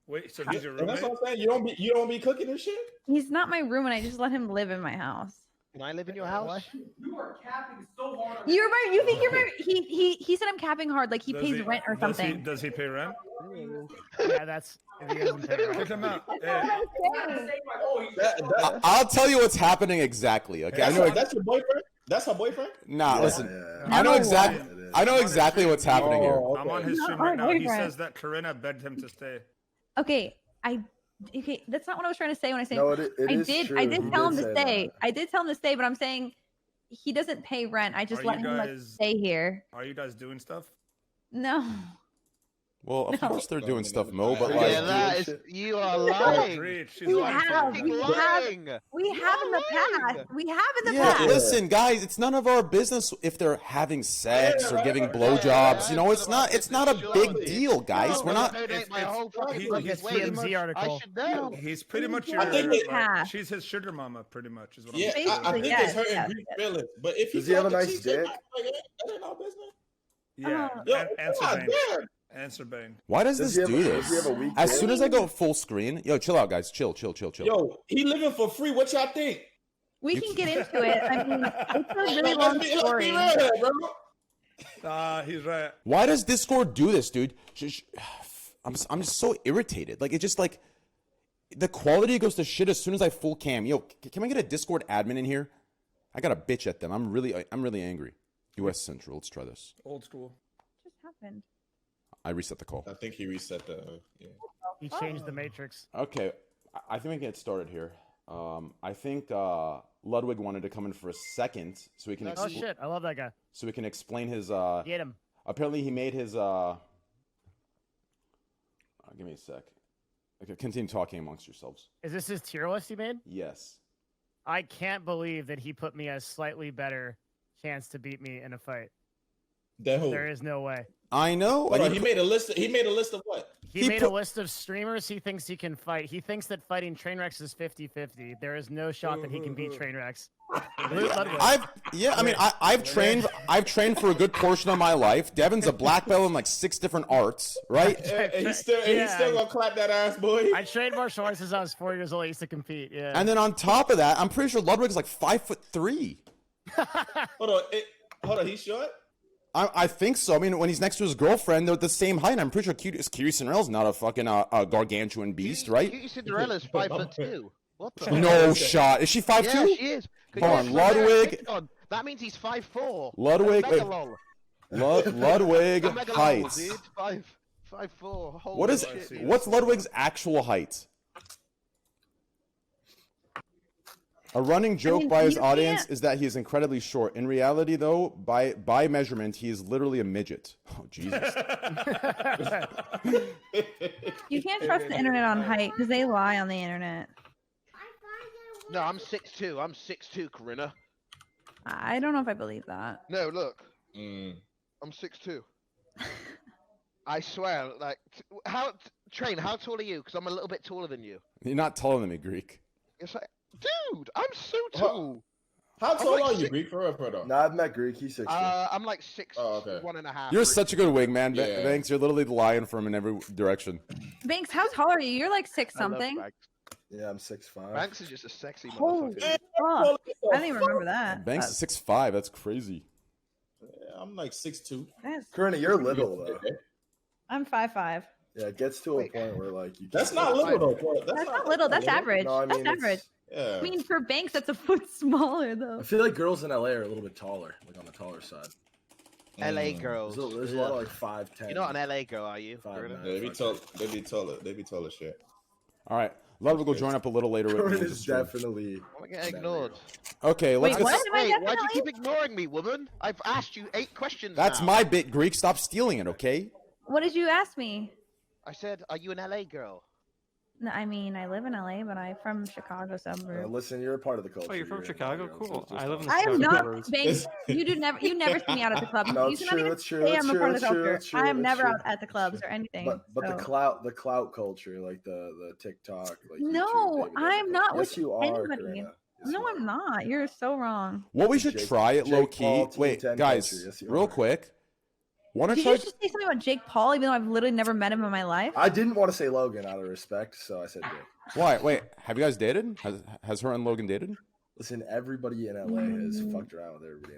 Wait, so he's your And roommate? that's what I'm saying. You don't be cooking and shit. He's not my roommate. I just let him live in my house. Can I live in your house? You are capping so hard. You're right. You think you're right. He said I'm capping hard, like he pays rent or something. Does he pay rent? Yeah, that's. If he doesn't pay rent. Kick him out. I'll tell you what's happening exactly. Okay, I know. That's your boyfriend. That's her boyfriend. Nah, listen. Yeah. I know No. exactly. I know exactly what's happening here. Oh, I'm on okay. his stream Not right my now. He boyfriend. says that Corinna begged him to stay. Okay, that's not what I was trying to say when I said No, I did tell him to stay. I did tell him to stay, but I'm saying he doesn't pay rent. I just Are let you him like guys- stay here. Are you guys doing stuff? No. Well, of No. course they're doing stuff, Mo. But Yeah, like, that is. You are lying. Agreed. She's We lying. have. Fucking We have lying. in the past. We have in the yeah, past. listen, guys, it's none of our business if they're having sex or giving blowjobs. You know, it's not a big deal, guys. We're not. My whole fucking Like a fucking TMZ way. article. I should know. He's pretty much I your. think it- like, she's his sugar mama, pretty much. Is what Yeah, I'm saying. I think Basically, it's hurting yes, Greek feelings. But if Does he have a fucking nice cheats, dick? that ain't our business. Yeah. Oh. Yo, Answer God Bane. damn. Answer Bane. Why does Does this he have do a- does he this? have a weak As dick? soon as I go full screen, yo, chill out, guys. Chill. Yo, he living for free. What y'all think? We can get into it. I mean, it's a really long Let's be story. real, bro. He's right. Why does Discord do this, dude? I'm just so irritated. Like, it just like the quality goes to shit as soon as I full cam. Yo, can I get a Discord admin in here? I got a bitch at them. I'm really angry. US Central. Let's try this. Old school. What just happened? I reset the call. I think he reset the. Yeah. He changed the matrix. Okay, I think we can get started here. I think Ludwig wanted to come in for a second so we can. Oh shit! I love that guy. So we can explain his. Get him. Apparently, he made his. Give me a sec. Okay, continue talking amongst yourselves. Is this his tier list he made? Yes. I can't believe that he put me as slightly better chance to beat me in a fight. That who? There is no way. I know. Hold on, he made a list. He made a list of what? He made a list of streamers he thinks he can fight. He thinks that fighting Trainwrecks is 50-50. There is no shot that he can beat Trainwrecks. I've trained for a good portion of my life. Devin's a black belt in like 6 different arts, right? And he's still gonna clap that ass, boy. I trained martial arts since I was 4 years old. I used to compete. Yeah. And then on top of that, I'm pretty sure Ludwig's like 5'3". Hold on, he's short. I think so. I mean, when he's next to his girlfriend, they're the same height. I'm pretty sure Cutie Cinderella's not a fucking gargantuan beast, right? Cutie Cinderella's 5'2". What the? No shot. Is she 5'2"? Yeah, she is. Hold on, Ludwig. That means he's 5'4". Ludwig. Wait. Ludwig height. Dude, 5'4". What is? Shit. What's Ludwig's actual height? A running joke by his audience is that he is incredibly short. In reality, though, by measurement, he is literally a midget. Oh, Jesus. You can't trust the internet on height because they lie on the internet. No, I'm 6'2". I'm 6'2", Corinna. I don't know if I believe that. No, look. I'm 6'2". I swear, like, how tall are you? Because I'm a little bit taller than you. You're not taller than me, Greek. It's like, dude, I'm so tall. How tall like are you, 6 Greek? For real, though. No, I've met Greek. He's 6'2". I'm like 6', Oh, okay. 1.5". You're such a good wing, man. Yeah. Thanks. You're literally the lion from in every direction. Banks, how tall are you? You're like 6 I love something. Banks. Yeah, I'm 6'5". Banks is just a sexy Holy motherfucker. fuck. I didn't even remember that. Banks is 6'5". That's crazy. Yeah, I'm like 6'2". Corinna, you're little though. I'm 5'5". Yeah, it gets to a point where like you. That's can't- not little though. That's not little. That's average. No, I mean, That's average. Yeah. I mean, for Banks, that's a foot smaller, though. I feel like girls in LA are a little bit taller, like on the taller side. LA girls. There's a lot of like 5'10". You're not an LA girl, are you? 5'9". Corinna? They be tall. They be taller. They be taller shit. All right. Ludwig will join up a little later. With me in the Corinna's stream. definitely. I'm getting ignored. Okay, let's Wait, get. what? Am I Wait, why do you definitely? keep ignoring me, woman? I've asked you 8 questions That's now. my bit, Greek. Stop stealing it, okay? What did you ask me? I said, are you an LA girl? No, I mean, I live in LA, but I'm from Chicago suburb. Listen, you're a part of the culture. Oh, you're from Chicago? Cool. I live in the I am Chicago not suburbs. Banks. You never see me out at the club. No, You it's cannot true, even it's true, say it's I'm a true, part of it's the true, culture. it's true, I am it's never true. out at the clubs or anything. But so. the clout culture, like the TikTok, like No, YouTube, baby, I'm not yes, with you are, anybody. Corinna. Yes, No, you are. I'm not. You're so wrong. What we should Jake- try it low Jake Paul, key. Team Wait, 10 guys, country. Yes, you real are. quick. Want to Did try? you just say something about Jake Paul, even though I've literally never met him in my life? I didn't want to say Logan out of respect, so I said Jake. Why? Wait, have you guys dated? Has her and Logan dated? Listen, everybody in LA has fucked around with everybody.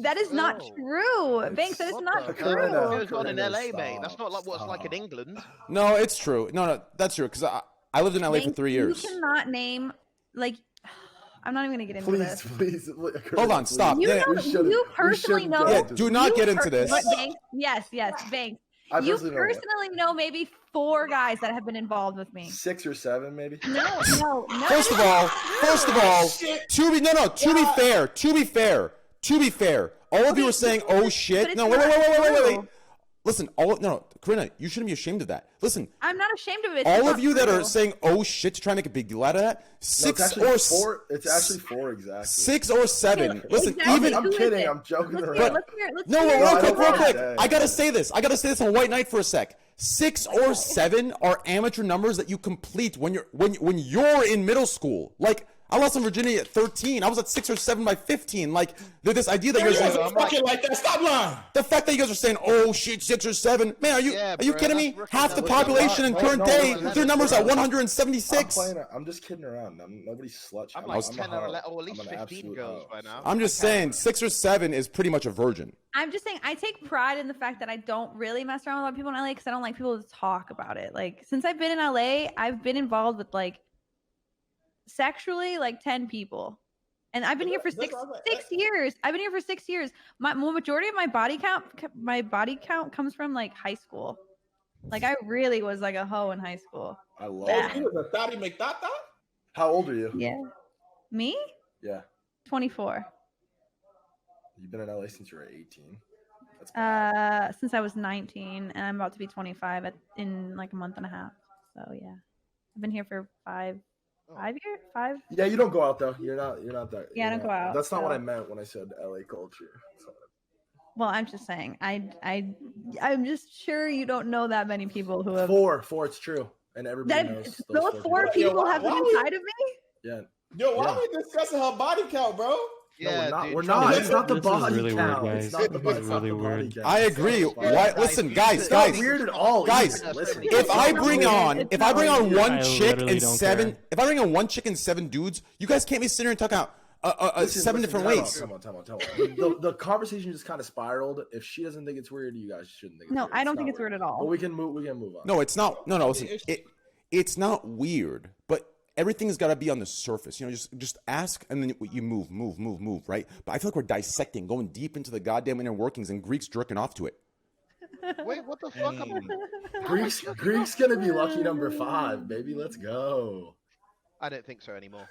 That is not Oh. true. Banks, that is What not the true. Corinna. hell? It was on in Corinna, LA, mate. That's not like what it's like in stop. England. No, it's true. No, that's true. Because I lived in LA for Banks, 3 years. You cannot name, like, I'm not even going to get into Please, this. Hold on, stop. You, Yeah, know, we shouldn't- you we personally shouldn't know. go Yeah, into do this. not you get into this. But Banks, yes, Banks. I You personally know what? personally know maybe 4 guys that have been involved with me. 6 or 7, maybe. No. First of all, to be fair, all of you are saying, "Oh shit!" it's No, wait. not true. Listen, Corinna, you shouldn't be ashamed of that. Listen, I'm not ashamed of it. all It's of not you that are true. saying, "Oh shit," to try and make a big deal out of that, No, six it's actually or 4. It's actually 4 exactly. 6 or 7. Listen, Exactly. even I'm Who is kidding. it? I'm joking Let's around. hear it, let's hear it, let's no, hear it. No, I real don't quick. wanna say. I gotta say this. I gotta say this on White Knight for a sec. 6 or 7 are amateur numbers that you complete when you're in middle school. Like, I lost in Virginia at 13. I was at 6 or 7 by 15. Like, this idea that you guys You're are fucking like that. Stop lying. the fact that you guys are saying, "Oh shit, 6 or 7." Man, are you Yeah, are you bro, kidding me? that's rookie Half the numbers. population in No, current no, day, no, their numbers at I'm 176. playing. I'm just kidding around. Nobody's slut. I'm I'm like a 10 hoe. or 11, or at least I'm an 15 absolute girls hoe. by now. I'm just saying, 6 or 7 is pretty much a virgin. I'm just saying, I take pride in the fact that I don't really mess around with a lot of people in LA because I don't like people to talk about it. Like, since I've been in LA, I've been involved with, like, sexually, like, 10 people. And I've been here for That's six what I'm saying. 6 years. I've been here for 6 years. My majority of my body count comes from, like, high school. Like, I really was, like, a hoe in high school. I love Yeah. Oh, you it. was a thotty McThot? How old are you? Yeah. Me? Yeah. 24. You've been in LA since you were 18. That's bad. Since I was 19, and I'm about to be 25 in like a month and a half. So yeah, I've been here for 5 years. 5. Yeah, you don't go out though. You're not that. Yeah, I you're don't not- go out, That's not what so- I meant when I said LA culture. That's not what Well, I'm just saying, I'm just sure you don't know that many people who I have. meant. 4, it's true, and everybody knows Those 4 people. people Yo, have been why we- inside of me. Yeah. Yo, why Yeah. are we discussing her body count, bro? Yeah, no, dude, we're try not. to- It's not the This is body really weird, count. guys. It's not the, This is it's not really the body weird. count. I agree. Yeah, Why? guys, Listen, you guys, should- Not guys. weird at all. Guys, either. Listen, If I not bring weird. on, It's if I not bring on weird. one I chick literally and don't 7, care. if I bring on one chick and 7 dudes, you guys can't be sitting here and talking about Listen, 7 different ways. Time out. The conversation just kind of spiraled. If she doesn't think it's weird, you guys shouldn't think it's No, weird. I don't not think it's weird at all. But we can move on. No, it's not. No, listen. It's not weird, but everything's got to be on the surface. You know, just ask and then you move, right? But I feel like we're dissecting, going deep into the goddamn inner workings, and Greeks jerking off to it. Wait, what the fuck? Greek's gonna be lucky number 5, baby. Let's go. I don't think so anymore.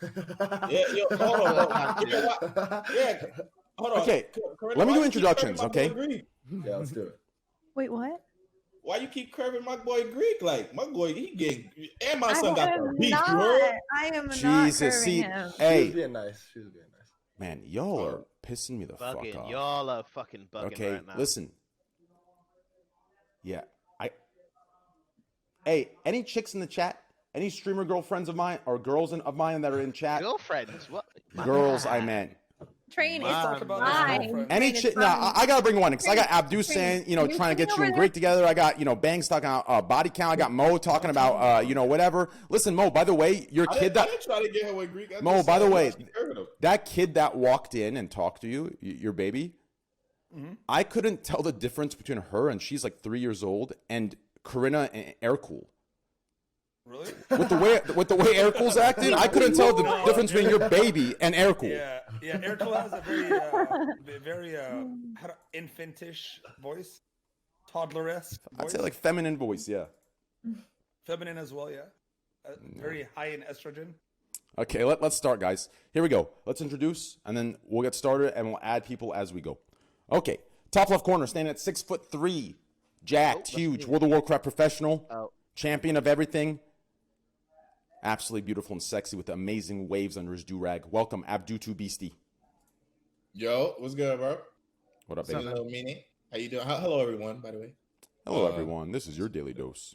Yeah, yo, hold on. You know what? Yeah, hold on. Okay, Corinna, let me why do you keep introductions, curving my okay? boy Greek? Yeah, let's do it. Wait, what? Why you keep curving my boy Greek? Like, my boy, he getting, and my son I got am the beef, you not. heard? I am not Jesus, curving see, him. She was hey, being nice. She was being nice. man, y'all are pissing me the fuck Bugging. off. Y'all are fucking bugging Okay, right now. listen. Yeah, Hey, any chicks in the chat? Any streamer girlfriends of mine or girls of mine that are in chat? Girlfriends? What? Girls, I meant. Train is talk about fine. this girlfriend. Any Train is chick? No, fine. I gotta bring one because I got Abdu Train, saying, you're trying to get sitting you and over Greek together. I got, Bangs talking about body count. I got Mo talking about, whatever. Listen, Mo. By the way, your I kid didn't, I that didn't try to get her with Greek. I Mo. just By the said, way, yo, she curving him. that kid that walked in and talked to you, your baby. I couldn't tell the difference between her and she's like 3 years old and Corinna and Aircool. Really? With the way Aircool's acting, I couldn't tell the difference between your baby and Aircool. Yeah. Aircool has a very infantish voice, toddler-esque I'd voice. say like feminine voice, yeah. Feminine as well, yeah. Very high in estrogen. Okay, let's start, guys. Here we go. Let's introduce, and then we'll get started, and we'll add people as we go. Okay, top left corner, standing at 6'3", jacked, huge, World of Warcraft professional, champion of everything. Absolutely beautiful and sexy with amazing waves under his do-rag. Welcome, Abdu2 Beastie. Yo, what's good, bro? What up, Say baby? little meaning. How you doing? Hello, everyone, by the way. Hello, everyone. This is your daily dose.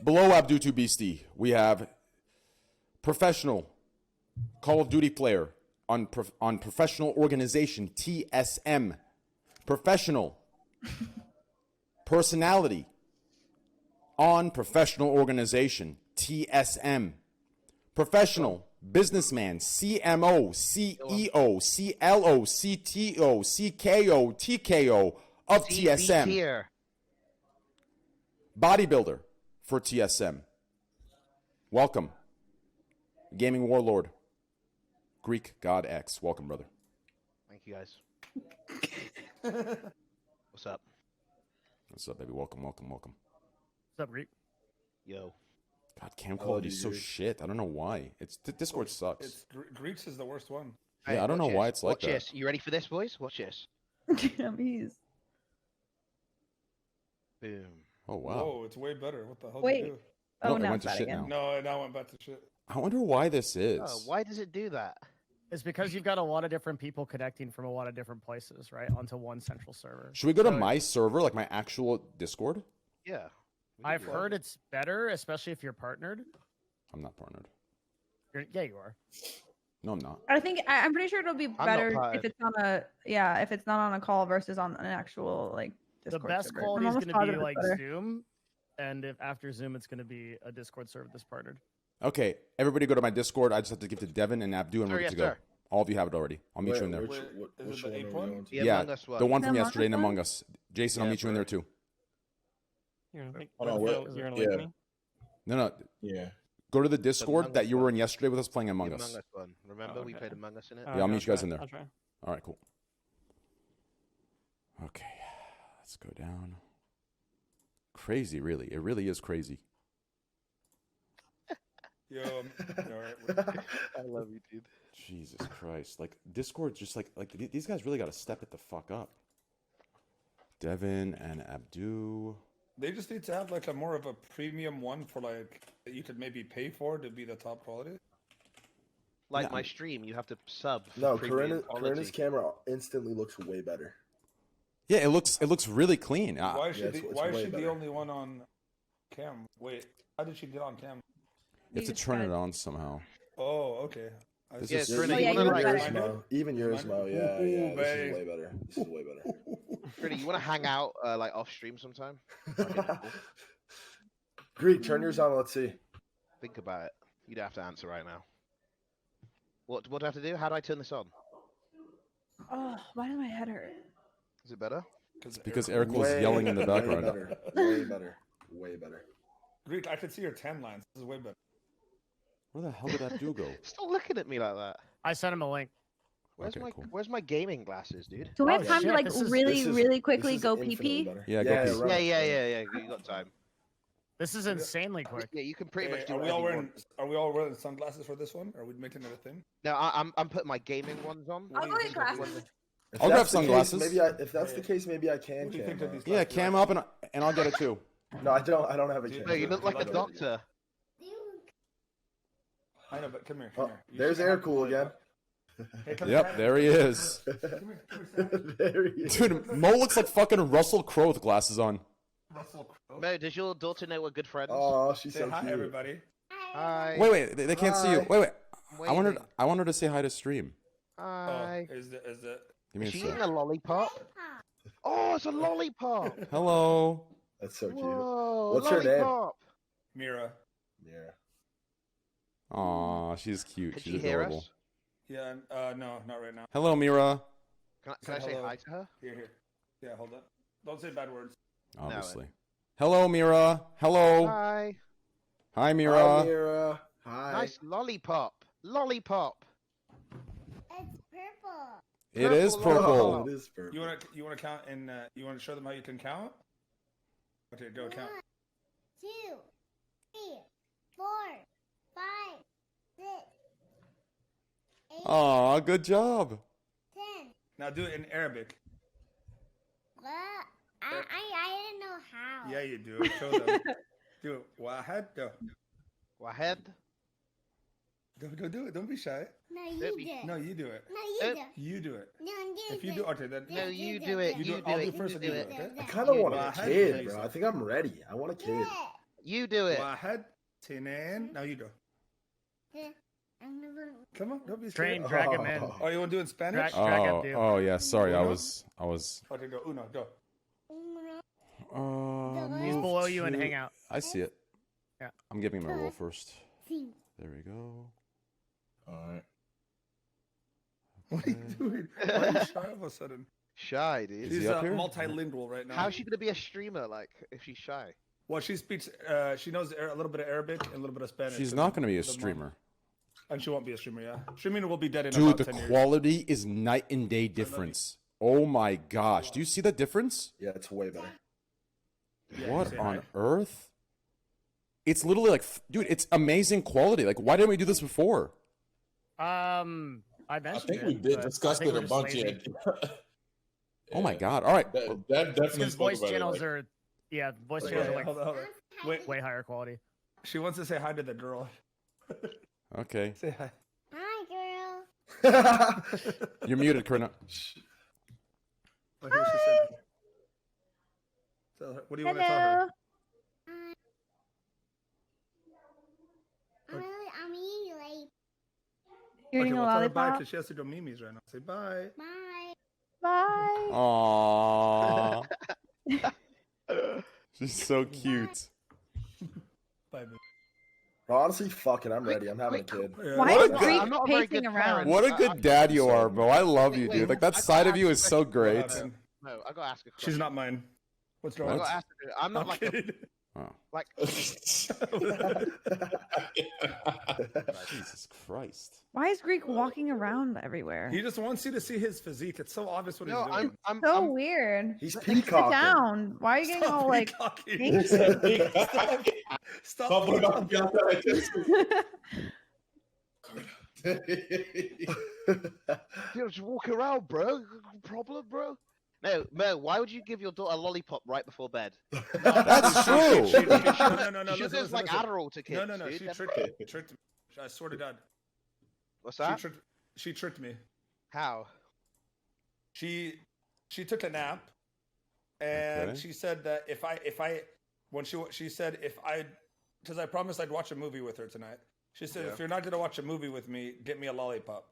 Below Abdu2 Beastie, we have professional Call of Duty player on professional organization TSM, professional Personality. On professional organization. TSM. Professional. Businessman. CMO. CEO. CLO. CTO. CKO. TKO of TSM. Tier. Bodybuilder for TSM. Welcome. Gaming Warlord. Greek God X. Welcome, brother. Thank you guys. What's up? What's up, baby? Welcome, welcome, welcome. What's up, Greek? Yo. God, cam quality is so shit. I don't know why. Discord sucks. It's Greeks is the worst one. Yeah, I don't know watch why this. it's like Watch that. this. You ready for this, boys? Watch this. Jeez. Boom. Oh wow. Whoa, it's way better. What the hell Wait. did you do? Oh, No, it now went it's to bad shit again. now. No, it now went back to shit. I wonder why this is. Oh, why does it do that? It's because you've got a lot of different people connecting from a lot of different places, right, onto one central server. Should we go to So my server, like my actual Discord? Yeah. we can I've do that. heard it's better, especially if you're partnered. I'm not partnered. Yeah, you are. No, I'm not. I think I'm pretty sure it'll be not better tired. if it's on a if it's not on a call versus on an actual like Discord The best server. quality I'm is almost going to be positive like it's better. Zoom, and if after Zoom, it's going to be a Discord server that's partnered. Okay, everybody go to my Discord. I just have to give to Devin and Abdu, and we're Sir, good yes, to go. sir. All of you have it already. I'll meet you in there. Which, Wait, which is it the one ape are we one? going to? The Yeah, Among Us one. the one The from Among yesterday Us in one? Among Us. Jason, I'll Yeah, meet you in bro. there too. You're like, Hold on, you're what- an yeah. awakening. No, Yeah. go to the Discord Among that Us you were one. in yesterday with us playing The Among Among Us. Us one. Remember, Oh, we okay. played Among Us in it? Yeah, I'll meet you guys in there. I'll try. All right, cool. Okay, let's go down. Crazy, really. It really is crazy. Yo, alright. I love you, dude. Jesus Christ. Like, Discord just like these guys really got to step it the fuck up. Devin and Abdu. They just need to have like a more of a premium one for like that you could maybe pay for to be the top quality. Like Yeah. my stream, you have to sub. For No, premium quality. Corinna's camera instantly looks way better. Yeah, it looks really clean. Why is she, it's why is way she the better. only one on cam? Wait, how did she get on cam? You have to just turn gotta- it on somehow. Oh, okay. I This see. Yeah, is- Corinna, Oh, you yeah, want to you like, look yours, better. Mo. Even yours, Mo. Yeah, Ooh, yeah. This babe. is way better. This is way better. Corinna, you want to hang out like off stream sometime? Greek, turn yours on. Let's see. Think about it. You don't have to answer right now. What do I have to do? How do I turn this on? Oh, why does my head hurt? Is it better? Because Eric was yelling in the Way background. better. Way better. Way better. Greek, I could see your 10 lines. This is way better. Where the hell did Abdu go? Stop looking at me like that. I sent him a link. Where's Okay, my cool. Where's my gaming glasses, dude? Do I Oh, have time shit, to like this is- really, really quickly this is go infinitely pee? better. Yeah, go pee. run Yeah, it. yeah. You got time. This is insanely quick. Yeah, you can pretty much do are we whatever all you wearing? want. Are we all wearing sunglasses for this one? Are we making it a thing? No, I'm putting my gaming ones on. What I'll do go you get think of glasses. these- If I'll that's grab the sunglasses. Case, if that's the case, maybe I can. What do you think cam of these? Yeah, glasses? cam up and I'll get it too. No, I don't. I don't have a Dude, cam. No, you look like a Like it. doctor. I know, but come here. Oh, Come here. You there's should Air have- Cool again. Hey, come Yep, here. there he is. Come here, Sam. There he is. Dude, Mo looks like fucking Russell Crowe with glasses on. Russell Crowe. Mo, does your daughter know we're good friends? Oh, she's Say so hi, cute. everybody. Hi. Wait, they can't see you. Hi. Wait. I wanted Waving. her to say hi to stream. Hi. Oh, is the Give me Is a she sec. eating a lollipop? Oh, it's a lollipop. Hello. That's so cute. Whoa, What's her name? lollipop. Mira? Yeah. Aw, she's cute. Can She's she hear adorable. us? Yeah. No, not right now. Hello, Mira. Can I say hello. hi to her? Here. Yeah, hold up. Don't say bad words. Obviously. Hello, Mira. Hello. Hi. Hi, Mira. Hi, Mira. Hi. Nice lollipop. Lollipop. It's purple. It is Purple purple. Oh, it is purple. You wanna count and you wanna show them how you can count? Okay, go count. 1, 2, 3, 4, 5, 6, 8, Aw, good job. 10. Now do it in Arabic. What? I didn't know how. Yeah, you do. Show them. Do it. Wahed. Go. Wahed. Go do it. Don't be shy. No, you Let do me- it. No, you do it. No, you Eh. do it. You do it. No, you If do you do, it. okay, then. No, you do it. You do You it. do I'll it. do first You and do you it. do it. I Okay? kind of You want do a it. kid, bro. I think I'm ready. I want a kid. You do it. Wahed. Tinen. Now you do. Yeah. I'm never. Come on. Don't be Train, scared. drag him in. Oh, you want to do it in Spanish? Drag Oh, Abdu. oh yeah. Sorry, I Uno. was. Okay, go. Uno. Go. 1, He's below you in Hangout. I see it. Yeah. I'm giving him a roll first. Sing. There we go. All right. What are you doing? Why are you shy all of a sudden? Shy, dude. Is She's he up here? multilingual right now. How's she gonna be a streamer like if she's shy? Well, she speaks. She knows a little bit of Arabic and a little bit of Spanish. She's so not going to be a the mom- streamer. And she won't be a streamer. Yeah, streaming will be dead in Dude, about the 10 years. quality is night and day difference. Oh my gosh. Do you see the difference? Yeah, it's way better. Yeah, What say on hi. earth? It's literally like, dude, it's amazing quality. Like, why didn't we do this before? I I mentioned think it, we did but discuss I think it we're a just bunch. lazy. Yeah. Oh my God. All right. That definitely His spoke voice about it, channels like- are, yeah, voice Wait, channels wait, are like hold on, hold on. Wait, way higher quality. she wants to say hi to the girl. Okay. Say hi. Hi, girl. You're muted, Corinna. Oh, here she said. Tell her, what do you want to tell her? I'm eating late. You're Okay, eating a well, tell her bye lollipop. because she has to do Mimi's right now. Say bye. Bye. Bye. Aww. She's so cute. Bye, Mimi. Honestly, fuck it. I'm ready. I'm having a kid. Why What is a good- Greek I'm not a very pacing good around? parent. What a good dad you are, bro. I love you, Wait, dude. Like, that I side gotta of you ask is a so What great. happened? No, I gotta ask a question. She's not mine. What's wrong? I What? gotta ask her- I'm not I'm like a, kidding. Oh, like Jesus Christ. Why is Greek walking around everywhere? He just wants you to see his physique. It's so obvious what no, he's doing. I'm So I'm, weird. He's Like, sit peacocking. down. Why are you getting Stop all like? peacocking. anxious? Stop Stop about peacocking. just walk around, bro. Problem, bro. No, Mo, why would you give your daughter a lollipop right before bed? That's true. No, She listen, gives like listen. Adderall to kids. No, dude. she tricked me. I swear to God. What's that? She tricked me. How? She took a nap, and Okay. she said that she said if I, because I promised I'd watch a movie with her tonight. She said Yeah. if you're not gonna watch a movie with me, get me a lollipop.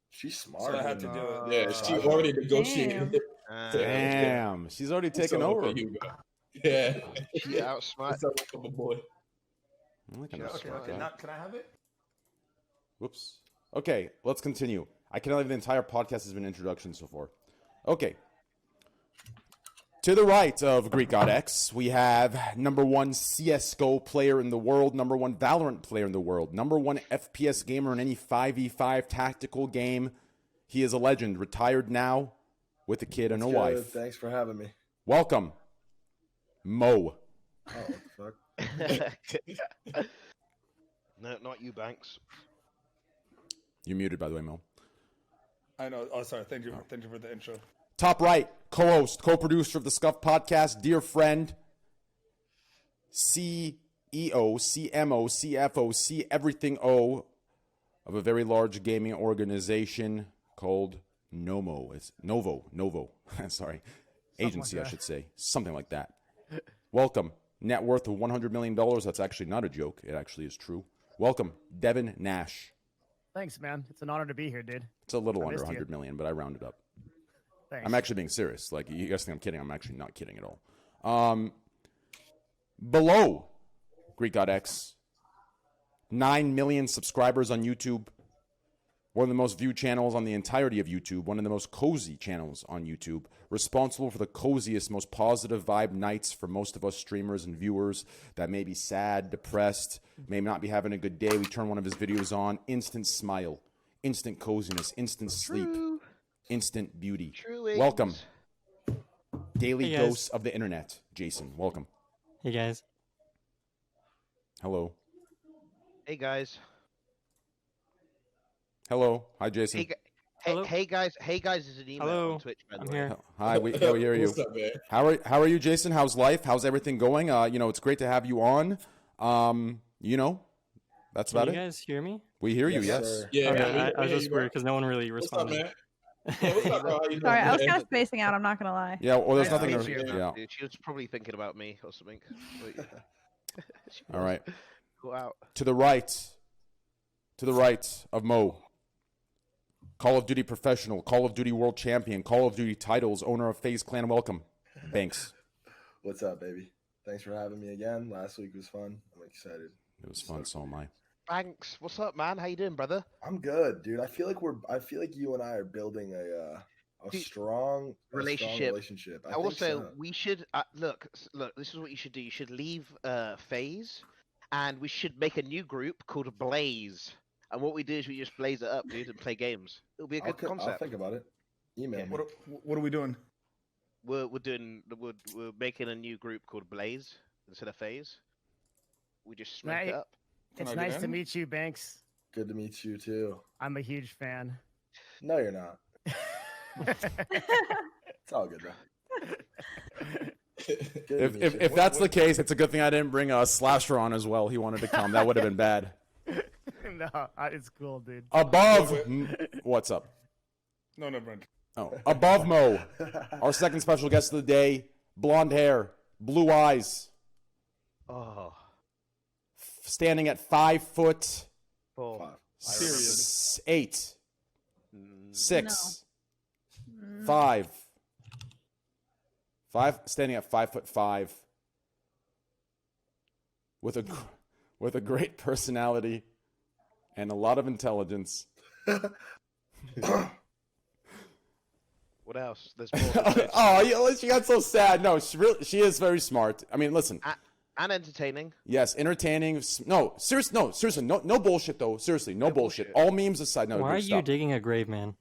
She's smart. So I had to do it. Yeah, she already negotiated. Damn. She's already taken over. Yeah. She outsmart. What's up, my boy? I'm not gonna Yeah, Okay, start okay. that. Now, can I have it? Whoops. Okay, let's continue. I cannot believe the entire podcast has been introduction so far. Okay. To the right of Greek God X, we have #1 CSGO player in the world, #1 Valorant player in the world, #1 FPS gamer in any 5v5 tactical game. He is a legend, retired now, with a kid and a Good. wife. Thanks for having me. Welcome, Mo. Oh, what the fuck? No, not you, Banks. You're muted, by the way, Mo. I know. Oh, sorry. Thank you for the intro. Top right, co-host, co-producer of the Scuffed podcast, dear friend, CEO, CMO, CFO, C everything O of a very large gaming organization called Novo. Sorry, agency, like I should say, something like that. Welcome, net worth of $100 million. That's actually not a joke. It actually is true. Welcome, Devin Nash. Thanks, man. It's an honor to be here, dude. It's a little I under missed you. 100 million, but I rounded up. Thanks. I'm actually being serious. Like, you guys think I'm kidding. I'm actually not kidding at all. Below Greek God X, 9 million subscribers on YouTube. One of the most viewed channels on the entirety of YouTube. One of the most cozy channels on YouTube. Responsible for the coziest, most positive vibe nights for most of us streamers and viewers that may be sad, depressed, may not be having a good day. We turn one of his videos on. Instant smile. Instant coziness. Instant sleep. Instant beauty. True Welcome. Daily Hey, guys. dose of the internet. Jason, welcome. Hey guys. Hello. Hey guys. Hello. Hi, Jason. Hey, Hello? hey guys. Hey guys is an email Hello. on Twitch, by the I'm way. here. Hi, we hear you. What's up, man? How are you, Jason? How's life? How's everything going? It's great to have you on. That's Can about you it. guys hear me? We hear you. Yes, Yes. sir. Yeah, Okay, man. I was Hey, just bro. weird because no one really What's up, responded. man? Yeah, what's up, bro? How you doing, Sorry, I was man? kind of spacing out. I'm not gonna lie. Yeah. Well, there's Nice to nothing. meet you. Yeah. Dude, she was probably thinking about me or something. But- She All was. right. Go out. To the right of Mo. Call of Duty professional, Call of Duty world champion, Call of Duty titles, owner of FaZe Clan. Welcome, Banks. What's up, baby? Thanks for having me again. Last week was fun. I'm excited. It was fun, so am I. Thanks. What's up, man? How you doing, brother? I'm good, dude. I feel like you and I are building a strong relationship. I think Also, so. we should look. This is what you should do. You should leave Phase, and we should make a new group called Blaze. And what we do is we just blaze it up, dude, and play games. It'll be a good I'll concept. think about it. Email me. What are we doing? We're making a new group called Blaze instead of Phase. We just smack it up. It's nice to meet you, Banks. Good to meet you too. I'm a huge fan. No, you're not. It's all good, bro. If that's the case, it's a good thing I didn't bring a Slasher on as well. He wanted to come. That would have been bad. No, it's cool, dude. Above, what's up? No, Brent. Oh, above Mo, our second special guest of the day, blonde hair, blue eyes, Oh, standing at 5 foot 4. 8, 6, 5, standing at 5'5", with a great personality and a lot of intelligence. What else? There's more. Oh, yeah, she got so sad. No, she is very smart. I mean, listen. And entertaining. Yes, entertaining. No, seriously, no bullshit though. Seriously, no bullshit. All memes aside. No, Why are stop. you digging a grave, man?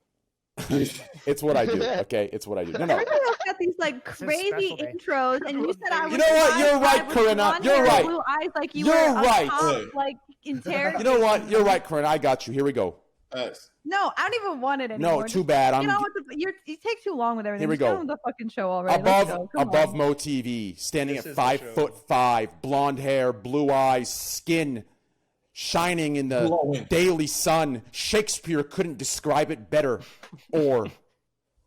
It's what I do. Okay, it's what I do. No. Everybody else got these like crazy intros, and you said I was. You know what? You're right, Corinna. You're right. Blue eyes, like you You're were right. Top, like interrogating. You know what? You're right, Corinna. I got you. Here we go. No, I don't even want it anymore. No, too bad. You take too long with everything. Here we Just get go. on the fucking show already. Let's go. Come Above on. Mo TV, standing This at is the 5'5", blonde hair, blue eyes, skin shining in the daily sun. Shakespeare couldn't describe it better, or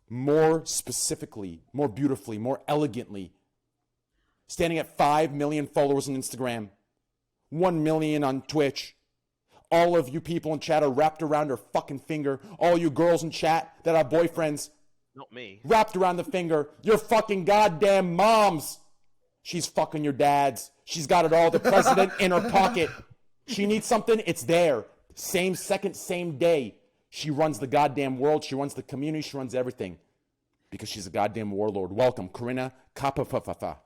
more specifically, more beautifully, more elegantly. Standing at 5 million followers on Instagram, 1 million on Twitch. All of you people in chat are wrapped around her fucking finger. All you girls in chat that have boyfriends. Not me. Wrapped around the finger. Your fucking goddamn moms. She's fucking your dads. She's got it all. The president in her pocket. She needs something, it's there. Same second, same day. She runs the goddamn world. She runs the community. She runs everything. Because she's a goddamn warlord. Welcome, Corinna KOPF.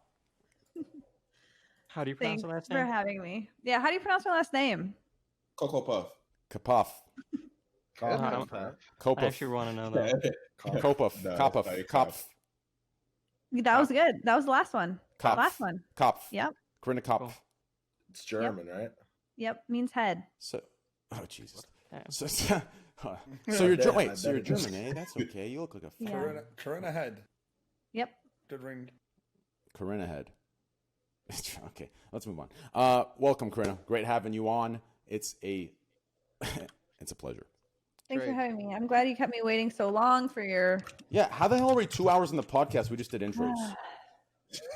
How do you pronounce Thanks her last for name? having me. Yeah, how do you pronounce my last name? Cocoa Puff. KOPF. I actually want to know that. KOPF. No, KOPF. sorry, KOPF. That was good. That was the last one. KOPF. Last one. KOPF. Yep. Corinna KOPF. It's German, right? Yep. Means head. So, oh Jesus. Yeah. So you're bet- I so you're bet it is. German, eh? That's okay. You look like a Yeah. Corinna head. Yep. Good ring. Corinna head. Okay, let's move on. Welcome, Corinna. Great having you on. It's a pleasure. Thanks for Great. having me. I'm glad you kept me waiting so long for your. Yeah, how the hell are we 2 hours in the podcast? We just did intros.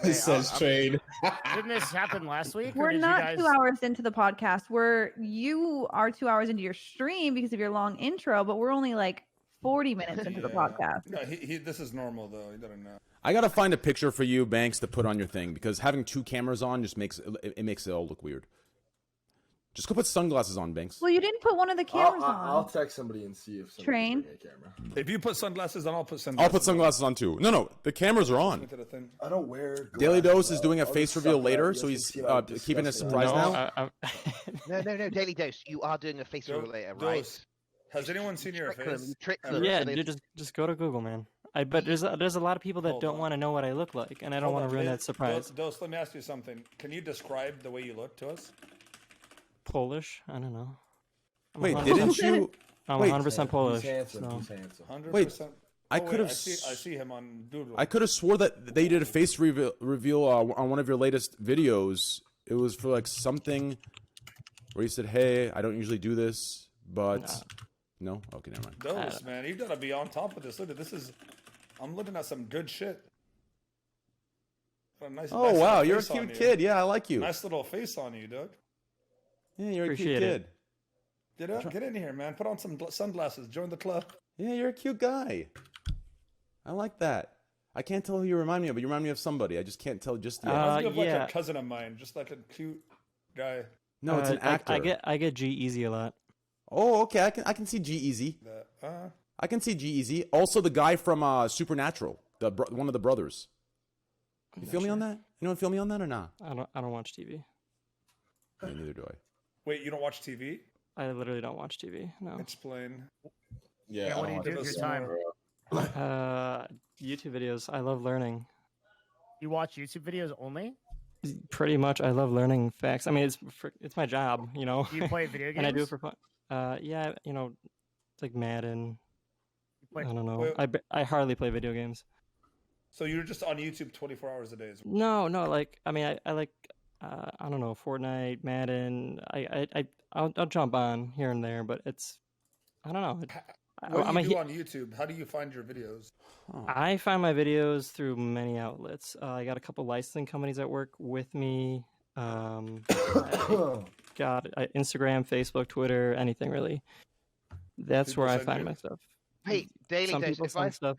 It says trade. Didn't this happen last week? or We're did you not guys... 2 hours into the podcast. You are 2 hours into your stream because of your long intro, but we're only like 40 minutes into the podcast. No, this is normal though. He doesn't know. I gotta find a picture for you, Banks, to put on your thing because having two cameras on just makes it all look weird. Just go put sunglasses on, Banks. Well, you didn't put one of the cameras I'll on. text somebody and see if somebody Train. can bring a camera. If you put sunglasses on, I'll put sunglasses. I'll put sunglasses on too. No, the cameras are on. Into the thing. I don't wear. Daily glasses, Dose is though. doing a I'll face just reveal suck it later, up. so You he's guys can see how keeping a disgusting surprise I No, now. No, Daily Dose. You are doing a face reveal later, right? Dose. Has anyone seen your Trick them, face? you trick ever? them. yeah, so they- dude, just go to Google, man. But there's a lot of people that Hold don't on. want to know what I look like, and I don't want to ruin that surprise. Dose, let me ask you something. Can you describe the way you look to us? Polish? I don't know. I'm Wait, 100% didn't you? I'm wait. 100% Polish. He's handsome. so- He's handsome. 100%. I Oh, wait, could have. I see him on Doodle. I could have swore that they did a face reveal on one of your latest videos. It was for like something where you said, "Hey, I don't usually do this, but no." Okay, never mind. Dose, man, you gotta be on top of this. Look at this. I'm looking at some good shit. Got a nice, Oh nice wow, little you're a face on cute you. kid. Yeah, I like you. Nice little face on you, Doug. Yeah, you're a cute Appreciate kid. it. Get in here, man. Put on some sunglasses. Join the club. Yeah, you're a cute guy. I like that. I can't tell who you remind me of, but you remind me of somebody. I just can't tell just yet. Reminds me of like yeah. a cousin of mine, just like a cute guy. No, it's an actor. I get G Easy a lot. Oh, okay. I can see G Easy. I can see G Easy. Also, the guy from Supernatural, one of the brothers. You feel me on that? You don't feel me on that or not? I don't watch TV. Yeah, neither do I. Wait, you don't watch TV? I literally don't watch TV. No. Explain. Yeah. What do you do with your time? YouTube videos. I love learning. You watch YouTube videos only? Pretty much, I love learning facts. I mean, it's my job, you know. Do you play video games? And I do it for fun. Yeah, you know, it's like Madden. I don't know. I hardly play video games. So you're just on YouTube 24 hours a day? No, like I mean, I like I don't know, Fortnite, Madden. I'll jump on here and there, but it's I don't know. What do you do on YouTube? How do you find your videos? I find my videos through many outlets. I got a couple licensing companies that work with me. I got Instagram, Facebook, Twitter, anything really. That's where I find my stuff. Hey, Daily Some Days, people if send stuff.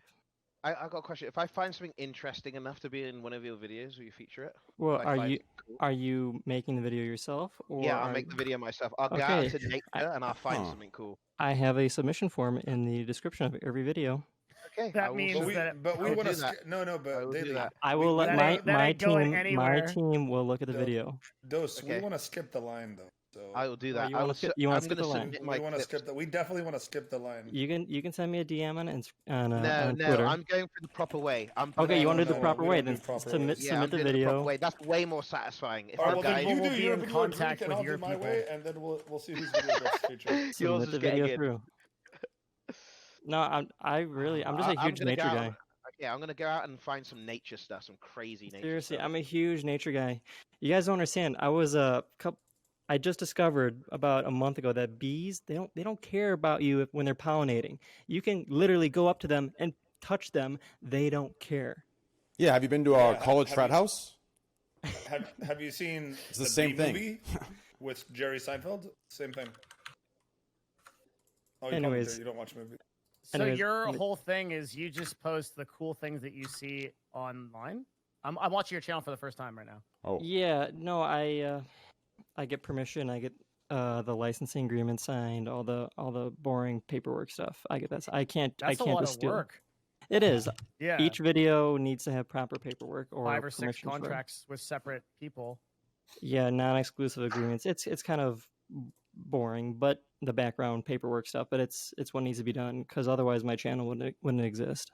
I got a question. If I find something interesting enough to be in one of your videos, will you feature it? Well, If I find it cool? are you making the video yourself? Or Yeah, I'll make the video myself. I'll go out to nature and I'll find Huh. something cool. I have a submission form in the description of every video. Okay. That I will means do But we, that- but we I'll want to do that. no, I but will do Daily, that. I will let that my ain't- that ain't going my anywhere. team will look at the No. video. Dose, we Okay. want to skip the line though. So I will do that. you I wanna will. skip- you wanna I'm skip gonna the line? submit we my want to clips. skip that. We definitely want to skip the line. You can send me a DM on No, on no, Twitter. I'm going for the proper way. Okay, you want to do no, the proper we way? don't Then do proper submit ways. Yeah, I'm submit the doing it the proper video. way. That's way more satisfying. If All right, I'm well, then guys, you will do be your in video and contact Greek, and with I'll your do my people. way, and then we'll see whose video gets featured. yours Submit is the getting video in. through. No, I'm just a I'm huge gonna nature go out- guy. Yeah, I'm gonna go out and find some nature stuff, some crazy nature Seriously, stuff. I'm a huge nature guy. You guys don't understand. I just discovered about a month ago that bees they don't care about you when they're pollinating. You can literally go up to them and touch them. They don't care. Yeah, have you been to a Yeah, college have frat you- house? Have you seen It's the same Bee thing. movie with Jerry Seinfeld? Same thing. Oh, you Anyways. you don't watch movies. So Anyways, your let me- whole thing is you just post the cool things that you see online? I'm watching your channel for the first time right now. Oh, Yeah, no, I get permission. I get the licensing agreement signed, all the boring paperwork stuff. I get that. I can't That's a can't lot just of steal. work. It is. Yeah. Each video needs to have proper paperwork or 5 or 6 permission for it. contracts with separate people. Yeah, non-exclusive agreements. It's kind of boring, but the background paperwork stuff. But it's what needs to be done because otherwise my channel wouldn't exist.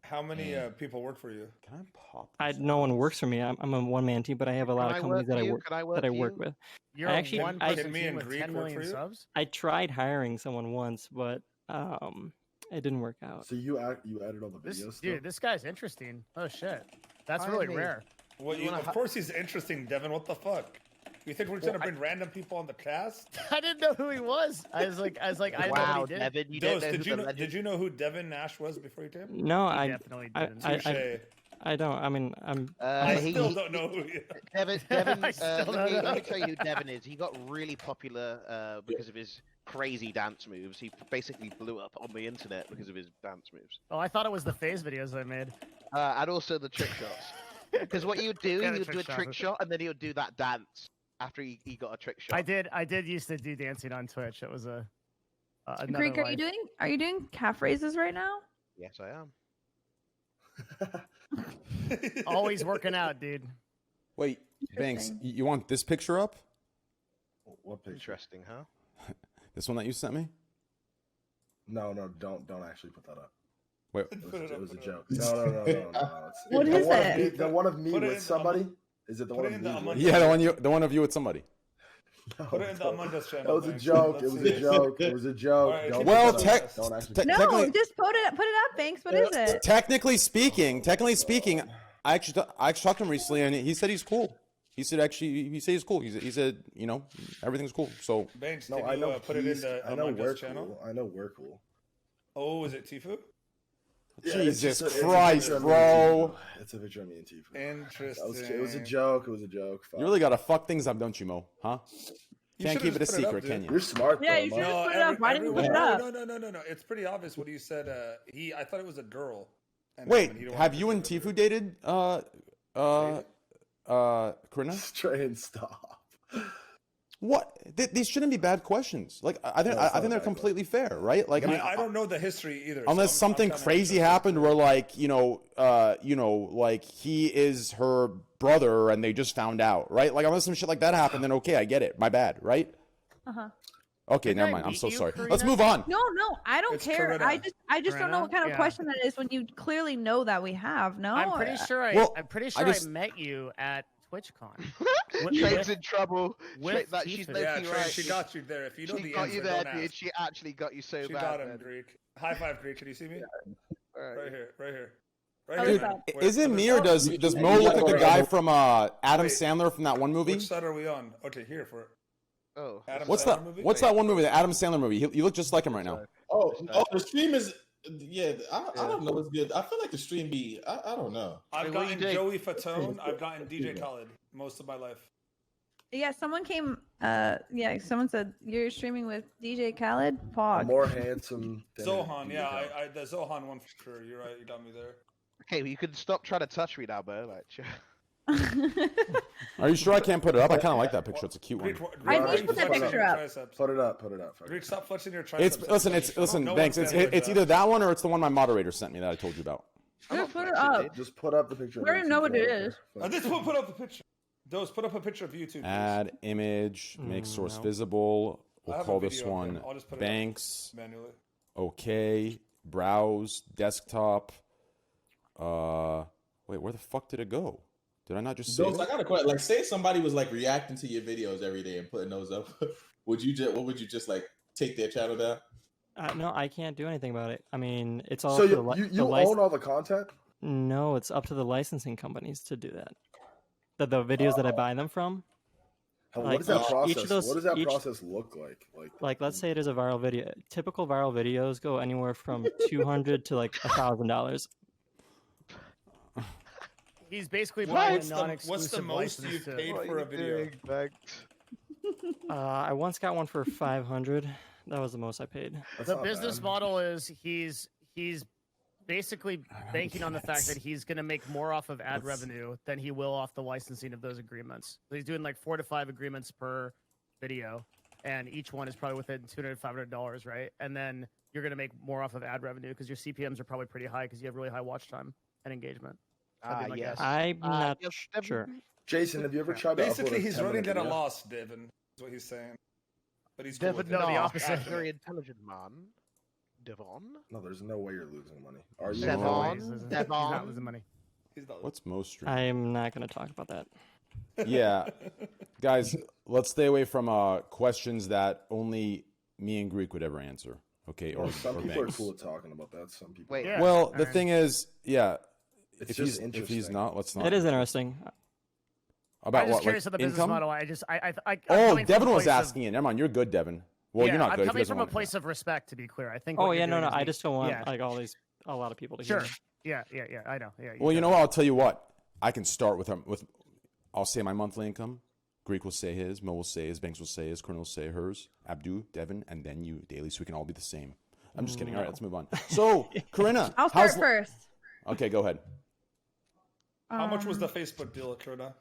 How many people work for you? can I pop? No one works for me. I'm a one-man team, but I have a lot Can of I companies work that for I you? work Can I work that I for work you? with. You're I a actually- one I- person Can me team and with Greek 10 work million for you? subs? I tried hiring someone once, but it didn't work out. So you added all the This videos. dude, this guy's interesting. Oh shit. That's really Finally. rare. Well, You wanna of course he's interesting, Devin. What the fuck? You think we're trying to bring random people on the cast? I didn't know who he was. I was like, I didn't know Wow, what he did. Devin, you Dose, don't know who the legend. did you know who Devin Nash was before you came? No, He I definitely I- didn't. I- Touche. I don't. I mean, I'm. I He- still he- don't know who he is. Devin, I still let me don't know. tell you who Devin is. He got really popular because of his crazy dance moves. He basically blew up on the internet because of his dance moves. Oh, I thought it was the phase videos I made. And also the trick shots. Because what you would do, Yeah, he the would do a trick shots. trick shot and then he would do that dance after he got a trick shot. I did used to do dancing on Twitch. It was another Greek, life. are you doing calf raises right now? Yes, I am. Always working out, dude. Wait, Banks, Interesting. you want this picture up? What picture? Interesting, huh? This one that you sent me? No, don't actually put that up. Wait, It was a joke. No. It's, What the is one of it? me- the one of me Put it in with the somebody? Is it the put one it of in me? the with- Among- yeah, the one of you with somebody. No, Put it in the don't. Among Us channel. That was a Banks. joke. Let's It was see a joke. It was a joke. Alright, Don't Well, put that up. tech- Don't actually. tech- No, Technically- just put it up, Banks. What is it? Technically speaking, I actually talked to him recently, and he said he's cool. He said he's cool. He said everything's cool. So Banks, No, did I you know. put it in the I know Among we're Us channel? cool. I know we're cool. Oh, is it Tifu? Yeah, it's Jesus just a- it's a Christ, picture of me bro. and Tifu. It's a picture of me and Tifu. Interesting. It was a joke. It was a joke. Fuck. you really gotta fuck things up, don't you, Mo? Huh? You Can't should've keep it a just put it up, secret, dude. can you? You're smart. Yeah, though, you Mike. should just put it up. Why didn't you put it up? No. It's pretty obvious what you said. I thought it was a girl. And Wait, when he don't have want you to and do it, Tifu dated? Corinna? Try and stop. What? These shouldn't be bad questions. Like I think No, it's I not think a they're bad completely fair, right? Like I mean, I don't know the history either. unless so I'm something kinda crazy interested. happened where like like he is her brother and they just found out, right? Like unless some shit like that happened, then okay, I get it. My bad, right? Uh-huh. Okay, Didn't never I mind. I'm beat so you, sorry. Corinna? Let's move on. No, I don't It's care. Corinna. I just don't know what kind of Yeah. question that is when you clearly know that we have. No, I'm pretty sure I'm pretty sure just- I met you at TwitchCon. Train's in trouble. with That she's Tifu. Yeah, low-key Train, right. she got you there. If you know She the got answer, you there, don't dude. ask. She actually got you so She bad. got him, man. Greek. High five, Greek. Can you see me? Alright. Right here. Oh, Right here, it's man. up. Wait, Is it other me or side? does Mo look like the guy from Adam Sandler from that one movie? Which side are we on? Okay, here for Oh. Adam What's Sandler that? movie? What's that one movie? The Adam Sandler movie. You look just like him right now. Oh, the stream is. Yeah, I don't know what's good. I feel like the stream be. I don't know. I've Wait, what gotten you doing? Joey Fatone. I've gotten DJ Khaled most of my life. Yeah, someone came. Someone said you're streaming with DJ Khaled. Pog. More handsome. Than Zohan, DJ yeah, Khaled. I the Zohan one for sure. You're right. You got me there. Okay, well, you can stop trying to touch me now, bro. Like, Are you sure I can't put it up? I kind of like that picture. It's a cute one. Greek, I why are did you put that flexing picture your up. triceps? Put it up. Fuck it. Greek, stop flexing your triceps. Listen, No thanks. one It's stands like either that one or it's the one my moderator sent me that I told you about. Dude, put it up. Just put up the picture. We already know what it is. This one put up the picture. Those put up a picture of you two. please. Add image, make source no. visible. I We'll have a call this video of one him. I'll just put it up Banks. manually. Okay. Browse desktop. Wait, where the fuck did it go? Did I not just save Those, I it? got a question. Like, say somebody was like reacting to your videos every day and putting those up. What would you just like take their channel down? No, I can't do anything about it. I mean, it's all So up to the you own all the content? No, it's up to the licensing companies to do that. The videos that I buy them from. What Like, does that each process? of those- what does that each- process look like? Like, let's say it is a viral video. Typical viral videos go anywhere from $200 to like $1,000. He's basically What? buying a What's the non-exclusive most license you've to- paid for a video? I once got one for $500. That was the most I paid. That's The not business bad. model is he's basically banking on the fact that he's going to make more off of ad revenue than he will off the licensing of those agreements. So he's doing like 4 to 5 agreements per video, and each one is probably within $200 to $500, right? And then you're going to make more off of ad revenue because your CPMs are probably pretty high because you have really high watch time and engagement. That'd be my yes. guess. I'm not yes, sure. Jason, have you ever tried to Basically, upload a he's 10-minute running at a video? loss, Devin. Is what he's saying. But he's cool Devon, with it. No, the no, opposite. very intelligent man. Devon. No, there's no way you're losing money. Are you? Devon. No, he's not Devon. losing money. He's not. What's most stream? I'm not going to talk about that. Yeah, guys, let's stay away from questions that only me and Greek would ever answer. Okay, or, Well, some or people are Banks. cool at talking about that. Some people. Wait. Yeah. Well, the Alright. thing is, yeah, It's if just he's interesting. not, let's not. It is interesting. About I'm just what? curious Like of the business income? model. I'm Oh, coming from Devin a was place of- asking it. Never mind, you're good, Devin. Well, yeah, you're not I'm good. If he coming doesn't from a want to- place of respect, to be clear. I think. Oh what yeah, you're no, doing is I just don't want yeah. like a lot of people to Sure. hear. Yeah, I know. Yeah. Well, you know what? I'll tell you what. I can start with I'll say my monthly income. Greek will say his. Mo will say his. Banks will say his. Corinna will say hers. Abdu, Devin, and then you, Daily, so we can all be the same. I'm just kidding. All right, let's move on. So, Corinna, I'll start how's- first. Okay, go ahead. How much was the Facebook deal, Corinna?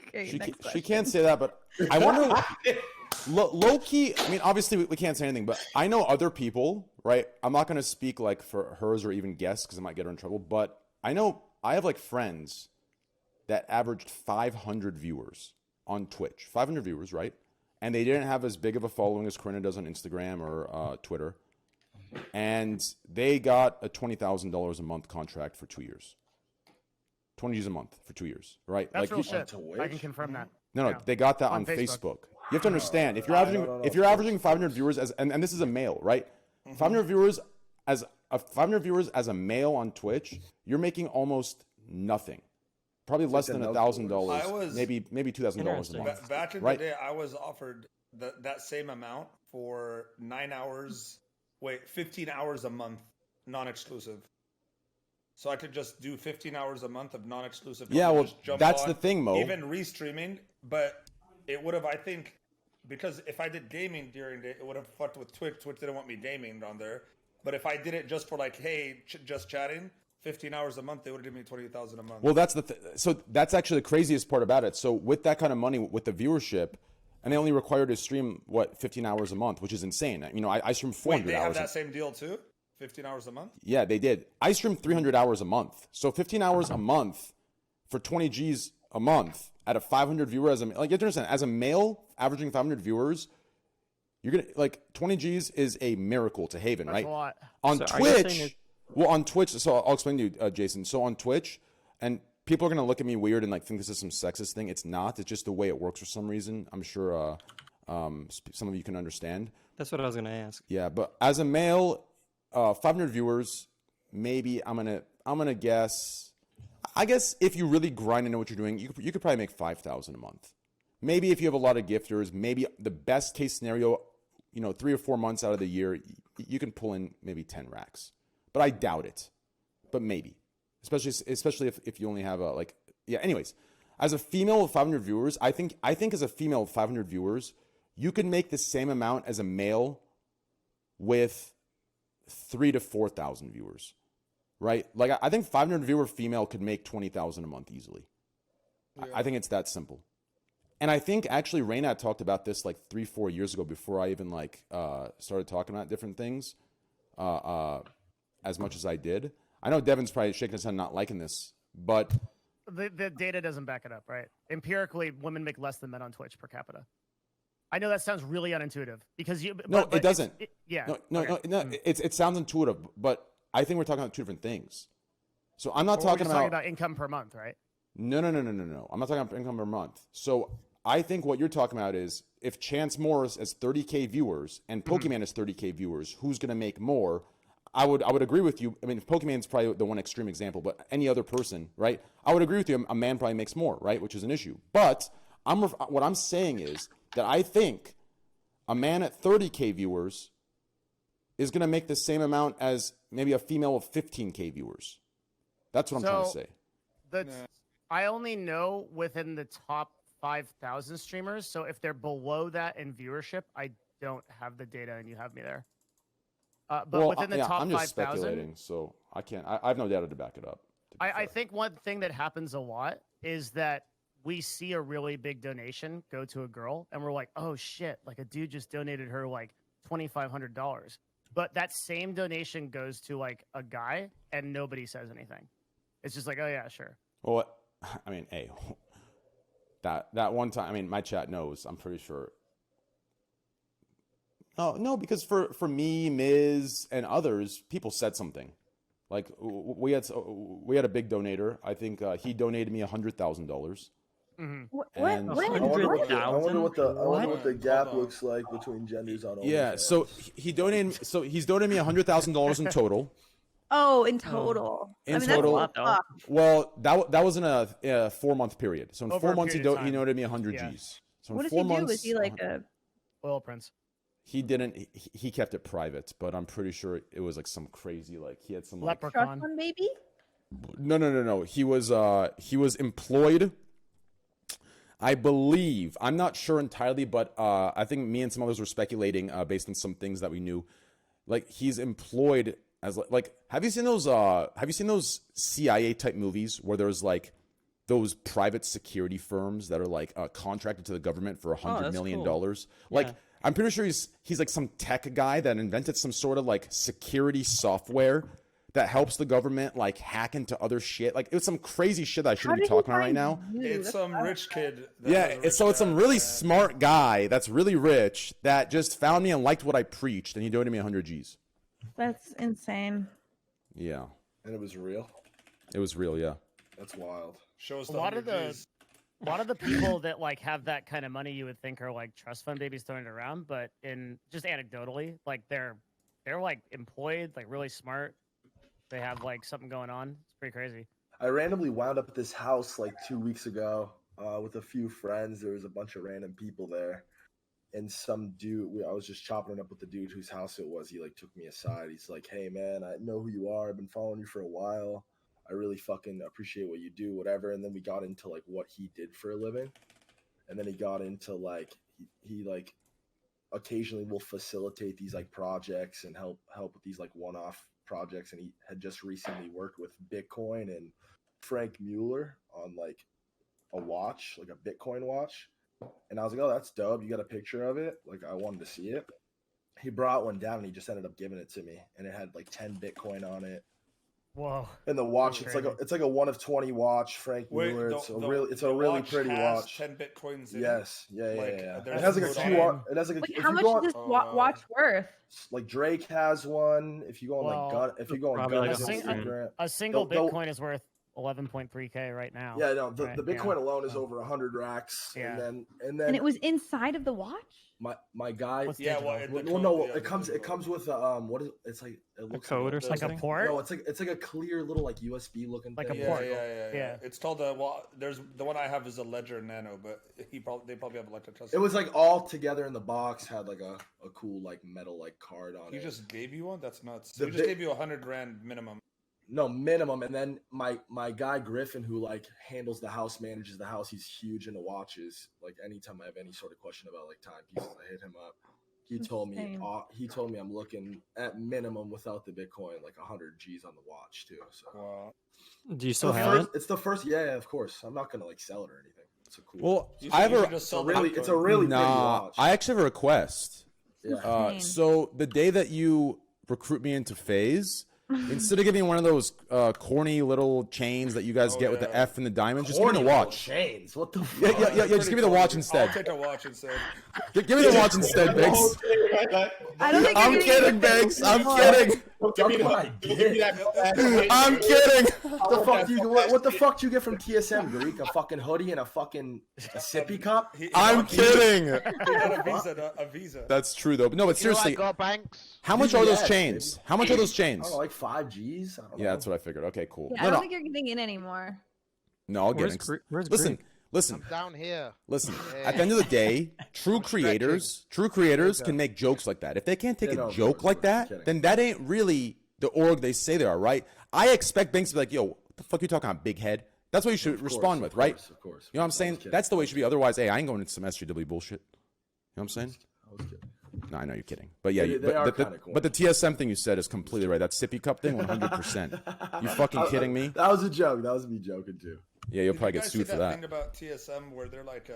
Okay, She, next she question. can't say that, but I wonder. Low key, I mean, obviously we can't say anything, but I know other people, right? I'm not going to speak like for hers or even guess because I might get her in trouble, but I know I have like friends that averaged 500 viewers on Twitch. 500 viewers, right? And they didn't have as big of a following as Corinna does on Instagram or Twitter. And they got a $20,000 a month contract for 2 years. 20 G's a month for 2 years, right? That's like real you- shit. I can Twitch? confirm that. No, Yeah. they got that on On Facebook. Facebook. You have to understand if you're No, averaging no, if you're averaging 500 viewers as and this is a male, right? 500 viewers as a male on Twitch, you're making almost nothing. Probably less like than the $1,000, I was- maybe $2,000 a Interesting. month. Back in Right. the day, I was offered that same amount for 9 hours. 15 hours a month, non-exclusive. So I could just do 15 hours a month of non-exclusive. Yeah, content, well, just jump that's on, the thing, Mo. Even restreaming, but it would have, I think, because if I did gaming during it, it would have fucked with Twitch. Twitch didn't want me gaming on there. But if I did it just for like, hey, just chatting 15 hours a month, they would have given me 20,000 a month. Well, that's so that's actually the craziest part about it. So with that kind of money, with the viewership, and they only require to stream 15 hours a month, which is insane. You know, I stream 400 Wait, they have hours. that same deal too? 15 hours a month? Yeah, they did. I stream 300 hours a month. So 15 hours a month for 20 G's a month at a 500 viewer you have to understand, as a male averaging 500 viewers, you're gonna 20 G's is a miracle to Haven, That's right? a lot. On So are you saying Twitch, well, on Twitch, so I'll explain to you, Jason. So on Twitch, and people are gonna look at me weird and think this is some sexist thing. It's not. It's just the way it works for some reason. I'm sure some of you can understand. That's what I was gonna ask. Yeah, but as a male, 500 viewers, maybe I'm gonna guess. I guess if you really grind and know what you're doing, you could probably make 5,000 a month. Maybe if you have a lot of gifters, maybe the best case scenario, 3 or 4 months out of the year, you can pull in maybe 10 racks. But I doubt it. But maybe, especially if you only have Anyways, as a female of 500 viewers, I think as a female of 500 viewers, you can make the same amount as a male with 3,000 to 4,000 viewers, right? Like I think 500 viewer female could make 20,000 a month easily. Yeah. I think it's that simple. And I think actually Reina talked about this 3-4 years ago before I even started talking about different things as much as I did. I know Devin's probably shaking his head not liking this, but the data doesn't back it up, right? Empirically, women make less than men on Twitch per capita. I know that sounds really unintuitive because but it doesn't. Yeah. No. It sounds intuitive, but I think we're talking about two different things. So I'm not talking about income per month, right? No. I'm not talking about income per month. So I think what you're talking about is if Chance Morris has 30K viewers and Pokemon has 30K viewers, who's going to make more? I would agree with you. I mean, Pokemon's probably the one extreme example, but any other person, right? I would agree with you. A man probably makes more, right? Which is an issue. But what I'm saying is that I think a man at 30K viewers is going to make the same amount as maybe a female of 15K viewers. That's what I'm trying to say. I only know within the top 5,000 streamers. So if they're below that in viewership, I don't have the data, and you have me there. But within the top I'm just 5,000, speculating, so I can't. I have no data to back it up. I think one thing that happens a lot is that we see a really big donation go to a girl, and we're like, "Oh shit!" Like a dude just donated her $2,500, but that same donation goes to a guy, and nobody says anything. It's just like, "Oh yeah, sure." Well, I mean, hey, that one time, I mean, my chat knows. I'm pretty sure. Oh no, because for me, Miz, and others, people said something. Like we had a big donator. I think he donated me $100,000. Mm-hmm. I wonder what the gap looks like between genders on all. Yeah, so he's donated me $100,000 in total. Oh, in total. In total. That's a lot. Well, that was in a 4-month period. So in Over 4 a months, he period of time. donated me 100 Yeah. G's. So What in does 4 he months, do? Is he like a Oil prince? He didn't. He kept it private, but I'm pretty sure it was some crazy he had some leprechaun trust fund baby? No. He was employed. I believe. I'm not sure entirely, but I think me and some others were speculating based on some things that we knew. He's employed as have you seen those CIA type movies where there's those private security firms that are contracted to the government for $100 million? Cool. I'm pretty sure he's some tech guy that invented some sort of security software that helps the government hack into other shit. It was some crazy shit that I shouldn't be talking about right now. It's some rich kid. It's some really smart guy that's really rich that just found me and liked what I preached, and he donated me 100 G's. That's insane. Yeah. And it was real. It was real, yeah. That's wild. Shows A lot of the people that have that kind of money you would think are trust fund babies throwing it around, but in just anecdotally, they're employed, really smart. They have something going on. It's pretty crazy. I randomly wound up at this house 2 weeks ago with a few friends. There was a bunch of random people there, and some dude. I was just chopping it up with the dude whose house it was. He took me aside. He's like, "Hey man, I know who you are. I've been following you for a while. I really fucking appreciate what you do, whatever." And then we got into what he did for a living, and then he got into he occasionally will facilitate these projects and help with these one-off projects, and he had just recently worked with Bitcoin and Frank Mueller on like a watch, like a Bitcoin watch. And I was like, oh, that's dope. You got a picture of it? Like, I wanted to see it. He brought one down and he just ended up giving it to me, and it had like 10 Bitcoin on it. Whoa. And the watch, That's it's like a 1 of 20 watch, Frank Mueller. It's a really pretty watch. 10 Bitcoins in Yes, it. yeah. It there's has like a no QR. time. It has like a. Wait, if how you much go is on- this watch worth? Like Drake has one. If you go on Well, like gun, if you go on probably Guns like Instagram, A single They'll- Bitcoin is worth 11.3K right now. yeah, no, the Right, Bitcoin yeah. alone is So- over 100 racks. Yeah. And And then it was inside of the watch? my guy. What's Yeah, digital? well, the Well, code- no, yeah, it comes with what is it's like it looks code or like, like a something? port? No, it's like a clear little like USB looking Like a thing. Yeah, port. yeah. Yeah. It's called there's the one I have is a Ledger Nano, but they probably have electric trust. It was like all together in the box, had like a cool like metal like card on He it. just gave you one? That's nuts. The He just bit- gave you $100 minimum. No, minimum. And then my guy Griffin, who like handles the house, manages the house, he's huge into watches. Like anytime I have any sort of question about like timepieces, I hit him up. He told me Insane. I'm looking at minimum without the Bitcoin like 100 G's on the watch too. So Wow. Do you still the have it? first, it's the first. Yeah, of course. I'm not gonna like sell it or anything. It's a cool. Well, You I should- have you a should just sell the Bitcoin. it's a really pretty nah. watch. I actually have a request. Yeah. Insane. So the day that you recruit me into phase, instead of giving me one of those corny little chains that you guys Oh, get with the yeah. F and the diamond, just give me Corny the little watch. chains. What the Yeah, fuck? yeah. Just give me the watch instead. I'll take the watch instead. Give me the watch instead, Biggs. I don't think I'm you're kidding, gonna get Biggs. this I'm one. kidding. Suck my dick. I'm kidding. What the fuck do you get from TSM, Greek? A fucking hoodie and a fucking sippy cup? I'm kidding. He got a visa. That's true though. But no, but You know what I seriously, got, Banks? how much are those Yes, chains? baby. How much are those I chains? don't know, like 5 G's. I don't know. Yeah, that's what I figured. Okay, cool. Yeah, I No, don't no, think you're getting in anymore. no, I'll get Where's, it. where's Listen, Greek? listen, I'm down here. listen. Yeah. At the end of the day, true creators can make jokes like that. If they can't take Yeah, no, a of joke course, like I'm that, kidding. then that ain't really the org they say they are, right? I expect Banks to be like, yo, what the fuck you talking about, big head? That's what you should Of course, respond of with, right? course, Of course. You know what I'm saying? That's the way it should be. Otherwise, hey, I ain't going into some SGW bullshit. You know what I'm saying? I was kidding. No, I know you're kidding. But yeah, They are but kinda cool. the TSM thing you said is completely right. That sippy cup thing, 100%. You fucking kidding me? That was a joke. That was me joking too. Yeah, you'll Did probably you get guys see sued for that. thing about TSM where they're like,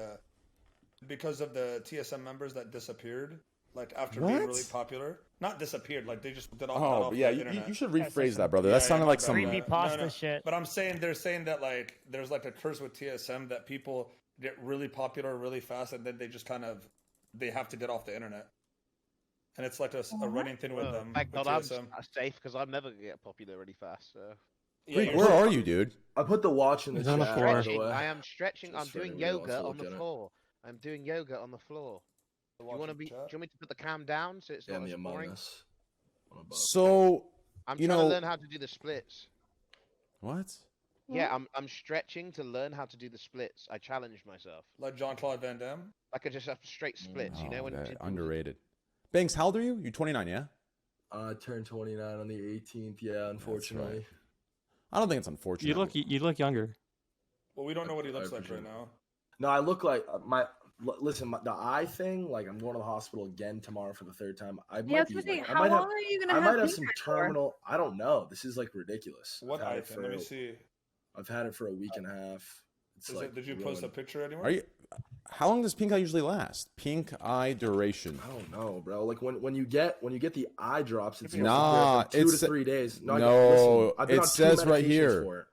because of the TSM members that disappeared, like after being What? really popular, not disappeared, like they just did all Oh, off but yeah, the you internet. should That's rephrase just that, brother. Yeah, That sounded yeah, like my some. bad. Creepy pasta shit. But they're saying that like there's like a curse with TSM that people get really popular really fast and then they just they have to get off the internet. And it's like a running thing with them. Thank with God I'm TSM. safe because I'm never gonna get popular really fast. So. Yeah, Greek, you're where just- are you, dude? I put the watch in the He's on the chat, floor. by the Stretching. way. I am stretching. I'm Just for doing anybody else yoga to on the look at it. floor. I'm doing yoga on the floor. Do you want to be? Do you want me to put the cam down so it's Yeah, not the as Among boring? Us. One above. So, I'm you trying know- to learn how to do the splits. what? Yeah, I'm stretching to learn how to do the splits. I challenged myself. Like Jean-Claude Van Damme. Like I just have straight splits. You know Oh, when that- people- underrated. Banks, how old are you? You're 29, yeah? I turned 29 on the 18th. Yeah, unfortunately. I don't think it's unfortunate. You look younger. Well, we don't know what he looks I like right appreciate now. No, I look like the eye thing. Like I'm going to the hospital again tomorrow for the 3rd time. I Yeah, I might was be. gonna say, Like, I how might long have. are you gonna I have might have pink some eye for? terminal. I don't know. This is like ridiculous. What I've had eye it thing? for- Let me see. I've had it for a week and a half. It's Is like it, did you post a ruined. picture anywhere? Are you? How long does pink eye usually last? Pink eye duration. I don't know, bro. Like when you get the eye drops, it's Nah, supposed to be there for 2 it's- to 3 days. no, listen, I've been it on 2 says right medications here. for it.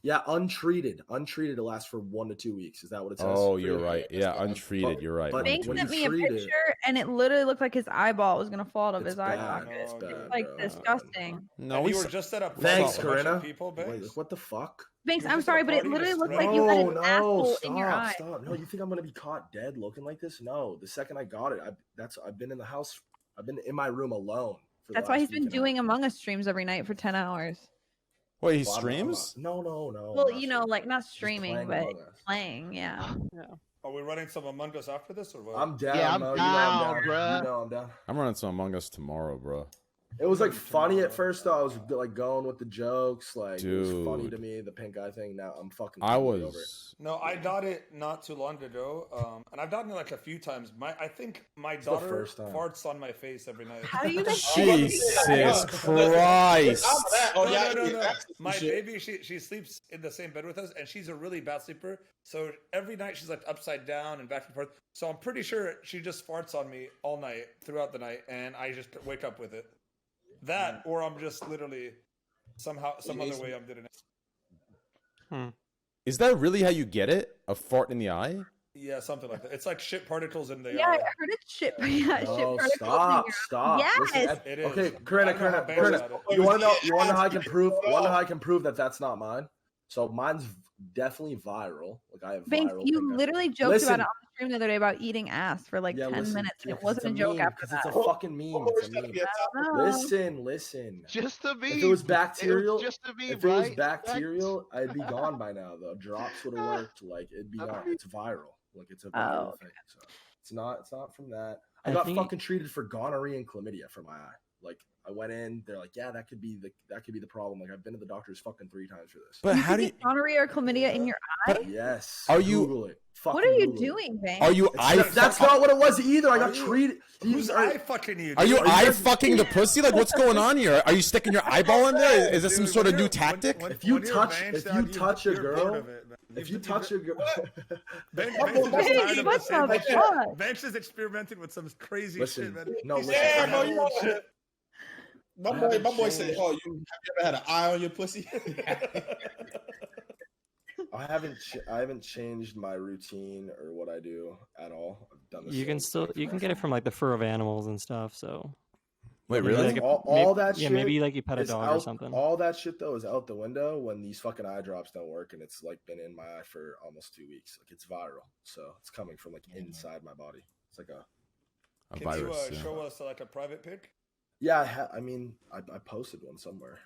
Yeah, untreated it lasts for 1 to 2 weeks. Is that what it says? Oh, you're right. Yeah, untreated. You're right. But Banks when sent you me a treat it- picture, and it literally looked like his eyeball was gonna fall out of It's his eye bad. socket. It's Oh, bad, It's like bro. disgusting. No, And we you were s- just at a party Thanks, with a bunch of Corinna. people, Wait, Banks? what the fuck? Banks, You're I'm just at a sorry, but it party literally with looked spread. like you had No, an no, asshole stop, in your eye. stop. No, you think I'm gonna be caught dead looking like this? No. The second I got it, I've been in the house. I've been in my room alone. For the That's why last he's been week and a half. doing Among Us streams every night for 10 hours. Wait, he Well, I'm streams? No. Well, I'm not you know, streaming. like not Just streaming, playing but Among Us. playing. Yeah. Are we running some Among Us after this or what? I'm down. Yeah, I'm Mo. down, You know bruh. I'm down. I'm running some Among Us tomorrow, bro. It was like Maybe funny at tomorrow. first though. I was like going with the jokes, like it was funny to Dude. me, the pink eye thing. Now I'm fucking I totally over it. was. No, I got it not too long ago, and I've gotten it like a few times. I think my the daughter first time. farts on my face every night. How do you guys Jesus Christ. No. My baby, she sleeps in the same bed with us, and she's a really bad sleeper. So every night she's like upside down and back and forth. So I'm pretty sure she just farts on me all night, throughout the night, and I just wake up with it. That, or I'm just literally some other way I'm doing it. Is that really how you get it? A fart in the eye? Yeah, something like that. It's like shit particles in the Yeah, I eye. heard it's shit. Yeah, shit. Oh, particles stop! Yes. Listen, It is. okay, I Corinna, don't know how bad Corinna, about it. you want to know? You want to know how I can prove? You want to know how I can prove that that's not mine? So mine's definitely viral. Like I have Banks, viral. you pink eye. literally joked Listen. about it on the stream the other day about eating ass for like 10 listen, minutes. yeah, It 'cause wasn't a it's joke meme, after 'cause that. It's a fucking meme. It's a meme. No. Listen. Just a meme. If it was bacterial, just a meme, if it was right? bacterial, I'd be gone by now. The drops would have worked. Like it'd be gone. It's viral. Like it's a viral thing. So it's not from that. I got fucking treated for gonorrhea and chlamydia for my eye. Like I went in, they're like, yeah, that could be the problem. Like I've been to the doctors fucking 3 times for this. But how do you? get gonorrhea or chlamydia in your eye? Yes. Are you- Google it. What are you Fucking Google it. doing, Banks? Are you eye? That's not what it was either. I got Are you- treated. Who's eye fucking you? Are you dude? eye fucking the pussy? Like what's going on here? Are you sticking your eyeball in there? Is this some Dude, sort of when new you're- tactic? when If you you're touch- Banks if down, you touch a you're girl- bored of it, man. If you touch a girl, Banks Hey, is just tired of what the same the shit. fuck? Banks is experimenting with some crazy Listen, shit, man. no, He's listen. trying Yeah, to bro, do you know shit. My boy said, "Oh, have you ever had an eye on your pussy?" I haven't changed my routine or what I do at all. I've done the You can same. you can get it from like the fur of animals and stuff. So Wait, maybe, really? like, all that yeah, shit maybe like you pet a is dog or out- something. All that shit though is out the window when these fucking eye drops don't work, and it's like been in my eye for almost 2 weeks. Like it's viral, so it's coming from like inside my body. It's like a A Can virus. you Yeah. show us like a private pic? yeah. I mean, I posted one somewhere.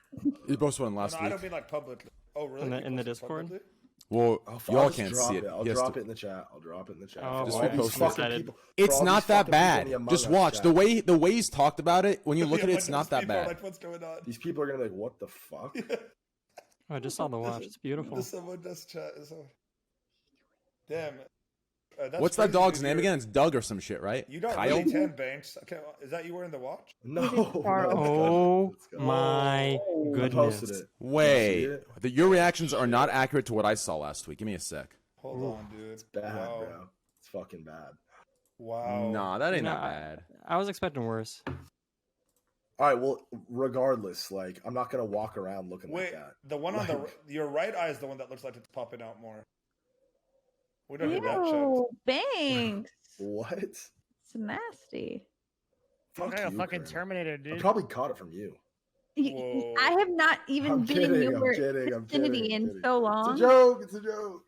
You posted one No, last I week. don't mean like publicly. Oh, really? In the- You in the posted Discord? publicly? Well, I'll y'all just can't drop see it. I'll He has drop to- it in the chat. I'll drop it in the chat. Oh, Just For all these repost it. fucking Excited. people- for It's all not these that fucking people in bad. the Among Just Us watch chat. the way he's talked about it. When you look at it, Yeah, it's like, not those that people are bad. Like, what's going on? These people are gonna be like, "What the fuck?" I just saw the watch. It's beautiful. Someone does chat. Damn. That's What's that crazy, dog's dude. name again? It's Doug or some shit, right? You don't Kyle? really tan, Banks. Okay, is that you wearing the watch? No. Carl. Oh Let's go. my I goodness! posted it. Wait, You see it? your reactions are not accurate to what I saw last week. Give me a sec. Hold on, dude. Bad, wow. bro. It's fucking bad. Wow. Nah, that ain't No, that bad. I was expecting worse. All right. Well, regardless, like I'm not gonna walk around looking Wait, like that. the one on your right eye is the one that looks like it's popping out more. We don't need that checked. Ew, Banks. What? It's nasty. Fuck Yeah, you, fucking Corinna. Terminator, I dude. probably caught it from you. Whoa. I have not even I'm been in kidding, your I'm kidding, I'm vicinity kidding, I'm in kidding. so It's long. a joke. It's a joke.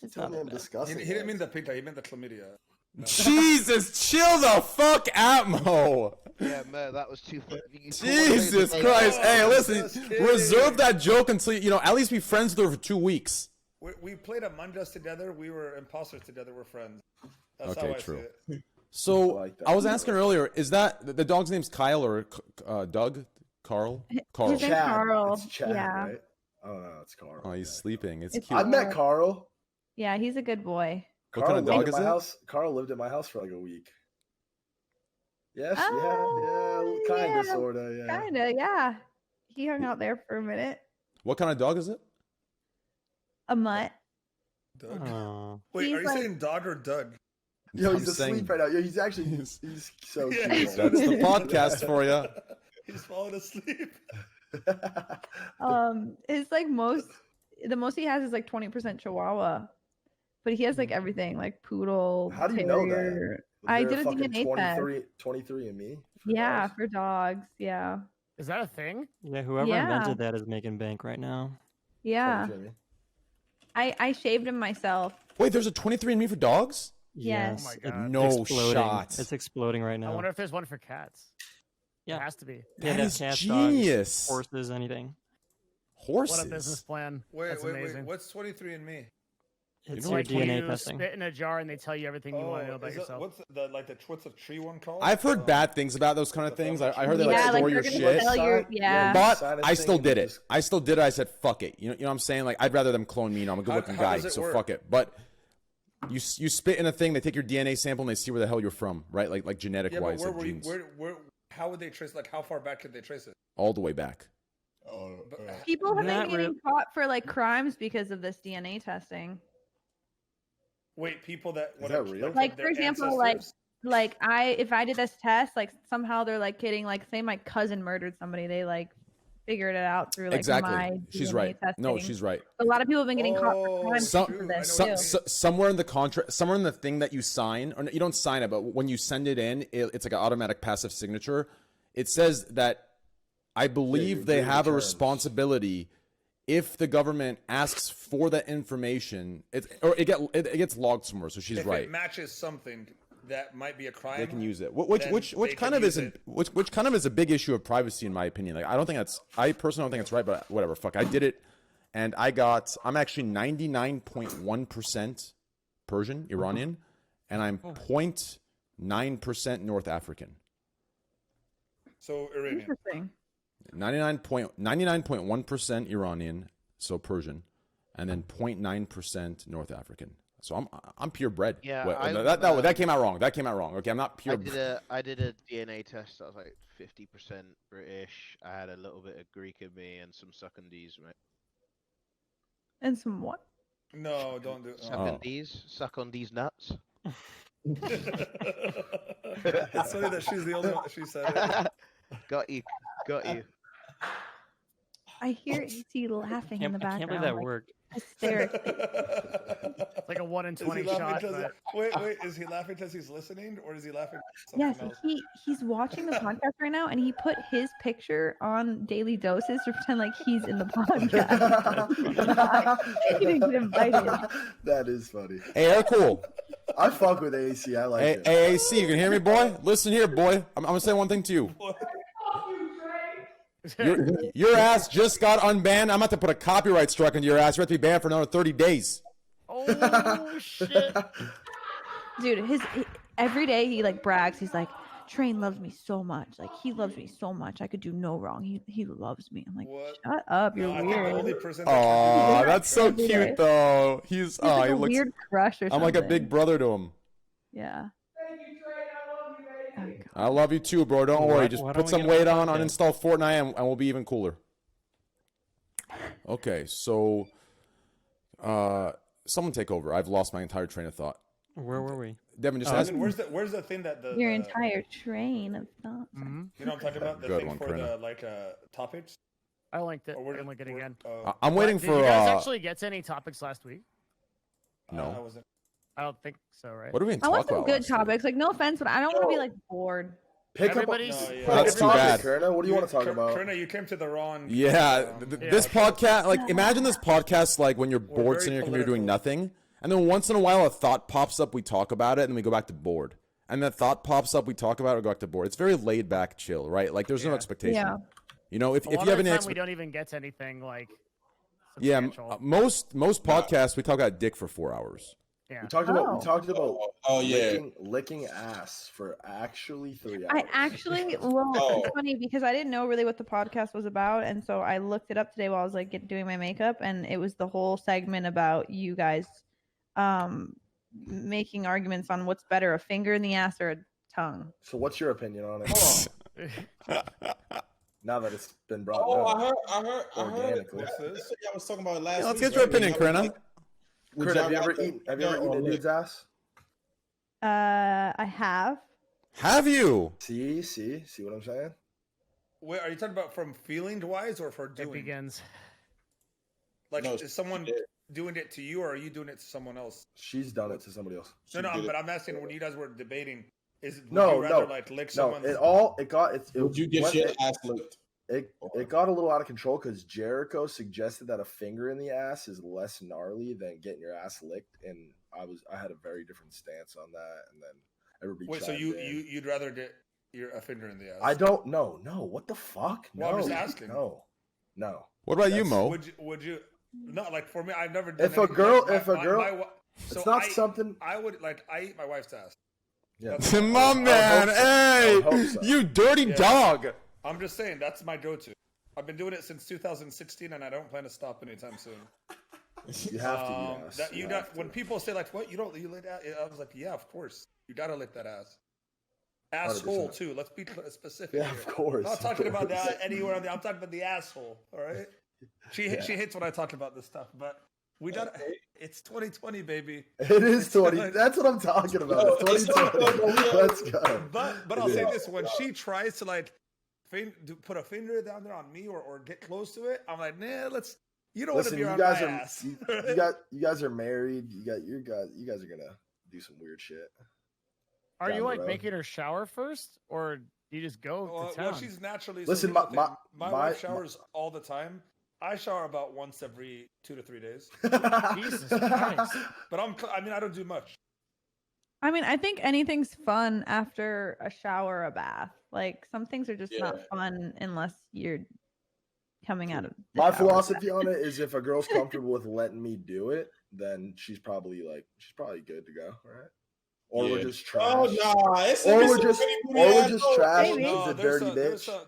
It's Tell not me that I'm bad. disgusting. He didn't mean guys. the pink eye. He meant the chlamydia. No. Jesus, chill the fuck out, Mo. Yeah, man, that was too funny. Jesus Christ. Oh, Hey, just listen, kidding. reserve that joke until, at least be friends with her for 2 weeks. We played Among Us together. We were imposters together. We're friends. That's Okay, how I true. see it. So, I like that. I was asking earlier, is that the dog's name's Kyle or Doug? Carl? Carl. His name's Chad. Carl. It's Chad, Yeah. right? Oh no, it's Carl. Oh, he's Yeah. sleeping. It's It's cute. I've met Carl. Yeah, he's a good boy. What kind of lived dog at is my it? house. Carl lived at my house for like a week. Yes, Oh, yeah, kind yeah, of, sorta, yeah. Kinda, yeah. He hung out there for a minute. What kind of dog is it? A mutt. Doug. Oh. Wait, He's are you like- saying dog or Doug? Yo, I'm he's asleep saying- right now. Yo, he's actually he's so Yeah, cute. he's- That's the podcast for you. He's falling asleep. His like the most he has is like 20% Chihuahua. But he has like everything, like poodle, How do you know that? terrier. Was I there did a fucking DNA test. 23 and me. Yeah, for dogs. Yeah. Is that a thing? Yeah, whoever Yeah. invented that is making bank right now. Yeah. I shaved him myself. Wait, there's a 23andMe for dogs? Yes. Oh my it- God. No exploding. shot. It's exploding right I now. wonder if there's one for cats. Yeah. It has to be. Yeah, That they have is cats, genius. dogs, horses, anything. Horses. What a business plan. Wait, That's wait, amazing. wait. What's 23 and me? It's know your like DNA you testing. spit in a jar and they tell you everything you want to know about is yourself. what's the tree one called? I've heard bad things about those kind of the things. family I heard they tree. like Yeah, like store they're your gonna shit. sell your Yeah. But Sign a I thing still and did then it. just- I still did it. I said, fuck it. You know what I'm saying? Like, I'd rather them clone me. I'm a good looking how guy, does it so work? fuck it. But you spit in a thing, they take your DNA sample and they see where the hell you're from, right? Like genetic Yeah, but wise, where like were you? genes. Where? How would they trace? Like, how far back could they trace it? All the way back. People have Not been getting caught for like crimes because of this DNA testing. Wait, people that Is that real? Like, their for example, ancestors? Like if I did this test, like somehow they're like getting like, say my cousin murdered somebody, they like figured it out through like Exactly. my She's DNA right. testing. No, she's right. A lot of people have been getting caught for crimes Some- because of this I know too. what you mean. Somewhere in the contract, somewhere in the thing that you sign, or you don't sign it, but when you send it in, it's like an automatic passive signature. It says that I believe agree they with the have a terms. responsibility if the government asks for that information. It gets logged somewhere. So she's If right. it matches something that might be a crime, They can use it. then Which they kind can of use isn't it. which kind of is a big issue of privacy in my opinion. Like I personally don't think it's right, but whatever. Fuck, I did it, and I'm actually 99.1% Persian, Iranian, and I'm 0.9% North African. So Iranian. Interesting. 99.1% Iranian, so Persian, and then 0.9% North African. So I'm purebred. Yeah, Wait, I that came out wrong. That came out wrong. Okay, I'm not pure. I did a DNA test. I was like 50% British. I had a little bit of Greek in me and some Suckandese, mate. And some what? No, don't do. Suckandese, suck on these nuts. It's funny that she's the only one. She said it. Got you, got you. I hear AC laughing in the I background. can't believe that like, worked. hysterically. It's like a 1 in Is he 20 laughing shot. 'cause But... wait, is he laughing because he's listening, or is he laughing? At Yes, something else? he's watching the podcast right now, and he put his picture on Daily Doses to pretend like he's in the podcast. He didn't get invited. That is funny. Hey, Air Cool. I fuck with AC. I like Hey, it. AAC, you can hear me, boy? Listen here, boy. I'm gonna say one thing to you. Your ass just got unbanned. I'm about to put a copyright strike on your ass. You have to be banned for another 30 days. Oh shit! Dude, every day he like brags. He's like, Train loves me so much. Like he loves me so much. I could do no wrong. He loves me. I'm like, What? shut up. You're No, I think the weird. only person that Oh, that's so Every day. cute, though. He's He's like he a looks. weird crush or something. I'm like a big brother to him. Yeah. Oh, God. I love you too, bro. Don't Why- worry. Just why put don't we some get weight on on, the uninstall Fortnite, and we'll be even cooler. Okay, so someone take over. I've lost my entire train of thought. Where were we? Devin, just Oh, ask. Where's the thing that the Your the- entire train of thoughts. Mhm. You know what I'm talking about? The Good thing one, for Corinna. the like topics. I linked it. Or we're- I link it we're- again. I'm waiting Did for. you guys actually get to any topics last week? I No. wasn't. I don't think so, right? What are we even I want talking some about? good last week? topics. Like, no offense, but I don't want to be like bored. Pick up. Everybody's- No, yeah. pick That's a too topic, bad. Corinna. What do you want to talk about? Corinna, you came to the wrong. Yeah, this podcast, like, imagine this podcast, like, when you're We're bored very sitting in your computer doing political. nothing, and then once in a while a thought pops up, we talk about it, and then we go back to bored. And that thought pops up, we talk about it, we go back to board. It's very laid back, chill, right? Like, there's no Yeah. expectation. Yeah. You know, if A you lot have of the any time we don't even get to anything like. yeah, substantial. most podcasts we talk about dick for 4 hours. Yeah. We talked about Oh yeah. licking ass for actually 3 hours. I actually, well, Oh. it's funny because I didn't know really what the podcast was about, and so I looked it up today while I was like doing my makeup, and it was the whole segment about you guys, making arguments on what's better, a finger in the ass or a tongue. So what's your opinion on it? Now that it's been brought Oh, up. I heard. Organically. That's what y'all was talking about last week. Let's get your right? opinion, Corinna. Would Corinna, y'all have you ever rather- eaten a dude's ass? I have. Have you? See what I'm saying? Wait, are you talking about from feeling wise or for It doing? begins. Like, No, is someone yeah. doing it to you, or are you doing it to someone else? She's done it to somebody else. No, did it. but I'm asking when you guys were debating. Would No, you rather no, like lick No, someone's? Would you get went- your ass licked? It got a little out of control because Jericho suggested that a finger in the ass is less gnarly than getting your ass licked, and I had a very different stance on that, and then everybody. Wait, so chimed in. you'd rather get a finger in the ass? I don't know. No, what the fuck? Well, No, I'm just asking. No. What about you, That's- Mo? Would you? No, like for me, I've never done. If a anything girl, like if a girl, so it's not I, something. I would like. I eat my wife's ass. Yeah, My man, I would hope hey, so. you dirty Yeah. dog. I'm just saying that's my go-to. I've been doing it since 2016, and I don't plan to stop anytime soon. You have to eat ass. That You you have not when to. people say like, "What you don't you lick that?" I was like, "Yeah, of course, you gotta lick that ass." Asshole 100%. too. Let's be specific. Yeah, here. of course. I'm not of talking about course. that anywhere on the. I'm talking about the asshole. All right. She hates when I talk about this stuff, but we done. It's 2020, baby. It is It's 20. like- That's what I'm talking about. It's 2020. Let's go. But I'll say this: when she tries to like put a finger down there on me or get close to it, I'm like, nah, let's. You don't want to Listen, be you around guys my are ass. you guys are married. You guys are gonna do some weird shit. Are down you the like road. making her shower first, or do you just go to town? Well, she's naturally. Listen, so here's the my- thing. my- wife showers all the time. I shower about once every 2 to 3 days. Jesus Christ. But I mean, I don't do much. I mean, I think anything's fun after a shower or a bath. Like some things are just not fun unless you're coming out of the My shower. philosophy on it is if a girl's comfortable with letting me do it, then she's probably good to go, right? Or we're just trash. Oh nah, it's Or it's we're a just pretty booty or we're ass just hoe. trash. Maybe. She's No, a dirty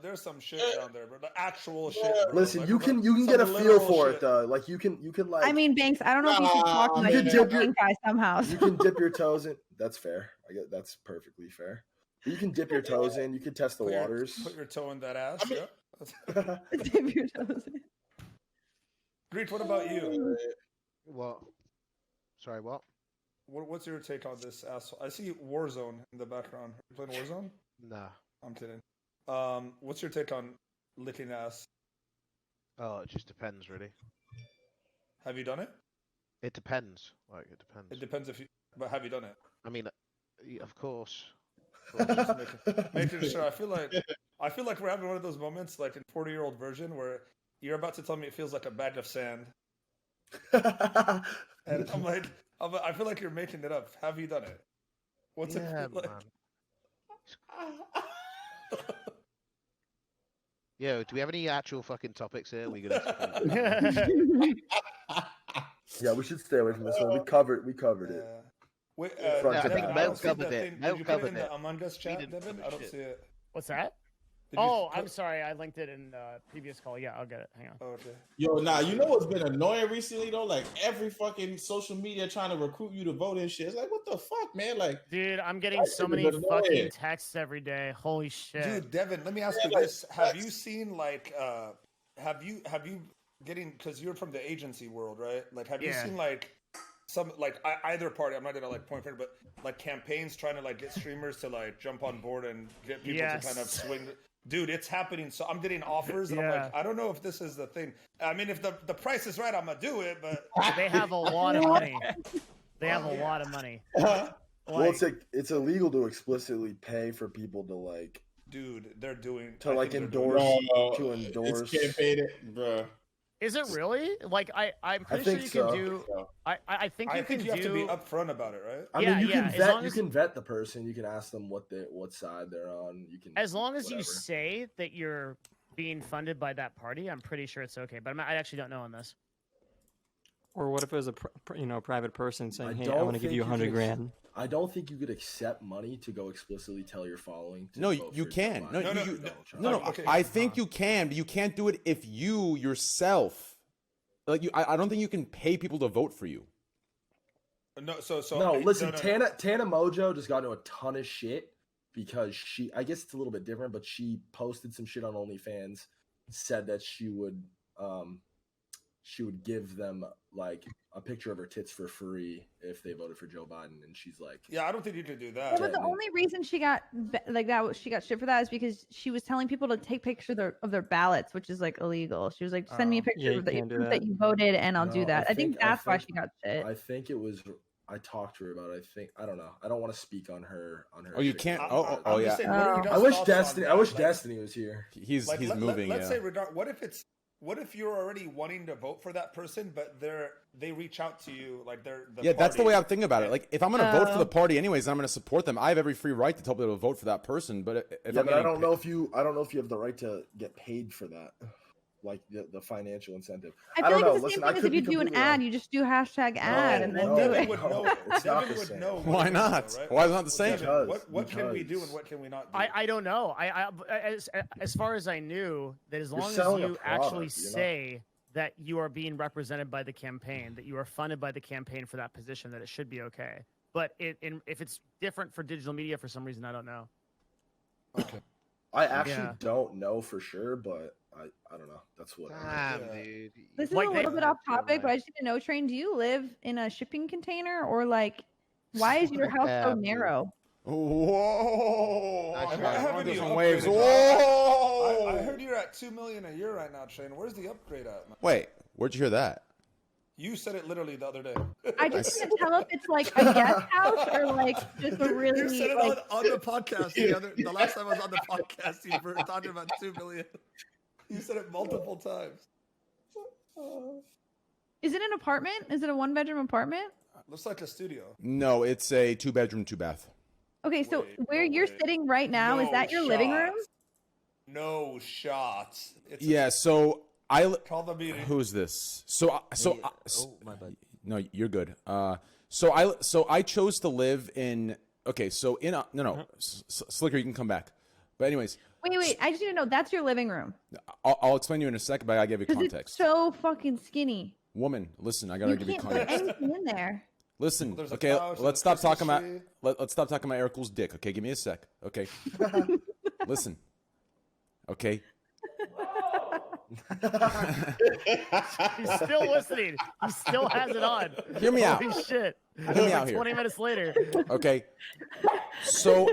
there's some shit Yeah. down there, but the actual shit. Bro. Listen, Like, you some can get a feel literal for shit. it though. Like you can like I mean, Banks, I don't know if you should talk Nah, about you your can dip your- pink eye somehow. you can dip your toes in. That's fair. I get that's perfectly fair. You can dip your toes in. You can test the Put your- waters. Put your toe in that ass. I mean- Yeah. Dip your toes in. Greet, what about you? What? Sorry, what? What's your take on this asshole? I see Warzone in the background. You playing Warzone? Nah. I'm kidding. What's your take on licking ass? Oh, it just depends, really. Have you done it? It depends. Like, it depends. It depends if you. But have you done it? I mean, of course. Just making sure. I feel like we're having one of those moments, like in 40-year-old version, where you're about to tell me it feels like a bag of sand, and I'm like, I feel like you're making it up. Have you done it? What's Yeah, it feel like? man. Yo, do we have any actual fucking topics here? We gonna. Yeah, we should stay away from this one. We covered it. Yeah. Wait, Front I to think back. Mel don't see covered the it. thing. Mel Did you put it covered in the it. Among Us chat, didn't Devin? cover I don't shit. see it. What's that? Did you Oh, put- I'm sorry. I linked it in previous call. Yeah, I'll get it. Hang on. Oh, okay. Yo, nah, you know what's been annoying recently though? Like every fucking social media trying to recruit you to vote and shit. It's like, what the fuck, man? Like, Dude, I'm getting That so shit many is annoying. fucking texts every day. Holy shit. Dude, Devin, let me ask Yeah, you like, this: Have you that's- seen like, have you getting because you're from the agency world, right? Like, have you Yeah. seen like some like either party? I'm not gonna like point finger, but like campaigns trying to like get streamers to like jump on board and get people to kind of Yes. swing. Dude, it's happening. So I'm getting offers, and I'm Yeah. like, I don't know if this is the thing. I mean, if the price is right, I'm gonna do it. But They have a lot of money. They have a lot of money. Well, Like, it's illegal to explicitly pay for people to like dude, they're doing to I like think they're doing- endorse no, to endorse. It's campaign, bro. is it really? Like, I'm pretty sure think you so. can do. I think you I can think you have do. to be upfront about it, right? I Yeah, mean, you yeah, can as vet. long You as- can vet the person. You can ask them what side they're on. You can As long as you whatever. say that you're being funded by that party, I'm pretty sure it's okay. But I actually don't know on this. Or what if it was a private person saying, I "Hey, I don't want to give think you you 100 can- grand"? I don't think you could accept money to go explicitly tell your following. To No, vote you for Joe can. Biden. No, No, you, no, no, no. Okay. I think you can, but you can't do it if you yourself, like you. I don't think you can pay people to vote for you. No, so No, listen, no. Tana Mojo just got into a ton of shit because I guess it's a little bit different, but she posted some shit on OnlyFans, said that she would give them like a picture of her tits for free if they voted for Joe Biden, and she's like, Yeah, I don't think you can do Yeah, that. but the only reason she got she got shit for that is because she was telling people to take pictures of their ballots, which is like illegal. She was like, "Send me a picture Yeah, you of that, can't do proof that. that you voted, and I'll No, do that." I think that's why she got shit. I think it was. I talked to her about it. I don't know. I don't want to speak on her. Oh, you shit. can't. I'm- Oh, I'm oh just yeah. saying, what are your I guys' wish thoughts on Destiny. I that? wish Like- Destiny was here. He's Like, moving. Let's Yeah. say what if you're already wanting to vote for that person, but they reach out to you like they're Yeah, that's the party. way I'm thinking about it. Like, if I'm gonna vote for Oh. the party anyways, and I'm gonna support them, I have every free right to tell people to vote for that person. But if Yeah, I'm but I getting don't know if you. I don't know if you have the right to get paid for that. like the financial incentive. I feel don't like know. it's the Listen, same I thing as could if you be do an completely ad, wrong. you just do hashtag ad and then no, do Devin it. would no, know. it's not Devin the would same. know. Why what it is, not? though, right? Why is it not the same? Devin, Because- what can we do because- and what can we not do? I don't know. As far as I knew, that as You're long as selling a you actually product, you're not- say that you are being represented by the campaign, that you are funded by the campaign for that position, that it should be okay. But if it's different for digital media for some reason, I don't know. Okay. I actually Yeah. don't know for sure, but I don't know. That's what. Damn, Yeah. dude. This is Like a they- little bit off topic, but I just need to know, Train, do you live in a shipping container or like why is your house so Damn, dude. narrow? Whoa! Nice I'm try. on Haven't you different waves. upgraded? Whoa! I heard you're at 2 million a year right now, Train. Where's the upgrade at? Man? Wait, where'd you hear that? You said it literally the other day. I just can't tell if it's like a guest house or like just a You really said it like on the podcast the last time I was on the podcast. You were talking about 2 million. You said it multiple times. is it an apartment? Is it a 1-bedroom apartment? Looks like a studio. No, it's a 2-bedroom, 2-bath. Okay, so Wait, where no you're way. sitting right now, is No that your living room? shots. No shots. It's Yeah. So I. Call the meeting. Who's this? So Hey, oh, my bad. No, you're good. So I chose to live in. Okay, so in no, Sliker, you can come back. But anyways, Wait, I just need to know that's your living room. I'll explain to you in a second, but I gotta give you Because it's context. so fucking skinny. Woman, listen, I gotta You give you can't put context. anything in there. Listen, There's a okay, couch and let's a stop Christmas talking about tree. let's stop talking about Eric Cool's dick. Okay, give me a sec. Okay, listen. Okay, He's still listening. He still has it on. Hear me out. Holy shit. Hear me out here. 20 minutes later. okay. So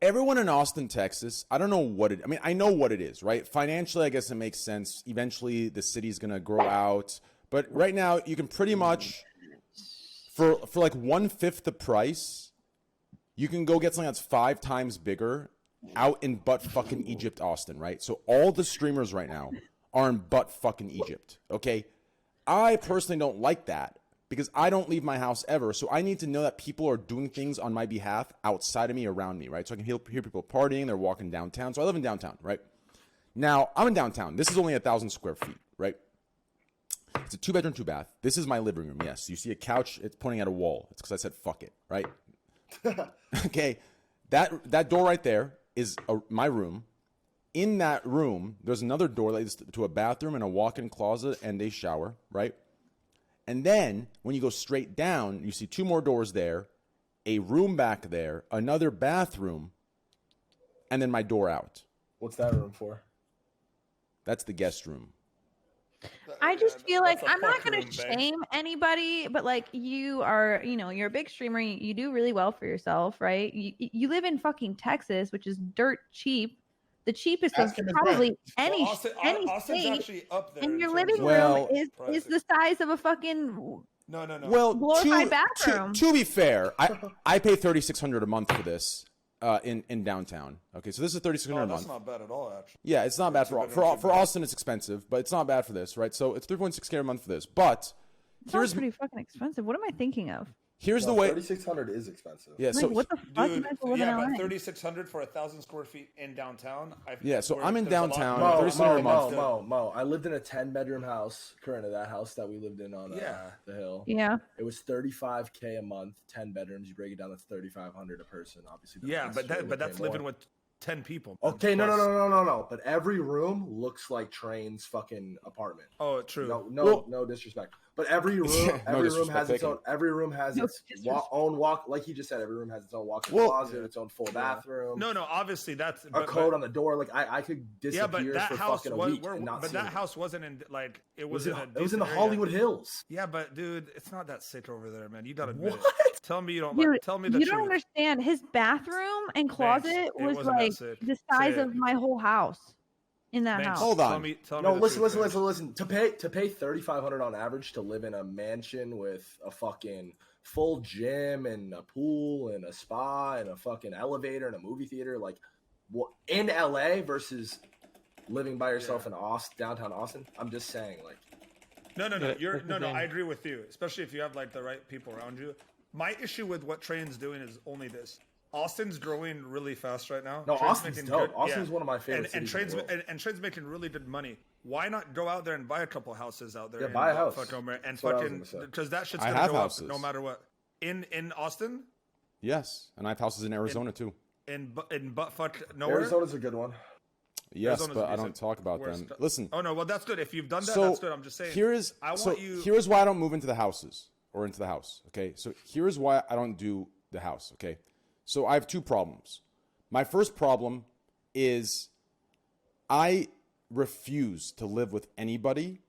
everyone in Austin, Texas, I don't know what it. I mean, I know what it is, right? Financially, I guess it makes sense. Eventually, the city's gonna grow out, but right now, you can pretty much for like 1/5 the price, you can go get something that's 5 times bigger out in butt fucking Egypt, Austin, right? So all the streamers right now are in butt fucking Egypt, okay? I personally don't like that because I don't leave my house ever. So I need to know that people are doing things on my behalf outside of me, around me, right? So I can hear people partying, they're walking downtown. So I live in downtown, right? Now, I'm in downtown. This is only 1,000 square feet, right? It's a 2-bedroom, 2-bath. This is my living room, yes. You see a couch, it's pointing at a wall. It's because I said fuck it, right? Okay, that door right there is my room. In that room, there's another door that leads to a bathroom and a walk-in closet and a shower, right? And then when you go straight down, you see 2 more doors there, a room back there, another bathroom, and then my door out. What's that room for? That's the guest room. I just feel like That's a I'm not fuck gonna room, babe. shame anybody, but like you are, you're a big streamer. You do really well for yourself, right? You live in fucking Texas, which is dirt cheap, the cheapest of Ask him his probably rent. any Austin's state. actually up there. And in your terms living of Well- room is prices. the size of a fucking No. Well, glorified bathroom. to be fair, I pay $3,600 a month for this in downtown. Okay, so this is $3,600 Oh, a that's month. not bad at all, actually. Yeah, it's not bad for Two-bedroom, for Austin. It's expensive, but it's not bad for this, right? So it's $3.6K a month for this. But Sounds here's pretty fucking expensive. What am I thinking of? here's No, the way. 3,600 is expensive. Yeah, Like, so what the fuck? Dude, You guys live in yeah, LA. but 3,600 for 1,000 square feet in downtown. Yeah, so where I'm in there's a lot downtown, more- Mo, 3,600 a Mo, month. Mo, Mo, Mo. I lived in a 10-bedroom house, CORINNA, that house that we lived in on Yeah. the hill. Yeah. It was 35K a month, 10 bedrooms. You break it down, that's 3,500 a person. Obviously, the Yeah, rents but would that's pay living more. with 10 people. Okay, plus. no. But every room looks like Train's fucking apartment. Oh, true. No disrespect. But every room, No every room disrespect has its taken. own. Every room has No its disrespect. own walk. Like he just said, every room has its own walk-in Well- closet, its own full bathroom. No, obviously that's a code on the door. Like I could Yeah, but disappear that for house fucking a was, week and not but see that it. house wasn't in like it It was was in, in a it was in the decent area. Hollywood Hills. Yeah, but dude, it's not that sick over there, man. You gotta admit What? it. Tell me you don't. Dude, tell me the you truth. don't understand. His bathroom and closet it was wasn't that like sick. the Say size it. of my whole house in that Vince, house. Hold Tell on. me No, the listen. truth, Vince. To pay 3,500 on average to live in a mansion with a fucking full gym and a pool and a spa and a fucking elevator and a movie theater, like what in LA versus living by yourself in downtown Austin. I'm just saying, like. No. Yeah, You're that's the no. thing. I agree with you, especially if you have like the right people around you. My issue with what Train's doing is only this: Austin's growing really fast right now. No, Train's Austin's making dope. good- Austin's one of my favorite and cities in Train's the world. and Train's making really good money. Why not go out there and buy a couple houses out there? Yeah, in buy a house. fucking and That's what I was fucking gonna say. because that shit's I gonna have go houses. up no matter what. In Austin, Yes, and I have houses in Arizona too. in buttfuck nowhere. Arizona's a good one. Yes, Arizona's but I don't decent. talk about Where's them. the- Listen, Oh no, well that's good. If you've done that, so that's good. I'm just saying. here's I want so you. here's why I don't move into the houses or into the house. Okay, so here's why I don't do the house. Okay, so I have two problems. My first problem is I refuse to live with anybody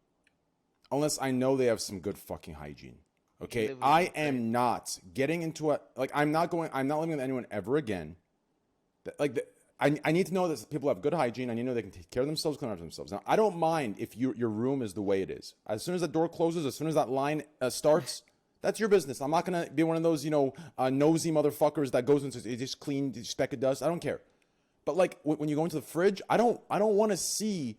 unless I know they have some good fucking hygiene. Okay, live with I them, am not getting into a like I'm not living with anyone ever again. I need to know that people have good hygiene. I need to know they can take care of themselves, clean up themselves. Now, I don't mind if your room is the way it is. As soon as the door closes, as soon as that line starts, that's your business. I'm not going to be one of those, nosy motherfuckers that goes into, just clean, speck of dust. I don't care. But like when you go into the fridge, I don't want to see,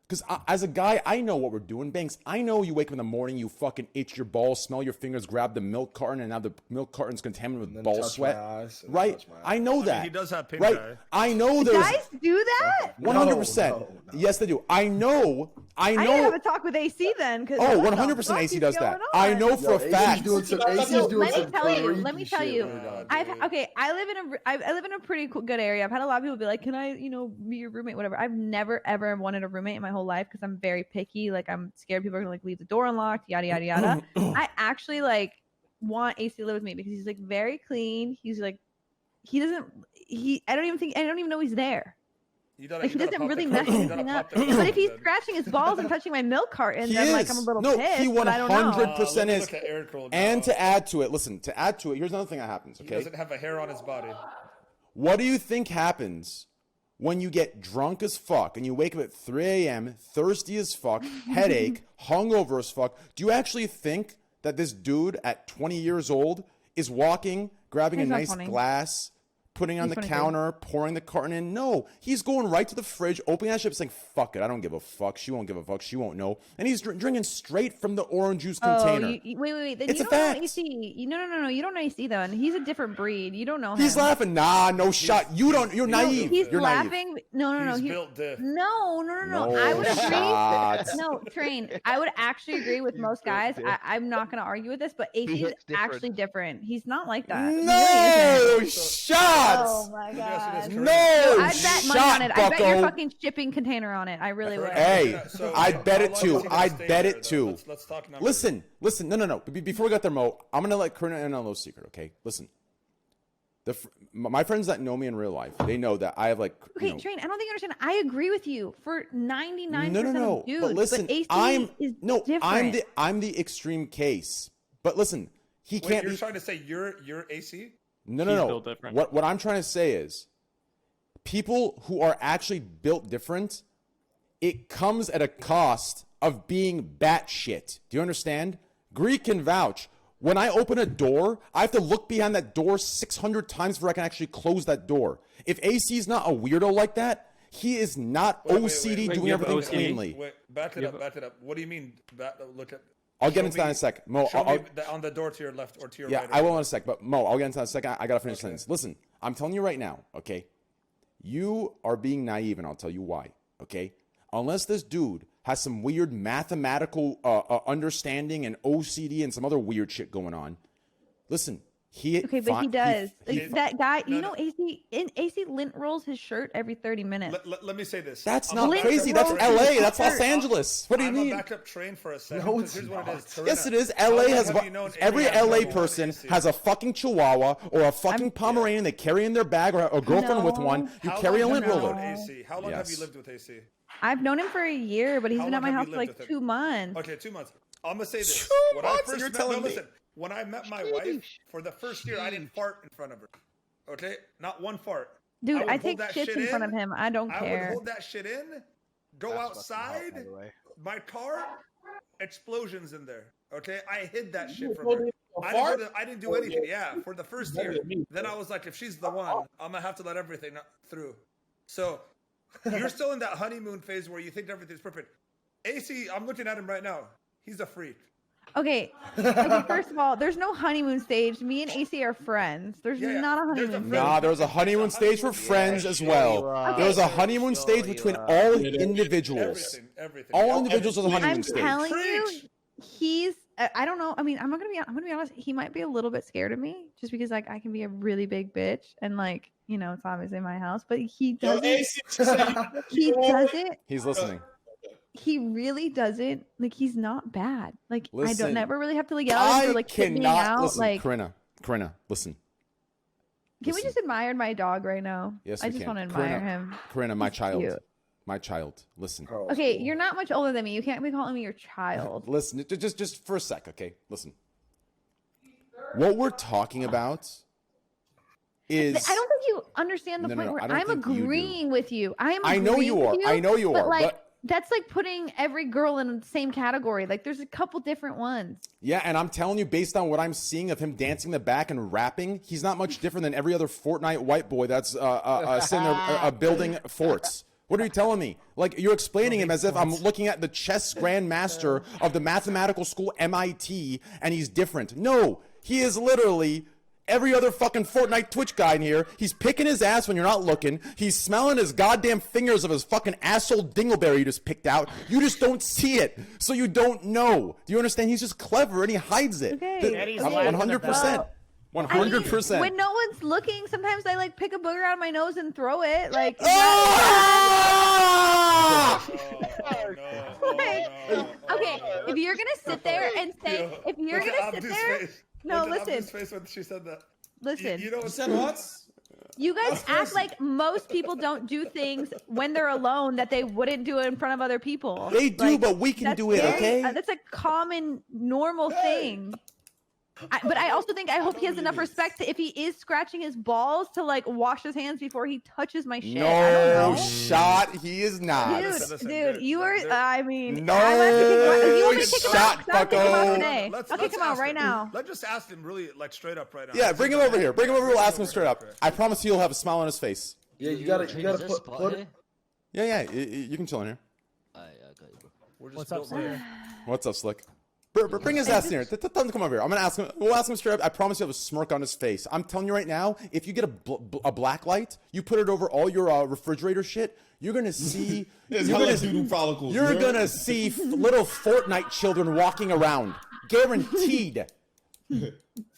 because as a guy, I know what we're doing. Banks, I know you wake up in the morning, you fucking itch your balls, smell your fingers, grab the milk carton, and now the milk carton's contaminated with And then ball touch sweat. my eyes, and Right? touch my eyes. I know that. he does have pink right? eye. I know there's Guys do that? 100%. No. Yes, they do. I know. I need to have a talk with AC then. Because Oh, 100% AC does that. I know for Yo, a fact. AC's doing So some let me tell you. creepy Let me tell shit you. right now. I live in a pretty good area. I've had a lot of people be like, "Can I, be your roommate?" Whatever. I've never ever wanted a roommate in my whole life because I'm very picky. Like I'm scared people are gonna leave the door unlocked. Yada yada yada. I actually want AC to live with me because he's very clean. He's he doesn't. I don't even know he's there. You gotta, He you gotta doesn't pop really the mess curtain. You anything gotta up. pop the But if he's curtain. scratching his balls and touching my milk carton, He then is. I'm a little No, pissed. he but I don't know. 100% is. Look at Eric roll And now. to add to it, listen, here's another thing that happens, He okay? doesn't have a hair on his body. What do you think happens when you get drunk as fuck and you wake up at 3 a.m., thirsty as fuck, headache, hungover as fuck? Do you actually think that this dude at 20 years old is walking, grabbing He's a not nice 20. glass, putting it on He's the 23. counter, pouring the carton in? No, he's going right to the fridge, opening that shit, saying, fuck it, I don't give a fuck. She won't give a fuck. She won't know. And he's drinking straight from the orange juice container. Wait. Then It's you a don't know fact. AC. No. You don't know AC though, and he's a different breed. You don't know him. He's laughing. Nah, no shot. You're No, naive. He's You're naive. laughing. No. He's he- built diff. No. No I would agree. shot. No, Train. I would actually agree with most guys. built I'm not going to argue with this, but AC is hits different. actually different. He's not like that. He really No isn't. shots. Oh my god. this No I'd bet money shot, on it. I bet your bucko. fucking shipping container on it. I really would. Hey, So, I'd bet it how long too. is he gonna I'd stay bet there, it though? too. Let's talk numbers. Listen. No. Before we got there, Mo, I'm gonna let Corinna in on a little secret. Okay, listen. My friends that know me in real life, they know that I have Okay, Train, I don't think you understand. I agree with you for 99% no. of dudes. But listen, AC I'm is I'm different. I'm the extreme case. But listen, he Wait, can't you're be. trying to say you're AC? No. He's built different. What I'm trying to say is, people who are actually built different, it comes at a cost of being batshit. Do you understand? Greek can vouch. When I open a door, I have to look behind that door 600 times before I can actually close that door. If AC is not a weirdo like that, he is not Wait, OCD wait, doing you have everything OCD? cleanly. Wait, back it up. What do you mean? Look at. I'll get show into that in me- a sec. Mo, show I'll- me on the door to your left or to your Yeah, right. I will in a sec, but Mo, I'll get into that in a second. I gotta finish the sentence. Listen, I'm telling you right now, okay? You are being naive, and I'll tell you why, okay? Unless this dude has some weird mathematical understanding and OCD and some other weird shit going on, listen, Okay, but he does. he- That guy, No, no. AC lint rolls his shirt every 30 minutes. Let me say this. That's I'm not a Lint crazy. backup That's rolls train. LA. That's Los shirt. Angeles. What do you I'm mean? a backup train for a second. No, 'cause it's here's what it is. Yes, Corinna, it is. how LA long has have you known every Adrian LA Normal person AC? has a fucking chihuahua or a fucking Pomeranian they carry in their bag or a girlfriend with one. You How carry a long lint have you roller. known AC? How long have you Yes. lived with AC? I've known him for a year, but he's How been at long my have house you for lived like with him? 2 months. Okay, 2 months. I'm gonna say this. 2 When I months, first you're met, telling no, me. listen. When I met my wife for the first year, I didn't fart in front of her. Okay, not one fart. Dude, would I hold take that shits shit in front of in. him. I don't I would care. hold that shit in, go That's fucking hot, by outside, the way. my car, explosions in there. Okay, I hid that shit from her. I didn't do anything. Yeah, for the first year. Then I was like, if she's the one, I'm gonna have to let everything through. So you're still in that honeymoon phase where you think everything's perfect. AC, I'm looking at him right now. He's a freak. Okay. Okay. First of all, there's no honeymoon stage. Me and AC are friends. There's Yeah, not a there's a honeymoon. friend- Nah, there was a honeymoon stage for friends as well. There was a honeymoon stage between all individuals. Everything. All individuals was a honeymoon I'm stage. telling you, Preach. he's. I don't know. I mean, I'm gonna be honest. He might be a little bit scared of me, just because like I can be a really big bitch, and like it's obviously my house, but he doesn't. He doesn't. He's listening. He really doesn't. Like he's not bad. Like I Listen, don't never really have to like yell at him I or like keep me cannot out. listen. Like, Corinna, listen. can we listen. just admire my dog right now? Yes, I we just can. want to admire Corinna, him. Corinna, my He's child. cute. My child. Listen. Carl's Okay, cool. you're not much older than me. You can't be calling me your child. Listen, just for a sec, okay? Listen. What we're talking about is I don't think you understand the No, point no, where I don't I'm think you do. agreeing with you. I know you are. I know you but are, Like, but- that's like putting every girl in the same category. Like there's a couple different ones. Yeah, and I'm telling you, based on what I'm seeing of him dancing in the back and rapping, he's not much different than every other Fortnite white boy that's sitting there building forts. What are you telling me? Like, you're explaining him as if I'm looking at the chess grandmaster of the mathematical school MIT, and he's different. No, he is literally every other fucking Fortnite Twitch guy in here. He's picking his ass when you're not looking. He's smelling his goddamn fingers of his fucking asshole dingleberry you just picked out. You just don't see it, so you don't know. Do you understand? He's just clever, and he hides it. Okay. Eddie's okay. laughing 100%. I mean, 100%. when no one's looking, sometimes I like pick a booger out of my nose and throw it. Like, Ah! like, okay, if you're gonna sit there and say, if you're Look at gonna sit Abdu's there, face. no, Look at listen, Abdu's face when she said that. listen. You know You what? said what? You guys act like most people don't do things when they're alone that they wouldn't do it in front of other people. They do, Like, but we can that's do it, very- okay? That's a common, normal thing. But I also think I hope he has enough respect to if he is scratching his balls to like wash his hands before he touches my shit. I don't No know. shot, he is not. Dude, you are. I mean, No I'm about to kick you want me to kick him shot, out? I'll kick him out bucko. today. Let's I'll kick him out ask right him. now. Let's just ask him really, like, straight up right now. Yeah, bring him over here. Bring him over here. We'll ask him straight up. I promise you he'll have a smile on his face. Yeah, you gotta put it. Yeah, you can chill in here. We're just What's up, built Sliker? What's up, Slick? Bring his ass in here. Tell him to come over here. I'm gonna ask him. We'll ask him straight up. I promise you have a smirk on his face. I'm telling you right now, if you get a black light, you put it over all your refrigerator shit, you're gonna see. It's you're hella gonna, doodoo follicles. you're you gonna see little Fortnite children walking around. Guaranteed.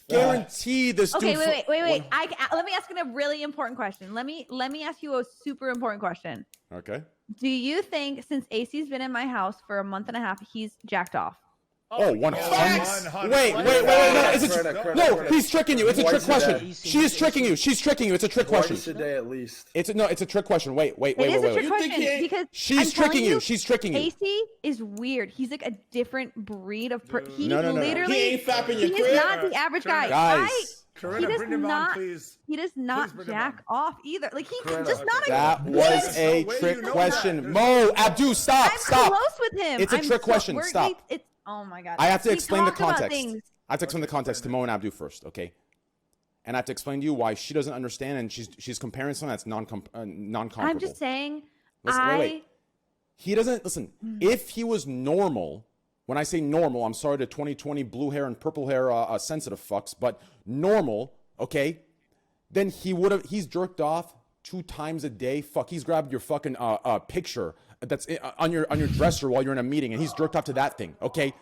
Guaranteed. This Okay, dude. wait. Let me ask you a really important question. Let me ask you a super important question. Okay. Do you think since AC's been in my house for a month and a half, he's jacked off? Oh, 100. Facts. Wait. No, it's a Corinna, he's tricking you. It's a trick Twice a day. question. She is tricking you. She's tricking you. It's a trick question. Twice a day at least. It's a trick question. Wait. It is a trick You think question he- because She's I'm telling tricking you. She's tricking you. AC is weird. He's like a different breed of he No. literally He ain't fapping he your is crib. not the average guy. Guys. Corinna, He does bring him not- on, please. He does not bring him jack off either. Like he's Corinna, just not a That was Yes. a No way trick you know question. that. Mo, Abdu, stop. I'm Stop. close with him. It's a I'm trick question. we're- Stop. It's oh my god. I have to We explain the talk about context. things. I have to explain the context to Mo and Abdu first, okay? And I have to explain to you why she doesn't understand, and she's comparing something that's non-comparable. I'm just saying. Listen, wait. He doesn't listen. If he was normal, when I say normal, I'm sorry to 2020 blue hair and purple hair sensitive fucks, but normal, okay? Then he's jerked off 2 times a day. Fuck, he's grabbed your fucking picture that's on your dresser while you're in a meeting, and he's jerked off to that thing, okay?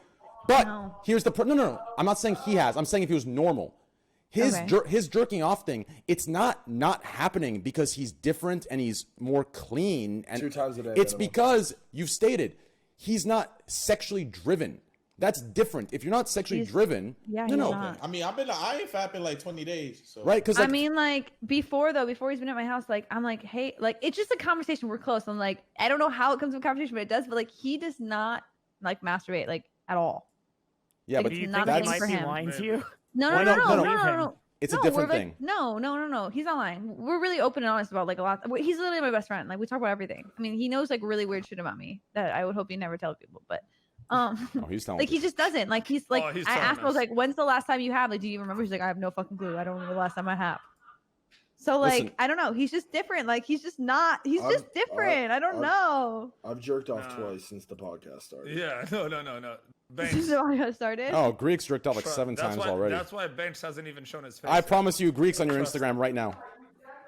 But No. here's the no. I'm not saying he has. I'm saying if he was normal. His jerking off thing, it's not happening because he's different and he's more clean. And 2 times a day. it's minimum. because you've stated he's not sexually driven. That's different. If you're not sexually driven, Yeah, no. he's not. I mean, I ain't fapping like 20 days. So. Right? Because I mean, like before he's been at my house, like I'm like, hey, like it's just a conversation. We're close. I'm like, I don't know how it comes to a conversation, but it does. But like, he does not like masturbate like at all. yeah, but Do you not think a he thing might for be him. lying to you? No. Why not? No. It's a No, different we're, thing. Like, no. He's not lying. We're really open and honest about like a lot. He's literally my best friend. Like we talk about everything. I mean, he knows like really weird shit about me that I would hope he never tell people. But Oh, he's telling like he me. just doesn't. Like he's like he's I telling asked him, I was us. like, when's the last time you have? Like, do you remember? He's like, I have no fucking clue. I don't remember the last time I have. So like Listen. I don't know. He's just different. Like he's just not. He's I'm- just different. I don't I'm- know. I've jerked off No. twice since the podcast started. Yeah, no. This Banks. is how I got started. Oh, Greek's jerked off like Trust- 7 that's times why, already. That's why Banks hasn't even shown his face. I promise you, Greek's on your Trust- Instagram right now.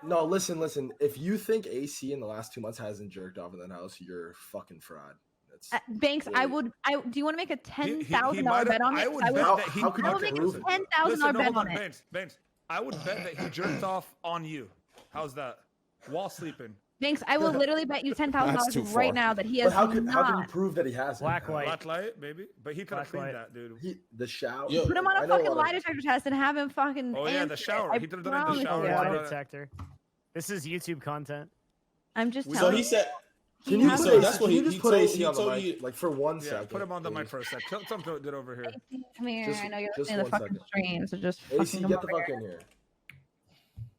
No, listen. If you think AC in the last 2 months hasn't jerked off in that house, you're fucking fraud. That's Banks, really- do you want to make a He $10,000 might have- bet on it? I would I bet would, that he. how could I you would make a prove it? $10,000 Listen, no, bet hold on on, it. Banks. I would bet that he jerked off on you. How's that? While sleeping. Banks, I will literally bet you That's $10,000 too right far. now that he But has how can not. you prove that he hasn't? Black light. Black light, baby. But he could have Black cleaned light. that, dude. The shower. Yo, Put him on I a know fucking lot lie of- detector test and have him fucking. Oh, yeah, the answer it. shower. I He could've done it in the promise shower. you. Lie Yeah. detector. This is YouTube content. I'm just So telling he you. said. Can you has put So AC, that's what can you he just put told- AC he on the told mic, you- like for 1 Yeah, second? put him on the mic please? for a sec. Tell him to get over here. Come here. Just- I know you're just listening to the 1 fucking second. stream, so just AC, fucking get the come over fuck here. in here.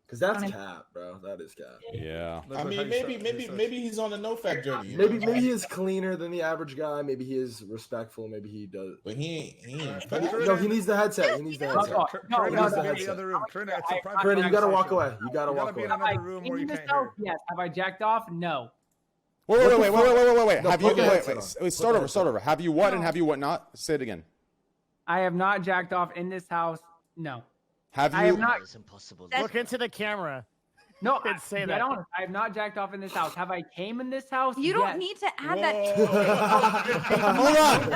Cause that's Fine. cap, bro. That is cap. Yeah. Look I how mean, you maybe, suck- maybe, you suck. maybe he's on a no fact journey. you know? Maybe he is cleaner than the average guy. Maybe he is respectful. Maybe he does. But he ain't. No, he needs the headset. He needs the headset. No, Corinna no, has to no, be in no. the other room. Corinna, it's a private. Corinna, you gotta walk conversation. away. You gotta You gotta walk be in away. another room where you can't hear. Yes. Have I jacked off? No. Wait. What the Wait. fuck? Have No, you? put the headset on. Wait. Start over. Have you what and have you what not? Say it again. I have not jacked off in this house. No. Have I have you? not. It's impossible. Look into the camera. No, Didn't say dead that. honest, I have not jacked off in this house. Have I came in this house? You don't Yes. need to add that. Hold on.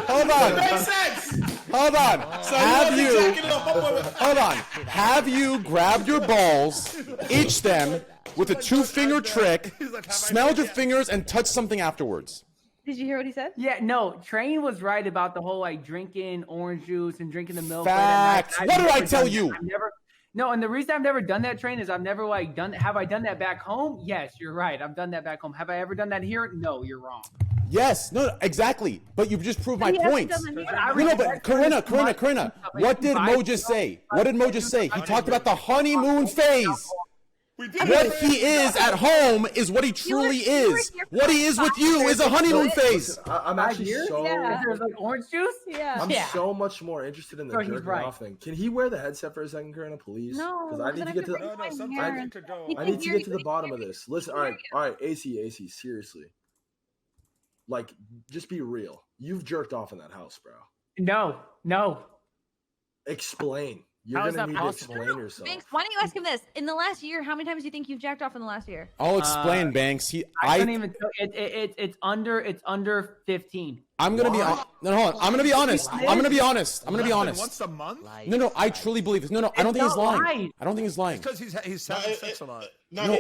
Hold on. Makes sense. Hold on. So Have he you? wasn't jacking it off. Hold on. Have you grabbed your balls, itched them with a 2-finger trick, smelled your fingers, and touched something afterwards? Did you hear what he said? Yeah, no. Train was right about the whole like drinking orange juice and drinking the milk. Facts. I've What did I never tell done that. you? I've never. No, and the reason I've never done that, Train, is I've never like done. Have I done that back home? Yes, you're right. I've done that back home. Have I ever done that here? No, you're wrong. Yes. No, exactly. But you've just proved my He hasn't point. done that either. I No, but respect Corinna, Train's mind. what did Mo just say? What did Mo just say? He talked about the honeymoon phase. What he is at home is what he truly is. What he is with you is a honeymoon phase. Listen, I'm actually here? so Yeah. There's like orange juice. Yeah. I'm Yeah. so much more interested in the So he's jerking right. off thing. Can he wear the headset for a second, Corinna, please? No, Because I need then to get to have the No, my sometimes hair. you could go. He I can need to hear get you, to but the he bottom can of hear this. you. Listen, all right, AC, seriously. Like, just be real. You've jerked off in that house, bro. No. Explain. You're How is gonna that need possible? to explain yourself. Banks, why don't you ask him this? In the last year, how many times do you think you've jacked off in the last year? I'll explain, Banks. I don't even. It's under 15. I'm gonna be. No, hold on. I'm gonna be honest. Once a month? No, I truly believe this. No, I don't think he's It's not lying. right. I don't think he's lying. Because he's having sex a lot. No, No.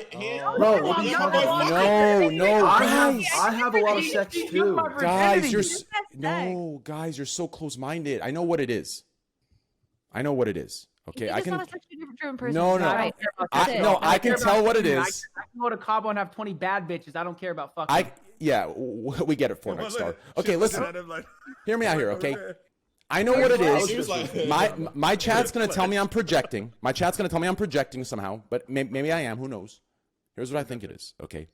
Bro, what are you talking about? No, guys. I have a lot of sex too. Guys, you're That's guys, you're so close-minded. I know what it is. Okay, He's I just not can. a sexually driven person. No, He's no. not right. I care can about tell what it women. is. I can go to Cabo and have 20 bad bitches. I don't care about fucking. We get it, Fortnite star. Okay, She's listen. looking at him like, Hear me out here, okay? I know what it He was is. like, My chat's gonna tell me I'm projecting. My chat's gonna tell me I'm projecting somehow, but maybe I am. Who knows? Here's what I think it is. Okay.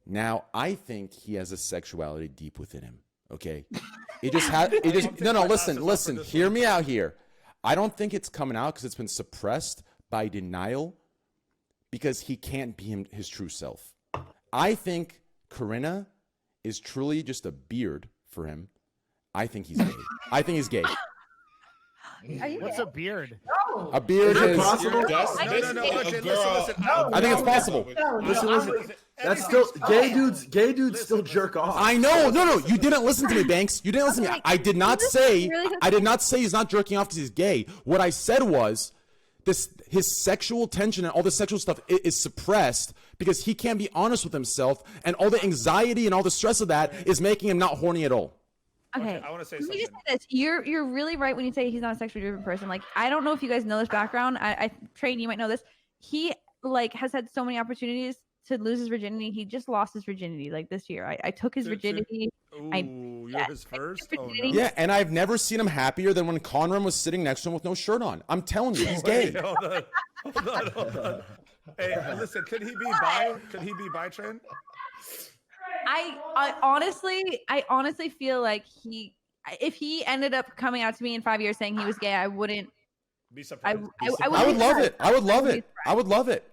Now I think he has a sexuality deep within him. Okay. It just had. It just no. Listen. Hear me out here. I don't think it's coming out because it's been suppressed by denial, because he can't be his true self. I think Corinna is truly just a beard for him. I think he's gay. Are you What's gay? a beard? A beard Is it is. possible? That's I basically don't know. a Listen, girl. listen, I think it's possible. Listen. That's still gay dudes still jerk off. I know. No. You didn't listen to me, Banks. You didn't listen to me. I did not say. I did not say he's not jerking off because he's gay. What I said was, his sexual tension and all the sexual stuff is suppressed because he can't be honest with himself, and all the anxiety and all the stress of that is making him not horny at all. Okay, I want to say let me just something. say this. You're really right when you say he's not a sexually driven person. Like, I don't know if you guys know this background. I Train, you might know this. He has had so many opportunities to lose his virginity. He just lost his virginity like this year. I took his virginity. Ooh, you're his first? Oh, no. Yeah, and I've never seen him happier than when Conran was sitting next to him with no shirt on. I'm telling you, he's gay. Wait, hold on. Hey, listen, could he be bi? Could he be bi, Train? I honestly feel like if he ended up coming out to me in 5 years saying he was gay, I wouldn't. Be surprised. I I would love it. I would love be it. I would love it.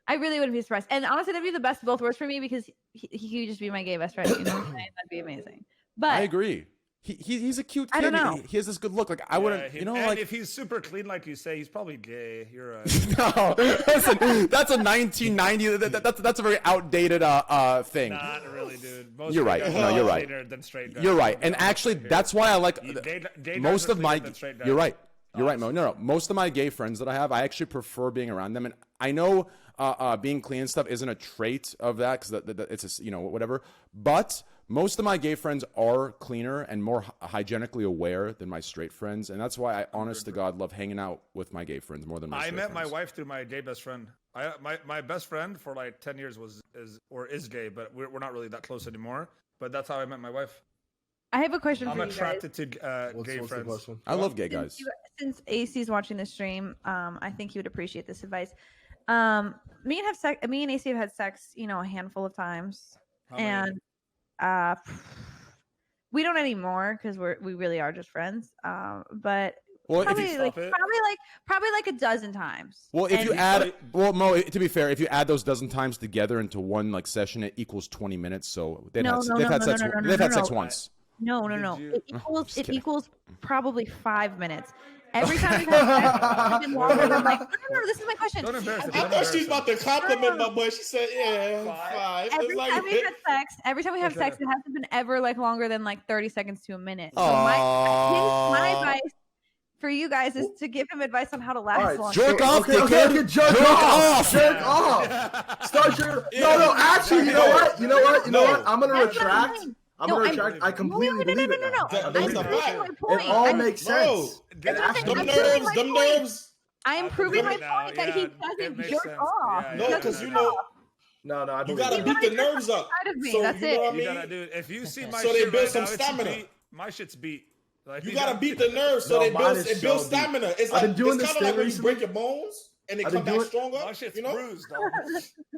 I really wouldn't be surprised. And honestly, that'd be the best of both worlds for me because he could just be my gay best friend. You know what I'm saying? That'd be amazing. But I agree. He's a cute kid. I don't know. He has this good look. Like I wouldn't, and like if he's super clean, like you say, he's probably gay. You're right. no, that's a 1990. That's a very outdated thing. Not really, dude. Most You're right. guys No, are you're right. cleaner than straight guys. You're right. And actually, that's why I like Gay guys most are of my. cleaner than straight guys. You're right. You're right, Mo. No. Most of my gay friends that I have, I actually prefer being around them. And I know being clean and stuff isn't a trait of that because it's a, whatever. But most of my gay friends are cleaner and more hygienically aware than my straight friends, and that's why I, honest to God, love hanging out with my gay friends more than my I straight met my friends. wife through my gay best friend. My best friend for like 10 years is gay, but we're not really that close anymore. But that's how I met my wife. I have a question I'm for you guys. attracted to gay what's the friends. question? I love gay guys. Since AC's watching the stream, I think he would appreciate this advice. Me and AC have had sex, a handful of times, How many? and we don't anymore because we really are just friends. But Well, if probably you, like stop it. probably like a dozen times. well, if And you add, well, Mo, to be fair, if you add those dozen times together into one like session, it equals 20 minutes. So they've had sex. They've had sex once. No. Did you- It equals just it kidding. equals probably 5 minutes. Every time we've had sex, it's been longer than like. No. This is my question. Don't embarrass him. I Don't thought she was embarrass about to compliment my boy. She said, "Yeah, Five. five." Every It's like, time we've had sex, Okay. it hasn't been ever like longer than like 30 seconds to a minute. So Aw. my advice for you guys is to give him advice on how to last Alright, longer. Jerk off, Okay, dickhead. jerk off. Jerk Yeah. off. Start your. No, actually, you know what? I'm gonna That's what I'm retract. saying. I'm No, gonna I'm- retract. I completely believe it now. That- I I'm that's believe a it. proving fact. my It point. all I'm- makes Bro, sense. Get It out. actually them I'm proving my them point. nerves. I'm proving my now, point that he yeah, it doesn't makes jerk sense. off. Yeah, He No, yeah, doesn't because yeah, you jerk know, off. No, I you believe gotta it. beat the nerves up. Side of me, So that's you it. know what I You mean? gotta, dude. If you see my So they shit build right some now, it's stamina. beat. My shit's beat. Like, You gotta beat the nerves, so No, they mine build is it builds so deep. stamina. It's I've like been doing it's this kind of like thing when you recently. break your bones and they I've come been back doing- stronger. My shit's You know, bruised, dog.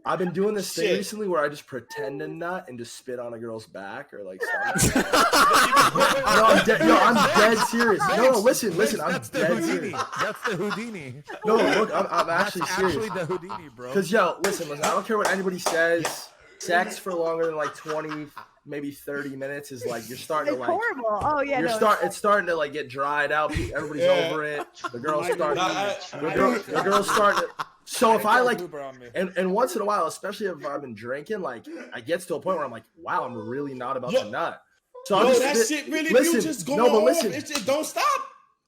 I've been doing this thing Shit. recently where I just pretend to nut and just spit on a girl's back or like something. I'm dead serious. No, listen, I'm That's the dead Houdini. serious. That's the Houdini. No, look, I'm actually That's serious. actually the Houdini, bro. Because listen, I don't care what anybody says. Sex for longer than like 20, maybe 30 minutes is like you're starting It's to like horrible. Oh yeah, it's starting to like get dried out. Everybody's Yeah. over it. The girls start. Nah, The girls start. So if I like, Uber on me. and once in a while, especially if I've been drinking, like I get to a point where I'm like, wow, I'm really not about Yo, to nut. So I'm Yo, just, that shit really listen, do just go no, but on. listen. It just don't stop.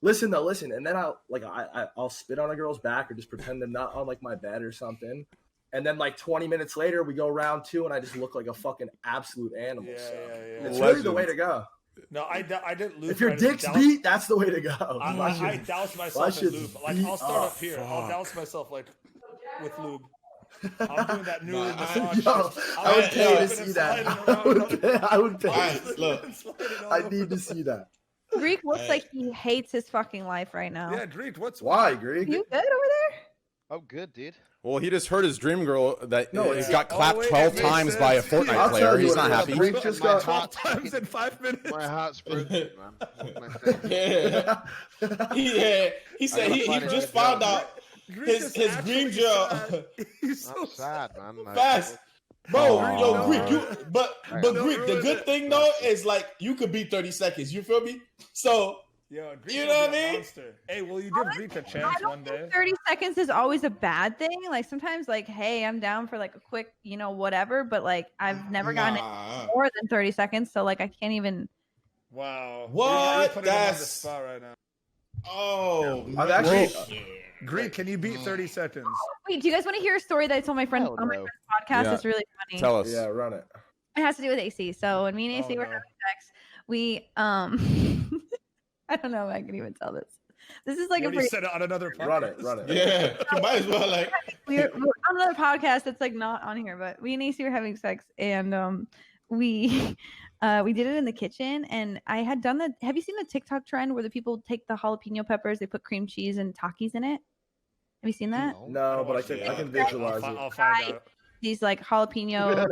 Listen, and then I'll spit on a girl's back or just pretend to nut on like my bed or something. And then like 20 minutes later, we go round 2, and I just look like a fucking absolute animal. Yeah, so yeah. it's really the way to go. No, I didn't lose. If your dick's beat, that's the way to go. I douse myself in shit's lube. Like beat I'll start up up. here. I'll douse myself like with lube. I'm doing that new massage. Yo, I would pay to see that. I would pay. Alright, look. I need to see that. Greek looks like he hates his fucking life right now. Yeah, Greek. What's Why, Greek? You good over there? Oh, good, dude. Well, he just heard his dream girl that No, he's yeah. got clapped Oh, wait, 12 it makes times by a sense. Fortnite I'll player. tell you He's what not it is. happy. Greek just My got. 12 times in 5 minutes? My heart's broken, man. Yeah. He said he just found out his dream girl. He's so I'm sad, man. Like, fast. Bro, Aw. yo, Greek, but Don't Greek, the ruin good it. thing though is like you could beat 30 seconds. You feel me? So Yo, Greek You would know be what I a mean? monster. Hey, will you give Greek a I chance don't one day? think 30 seconds is always a bad thing. Like sometimes, like, hey, I'm down for like a quick, whatever. But like, I've never gotten it nah. more than 30 seconds. So like, I can't even. Wow. What? You're putting him on the That's- spot right now. Oh, I've actually. Greek, can you beat 30 seconds? Wait, do you guys want to hear a story that I told my friend Hell on my no. friend's podcast? Yeah. It's really funny. Tell us. Yeah, run it. It has to do with AC. So when me and AC Oh, were no. having sex, we I don't know if I can even tell this. This is like You a already pretty, said it on another podcast. Run it. yeah. You might as well like. we're on another podcast that's like not on here, but we and AC were having sex, and we did it in the kitchen, and I had done the. Have you seen the TikTok trend where the people take the jalapeno peppers, they put cream cheese and Takis in it? Have you seen that? No, but I watch can it. I can I'll visualize fi- it. I'll find out. These like jalapeno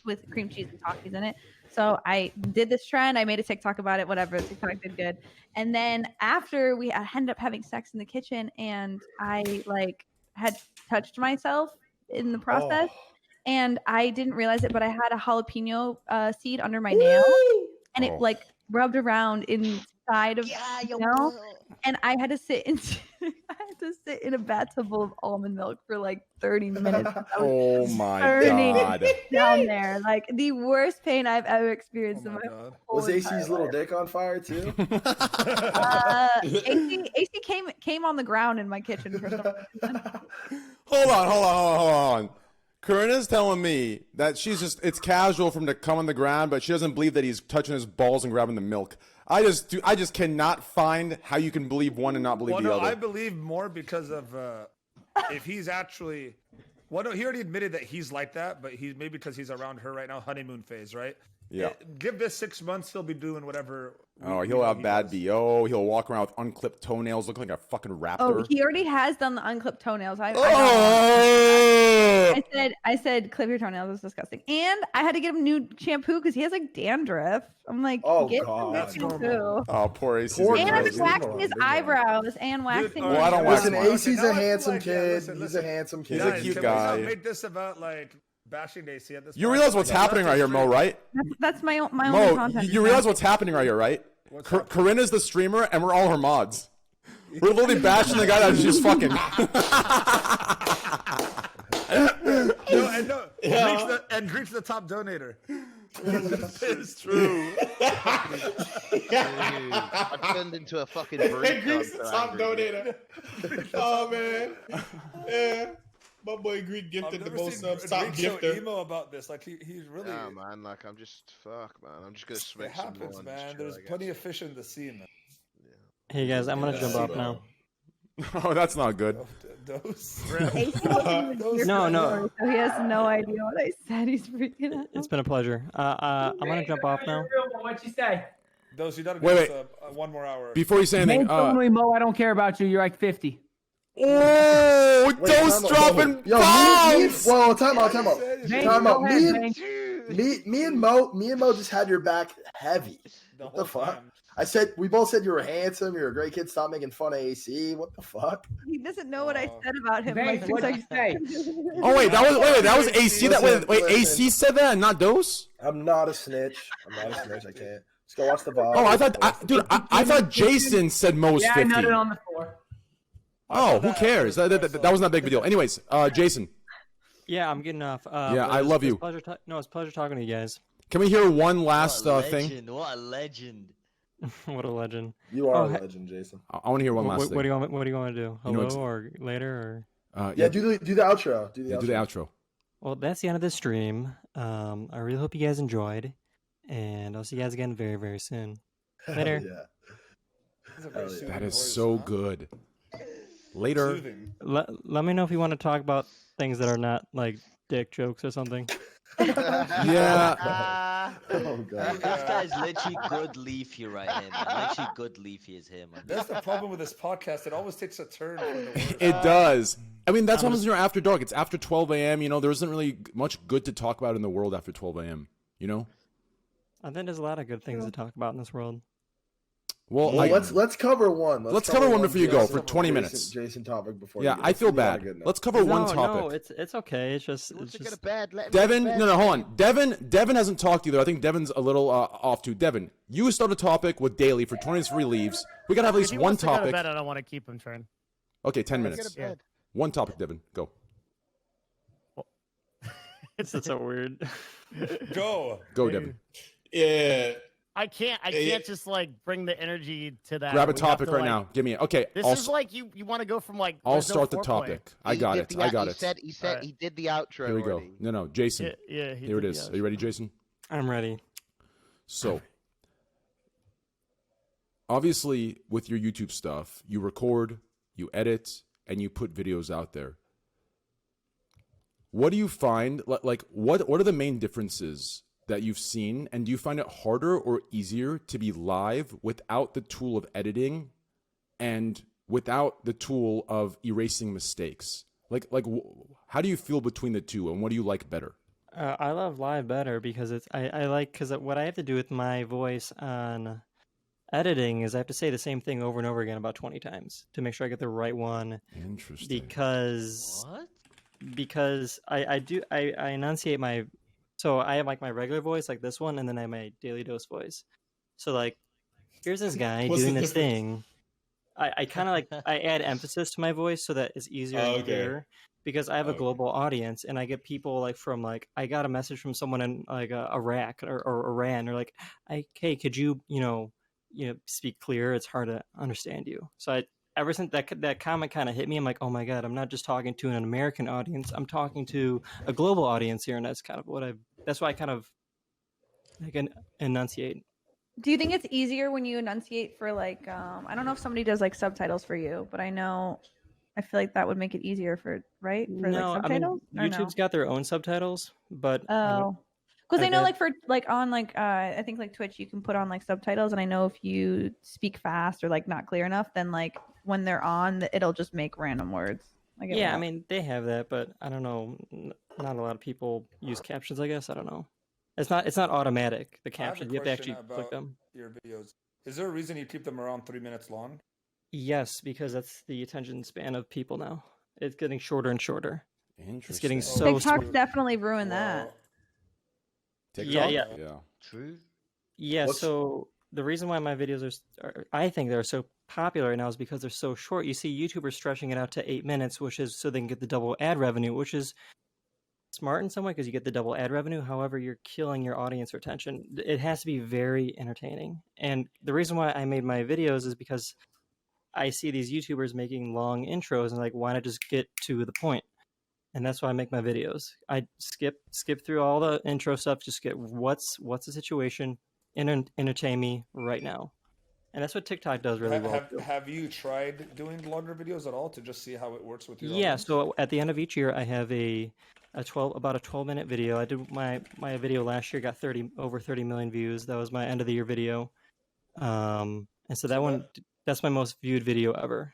with cream cheese and Takis in it. So I did this trend. I made a TikTok about it. Whatever, TikTok did good. And then after I ended up having sex in the kitchen, and I like had touched myself in the process, and I didn't realize it, but I had a jalapeno seed under my nail, and Oh. it like rubbed around inside of and I had to sit in a bathtub full of almond milk for like 30 minutes. I was Oh my burning god. down there, like the worst pain I've ever experienced in my God. whole Was entire AC's little life. dick on fire too? AC came on the ground in my kitchen for some reason. Hold on. Corinna's telling me that it's casual for him to come on the ground, but she doesn't believe that he's touching his balls and grabbing the milk. I just cannot find how you can believe one and not believe Well, the no, other. I believe more because of if he's actually. Well, no, he already admitted that he's like that, but he's maybe because he's around her right now, honeymoon phase, right? Yeah. Give this 6 months, he'll be doing whatever. Oh, he'll have bad BO. He'll walk around with unclipped toenails, looking like a fucking raptor. Oh, he already has done the unclipped toenails. Oh! I said clip your toenails. It's disgusting. And I had to get him new shampoo because he has like dandruff. I'm like, Oh, get God. him That's new normal. shampoo. Oh, poor AC. Poor And I've been Dude, waxing his big man. eyebrows and waxing. Well, I don't wax Listen, mine. AC's Okay, a now I feel handsome like, yeah, kid. listen, He's a handsome kid. He's a Guys, cute can we guy. not make this about like bashing AC at this You point? realize what's Like, happening right here, Mo, right? That's my only Mo, content. you realize what's happening right here, right? Corinna's the streamer, and we're all her mods. We're literally bashing the guy that's just fucking. And Greek's the top donator. It's true. I turned into a fucking brute. Greek's the top donator. Oh man. Yeah. My boy Greek gifted the most subs, top Greek so gifter. emo about this. Like he's really. Yeah, man. Like I'm just fuck, man. I'm just gonna It smack some more. happens, and man. just There's chill, I plenty guess. of fish in the sea, man. Hey guys, I'm gonna jump off now. Oh, that's not good. Those. AC wasn't even here No, for no. the story, so he has no idea what I said. He's freaking out. It's been a pleasure. I'm gonna jump off now. What'd you say? Those you gotta Wait, give us one more hour. Before you say anything, Mo told me, Mo, I don't care about you. You're like 50. oh, Wait, Dose time out. dropping Yo, bombs. well, time out. Hank, Time go out. ahead, Hank. Me and Mo just had your back heavy. What the fuck? time. I said we both said you were handsome. You're a great kid. Stop making fun of AC. What the fuck? He doesn't know what I said about him. Hank, Like, what'd you say? Oh wait, that was AC. Listen, Wait, listen. AC said that, and not Dose. I'm not a snitch. I can't. Let's go watch the VOD. Oh, I thought Jason said most Yeah, I 50. nutted on the floor. Oh, who cares? That wasn't that big of a deal. Anyways, Jason, Yeah, I'm getting off. Yeah, but I love you. It's a pleasure talking to you guys. can we hear one last what a thing? legend, What a legend. What a legend. You are Oh, a he- legend, Jason. I want to hear one last What thing. do you want? What do you want to do? You know Hello what's- or later or? Yeah, do the outro. Do the outro. do the outro. Well, that's the end of the stream. I really hope you guys enjoyed, and I'll see you guys again very, very soon. Later. Yeah. That's a very Hell yeah. soothing That is voice, so huh? good. Later. Soothing. Let me know if you want to talk about things that are not like dick jokes or something. Yeah. Oh god. This guy's literally good leafy right here, man. Literally good leafy is here, man. That's the problem with this podcast. It always takes a turn for the worse. It does. I mean, that's what happens when you're after dark. It's after 12 a.m. You know, there isn't really much good to talk about in the world after 12 a.m. You know? I think there's a lot of good things to talk about in this world. Well, Well, let's cover one. Let's cover one before you go for 20 minutes. Jason topic before. Yeah, you I feel bad. Let's cover one topic. No, it's okay. It's just Wants it's to go to just bed. Let him Devin, go to no, bed. hold on. Devin hasn't talked either. I think Devin's a little off too. Devin, you start a topic with Daily for 20 minutes before he leaves. We gotta have at If least he one wants to go to topic. bed, I don't want to keep him train. Okay, 10 Let's minutes. go to bed. One topic, Devin. Go. it's so weird. Go. Go, Devin. Yeah. I can't just like bring the energy to that. Grab a We have topic to, right like- now. Give me it. Okay, This I'll, is like you want to go from like. I'll there's no start the foreplay. topic. I He got did it. the- I got he it. Said, he said Alright. he did the outro. Here we go. already. No, Jason. Yeah, Here it is. Are you ready, Jason? I'm ready. So, obviously, with your YouTube stuff, you record, you edit, and you put videos out there. What do you find? Like, what are the main differences that you've seen? And do you find it harder or easier to be live without the tool of editing and without the tool of erasing mistakes? How do you feel between the two, and what do you like better? I love live better because I like because what I have to do with my voice on editing is I have to say the same thing over and over again about 20 times to make sure I get the right one. Interesting. Because I enunciate my, so I have like my regular voice like this one, and then I have my daily dose voice. So like, here's this guy What's doing the this difference? thing. I kind of like I add emphasis to my voice so that it's easier Oh, and okay. clearer because I have a Okay. global audience and I get people like from like I got a message from someone in like Iraq or Iran. They're like, hey, could you speak clear? It's hard to understand you. So ever since that comment kind of hit me, I'm like, oh my god, I'm not just talking to an American audience. I'm talking to a global audience here, and that's kind of that's why I kind of like enunciate. Do you think it's easier when you enunciate for like I don't know if somebody does like subtitles for you, but I feel like that would make it easier for like No, I subtitles? mean YouTube's got their own subtitles, but Oh, because I I know bet- like for like on like I think like Twitch you can put on like subtitles, and I know if you speak fast or like not clear enough, then like when they're on, it'll just make random words. Like yeah, I mean they have that, but I don't know. Not a lot of people use captions. I guess I don't know. It's not automatic. The I have a captions you have to question actually click about them. your videos. Is there a reason you keep them around 3 minutes long? Yes, because that's the attention span of people now. It's getting shorter and shorter. Interesting. It's getting so TikTok's smooth. definitely ruined that. Well, TikTok? Yeah. True. Yeah, What's- so the reason why my videos I think they're so popular right now is because they're so short. You see YouTubers stretching it out to 8 minutes, which is so they can get the double ad revenue, which is smart in some way because you get the double ad revenue. However, you're killing your audience retention. It has to be very entertaining. And the reason why I made my videos is because I see these YouTubers making long intros and like, why not just get to the point? And that's why I make my videos. I skip through all the intro stuff, just get what's the situation, entertain me right now. And that's what TikTok does really well. Have you tried doing longer videos at all to just see how it works with your Yeah, audience? so at the end of each year, I have about a 12-minute video. I did my video last year, got over 30 million views. That was my end of the year video. And so that's my most viewed video ever.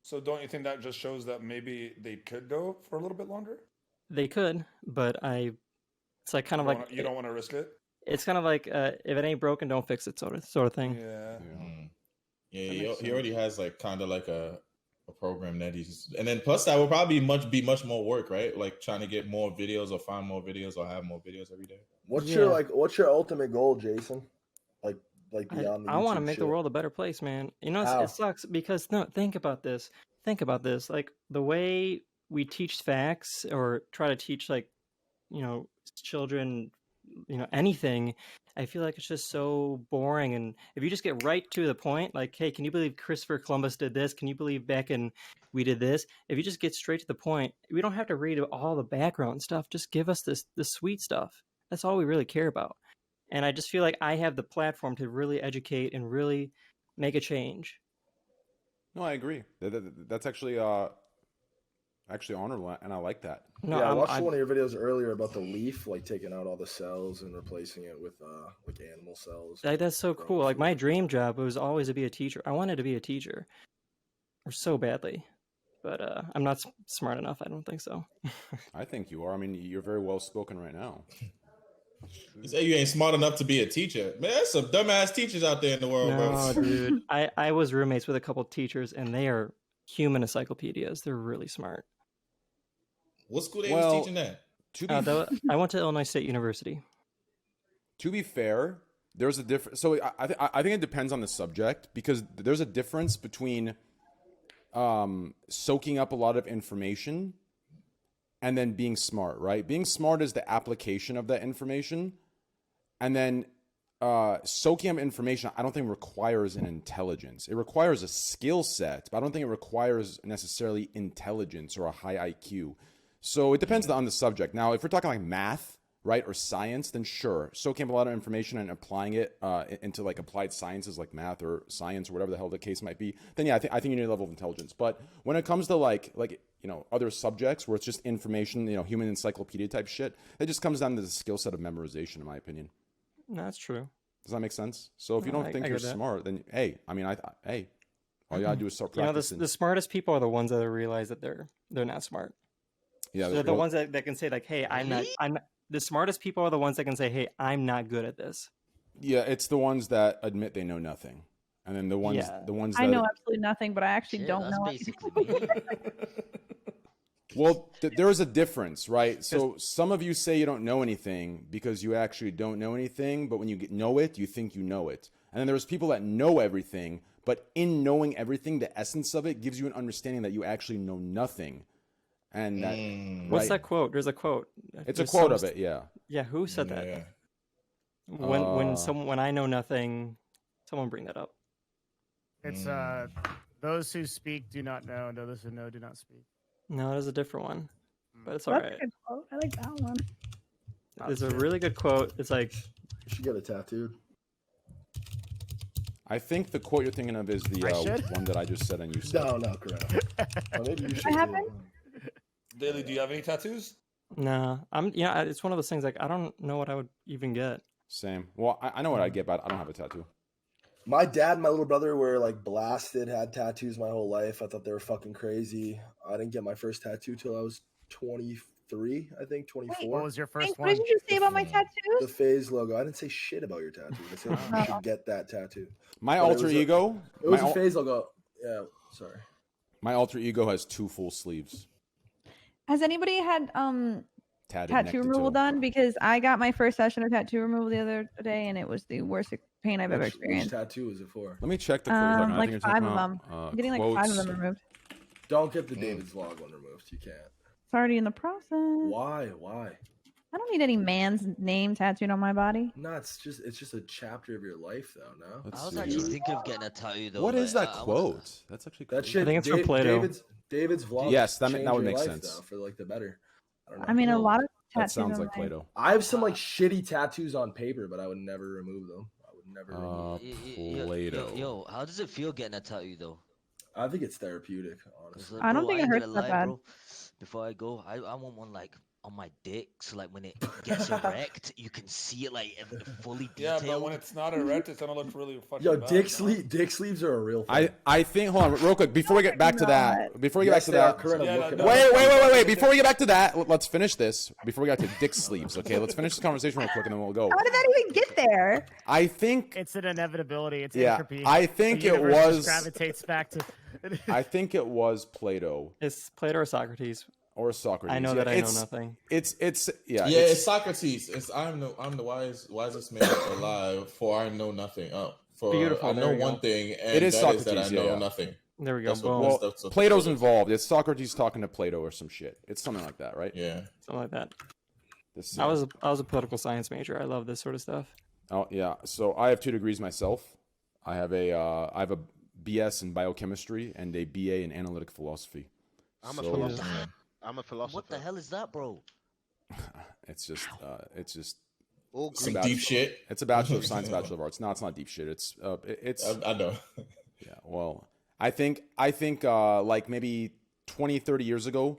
So don't you think that just shows that maybe they could go for a little bit longer? They could, but it's like kind of like You don't want to risk it. it's kind of like if it ain't broken, don't fix it, sort of thing. Yeah. Yeah, he already has like kind of like a program that he's, and then plus that will probably be much more work, right? Like trying to get more videos or find more videos or have more videos every day. What's your ultimate goal, Jason? Like beyond the I want to YouTube make shit? the world a better place, man. You know, How? it sucks because think about this. Like the way we teach facts or try to teach like, children, anything. I feel like it's just so boring. And if you just get right to the point, like, hey, can you believe Christopher Columbus did this? Can you believe we did this? If you just get straight to the point, we don't have to read all the background stuff. Just give us the sweet stuff. That's all we really care about. And I just feel like I have the platform to really educate and really make a change. No, I agree. That's actually honorable, and I like that. No, I watched one of your videos earlier about the leaf, like taking out all the cells and replacing it with like animal cells. That's so cool. Like my dream job was always to be a teacher. I wanted to be a teacher, or so badly, but I'm not smart enough. I don't think so. I think you are. I mean, you're very well spoken right now. You say you ain't smart enough to be a teacher, man. There's some dumbass teachers out there in the world, No, bro. dude. I was roommates with a couple teachers, and they are human encyclopedias. They're really smart. What school they was teaching that? I went to Illinois State University. To be fair, there's a difference. So I think it depends on the subject, because there's a difference between soaking up a lot of information and then being smart, right? Being smart is the application of that information. And then soaking up information, I don't think requires an intelligence. It requires a skill set, but I don't think it requires necessarily intelligence or a high IQ. So it depends on the subject. Now, if we're talking like math, right, or science, then sure, soaking up a lot of information and applying it into like applied sciences like math or science or whatever the hell the case might be, then yeah, I think you need a level of intelligence. But when it comes to like other subjects where it's just information, human encyclopedia type shit, it just comes down to the skill set of memorization, in my opinion. No, that's true. Does that make sense? So if you don't think you're smart, then hey, all you gotta do is start practicing. The smartest people are the ones that realize that they're not smart. Yeah, they're the ones that can say like, hey, I'm not. The smartest people are the ones that can say, hey, I'm not good at this. Yeah, it's the ones that admit they know nothing, and then the ones that I know absolutely nothing, but I actually don't know. Basically me. Well, there is a difference, right? So some of you say you don't know anything because you actually don't know anything, but when you know it, you think you know it. And then there's people that know everything, but in knowing everything, the essence of it gives you an understanding that you actually know nothing. And that, What's that quote? There's a quote. It's a quote of it, yeah. Yeah, who said that? Yeah. When I know nothing, someone bring that up. It's those who speak do not know, and those who know do not speak. No, there's a different one, but it's all That's right. a good quote. I like that one. There's a really good quote. It's like, You should get it tattooed. I think the quote you're thinking of is the one that I just said and you said. No, correct. Well, maybe you should. What happened? Daily, do you have any tattoos? nah. It's one of those things. Like, I don't know what I would even get. Same. Well, I know what I'd get, but I don't have a tattoo. My dad and my little brother were like blasted, had tattoos my whole life. I thought they were fucking crazy. I didn't get my first tattoo till I was 23, I think, 24. What was your first Thanks, one? what did you say about my The tattoos? phase logo. I didn't say shit about your tattoo. I said you should get that tattoo. My But it alter was ego. It was a phase logo. Yeah, sorry. My alter ego has 2 full sleeves. Has anybody had Tatted neck tattoo to removal toe. done? Because I got my first session of tattoo removal the other day, and it was the worst pain I've ever Which experienced. tattoo is it for? Let me check the quote. I think Like you're 5 talking of them. about, I'm getting like 5 of them removed. Don't get the David's vlog one removed. You can't. It's already in the process. Why? I don't need any man's name tattooed on my body. No, it's just a chapter of your life, though. No. Let's I was see actually here. thinking of getting a tattoo though. What is like, that I quote? That's actually That crazy. shit. I think it's from Plato. David's vlog. Yes, that changed would your make life, sense. though, for like the better. I don't know. I mean, a lot of That tattoos. sounds on like my- Plato. I have some like shitty tattoos on paper, but I would never remove them. I would never. remove Plato. Yo, how does it feel getting a tattoo though? I think it's therapeutic, 'Cause, honestly. I don't think it ain't hurts gonna that lie, bad. bro. Before I go, I want one like on my dick, so like when it gets erect, you can see it like fully Yeah, detailed. but when it's not erect, it's gonna look really fucking Yo, bad. dick sleeves are a real thing. I think. Hold on, real quick. Before we get back to that. Before we get back to that. Corinna, Yeah, look it no, up. Wait. Before we get back to that, let's finish this. Before we get to dick sleeves, okay? Let's finish this conversation real quick, and then we'll go. How did that even get there? I think. It's an inevitability. It's Yeah, entropy. I think The it universe just was- gravitates back to. I think it was Plato It's Plato or Socrates. or Socrates. I know Yeah, that I know nothing. It's Yeah, it's Socrates. It's I'm the wisest man alive, for I know nothing. For Beautiful, I there know we go. one thing, and It is that is that I Socrates, know yeah. nothing. There we go. That's what- Boom. well, that's what Plato's Plato is. involved. It's Socrates talking to Plato or some shit. It's something like that, right? Yeah. Something like that. This, I was a political science major. I love this sort of stuff. Oh yeah. So I have 2 degrees myself. I have a BS in biochemistry and a BA in analytic philosophy. I'm a So, philosopher. I'm a philosopher. What the hell is that, bro? It's just All it's a Some Greek. deep shit. It's a Bachelor of Science, Bachelor of Arts. No, it's not deep shit. It's I know. yeah. Well, I think like maybe 20, 30 years ago,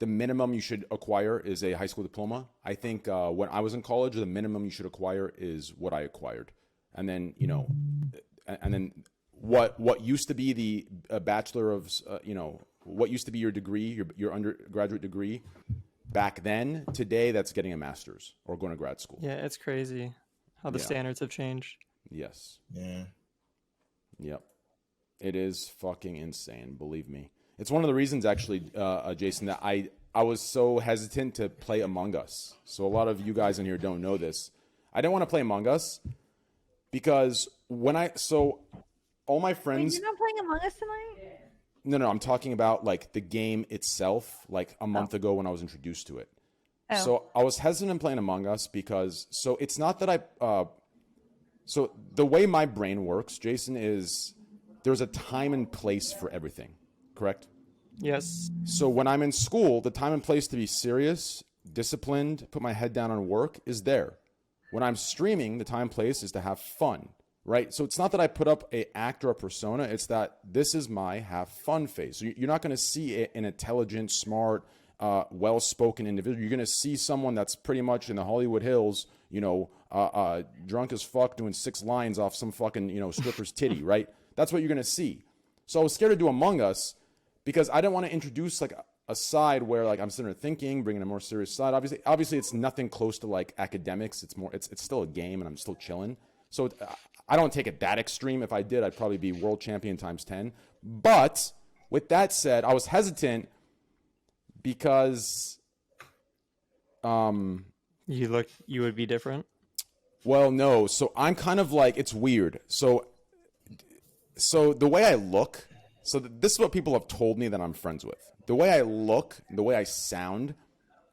the minimum you should acquire is a high school diploma. I think when I was in college, the minimum you should acquire is what I acquired, and then what used to be the bachelor of what used to be your degree, your undergraduate degree back then. Today, that's getting a master's or going to grad school. Yeah, it's crazy how the Yeah. standards have changed. Yes. Yeah. Yep. It is fucking insane. Believe me. It's one of the reasons, actually, Jason, that I was so hesitant to play Among Us. So a lot of you guys in here don't know this. I didn't want to play Among Us because all my Wait, friends. you're not playing Among Us tonight? No, I'm talking about like the game itself, like a month ago when I was introduced to it. Oh. So I was hesitant in playing Among Us because it's not that so the way my brain works, Jason, is there's a time and place for everything, correct? Yes. So when I'm in school, the time and place to be serious, disciplined, put my head down on work is there. When I'm streaming, the time and place is to have fun. Right? So it's not that I put up an act or a persona. It's that this is my have fun phase. So you're not going to see an intelligent, smart, well-spoken individual. You're going to see someone that's pretty much in the Hollywood Hills, drunk as fuck doing 6 lines off some fucking, stripper's titty, right? That's what you're going to see. So I was scared to do Among Us because I didn't want to introduce like a side where like I'm sitting there thinking, bringing a more serious side. Obviously it's nothing close to like academics. It's still a game and I'm still chilling. So I don't take it that extreme. If I did, I'd probably be world champion times 10. But with that said, I was hesitant because you would be different. Well, no. So I'm kind of like, it's weird. So the way I look, this is what people have told me that I'm friends with. The way I look, the way I sound,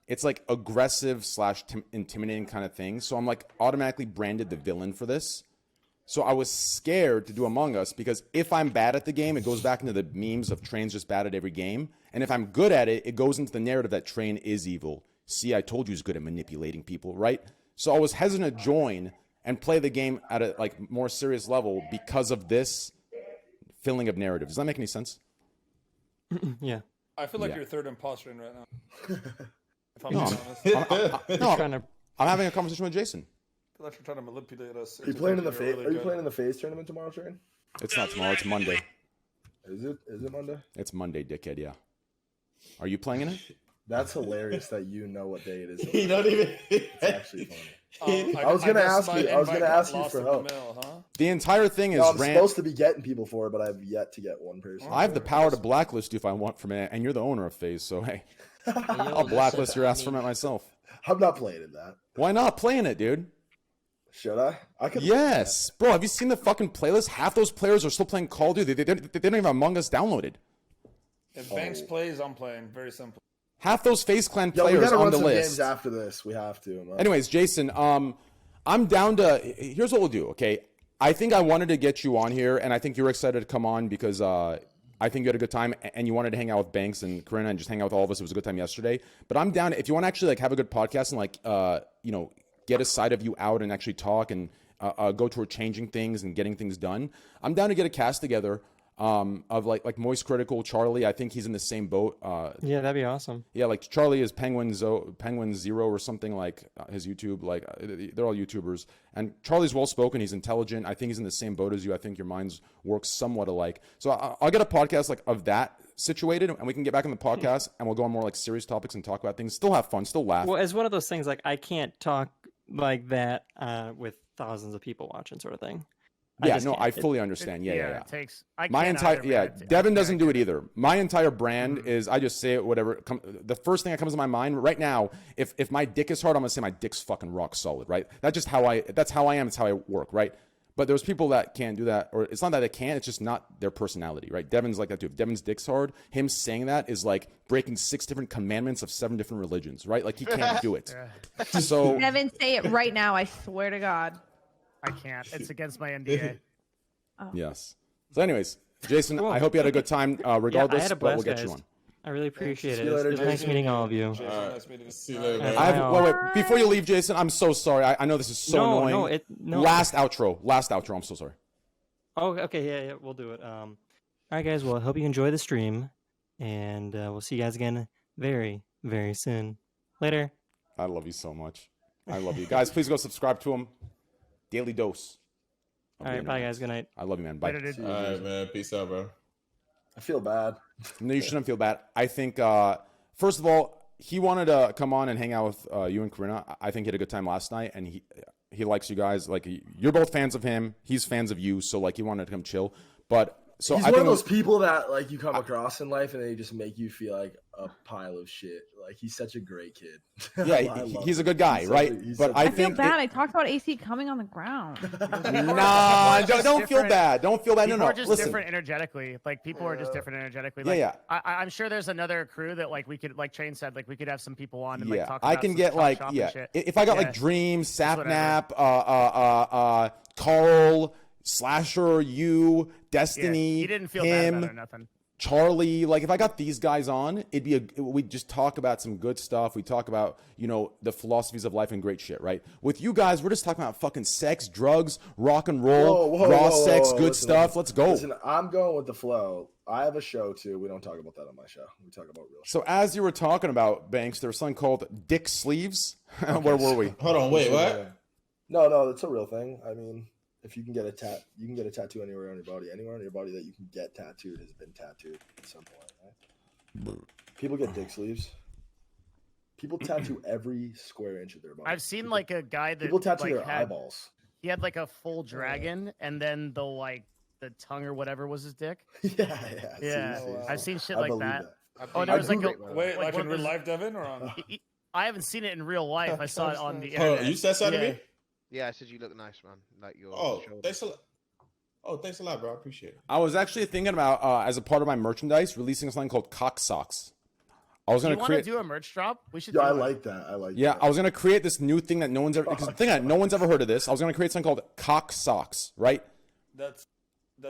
it's like aggressive / intimidating kind of thing. So I'm like automatically branded the villain for this. So I was scared to do Among Us because if I'm bad at the game, it goes back into the memes of Train's just bad at every game. And if I'm good at it, it goes into the narrative that Train is evil. See, I told you he's good at manipulating people, right? So I was hesitant to join and play the game at a like more serious level because of this filling of narrative. Does that make any sense? Yeah. I feel like you're third imposter right now. If I'm No, being honest. I'm having a conversation with Jason. I feel like you're trying to manipulate us. Are you playing in the phase? Are you playing in the phase tournament tomorrow, Train? It's not tomorrow. It's Monday. Is it? Is it Monday? It's Monday, dickhead. Yeah. Are you playing in it? That's hilarious that you know what day it is. You don't even. It's actually funny. I was gonna ask you for help. The entire thing is I'm supposed to be getting people for it, but I've yet to get one person. I have the power to blacklist you if I want from it, and you're the owner of FaZe, so hey, I'll blacklist your ass from it myself. I'm not playing in that. Why not playing it, dude? Should I? I could. Yes, bro. Have you seen the fucking playlist? Half those players are still playing Call of Duty. They don't even have Among Us downloaded. If Banks plays, I'm playing. Very simple. Half those FaZe Clan we players gotta on run the some list. games after this. We have to. Man. Anyways, Jason, I'm down to. Here's what we'll do. Okay, I think I wanted to get you on here, and I think you're excited to come on because I think you had a good time, and you wanted to hang out with Banks and Corinna and just hang out with all of us. It was a good time yesterday. But I'm down if you want to actually like have a good podcast and like you know, get a side of you out and actually talk and go toward changing things and getting things done. I'm down to get a cast together. Of like Moist Critical, Charlie. I think he's in the same boat. Yeah, that'd be awesome. Yeah, like Charlie is Penguin Zero or something like his YouTube. Like they're all YouTubers. And Charlie's well spoken. He's intelligent. I think he's in the same boat as you. I think your minds work somewhat alike. So I'll get a podcast like of that situated, and we can get back on the podcast and we'll go on more like serious topics and talk about things. Still have fun. Still laugh. Well, it's one of those things like I can't talk like that with thousands of people watching, sort of thing. Yeah, no, I fully understand. Yeah. It takes my entire Devin doesn't do it either. My entire brand is I just say it whatever. The first thing that comes to my mind right now, if my dick is hard, I'm gonna say my dick's fucking rock solid, right? That's how I am. It's how I work, right? But there's people that can't do that, or it's not that they can't. It's just not their personality, right? Devin's like that too. If Devin's dick's hard, him saying that is like breaking 6 different commandments of 7 different religions, right? Like he can't do it. So Devin, say it right now. I swear to God. I can't. It's against my NDA. Yes. So, anyways, Jason, I hope you had a good time. Regardless, I had a but we'll blast, get guys. you on. I really appreciate See it. you later, It's nice meeting all of you. See you later, man. Wait, before you leave, Jason, I'm so sorry. I know this is so annoying. Last outro. I'm so sorry. Oh, okay, yeah, we'll do it. All right, guys. Well, I hope you enjoy the stream, and we'll see you guys again very, very soon. Later. I love you so much. I love you guys. Please go subscribe to him. Daily dose. All right, bye, guys. Good night. I love you, man. Bye. All right, man. Peace out, bro. I feel bad. No, you shouldn't feel bad. I think, first of all, he wanted to come on and hang out with you and Corinna. I think he had a good time last night, and he likes you guys. Like, you're both fans of him. He's fans of you, so like he wanted to come chill. But so he's I one think of those people that like you come across in life, and they just make you feel like a pile of shit. Like he's such a great kid. Yeah, he's a good guy, right? But I feel think bad. I talked about AC coming on the ground. Nah, don't feel bad. Don't feel bad. People No, are just listen. different energetically. Like people are just different energetically. Yeah, Like, I'm sure there's another crew that like we could, like Train said, like we could have some people on and like talk about I can some get top like shop and yeah. shit. If I got like Dream, Sapnap, Carl, Slasher, you, Destiny, he didn't feel him, bad about it or nothing. Charlie, like if I got these guys on, we'd just talk about some good stuff. We talk about, you know, the philosophies of life and great shit, right? With you guys, we're just talking about fucking sex, drugs, rock and roll, raw sex, good stuff. Let's go. Listen, I'm going with the flow. I have a show too. We don't talk about that on my show. We talk about real shit. So as you were talking about, Banks, there was something called Dick Sleeves. Where were we? Hold on, wait, what? No, it's a real thing. I mean, if you can get you can get a tattoo anywhere on your body. Anywhere on your body that you can get tattooed has been tattooed at some point, right? People get dick sleeves. People tattoo every square inch of their body. I've seen like a guy that people tattoo like, their had, eyeballs. He had like a full dragon, and then the tongue or whatever was his dick. Yeah. I've seen shit like that. Oh, there was like wait, like what in real was- life, Devin, or on? I haven't seen it in real life. I saw it on the Oh, internet. you said something to Yeah. me? Yeah, I said you look nice, man. Like your Oh, shoulders. thanks a lot. Oh, thanks a lot, bro. I appreciate it. I was actually thinking about as a part of my merchandise releasing something called cock socks. I was Do you gonna want to create. do a merch drop? We should. Yeah, do I one. like that. I like. Yeah, that. I was gonna create this new thing that no one's ever. Because the thing that no one's ever heard of this. I was gonna create something called cock socks, right? That's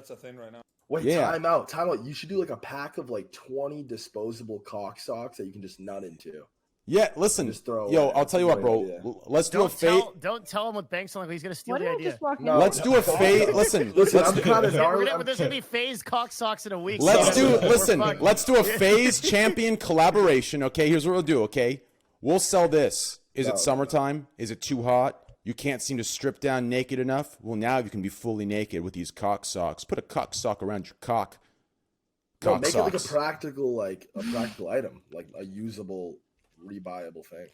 a thing right now. Wait, Yeah. time out. You should do like a pack of like 20 disposable cock socks that you can just nut into. Yeah, listen, Just throw yo, away. I'll tell you That's what, a bro. great idea. Let's do a fade. Don't tell him with banks on like he's gonna steal What the did I idea. just walk in? No, Let's do a fade. Listen, Listen, let's I'm do, kind of There's gonna be phase cock socks in a week. let's so do. we're Listen, fucked. let's do a phase champion collaboration. Okay, here's what we'll do. Okay, we'll sell this. Is it summertime? Is it too hot? You can't seem to strip down naked enough? Well, now you can be fully naked with these cock socks. Put a cock sock around your cock. No, Cock make it like socks. a practical item, like a usable, rebuyable thing.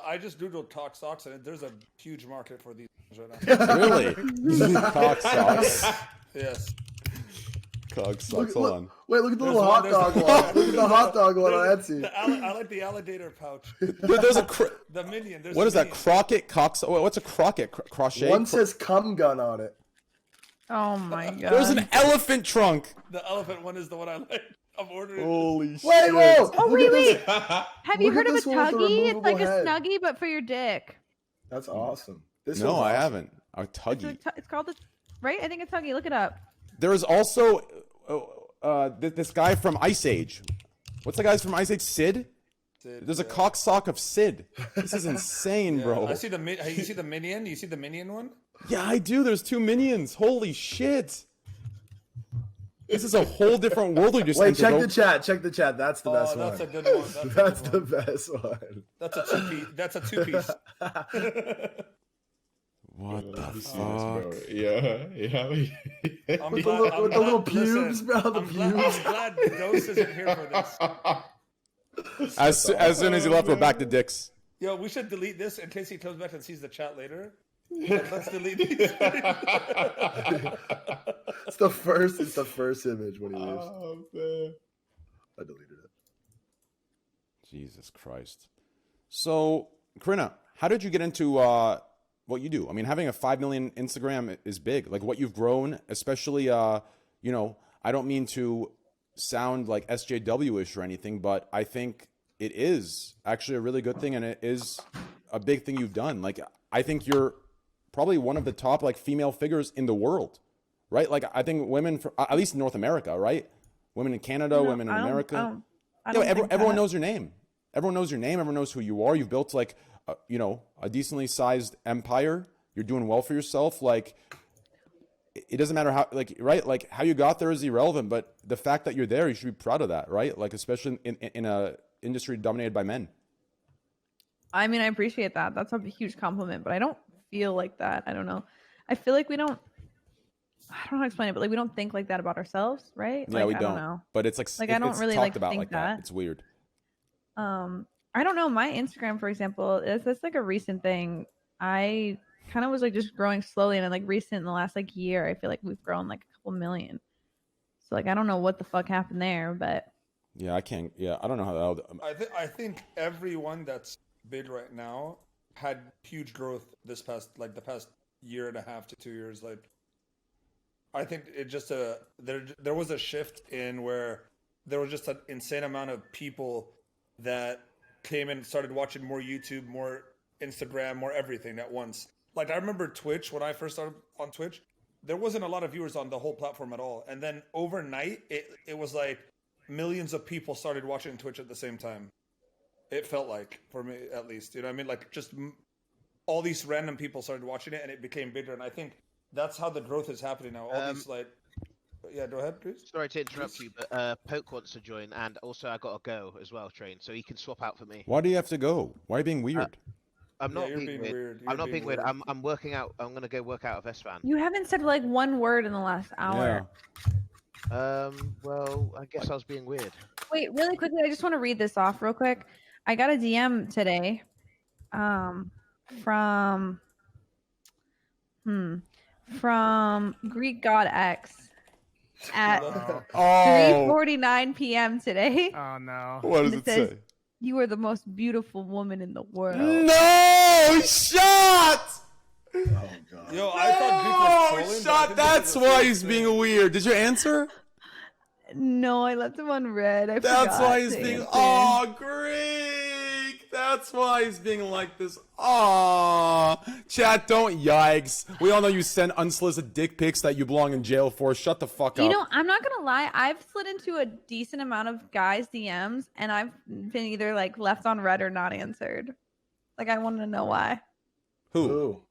I just googled cock socks, and there's a huge market for these right now. Really? Cock socks. Yes. Cock socks. Hold on. Wait, look at the There's little hot one- dog there's- one. Look at the hot dog one on Etsy. I like the alligator pouch. There's a. The minion. There's What a is that? minion. Crockett cock. What's a Crockett? Crochet? One says cum gun on it. Oh my god. There's an elephant trunk. The elephant one is the one I like. I'm ordering. Holy shit. Wait, whoa! Oh Look wait, at wait. this. Have you Look heard at of a this one with the tuggy? It's like a removable head. snuggie, but for your dick. That's awesome. This No, one's I awesome. haven't. A It's, tuggy. it's called the right. I think it's tuggy. Look it up. There is also this guy from Ice Age. What's the guys from Ice Age? Sid? Sid, There's a cock sock of Sid. This is insane, Yeah, bro. I see the you see the minion. You see the minion one. Yeah, I do. There's 2 minions. Holy shit. This is a whole different world we just Wait, entered, check bro. the chat. Check the chat. That's the best that's one. a good one. That's a the good one. best one. That's a two piece. That's a two piece. What the Bro, fuck? yeah. I'm With glad, the little pubes, listen, bro. The I'm pubes. glad Dose isn't here for this. As soon as he left, we're back to dicks. Yo, we should delete this in case he comes back and sees the chat later. Let's delete these. It's the first image when he leaves. Oh, man. I deleted it. Jesus Christ. So, Corinna, how did you get into what you do? I mean, having a 5 million Instagram is big. Like what you've grown, especially, you know, I don't mean to sound like SJW-ish or anything, but I think it is actually a really good thing, and it is a big thing you've done. Like, I think you're probably one of the top like female figures in the world, right? Like, I think women, at least in North America, right? Women in Canada, No, women in I don't- America. I don't think Everyone that. knows your name. Everyone knows your name. Everyone knows who you are. You've built like, you know, a decently sized empire. You're doing well for yourself. Like, it doesn't matter how, like, right? Like, how you got there is irrelevant, but the fact that you're there, you should be proud of that, right? Like, especially in a industry dominated by men. I mean, I appreciate that. That's a huge compliment, but I don't feel like that. I don't know. I feel like we don't. I don't know how to explain it, but like we don't think like that about ourselves, right? Yeah, like, we I don't. know. But it's like, Like, I don't it's really, talked like, about think like that. that. It's weird. I don't know. My Instagram, for example, it's like a recent thing. I kind of was like just growing slowly, and then like recent in the last like year, I feel like we've grown like a couple million. So like I don't know what the fuck happened there, but Yeah, I can't. Yeah, I don't know how that. I think everyone that's big right now had huge growth the past year and a half to 2 years. Like, I think it just there was a shift in where there was just an insane amount of people that came in and started watching more YouTube, more Instagram, more everything at once. Like, I remember Twitch, when I first started on Twitch, there wasn't a lot of viewers on the whole platform at all. And then overnight, it was like millions of people started watching Twitch at the same time. It felt like, for me at least, you know what I mean? Like, just all these random people started watching it, and it became bigger. And I think that's how the growth is happening now. All these, like, yeah, go ahead, please. Sorry to interrupt you, but Poke wants to join, and also I got to go as well, Train, so he can swap out for me. Why do you have to go? Why are you being weird? I'm not you're being being weird. weird. I'm You're not being being weird. weird. I'm working out. I'm gonna go work out of S-Fan. you haven't said like one word in the last hour. Well, I guess I was being weird. Wait, really quickly, I just want to read this off real quick. I got a DM today from Greek God X. at Oh. 3:49 p.m. today. Oh no. What does And it says, say? "You are the most beautiful woman in the world." No shot. Oh god. Yo, I thought Greek was trolling, but I shot. think That's this is a why serious he's being thing. weird. Did you answer? No, I left him on red. That's forgot why he's to being. answer. Oh, Greek. That's why he's being like this. Aw. Chat, don't yikes. We all know you send unsolicited dick pics that you belong in jail for. Shut the fuck up. You know, I'm not gonna lie. I've slid into a decent amount of guys' DMs, and I've been either like left on red or not answered. Like, I want to know why. Who? Ooh.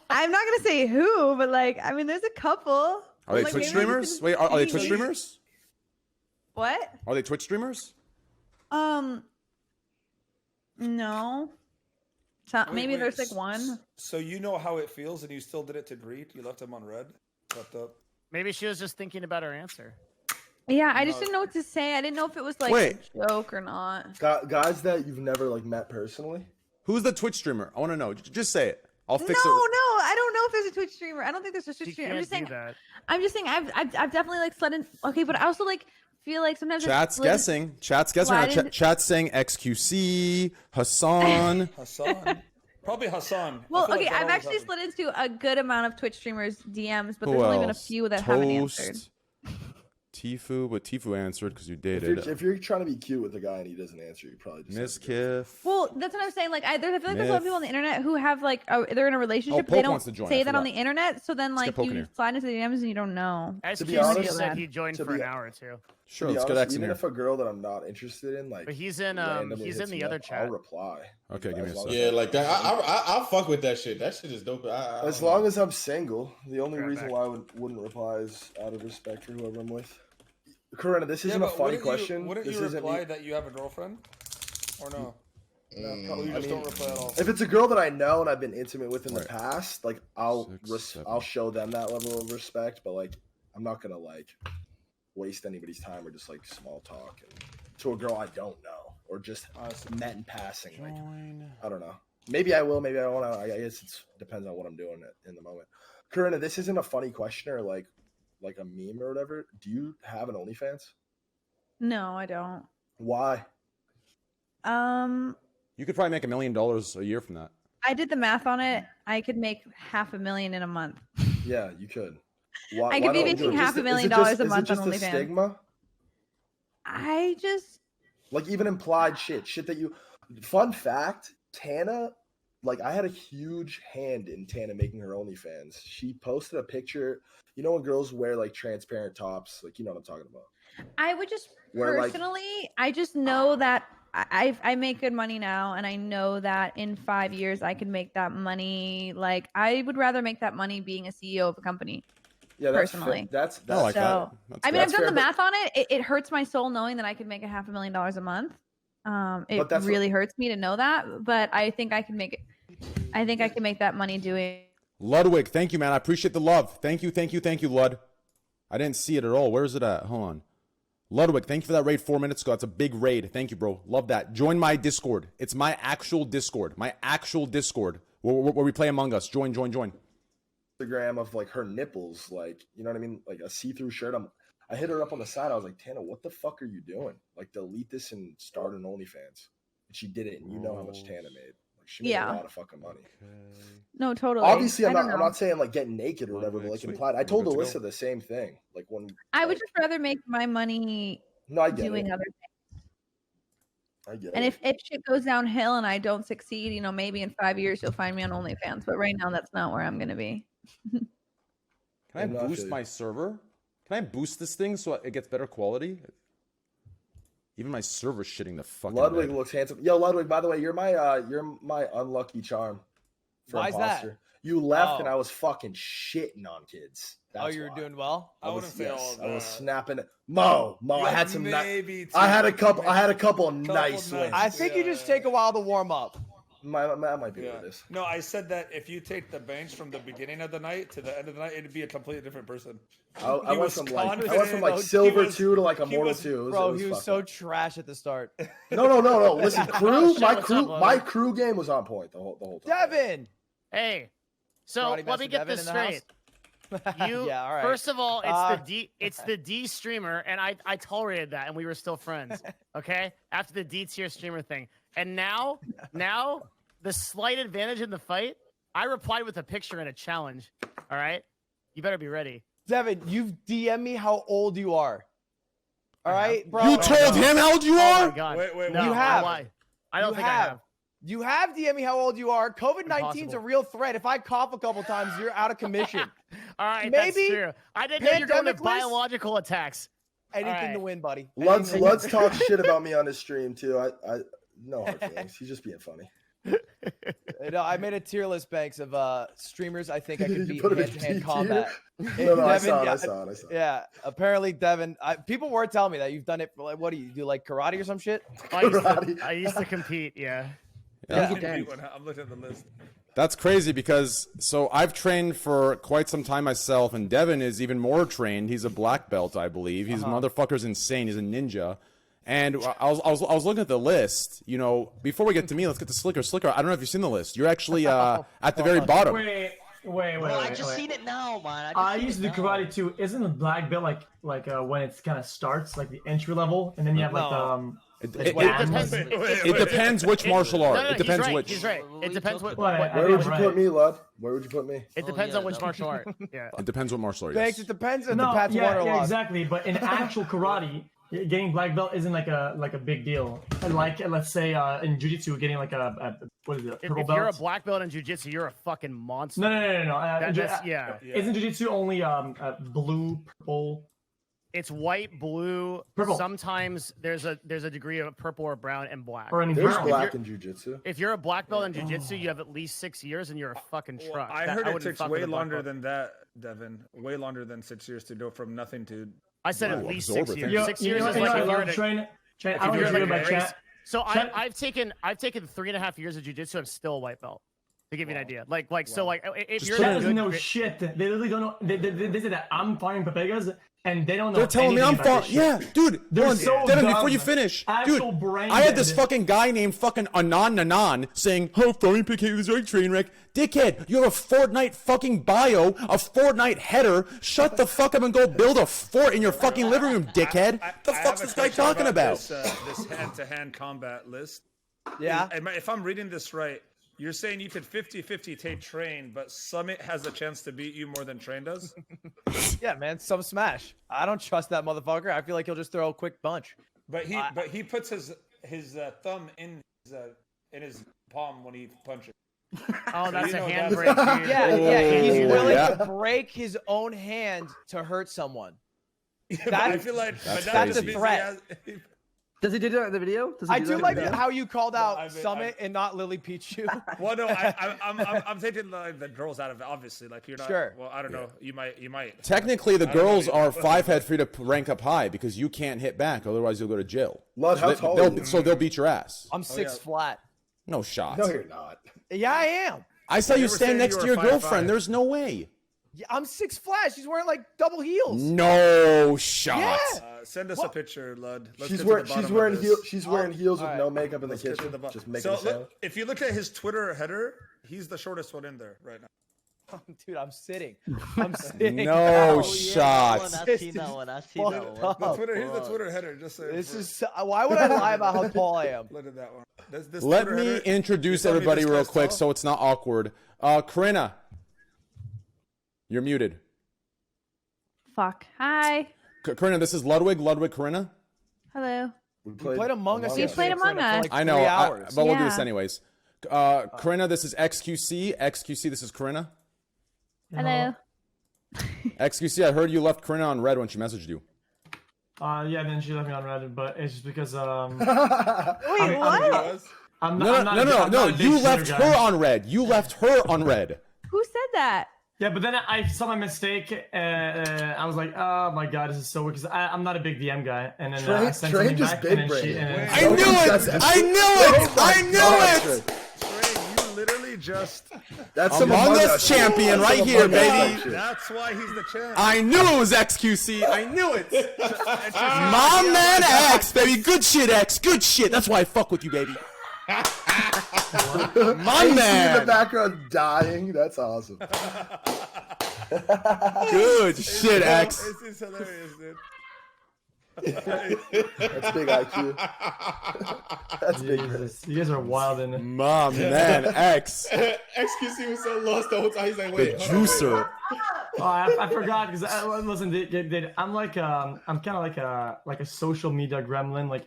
I'm not gonna say who, but like, I mean, there's a couple. Are they Like, Twitch maybe I streamers? didn't Wait, are they see. Twitch streamers? What? Are they Twitch streamers? No. So, Wait, maybe wait, there's like one. So you know how it feels, and you still did it to Greet? You left him on red? Fucked up. Maybe she was just thinking about her answer. Yeah, I just No. didn't know what to say. I didn't know if it was like Wait. a joke or not. Guys that you've never like met personally. Who's the Twitch streamer? I want to know. Just say it. I'll No, fix it. I don't know if there's a Twitch streamer. I don't think there's a Twitch She streamer. can't do that. I'm just saying I've definitely like slid in. Okay, but I also like feel like sometimes I've Chat's slid- guessing. Chat's guessing. Slide into- Chat's saying XQC, Hassan. Hassan. Probably Hassan. I Well, feel like okay, that I've always actually happens. slid into a good amount of Twitch streamers DMs, but Who there's only been a else? few that haven't answered. Toast, Tifu, but Tifu answered because you If dated. you're trying to be cute with a guy and he doesn't answer, you probably just Miss have to go. Kiff. Well, that's what I'm saying. Like, I feel like there's a lot of people on the internet who have like they're in a relationship, but Poke they don't wants to join, say I that on forgot. the internet. So then, Let's like, get Poke in you here. slide into the DMs and you don't know. To be SQC honest- said he joined to for be- an hour or two. Sure, To be let's get honest, X in even here. if a girl that I'm not interested in, like, But he's in randomly he's in hits the me other up, chat. I'll reply. Okay, give me a As long second. Yeah, like that. I'll fuck with that shit. That shit is dope. As long as I'm single, the only Right reason back. why I wouldn't reply is out of respect for whoever I'm with. Corinna, this isn't Yeah, a but funny wouldn't question. You, wouldn't this you isn't reply me. that you have a girlfriend? Or no? No, Or you I just mean, don't reply at all? if it's a girl that I know and I've been intimate with in the Right. past, like I'll 6, 7. I'll show them that level of respect, but like I'm not gonna like waste anybody's time or just like small talk and, to a girl I don't know or just met in passing. Like I don't know. Maybe I will. Maybe I won't. I guess it depends on what I'm doing in the moment. Corinna, this isn't a funny question or like a meme or whatever. Do you have an OnlyFans? No, I don't. Why? You could probably make $1 million a year from that. I did the math on it. I could make $500,000 in a month. Yeah, you could. Why, I could why be don't you do making it? $500,000 a Is it month just on a OnlyFans. stigma? I just Like even implied shit that you. Fun fact: Tana, like I had a huge hand in Tana making her OnlyFans. She posted a picture. You know when girls wear like transparent tops, like you know what I'm talking about. I would just Where, like- personally, I just know that I make good money now, and I know that in 5 years I can make that money. Like I would rather make that money being a CEO of a company. Yeah, that's Personally. That's I like that. So, That's I mean, good. I've done the fair, math on it. It hurts my soul knowing that I could make $500,000 a month. It But that's really hurts me to know that, but I think I can make it. I think I can make that money doing. Ludwig, thank you, man. I appreciate the love. Thank you, Lud. I didn't see it at all. Where is it at? Hold on. Ludwig, thank you for that raid 4 minutes ago. That's a big raid. Thank you, bro. Love that. Join my Discord. It's my actual Discord. Where we play Among Us. Join. Instagram of like her nipples, like you know what I mean, like a see-through shirt. I hit her up on the side. I was like, Tana, what the fuck are you doing? Like, delete this and start an OnlyFans. And she did it, and you know how much Tana made. Like, she made Yeah. a lot of fucking money. No, totally. Obviously, I'm I don't not know. saying like getting naked or whatever, but like Sweet. implied. I We're told good to go. Alyssa the same thing. Like when I would like, just rather make my money no, I get doing it. other things. I get And it. if shit goes downhill and I don't succeed, you know, maybe in 5 years you'll find me on OnlyFans. But right now, that's not where I'm gonna be. Can I I'm not boost sure. my server? Can I boost this thing so it gets better quality? Even my server's shitting the fucking Ludwig bed. looks handsome. Yo, Ludwig, by the way, you're my unlucky charm. For Why is that? imposter. You left and Oh. I was fucking shitting on kids. Oh, That's you were why. doing well. I wouldn't say all of I was that. snapping it. Mo, I Yeah, had some. maybe I had a two, couple. I had a couple couple nice nice- wins. I think you just take a while to warm up. That might be Yeah. what it is. No, I said that if you take the bench from the beginning of the night to the end of the night, it'd be a completely different person. I He went was from like confident. silver He was- 2 to like he immortal was- 2. Bro, he was fucked so up. trash at the start. No. Listen, crew. Shut My up, crew. Logan. My crew game was on point the whole time. Devin. Hey, so Karate let me Master get Devin this in the house? straight. Yeah, all right. First of all, it's the D streamer, and I tolerated that, and we were still friends. Okay, after the D tier streamer thing, and now the slight advantage in the fight, I replied with a picture and a challenge. All right, you better be ready. Devin, you've DM'd me how old you are. All right, bro. You told him how old you are? Oh my God. Wait, No, you have. I don't think I have. You have DM'd me how old you are. COVID-19 is a Impossible. real threat. If I cough a couple times, you're out of commission. All right, that's Maybe true. I didn't know you're going to pandemic list? biological attacks. Anything All right. to win, buddy. Lud's Anything to talk shit about me on his stream too. I no hard feelings. He's just being funny. No, I made a tier list, Banks, of streamers I think I could You beat put in him in hand-to-hand DQ? combat. No, I Devin, saw it. yeah, I saw it. Yeah, apparently Devin. People were telling me that you've done it for like, what do, like karate or some shit? I used to compete, yeah. Yeah. I'm looking at the list. That's crazy because I've trained for quite some time myself, and Devin is even more trained. He's a black belt, I believe. He's motherfucker's insane. He's a ninja. And I was looking at the list. You know, before we get to me, let's get to Sliker. Sliker, I don't know if you've seen the list. You're actually at the very bottom. Wait. I just seen it now, man. I used to do karate too. Isn't the black belt like when it kind of starts, like the entry level, and then you have like It depends which martial art. No, it depends he's right. which. He's right. It depends what. Where would you put me, Lud? Where would you put me? It depends on which martial art. Yeah. It depends what martial art. Banks, Yes. it depends if the No, Pat's won or yeah, lost. exactly. But in actual karate, getting black belt isn't like a big deal. And like let's say in jiu-jitsu, getting like a what is it? Purple If belt. you're a black belt in jiu-jitsu, you're a fucking monster. No. Yeah. Isn't jiu-jitsu only blue, purple? It's white, blue. Purple. Sometimes there's a degree of purple or brown and black. Or any There's brown. black in jujitsu. If you're a black belt in jiu-jitsu, you have at least 6 years and you're a fucking truck. I heard it wouldn't takes fuck with way a black longer belt. than that, Devin. Way longer than 6 years to go from nothing to. I said at Wow, least absorb 6 it. years. 6 years is I like if you're love in a- train. if I you're was in reading a my race. chat. So I've taken 3.5 years of jiu-jitsu. I'm still a white belt. To give you an idea, so if you're That in a doesn't know good, shit. They literally don't know. They say that I'm firing Papegas, and they don't know. They're telling me I'm anything about far. this Yeah, shit. dude. They're hold on, so Devin, dumb. before you finish, Actual dude, brain I had this dead. fucking guy named fucking Anan saying, "Oh, throwing PK is like train wreck." Dickhead, you have a Fortnite fucking bio, a Fortnite header. Shut the fuck up and go build a fort in your fucking living room, dickhead. The I fuck's have a this guy question talking about? This hand-to-hand combat list. Yeah. If I'm reading this right, you're saying you could 50-50 take Train, but Summit has a chance to beat you more than Train does? Yeah, man, some smash. I don't trust that motherfucker. I feel like he'll just throw a quick punch. But he puts his thumb in his palm when he punches. oh, that's You a know handbrake, dude. Yeah, he's Oh, willing yeah. to break his own hand to hurt someone. But I feel like That's but That's a crazy. threat. Does he do that in the video? Does he I do do that like in the video? how you called out I mean, Summit and not Lily Pichu. Well, no, I'm taking the girls out of it. Obviously, like you're not. Sure. Well, I don't know. You might. Technically, the I don't know. girls are 5-head free to rank up high because you can't hit back, otherwise you'll go to jail. Lud, how tall are you? So they'll beat your ass. I'm 6 yeah. flat. No shot. No, you're not. Yeah, I am. I saw you were stand saying next you to were your 5'5". girlfriend. There's no way. Yeah, I'm 6 flat. She's wearing like double heels. No shot. Yeah. Send us What? a picture, Lud. Let's She's get to wearing the bottom of this. she's wearing heels with All no right. makeup in the Let's get to kitchen. the bottom. Just making So a sound. look, if you look at his Twitter header, he's the shortest one in there right now. Dude, I'm sitting. I'm sitting. No down. shots. I've seen that one. I've seen that one. Oh, Here's the Twitter header. Just so This is. Why would I lie about how tall I am? look at that one. This Let Twitter me header- introduce you tell me everybody this real guy's quick tall? so it's not awkward. Corinna, you're muted. Fuck. Hi. Corinna, this is Ludwig. Ludwig, Corinna. Hello. We played Among Us. We yesterday, played Among Corinna, for Us. like I know, 3 hours. but we'll do this Yeah. anyways. Corinna, this is XQC. XQC, this is Corinna. Hello. XQC, I heard you left Corinna on red when she messaged you. Yeah, then she left me on Reddit, but it's just because Wait, I'm- what? I'm No, not. no, I'm no, not no. a big You shooter left guy. her on red. You left her on red. Who said that? Yeah, but then I saw my mistake. I was like, oh my god, this is so weird because I'm not a big DM guy. And then I sent Train something just back, big and then brain. she. And then, I knew it! I knew it! I knew it! Train, you literally just. That's some Among Us champion That's right some here, Among Us baby. shit. That's why he's the champ. I knew it was XQC. I knew it. My man X, baby. Good shit, X. Good shit. That's why I fuck with you, baby. My I see you in the man. background dying. That's awesome. Good shit, X. This is hilarious, dude. That's big IQ. That's big. Jesus, you guys are wild in it. Mom, man, X. XQC was so lost the whole time. He's like, The wait. juicer. Oh, I forgot because listen, I'm like I'm kind of like a social media gremlin. Like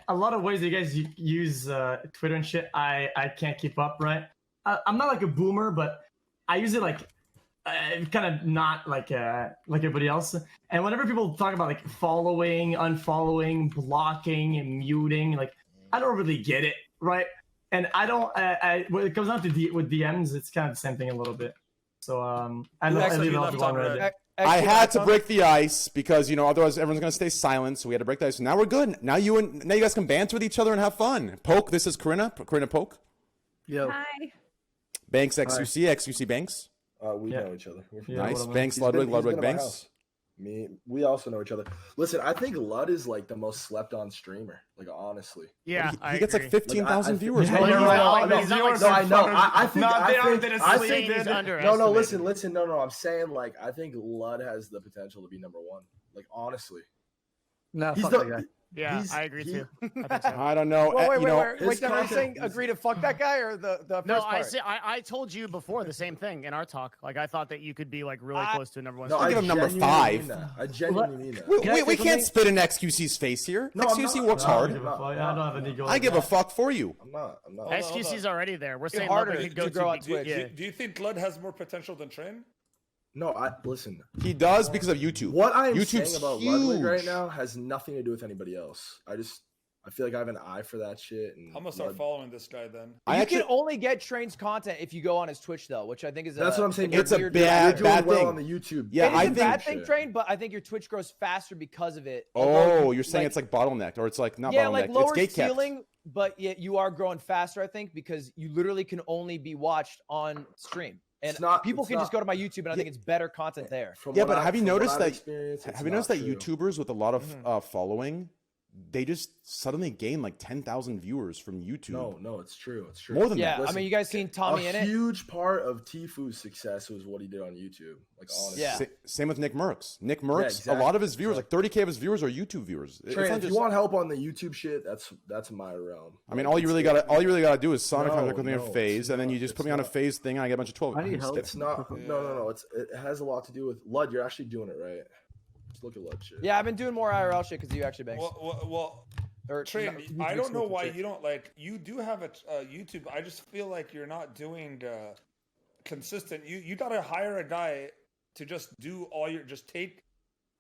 a lot of ways that you guys use Twitter and shit, I can't keep up. Right? I'm not like a boomer, but I use it like kind of not like everybody else. And whenever people talk about like following, unfollowing, blocking, and muting, like I don't really get it, right? And I don't. When it comes down to with DMs, it's kind of the same thing a little bit. So I leave it off long right. I had to break the ice because otherwise everyone's gonna stay silent. So we had to break the ice. So now we're good. Now you guys can banter with each other and have fun. Poke. This is Corinna. Corinna Poke. Yo. Hi. Banks XQC. XQC Banks. We know each other. Nice. Banks Ludwig. Ludwig Banks. We also know each other. Listen, I think Lud is like the most slept on streamer. Like honestly. Yeah, he gets like 15,000 viewers. No, I know. Listen. No. I'm saying like I think Lud has the potential to be number one. Like honestly. No, he's fuck that guy. Yeah, I agree too. I think so. I don't know. Wait, are you saying agree to fuck that guy or the first No, part? I told you before the same thing in our talk. Like I thought that you could be like really close to a number one. No, star. I give him number 5. I genuinely mean that. We can't spit in XQC's face here. No, XQC works hard. I don't have any goals. I give a fuck for you. I'm not. XQC's already there. We're saying harder Ludwig could go to grow on to Twitch. Do you think Lud has more potential than Train? No, listen. He does because of YouTube. What I am YouTube's saying about huge. Ludwig right now has nothing to do with anybody else. I feel like I have an eye for that shit. And I'm gonna start following this guy then. You can only get Train's content if you go on his Twitch though, which I think is that's what I'm saying. It's a You're bad doing well thing on the YouTube. Yeah, I think bad shit. thing, Train, but I think your Twitch grows faster because of it. Oh, you're saying it's like bottlenecked, or it's like not yeah, bottlenecked. like lower it's gate ceiling, but yet you are growing faster. I think because you literally can only be watched on stream. And people can just go to my YouTube, and I think it's better content there. Yeah, but have you noticed that? Have you noticed that YouTubers with a lot of following, they just suddenly gain like 10,000 viewers from YouTube? No, it's true. It's true. More than yeah, that. I mean, you guys seen Tommy in it? A huge part of Tifu's success was what he did on YouTube. Like honestly. Yeah. Same with Nick Merckx. Nick Merckx, exactly. a lot of his viewers, like 30K of his viewers, are YouTube viewers. It's Train, not if just, you want help on the YouTube shit, that's my realm. I mean, all you really gotta do is Sonic contact with me on FaZe, and then you just put me on a FaZe thing, and I get a bunch of 12. I need help. It's not. No. It has a lot to do with Lud. You're actually doing it right. Just look at Lud shit. Yeah, I've been doing more IRL shit because you actually banks. Well, Train, I don't know why you don't like. You do have a YouTube. I just feel like you're not doing consistent. You gotta hire a guy to just do just take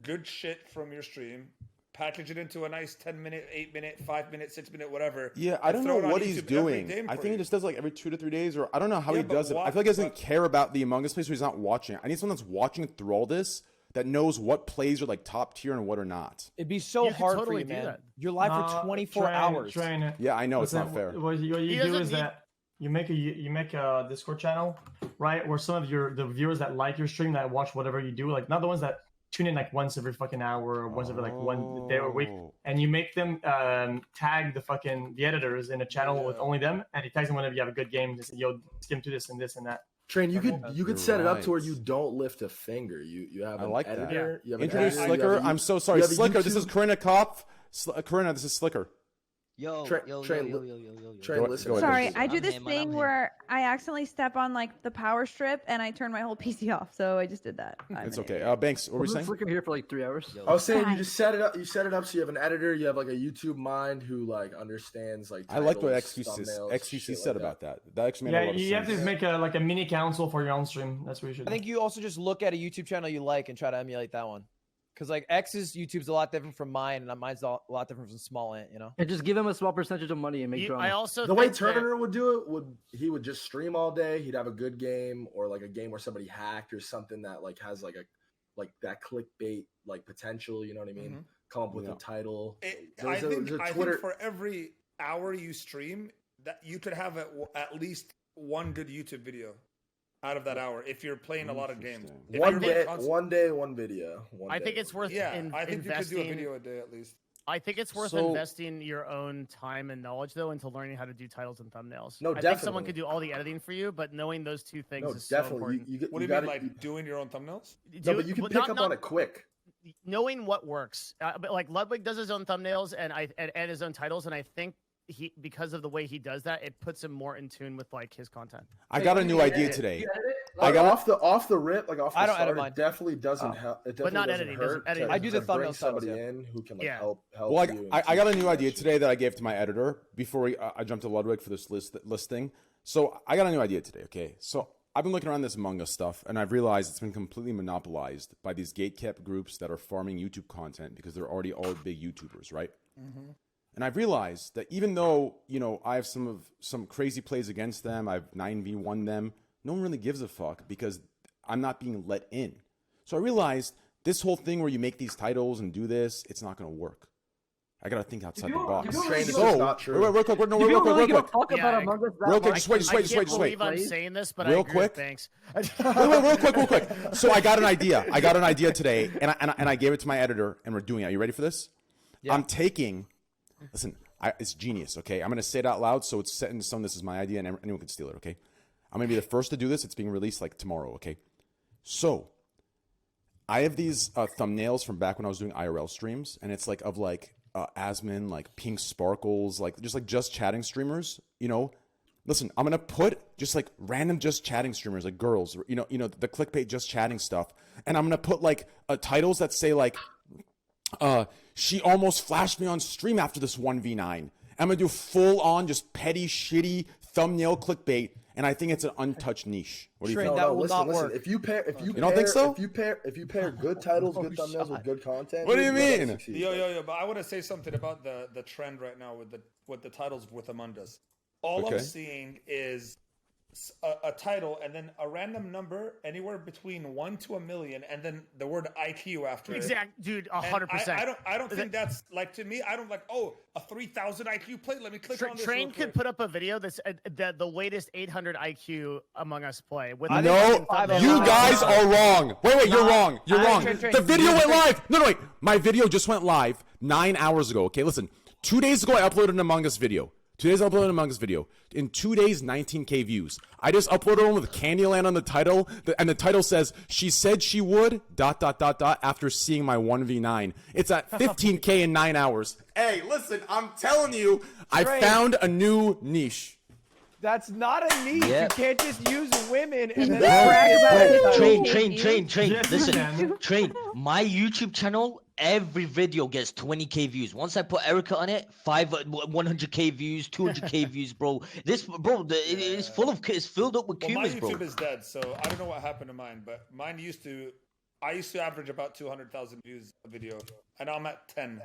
good shit from your stream, package it into a nice 10-minute, 8-minute, 5-minute, 6-minute, whatever. Yeah, I don't know what he's doing. I I think he just does like every 2 to 3 days, or I don't know how he does it. I feel like he doesn't care about the Among Us plays, so he's not watching. I need someone that's watching through all this that knows what plays are like top tier and what are not. It'd be so hard for you, man. You're live for 24 hours. Yeah, I know it's not fair. What you do is that you make a Discord channel, right? Where some of the viewers that like your stream, that watch whatever you do, like not the ones that tune in like once every fucking hour or once every like 1 day or week, and you make them tag the editors in a channel with only them, and he tags them whenever you have a good game. Just say, yo, skim to this and this and that. Train, you could set it up to where you don't lift a finger. You have an editor. You have Introduce an Sliker. editor, I'm so sorry, Sliker. This is YouTube- Corinna KOPF. Corinna, this is Sliker. Train, listen. Sorry, I do this thing where I accidentally step on like the power strip and I turn my whole PC off. So I just did that. It's okay. Banks, what were you saying? Flicker here for like 3 hours. I was saying you just set it up. You set it up so you have an editor. You have like a YouTube mind who like understands like. I liked what titles, thumbnails, XQC shit said like about that. That actually made a lot of sense. You have to make a mini console for your own stream. That's what you should do. I think you also just look at a YouTube channel you like and try to emulate that one. Because like X's YouTube's a lot different from mine, and mine's a lot different from Small Ant, you know. And just give him a small percentage of money and make drama. I also the way Turner would do it he would just stream all day. He'd have a good game or like a game where somebody hacked or something that like has like that clickbait like potential. You know what I mean? Come up with a title. I think for every hour you stream, that you could have at least one good YouTube video out of that hour if you're playing a lot of games. One day, one video. I think it's worth I think you could do a video a day at least. I think it's worth So- investing your own time and knowledge though into learning how to do titles and thumbnails. No, I think someone definitely. could do all the editing for you, but knowing those two things No, is so definitely. important. What do you gotta- mean, like doing your own thumbnails? No, but you can but pick up on it quick. Knowing what works. But like Ludwig does his own thumbnails and his own titles, and I think because of the way he does that, it puts him more in tune with like his content. I got a new idea today. Like off the rip, like off the I don't start, edit mine. it definitely doesn't help. It definitely But not doesn't editing, hurt. editing. To, I do the to bring thumbnail somebody titles, yeah. in who can like Yeah. help Well, you. I got a new idea today that I gave to my editor before I jumped to Ludwig for this listing. So I got a new idea today. Okay, so I've been looking around this Among Us stuff, and I've realized it's been completely monopolized by these gatekept groups that are farming YouTube content because they're already all big YouTubers, right? Mm-hmm. And I've realized that even though, you know, I have some crazy plays against them, I've 9v1 them, no one really gives a fuck because I'm not being let in. So I realized this whole thing where you make these titles and do this, it's not going to work. I got to think outside the box. It's not true. Real quick. No, You real don't really quick. give a fuck about Among Us that Real quick, much. just wait. I can't believe I'm saying this, but I Real agree with quick. Banks. Real quick. So I got an idea today, and I gave it to my editor, and we're doing it. Are you ready for this? Yeah. I'm taking. Listen, it's genius. Okay, I'm gonna say it out loud, so it's set in stone. This is my idea, and anyone can steal it. Okay, I'm gonna be the first to do this. It's being released like tomorrow. Okay, so I have these thumbnails from back when I was doing IRL streams, and it's like of like Asmin, like Pink Sparkles, like just chatting streamers. You know, listen, I'm gonna put just like random just chatting streamers, like girls. You know the clickbait just chatting stuff, and I'm gonna put like titles that say like. She almost flashed me on stream after this 1v9. I'm gonna do full on just petty, shitty thumbnail clickbait, and I think it's an untouched niche. What do you think? Listen. If you don't think so? If you pair good titles, good thumbnails with good content. What do you you'll mean? succeed. Yo, but I want to say something about the trend right now with the titles with Among Us. All I'm seeing is a title and then a random number anywhere between 1 to 1,000,000 and then the word IQ after Exact, dude, And 100%. I don't think that's like, to me, I don't like, oh, a 3,000 IQ play. Let me click on this. Train real could quick. put up a video that's the latest 800 IQ Among Us play. With No, you guys are wrong. Wait, you're wrong. You're wrong. Train. The video went live. No, wait. My video just went live 9 hours ago. Okay, listen. 2 days ago, I uploaded an Among Us video. 2 days I uploaded an Among Us video. In 2 days, 19K views. I just uploaded one with Candyland on the title, and the title says, "She said she would, ... after seeing my 1v9. It's at 15K in 9 hours. Hey, listen, I'm telling you, I found a new niche. That's not a niche. Yep. You can't just use women and then Bro, brag about it. Train. Yes, you Listen, can. Train. My YouTube channel, every video gets 20K views. Once I put Erica on it, 100K views, 200K views, bro. It's filled up with Well, my cubes, bro. YouTube is dead, so I don't know what happened to mine, but mine I used to average about 200,000 views a video, and I'm at 10.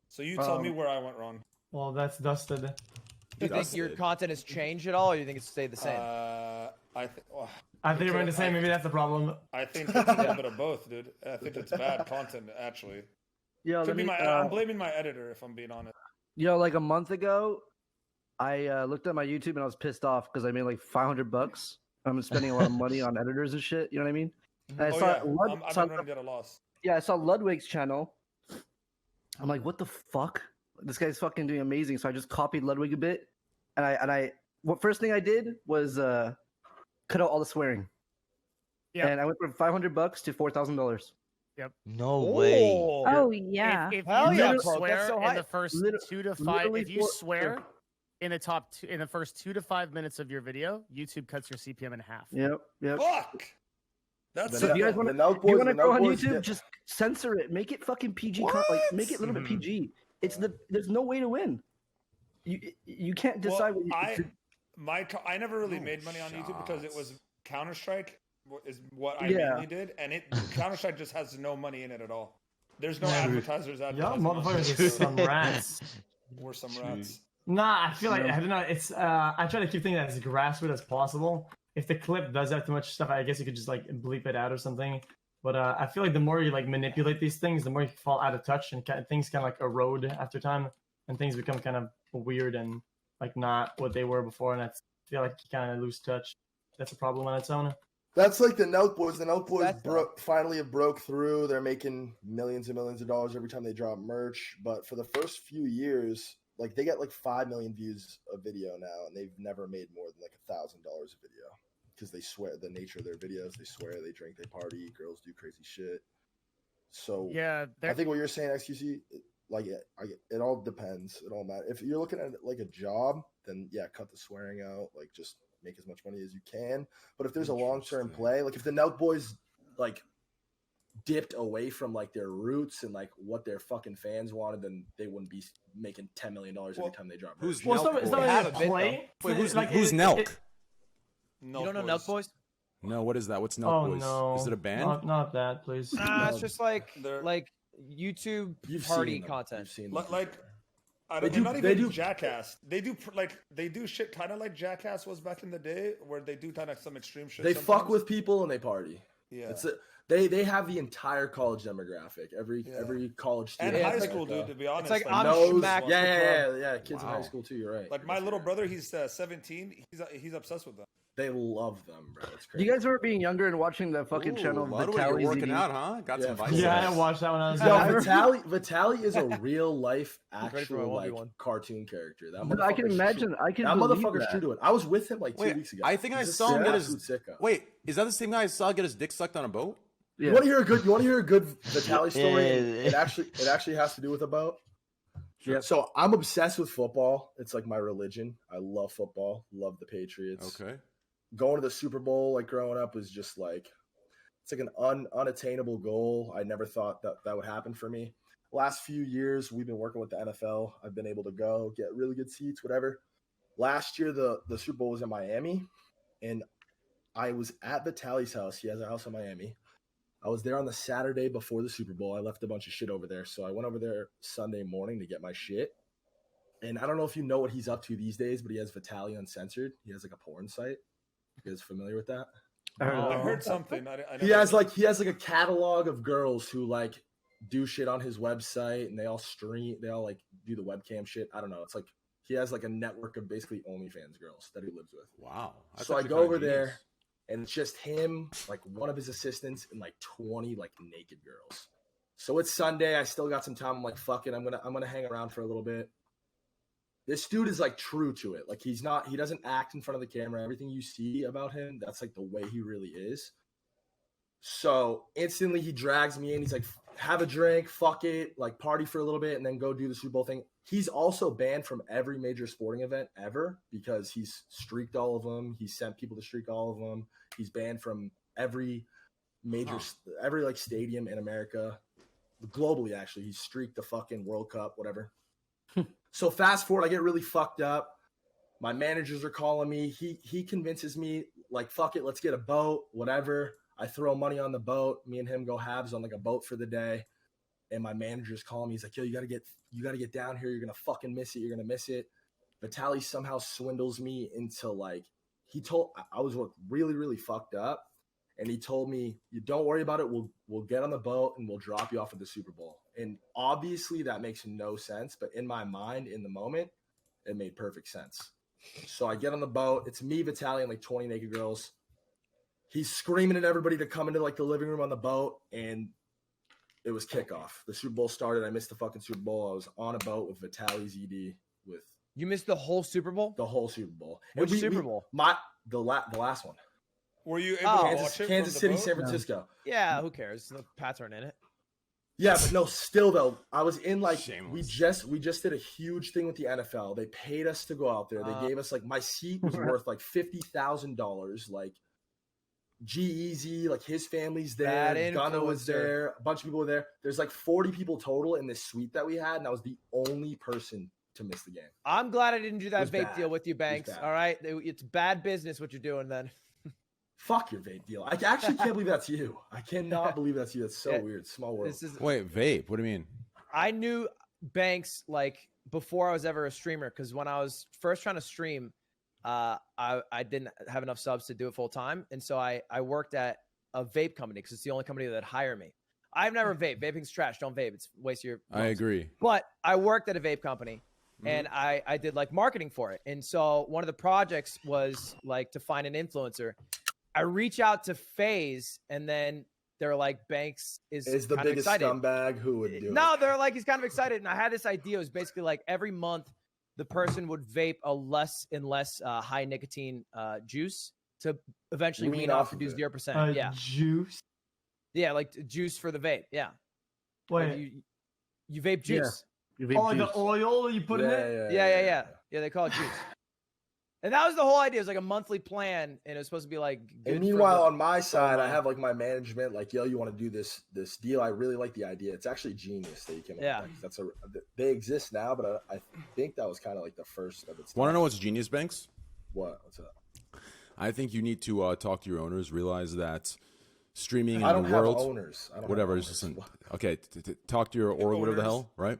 So you tell me where I went wrong. Well, that's dusted. Do you think your content has changed at all, or do you think it's stayed the same? I think we're the same. Maybe that's the problem. I think it's a little bit of both, dude. I think it's bad content, actually. Yo, Could let be me, I'm blaming my editor, if I'm being honest. Yo, like a month ago, I looked at my YouTube and I was pissed off because I made like $500. I'm spending a lot of money on editors and shit. You know what I mean? And I saw I'm running at a loss. Yeah, I saw Ludwig's channel. I'm like, what the fuck? This guy's fucking doing amazing. So I just copied Ludwig a bit, and first thing I did was cut out all the swearing. Yeah. And I went from $500 to $4,000. Yep. No way. Oh yeah. If Hell you yeah, don't bro, swear that's so in high. the first 2 to 5, literally if you 4 swear in the first 2 to 5 minutes of your video, YouTube cuts your CPM in half. Yep. Fuck. That's So if you guys want to go on YouTube, just censor it. Make it fucking PG. Like make it a little bit PG. There's no way to win. You can't decide what you. I never really made money on YouTube because it was Counter-Strike is what I mainly did, and Counter-Strike just has no money in it at all. There's no advertisers. Y'all motherfuckers are some rats. We're some rats. Nah, I feel like I don't know. It's I try to keep things as grassroots as possible. If the clip does have too much stuff, I guess you could just like bleep it out or something. But I feel like the more you like manipulate these things, the more you fall out of touch, and things kind of like erode after time, and things become kind of weird and like not what they were before. And I feel like you kind of lose touch. That's a problem on its own. That's like the Nelk Boys. The Nelk Boys finally have broke through. They're making millions and millions of dollars every time they drop merch. But for the first few years, like they get like 5 million views a video now, and they've never made more than like $1,000 a video because they swear the nature of their videos. They swear, they drink, they party, girls do crazy shit. So yeah, I think what you're saying, XQC, like it all depends. It all matters. If you're looking at it like a job, then yeah, cut the swearing out. Like just make as much money as you can. But if there's a long-term play, like if the Nelk Boys like dipped away from like their roots and like what their fucking fans wanted, then they wouldn't be making $10 million every time they drop. Who's Nelk? It's not really a play. Wait, who's Like, Nelk? You don't know Nelk Boys? No, what is that? What's Nelk Boys? No, Is it a band? Not that, please. It's just like YouTube party content. Like they're not even Jackass. They do shit kind of like Jackass was back in the day, where they do kind of some extreme shit. They sometimes. fuck with people and they party. Yeah, they have the entire college demographic. Every college student and high school, dude. To be honest, it's like like I'm yeah. Kids in high school too. You're right. Like my little brother, he's 17. He's obsessed with them. They love them, bro. It's crazy. You guys remember being younger and watching the fucking channel Vitaly? You're working out, huh? Got some vices. Yeah, I watched that when I was Vitaly is a real life actual like cartoon character. That I can imagine. I can. That believe motherfucker's that. true to it. I was with him like 2 weeks ago. I think I saw him get his. Wait, is that the same guy I saw get his dick sucked on a boat? Yeah. You want to hear a good Vitaly story? It actually has to do with a boat. Yeah. So I'm obsessed with football. It's like my religion. I love football. Love the Patriots. Okay. Going to the Super Bowl like growing up was just like it's like an unattainable goal. I never thought that would happen for me. Last few years we've been working with the NFL. I've been able to go get really good seats, whatever. Last year the Super Bowl was in Miami, and I was at Vitaly's house. He has a house in Miami. I was there on the Saturday before the Super Bowl. I left a bunch of shit over there, so I went over there Sunday morning to get my shit. And I don't know if you know what he's up to these days, but he has Vitaly Uncensored. He has like a porn site. You guys familiar with that? I heard something. He has like a catalog of girls who like do shit on his website, and they all like do the webcam shit. I don't know. It's like he has like a network of basically OnlyFans girls that he lives with. Wow. So I go over there, and it's just him, like one of his assistants, and like 20 like naked girls. So it's Sunday. I still got some time. I'm like, fuck it. I'm gonna hang around for a little bit. This dude is like true to it. Like he doesn't act in front of the camera. Everything you see about him, that's like the way he really is. So instantly he drags me in. He's like, have a drink, fuck it, like party for a little bit and then go do the Super Bowl thing. He's also banned from every major sporting event ever because he's streaked all of them. He sent people to streak all of them. He's banned from every major, every like stadium in America, globally actually. He's streaked the fucking World Cup, whatever. So fast forward, I get really fucked up. My managers are calling me. He convinces me, like, fuck it, let's get a boat, whatever. I throw money on the boat. Me and him go halves on like a boat for the day. And my manager's calling me. He's like, yo, you gotta get down here. You're gonna fucking miss it. You're gonna miss it. Vitaly somehow swindles me into like I was really, really fucked up. And he told me, you don't worry about it. We'll get on the boat and we'll drop you off at the Super Bowl. And obviously that makes no sense. But in my mind, in the moment, it made perfect sense. So I get on the boat. It's me, Vitaly, and like 20 naked girls. He's screaming at everybody to come into like the living room on the boat. And it was kickoff. The Super Bowl started. I missed the fucking Super Bowl. I was on a boat with Vitaly's ED with. You missed the whole Super Bowl? The whole Super Bowl. Which Super Bowl? The last one. Were you able to watch it Kansas City, San Francisco. Yeah, who cares? The Pats aren't in it. Yeah, but no, still though, I was in like we just did a huge thing with the NFL. They paid us to go out there. They gave us like my seat was worth like $50,000. Like G-Eazy, like his family's there. Gunna was there. A bunch of people were there. There's like 40 people total in this suite that we had, and I was the only person to miss the game. I'm glad I didn't do that vape deal with you, Banks. All right, it's bad business what you're doing then. Fuck your vape deal. I actually can't believe that's you. I cannot believe that's you. That's so weird. Small world. Wait, vape? What do you mean? I knew Banks like before I was ever a streamer because when I was first trying to stream, I didn't have enough subs to do it full time, and so I worked at a vape company because it's the only company that hire me. I've never vaped. Vaping's trash. Don't vape. It's waste of your. I agree. But I worked at a vape company. And I did like marketing for it. And so one of the projects was like to find an influencer. I reach out to FaZe, and then they're like, Banks is the kind of biggest excited. scumbag who would do it. No, they're like, he's kind of excited. And I had this idea. It was basically like every month, the person would vape a less and less high nicotine juice to eventually wean off and do 0%. Yeah. Juice? Yeah, like juice for the vape. Yeah. Wait. Like you vape juice. You vape Oh, juice. the oil you put in it? Yeah, they call it juice. And that was the whole idea. It was like a monthly plan, and it was supposed to be like. Good And meanwhile, on my side, I have like my management, like, yo, you want to do this deal? I really like the idea. It's actually genius that you came up with. That's they exist now, but I think that was kind of like the first of its. Want to know what's genius, Banks? What's up? I think you need to talk to your owners. Realize that streaming I in don't the world, have owners. I don't whatever. have Just owners. listen. Okay, talk to your org, whatever the hell, right?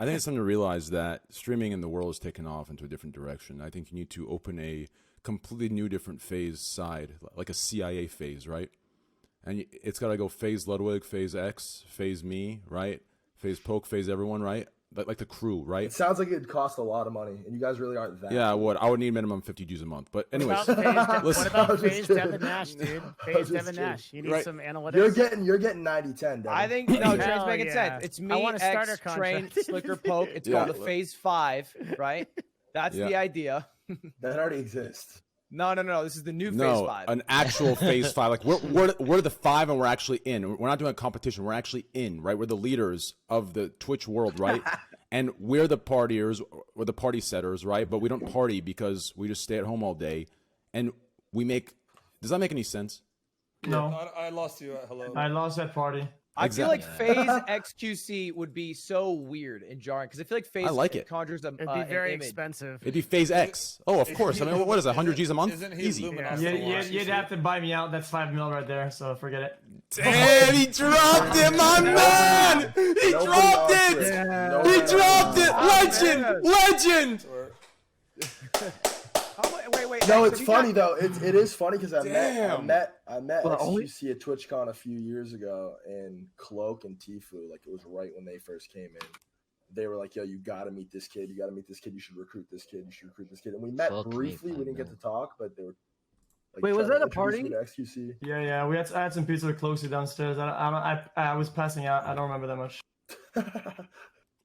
I think it's something to realize that streaming in the world has taken off into a different direction. I think you need to open a completely new, different phase side, like a CIA phase, right? And it's got to go phase Ludwig, phase X, phase me, right? Phase Poke, phase everyone, right? Like the crew, right? It sounds like it'd cost a lot of money, and you guys really aren't that. Yeah, I would need minimum 50 G's a month. But anyways, what about phase Devin Nash, dude? Phase Devin Nash. You need some analytics. You're getting 90-10. I think Train's making sense. It's me, X, Train, Sliker, Poke. It's called the Phase 5, right? That's the idea. That already exists. No. This is the new Phase 5. An actual Phase 5. Like we're the 5, and we're actually in. We're not doing a competition. We're actually in, right? We're the leaders of the Twitch world, right? And we're the partiers, we're the party setters, right? But we don't party because we just stay at home all day, and we make. Does that make any sense? No. I lost you. Hello. I lost that party. I feel like Phase XQC would be so weird and jarring because I feel like Phase I like it. conjures a It'd be very image. expensive. It'd be Phase X. Oh, of course. I mean, what is it? 100 G's a month? Easy. You'd have to buy me out. That's $5 million right there. So forget it. Damn, he dropped it, my man! He dropped it! He dropped it! Legend! Wait. No, X, it's funny though. It is funny because I met Well, XQC at TwitchCon a few years ago, and Cloak and Tfue, like it was right when they first came in. They were like, "Yo, you got to meet this kid. You got to meet this kid. You should recruit this kid. You should recruit this kid." And we met briefly. We didn't get to talk, but they were. Like, wait, was trying that to a party? introduce me to XQC. Yeah. I had some pizza closely downstairs. I was passing out. I don't remember that much.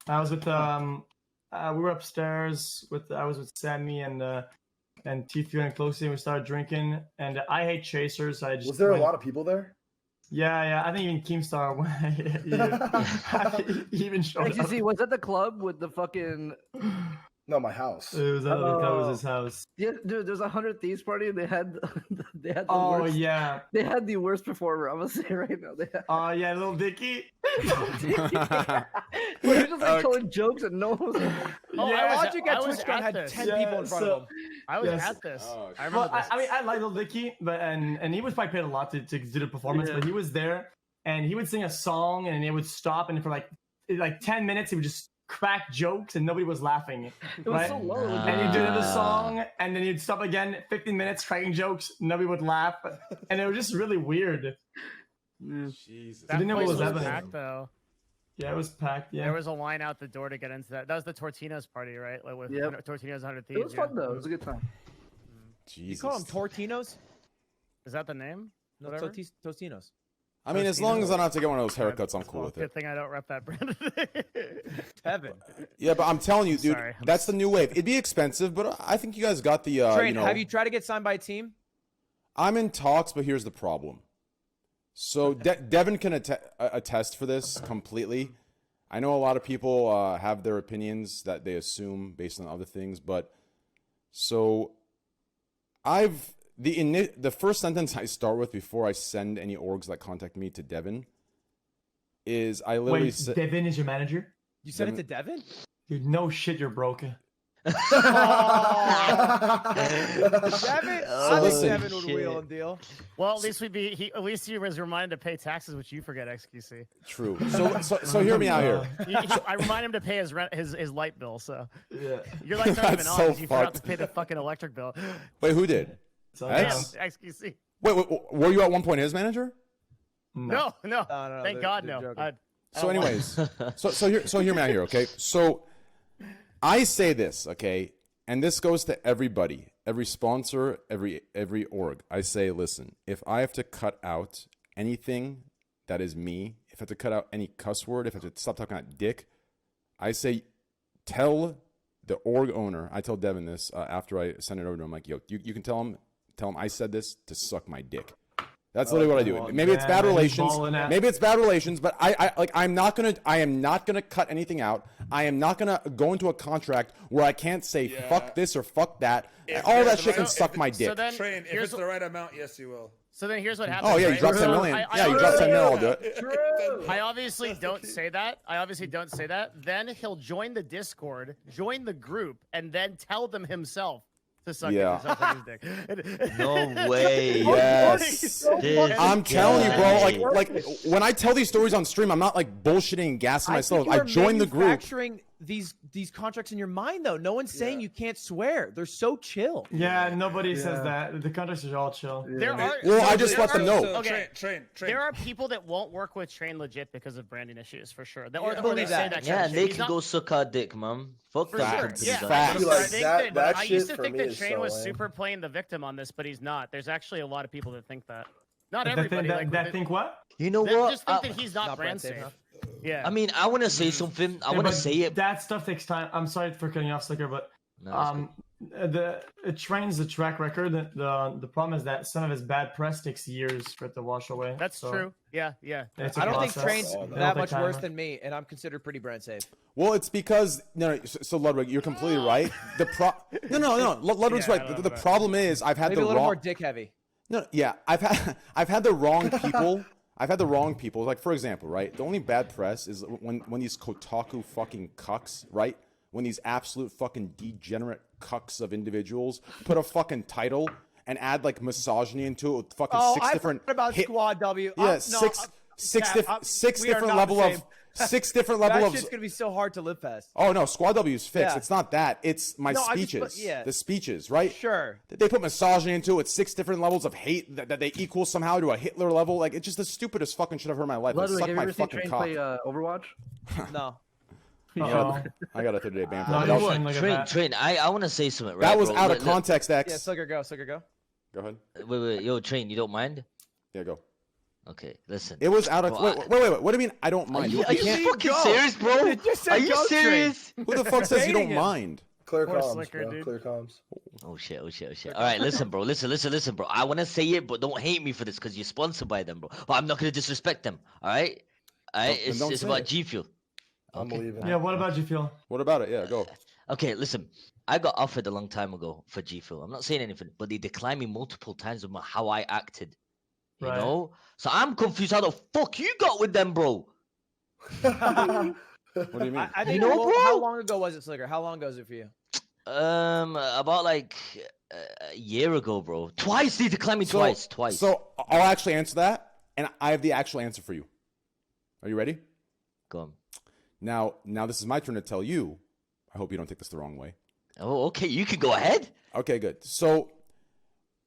I was with we were upstairs I was with Sammy and Tfue and Closely, and we started drinking. And I hate chasers. So I just Was there a lot of people there? Yeah. I think even Keemstar even showed up. XQC, was that the club with the fucking? No, my house. It was that was his house. Yeah, dude. There's a 100 Thieves party, and they had the Oh worst. yeah. They had the worst performer. I'm gonna say right now. They had... Oh yeah, little Dicky. We're just like telling jokes, and no one was. Logic at TwitchCon had 10 people in front of him. I was at this. I remember this. I mean, I like Little Dicky, but and he was probably paid a lot to do the performance, but he was there, and he would sing a song, and it would stop, and for like 10 minutes, he would just crack jokes, and nobody was laughing. It was so low. And he'd do another song, and then he'd stop again, 15 minutes cracking jokes, nobody would laugh, and it was just really weird. Jesus. That didn't know what place was was happening. packed though. Yeah, it was packed. Yeah, There was a line out the door to get into that. That was the Tortino's party, right? Like with Tortino's 100 Thieves. It was fun though. It was a good time. Jesus. You call them Tortinos? Is that the name? No, Whatever? Tostinos. I mean, as long as I don't have to get one of those haircuts, I'm cool with Good it. thing I don't rep that brand. Heaven. Yeah, but I'm telling you, dude, Sorry. that's the new wave. It'd be expensive, but I think you guys got the. Train, you know, have you tried to get signed by a team? I'm in talks, but here's the problem. So Devin can attest for this completely. I know a lot of people have their opinions that they assume based on other things, but so the first sentence I start with before I send any orgs that contact me to Devin is I literally Wait, Devin is your manager? You sent it to Devin? Dude, no shit, you're broken. Devin, I think listen. Devin would wheel and deal. Well, at least at least he was reminded to pay taxes, which you forget, XQC. True. So hear me out here. I remind him to pay his rent, his light bill. So Yeah. you're like not even That's on so 'cause you forgot to fucked. pay the fucking electric bill. Wait, who did? X? XQC. Wait, were you at one point his manager? No. No, Thank God, no. joking. So, anyways, so hear me out here, okay? So, I say this, okay, and this goes to everybody. every sponsor, every org. I say, listen, if I have to cut out anything that is me, if I have to cut out any cuss word, if I have to stop talking about dick, I say, tell the org owner. I tell Devin this after I send it over to him. Like, yo, you can tell him I said this to suck my dick. That's literally what I do. Maybe it's bad relations. Maybe it's bad relations, but I am not gonna cut anything out. I am not gonna go into a contract where I can't say fuck this or fuck that. All that shit can suck my dick. So then, Train, if it's the right amount, yes, you will. So then here's what happens. Oh yeah, you drop 10 million. You drop 10 million, I'll do it. I obviously don't say that. Then he'll join the Discord, join the group, and then tell them himself to suck his dick. No way. Yes. I'm telling you, bro. Like when I tell these stories on stream, I'm not like bullshitting and gassing myself. I join the group. Manufacturing these contracts in your mind, though. No one's saying you can't swear. They're so chill. Yeah, nobody says that. The contracts are all chill. I just let them know. Okay, Train. There are people that won't work with Train legit because of branding issues, for sure. Or they believe say that. that. Yeah, they can go suck our dick, man. Fuck For that. sure. Yeah. Facts. I used to think that Train was super playing the victim on this, but he's not. There's actually a lot of people that think that. Not everybody. That think what? You know what? Just think that he's not brand safe. Yeah. I mean, I want to say something. I want to say it. That stuff takes time. I'm sorry for cutting you off, Sliker, but it trains the track record. The problem is that some of his bad press takes years for it to wash away. That's true. Yeah. I don't think Train's that much worse than me, and I'm considered pretty brand safe. Well, it's because so Ludwig, you're completely right. No, Ludwig's right. The problem is I've had Maybe the a little wrong. more dick heavy. No, yeah, I've had the wrong people. I've had the wrong people. Like, for example, right? The only bad press is when these Kotaku fucking cucks, right? When these absolute fucking degenerate cucks of individuals put a fucking title and add like misogyny into it with fucking six different about Squad W. Yeah, six different level of That shit's gonna be so hard to live past. Oh no, Squad W is fixed. Yeah. It's not that. It's my speeches. The speeches, right? Sure. They put misogyny into it. 6 different levels of hate that they equal somehow to a Hitler level. Like, it's just the stupidest fucking shit I've heard in my life. Ludwig, Suck have you my ever seen fucking Train cock. play Overwatch? No. I got a 30-day ban. Train. I want to say something. Right, that was bro? out of context, X. Yeah, Sliker, go. Go ahead. Wait. Yo, Train, you don't mind? Yeah, go. Okay, listen. It was out of. Wait. What do you mean? I don't mind. Are you fucking serious, bro? Are you serious? Who the fuck says you don't mind? Clear comms, bro. Clear comms. Oh shit. All right, listen, bro. Listen, bro. I want to say it, but don't hate me for this because you're sponsored by them, bro. But I'm not gonna disrespect them. All right. It's about G Fuel. Okay. Yeah. What about G Fuel? What about it? Yeah, go. Okay, listen. I got offered a long time ago for G Fuel. I'm not saying anything, but they declined me multiple times about how I acted. You know? So I'm confused how the fuck you got with them, bro. What do you mean? I think, bro? How long ago was it, Sliker? How long ago was it for you? About like a year ago, bro. Twice they declined me twice. So I'll actually answer that, and I have the actual answer for you. Are you ready? Go on. Now this is my turn to tell you. I hope you don't take this the wrong way. Oh, okay. You can go ahead. Okay, good. So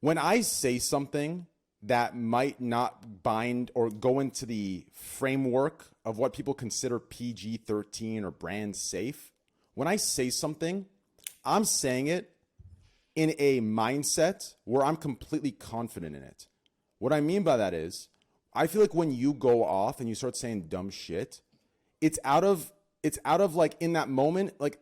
when I say something that might not bind or go into the framework of what people consider PG-13 or brand safe, when I say something, I'm saying it in a mindset where I'm completely confident in it. What I mean by that is, I feel like when you go off and you start saying dumb shit, it's out of like in that moment, like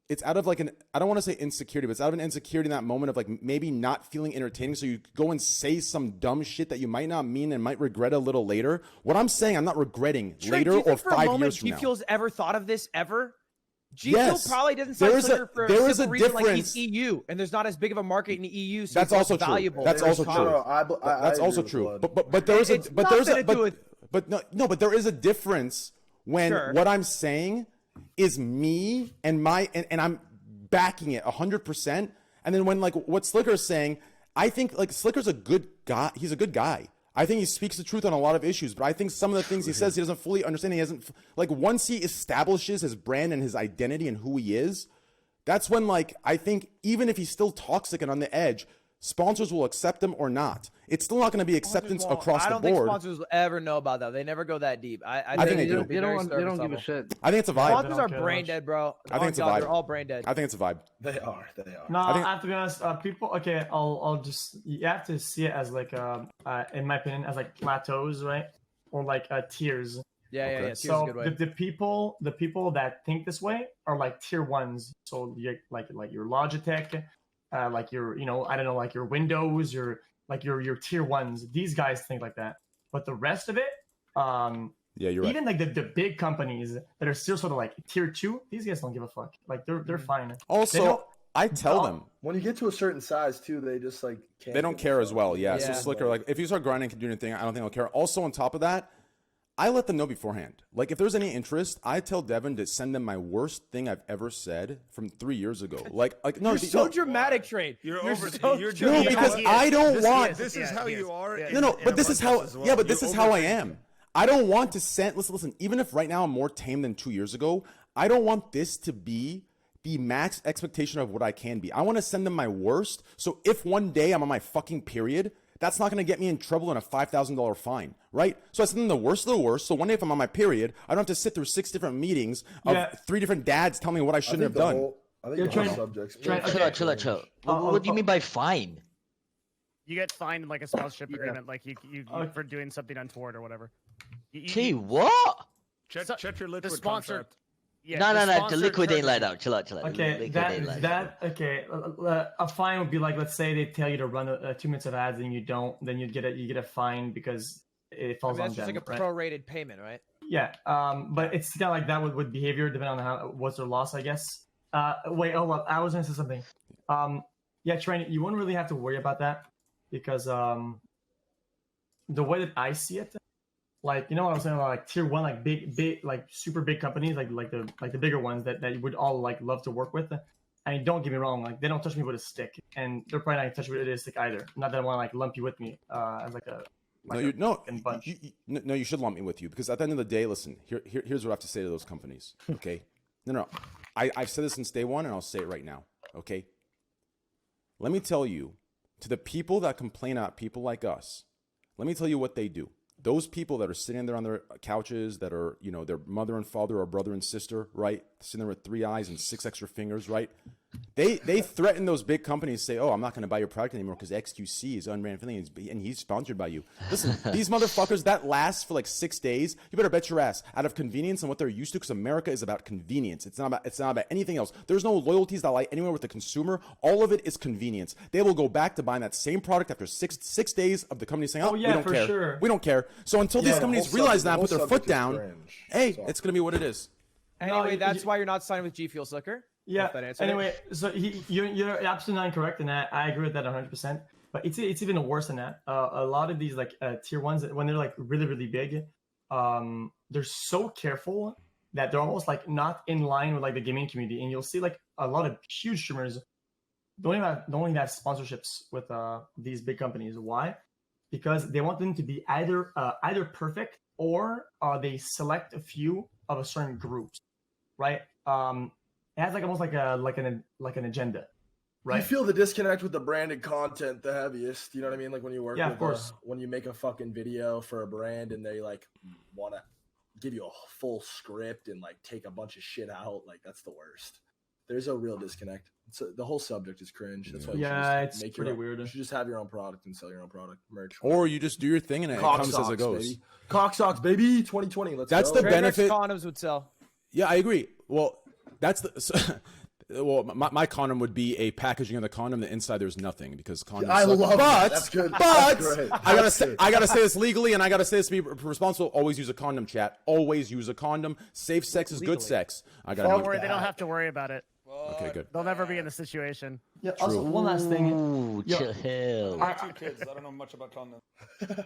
it's out of like I don't want to say insecurity, but it's out of an insecurity in that moment of like maybe not feeling entertaining. So you go and say some dumb shit that you might not mean and might regret a little later. What I'm saying, I'm not regretting later or 5 years from now. G Fuel's ever thought of this ever? G Fuel probably doesn't sign Sliker for there a is a simple reason, like difference. he's EU, and there's not as big of a market in the EU. So That's also true. That's also true. That's also true. But there is but there is a difference when what I'm saying is me and I'm backing it 100%. And then when like what Sliker is saying, I think like Slicker's a good guy. He's a good guy. I think he speaks the truth on a lot of issues, but I think some of the things he says he doesn't fully understand. He hasn't like once he establishes his brand and his identity and who he is, that's when like I think even if he's still toxic and on the edge, sponsors will accept them or not. It's still not going to be acceptance across I the don't think board. sponsors will ever know about that. They never go that deep. I think they do. it'll be very They don't surface give a level. shit. I think it's a vibe. Sponsors are brain dead, bro. I think it's a God, vibe. They're all brain dead. I think it's a vibe. They are. No, I think- I have to be honest. People, okay, I'll just, you have to see it as like, in my opinion, as like plateaus, right? Or like tiers. Yeah. Tears So is a good way. the people that think this way are like tier ones. So you like your Logitech, like your, I don't know, like your Windows, your tier ones. These guys think like that. But the rest of it, Yeah, you're right. even like the big companies that are still sort of like tier 2, these guys don't give a fuck. Like they're fine. They Also, don't- I tell them When you get to a certain size too, they just like can't they don't give a care as fuck. well. Yeah. So Yeah. Sliker, like if you start grinding and doing anything, I don't think they'll care. Also, on top of that, I let them know beforehand. Like if there's any interest, I tell Devin to send them my worst thing I've ever said from 3 years ago. Like no, You're so no. dramatic, Trade. You're You're over. so You're No, because I don't want. This is how you are. No, but this is how. Yeah, but this is how I am. I don't want to send. Listen. Even if right now I'm more tame than 2 years ago, I don't want this to be the max expectation of what I can be. I want to send them my worst. So if one day I'm on my fucking period, that's not going to get me in trouble and a $5,000 fine, right? So I send them the worst of the worst. So one day if I'm on my period, I don't have to sit through 6 different meetings of 3 different dads telling me what I shouldn't have done. I think the whole subject's Chill out. What do you mean by fine? You get fined in like a sponsorship agreement, like you for doing something untoward or whatever. Gee, what? Check your liquid sponsor. contract. Yeah, No, the sponsor liquid ain't charges let you. out. Chill out. Okay, Liquid ain't let out. a fine would be like, let's say they tell you to run 2 minutes of ads and you don't, then you get a fine because it falls that's on just them. like a right? prorated payment, right? Yeah, but it's kind of like that with behavior, depending on what's their loss, I guess. Wait, hold up, I was gonna say something. Yeah, Trent, you won't really have to worry about that because the way that I see it, like, what I was saying about like tier 1, like big, like super big companies, like the bigger ones that you would all like love to work with. And don't get me wrong, like they don't touch me with a stick, and they're probably not gonna touch me with a stick either. Not that I want to like lump you with me as like a No, you should lump me with you because at the end of the day, listen. Here's what I have to say to those companies. Okay, no. I've said this since day one, and I'll say it right now. Okay. Let me tell you, to the people that complain about people like us, let me tell you what they do. Those people that are sitting there on their couches, that are, their mother and father or brother and sister, right? Sitting there with 3 eyes and 6 extra fingers, right? They threaten those big companies, say, "Oh, I'm not going to buy your product anymore because XQC is unbranded friendly and he's sponsored by you." Listen, these motherfuckers, that lasts for like 6 days. You better bet your ass out of convenience and what they're used to, because America is about convenience. It's not about anything else. There's no loyalties that lie anywhere with the consumer. All of it is convenience. They will go back to buying that same product after six days of the company saying, "Oh, yeah, we don't for care. sure. We don't care." So until these the companies whole realize that, subject- put the their whole foot subject is down, cringe. hey, That's all. it's gonna be what it is. Anyway, you- that's why you're not signing with G Fuel, Sliker. Yeah. Hope that answered it. Anyway, so you're absolutely not incorrect, and I agree with that 100%. But it's even worse than that. A lot of these like tier 1s, when they're like really big, they're so careful that they're almost like not in line with like the gaming community. And you'll see like a lot of huge streamers don't even have sponsorships with these big companies. Why? Because they want them to be either perfect or they select a few of a certain groups, right? It has like almost like an agenda, right? You feel the disconnect with the branded content the heaviest. You know what I mean? Like when you work Yeah, with of course. when you make a fucking video for a brand and they like want to give you a full script and like take a bunch of shit out, like that's the worst. There's a real disconnect. The whole subject is cringe. That's why you should it's just make pretty your own, weird. You should just have your own product and sell your own product merch. Or you just do your thing and it Cock comes as socks, it goes. baby. Cock socks, baby. 2020. Let's That's go. the benefit. condoms would sell. Yeah, I agree. Well, that's the. Well, my condom would be a packaging of the condom. The inside there's nothing because condoms. I suck. love but, that. That's good. But That's great. I gotta say this legally, and I gotta say this to be responsible. Always use a condom, chat. Always use a condom. Safe sex is good sex. I gotta. Don't worry, they don't have to worry about it. Okay, good. They'll never be in the situation. Yeah. Also, one last thing. Ooh, Yo, chill. I have 2 kids. I don't know much about condoms.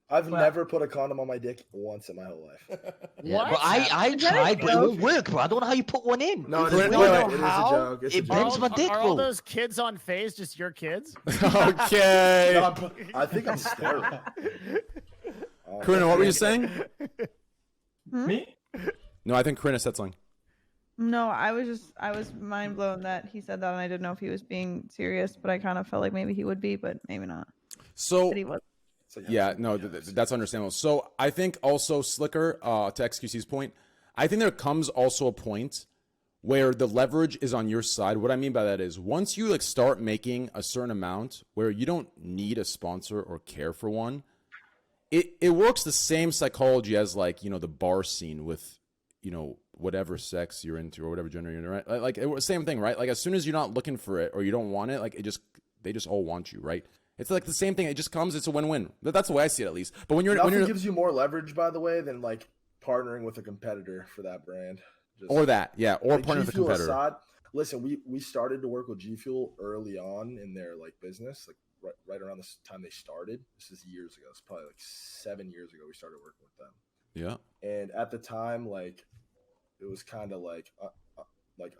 I've never put a condom on my dick once in my whole life. Yeah, but I tried, but it won't work, bro. I don't know how you put one in. No, it Wait, is, wait, wait, wait. it is a joke. It's a It joke. bends my dick, Are all bro. those kids on phase just your kids? Okay. No, I think I'm sterile. Corinna, what were you saying? Me? No, I think Corinna said something. No, I was mind blown that he said that, and I didn't know if he was being serious, but I kind of felt like maybe he would be, but maybe not. So But he was. yeah, no, that's understandable. So I think also Sliker, to XQC's point, I think there comes also a point where the leverage is on your side. What I mean by that is once you like start making a certain amount where you don't need a sponsor or care for one, it works the same psychology as like, you know, the bar scene with, you know, whatever sex you're into or whatever gender you're into, right? Like same thing, right? Like as soon as you're not looking for it or you don't want it, like they just all want you, right? It's like the same thing. It just comes. It's a win-win. That's the way I see it, at least. But Nothing gives you more leverage, by the way, than like partnering with a competitor for that brand. Or partnering with a G Fuel competitor. aside, listen, we started to work with G Fuel early on in their like business, like right around the time they started. This is years ago. It's probably like 7 years ago we started working with them. Yeah. And at the time, like it was kind of like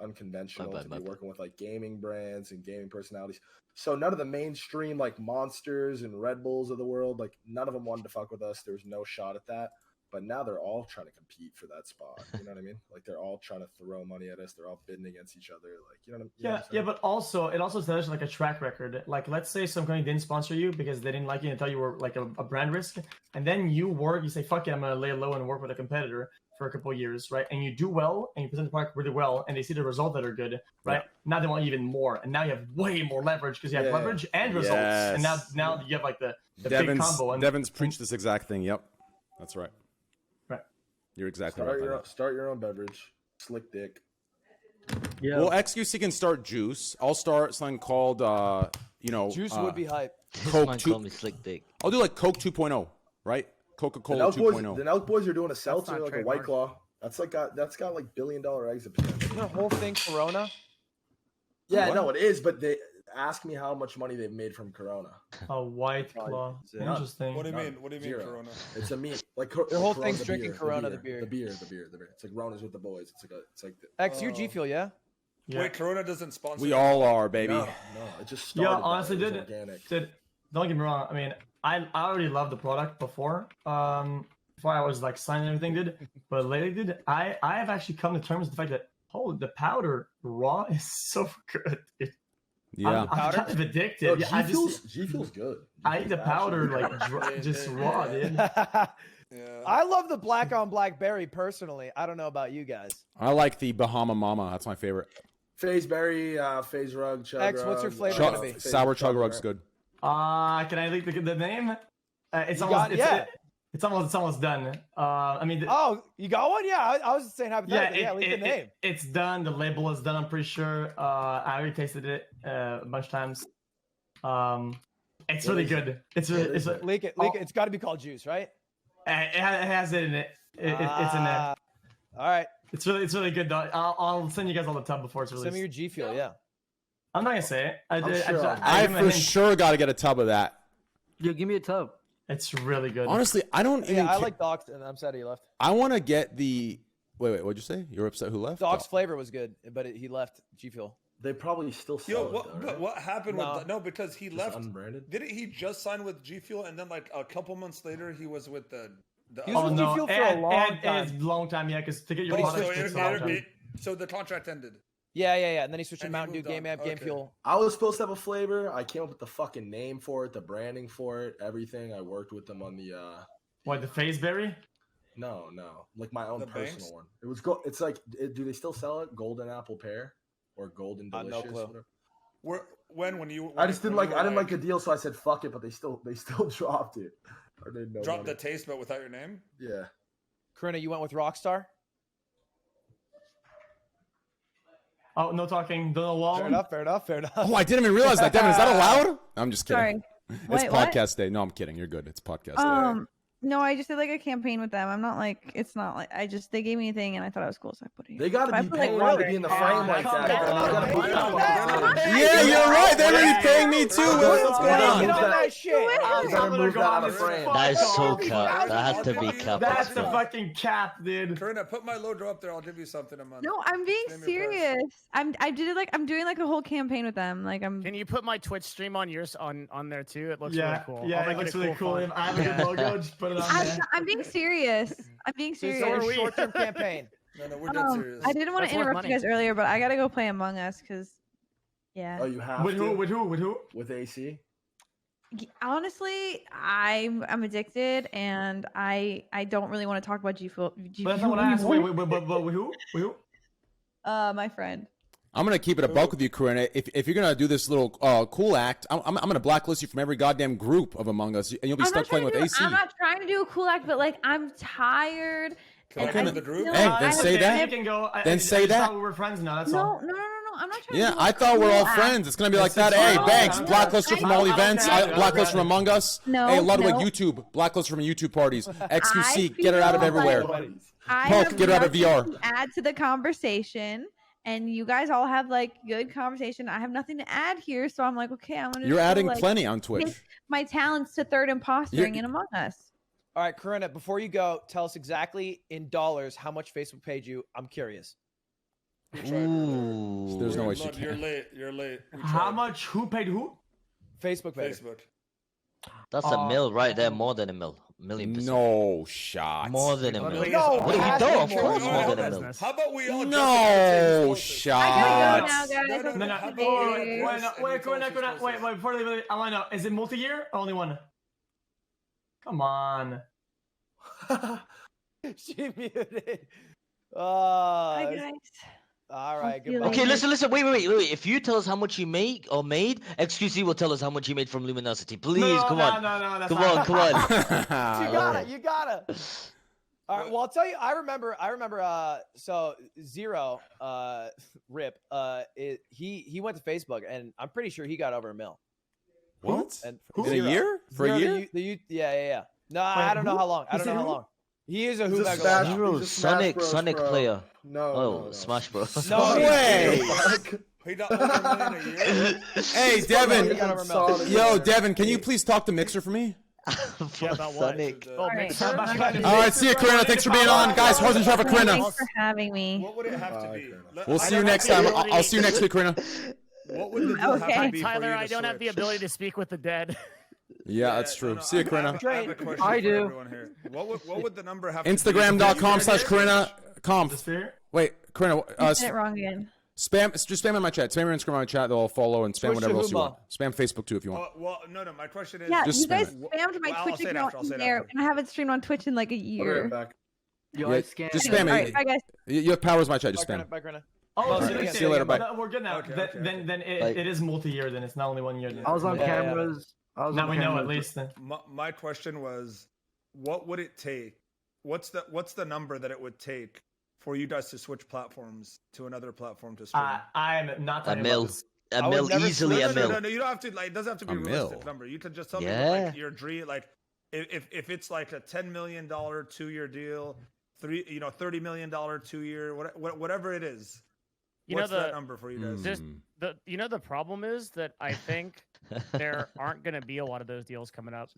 unconventional to be working with like gaming brands and gaming personalities. So none of the mainstream like Monsters and Red Bulls of the world, like none of them wanted to fuck with us. There was no shot at that. But now they're all trying to compete for that spot. You know what I mean? Like they're all trying to throw money at us. They're all bidding against each other. Like you know what I mean? Yeah, but also it also establishes like a track record. Like let's say some company didn't sponsor you because they didn't like you and thought you were like a brand risk, and then you say fuck it, I'm gonna lay low and work with a competitor for a couple of years, right? And you do well and you present the product really well, and they see the results that are good, right? Yeah. Now they want even more, and now you have way more leverage because you have leverage and results, and now you have like the big combo. And Devin's preached this exact thing. Yep, that's right. You're exactly right. Start your own beverage. Slick dick. Yeah. Well, XQC can start juice. I'll start something called, Juice would be hype. Coke Call me Slick Dick. I'll do like Coke 2.0, right? Coca-Cola 2.0. The Nelk Boys are doing a seltzer like a White Claw. That's got like $1 billion exit potential. Isn't the whole thing Corona? Yeah, no, it is. But they ask me how much money they've made from Corona. A White Claw. Interesting. What do you mean? What do you mean, Zero. Corona? It's a meme. Like The whole Corona, thing's the drinking beer, Corona, the beer. It's like Rona's with the boys. It's like X, you G Fuel, yeah? Wait, Corona doesn't sponsor. We all are, baby. No, it just started. Yeah, honestly, it was organic. Don't get me wrong. I mean, I already loved the product before. Before I was like signing everything, but lately, I have actually come to terms with the fact that the powder raw is so good. Yeah, I'm kind of addicted. No, Yeah, G Fuel's good. I eat the powder like just raw, dude. I love the black on black berry personally. I don't know about you guys. I like the Bahama Mama. That's my favorite. Phase berry, phase rug, chug X, what's your flavor gonna be? Sour chug rug's good. Can I leak the name? It's almost done. I mean, you got one? Yeah, I was saying hypothetically. Yeah, leak the name. It's done. The label is done. I'm pretty sure. I already tasted it a bunch of times. It's really good. It's leak it. It's got to be called juice, right? It has it in it. It's in there. All right. It's really good though. I'll send you guys all the tub before it's released. Send me your G Fuel, yeah. I'm not gonna say it. I for sure got to get a tub of that. Yo, give me a tub. It's really good. Honestly, I don't even. I like Doc's, and I'm sad he left. I want to get the. Wait, what'd you say? You're upset who left? Doc's flavor was good, but he left G Fuel. They probably still sell it. But what happened with because he left unbranded? Didn't he just sign with G Fuel and then like a couple months later he was with the He was with G Fuel for a long time. It's a long time, yeah, because to get your product, it's a long time. So the contract ended. Yeah. And then he switched to Mountain Dew, Game Amp, Game Fuel. I was supposed to have a flavor. I came up with the fucking name for it, the branding for it, everything. I worked with them on the. What, the phase berry? No, like my own personal banks? one. It was It's like, do they still sell it? Golden apple pear or golden delicious? No clue. When you? I just didn't like. I didn't like the deal, so I said fuck it. But they still dropped it. Or they dropped the taste, but without your name. Yeah. Corinna, you went with Rockstar. Oh, no talking. Don't know. Fair enough. Oh, I didn't even realize that. Devin, is that allowed? I'm just kidding. Sorry. It's podcast day. No, I'm kidding. You're good. It's podcast day. No, I just did like a campaign with them. I'm not like, it's not like, they gave me a thing and I thought it was cool, so I put it here. They gotta be paying to be in the frame like that. Yeah, you're right. They're gonna be paying me too. What's going on? That is so cap. That has to be cap. That's the fucking cap, dude. Corinna, put my loader up there. I'll give you something a month. No, I'm being serious. I'm doing like a whole campaign with them. Like Can you put my Twitch stream on yours on there too? It looks really cool. Yeah, it looks really cool. I have a good logo. Just put it on there. I'm being serious. I'm being serious. So it's a short-term campaign. No, we're dead serious. I didn't want That's to worth interrupt you money. guys earlier, but I gotta go play Among Us because, yeah. Oh, you have With to? who? With who? With who? With AC? Honestly, I'm addicted, and I don't really want to talk about G Fuel. But that's not what I asked. Wait, but with who? With who? My friend. I'm gonna keep it a buck with you, Corinna. If you're gonna do this little cool act, I'm gonna blacklist you from every goddamn group of Among Us, and you'll be stuck playing with AC. I'm not trying to do a cool act, but like I'm tired. Can I come in the group? Hey, then say that. You can go. Then say that. We were friends now. That's No, all. no. I'm not trying Yeah, to do a I thought we're cool all act. friends. It's gonna be like This that. is Hey, fine. Banks, No, blacklist you from all events. Blacklist from Among Us. No, Hey, Ludwig, no. YouTube, blacklist from YouTube parties. XQC, I get her out of feel everywhere. like I Poke, have get her out of nothing VR. to add to the conversation, and you guys all have like good conversation. I have nothing to add here, so I'm like, okay, I'm gonna. You're just go, adding like, plenty on Twitch. take my talents to third impostering in Among Us. All right, Corinna, before you go, tell us exactly in dollars how much Facebook paid you. I'm curious. Ooh. There's no way she Look, can. You're late. How much? Who paid who? Facebook paid. Facebook. That's a mil right there, more than a mil. $1,000,000%. No shot. More than a mil. No, What have you done? Of course, more than a mil. How about we all No I shot. gotta go now, guys. No, no. How about Wait, Corinna, wait. Before they, I want to know: is it multi-year or only one? Come on. She muted. Hi, guys. All right, I'll see you goodbye. Okay, listen. Wait. If you tell us how much you make or made, XQC will tell us how much you made from Luminosity. Please, come on. No, that's Come not- on. You gotta. All right. Well, I'll tell you. I remember. So Zero, Rip. He went to Facebook, and I'm pretty sure he got over $1 million. What? And In a Zero. year? For a Zero, year? Yeah. No, Wait, I don't know who? how long. I You don't said know how who? long. He is a He's who a back Smash- on. Bro, he's a Smash Bros Sonic pro. player. No. Smash Bros. No way. He got over $1 million a year. Hey, Devin. He got over $1 million. Yo, Devin, can you please talk to Mixer for me? Yeah, about what? Sonic. Oh, right. Mixer? All right, see you, Corinna. Thanks for being on. Guys, horse and for Corinna. Thanks for having me. What would it have to be? We'll see you next time. I'll see you next week, Corinna. What would the deal have Okay. to be for Tyler, you I to don't have the switch? ability to speak with the dead. Yeah, that's true. See you, Corinna. I have a question I for do. everyone here. What would the number have to be? Instagram.com/Corinna conf. Fair? Wait, Corinna, You said it wrong again. just spam in my chat. Spam your Instagram in my chat. They'll all follow and spam Switch whatever to else you Huma. want. Spam Facebook too if you want. Well, no. My question is. Yeah, Just you guys spam spammed my Well, I'll Twitch say it account after, I'll say in it there, after. and I haven't streamed on Twitch in like a I'll be year. right back. Yo, Yeah, I scanned. just Anyway, spam all it. right, bye guys. You have powers my chat. Just Bye, spam. Corinna. Oh, Well, so see you later, bye. We're good now. Okay, Then Bye. it is multi-year. Then it's not only 1 year. Then. I was on Yeah, yeah. cameras. I was Now on we know cameras. at least. Then. My question was, what would it take? What's the number that it would take for you guys to switch platforms to another platform to stream? I'm not A talking mil. about this. A I would mil, never easily no, a mil. No, you don't have to. Like, it doesn't have to be A a realistic mil. number. You can just tell me Yeah. like your dream. Like, if it's like a $10 million 2-year deal, $30 million 2-year, whatever it is. You know What's that number for you guys? Just the problem is that I think there aren't going to be a lot of those deals coming up.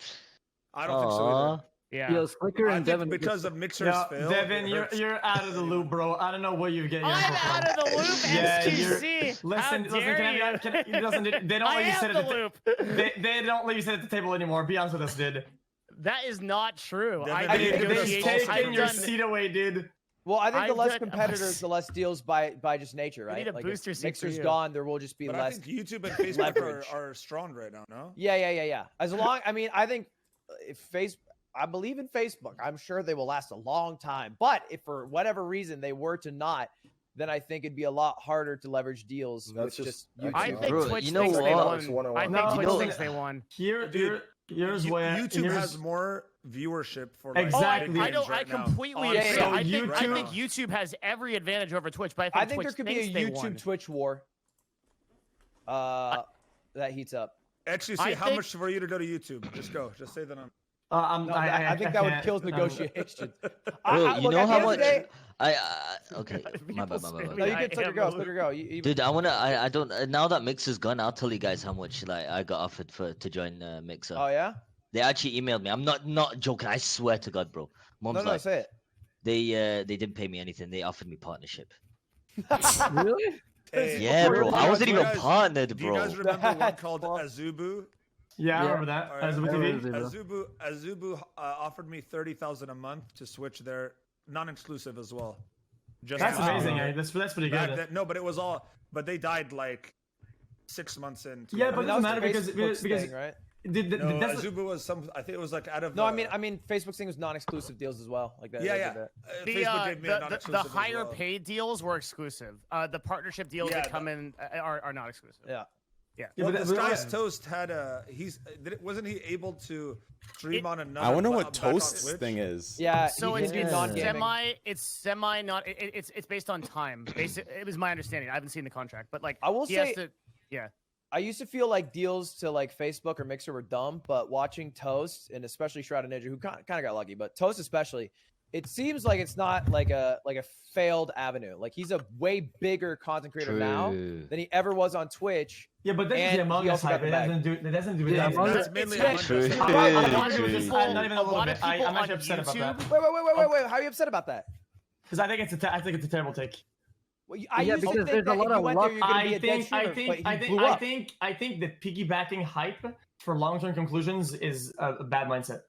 I don't think so either. Yeah. Yo, Sliker I and think Devin. because of Mixer's Yeah, fail. Devin, it you're hurts. you're out of the loop, bro. I don't know what you're getting. I'm out of the loop, Yeah, XQC. Listen, How dare you? they don't I let you am sit the at the loop. they don't let you sit at the table anymore. Be honest with us, dude. That is not true. Devin, I they- did they negotiations. taken Taking your seat away, dude. Well, I think the I've less done- competitors, the less deals by just nature, We right? need a Like booster if seat for Mixer's you. gone, there will just be But I less. think YouTube and Facebook leverage. are strong right now. No. Yeah. As long, I mean, I think if I believe in Facebook. I'm sure they will last a long time. But if for whatever reason they were to not, then I think it'd be a lot harder to leverage deals. That's with just YouTube. I think Bro, Twitch you know thinks they what? won. It's one-on-one. I think No, Twitch no. thinks they won. Here's where YouTube has more viewership for like, Exactly. big I games don't. right I now. completely On agree. yeah. I think right YouTube has every advantage over Twitch, but I I think Twitch there could be a thinks they won. YouTube Twitch war. That heats up. XQC, I how think- much for you to go to YouTube? Just go. Just say the number. No, I think that would kill can't. negotiation. Bro, you look, know at the how end of the much? day- Okay, my bad. No, you can let her go. Dude, I don't. Now that Mixer's gone, I'll tell you guys how much like I got offered to join Mixer. Oh yeah. They actually emailed me. I'm not joking. I swear to God, bro. Mom's No, like, say it. they didn't pay me anything. They offered me partnership. Really? Hey, Yeah, bro. I wasn't do you even guys- partnered, Do you bro. guys remember one called Azubu? Yeah, I remember that. All right. Azubu TV. Azubu offered me $30,000 a month to switch their non-exclusive as well. Just That's now. amazing. That's pretty Back good. then- no, but it was all. But they died like 6 months in. Yeah, but it doesn't matter Facebook's because thing, right? No, that's Azubu was some. I think it was like out of. No, I mean, Facebook's thing was non-exclusive deals as well, like that. Yeah, they yeah. did that. Facebook gave me a The non-exclusive as higher well. paid deals were exclusive. The partnership deals Yeah, that come in are not exclusive. Yeah. Yeah. Well, but this that- guy's Toast had a. Wasn't he able to stream on another? I wonder what back on Toast's Twitch? thing is. Yeah. So he it's, can do non-gaming. it's semi not. It's based on time. It was my understanding. I haven't seen the contract, but like I will he has say, to, yeah. I used to feel like deals to like Facebook or Mixer were dumb, but watching Toast and especially Shroud and Ninja, who kind of got lucky, but Toast especially, it seems like it's not like a failed avenue. Like he's a way bigger content creator now than he ever was on Twitch. Yeah, but that's and the Among he Us also got hype. the It bag. doesn't do with Yeah, that. Among That's Us- mainly Yeah, Among Us. true. Not even a little lot bit. of people I'm on actually upset about that. YouTube- Wait. How are you upset about that? Because I think it's a terrible take. Well, I Yeah, used to because think there's that a lot if you of went there, luck. you're gonna be a dead streamer, but he blew up. I think that piggybacking hype for long-term conclusions is a bad mindset.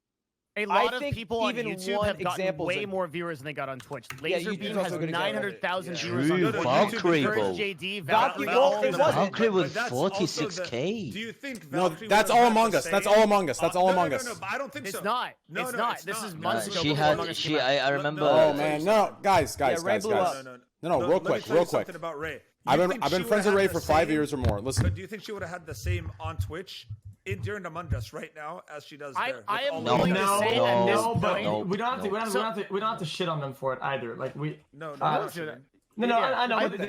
A lot of think people on even YouTube one have gotten example's way a- more viewers than they got on Twitch. Yeah, Laserbeam YouTube's also has a good example. 900,000 Yeah. viewers on True, Twitch. Valkyrie, Curse bro. JD, Valkyrie, Valkyrie, it wasn't. Valkyrie with But that's also 46K. Do you think No, Valkyrie that's would've all had Among the Us. That's same- all Among Us. That's all no, Among no, Us. No, but I don't think It's so. not. No, It's no, not. it's This not. is No, months no, ago. She before had. Among Us She. came out. I remember. Oh man, no, guys, Ray blew up. No, real let me quick, tell you real quick. something about Ray. I've You been think I've been she friends with would've Ray had for the 5 same- years or more. Listen, But do you think she would have had the same on Twitch during Among Us right now as she does I there? am with all No. the- willing to say at this No, but point. we don't have to. We don't So- have to. We don't have to shit on them for it either. Like we. No, Uh, don't do that. No, Yeah, I know. I But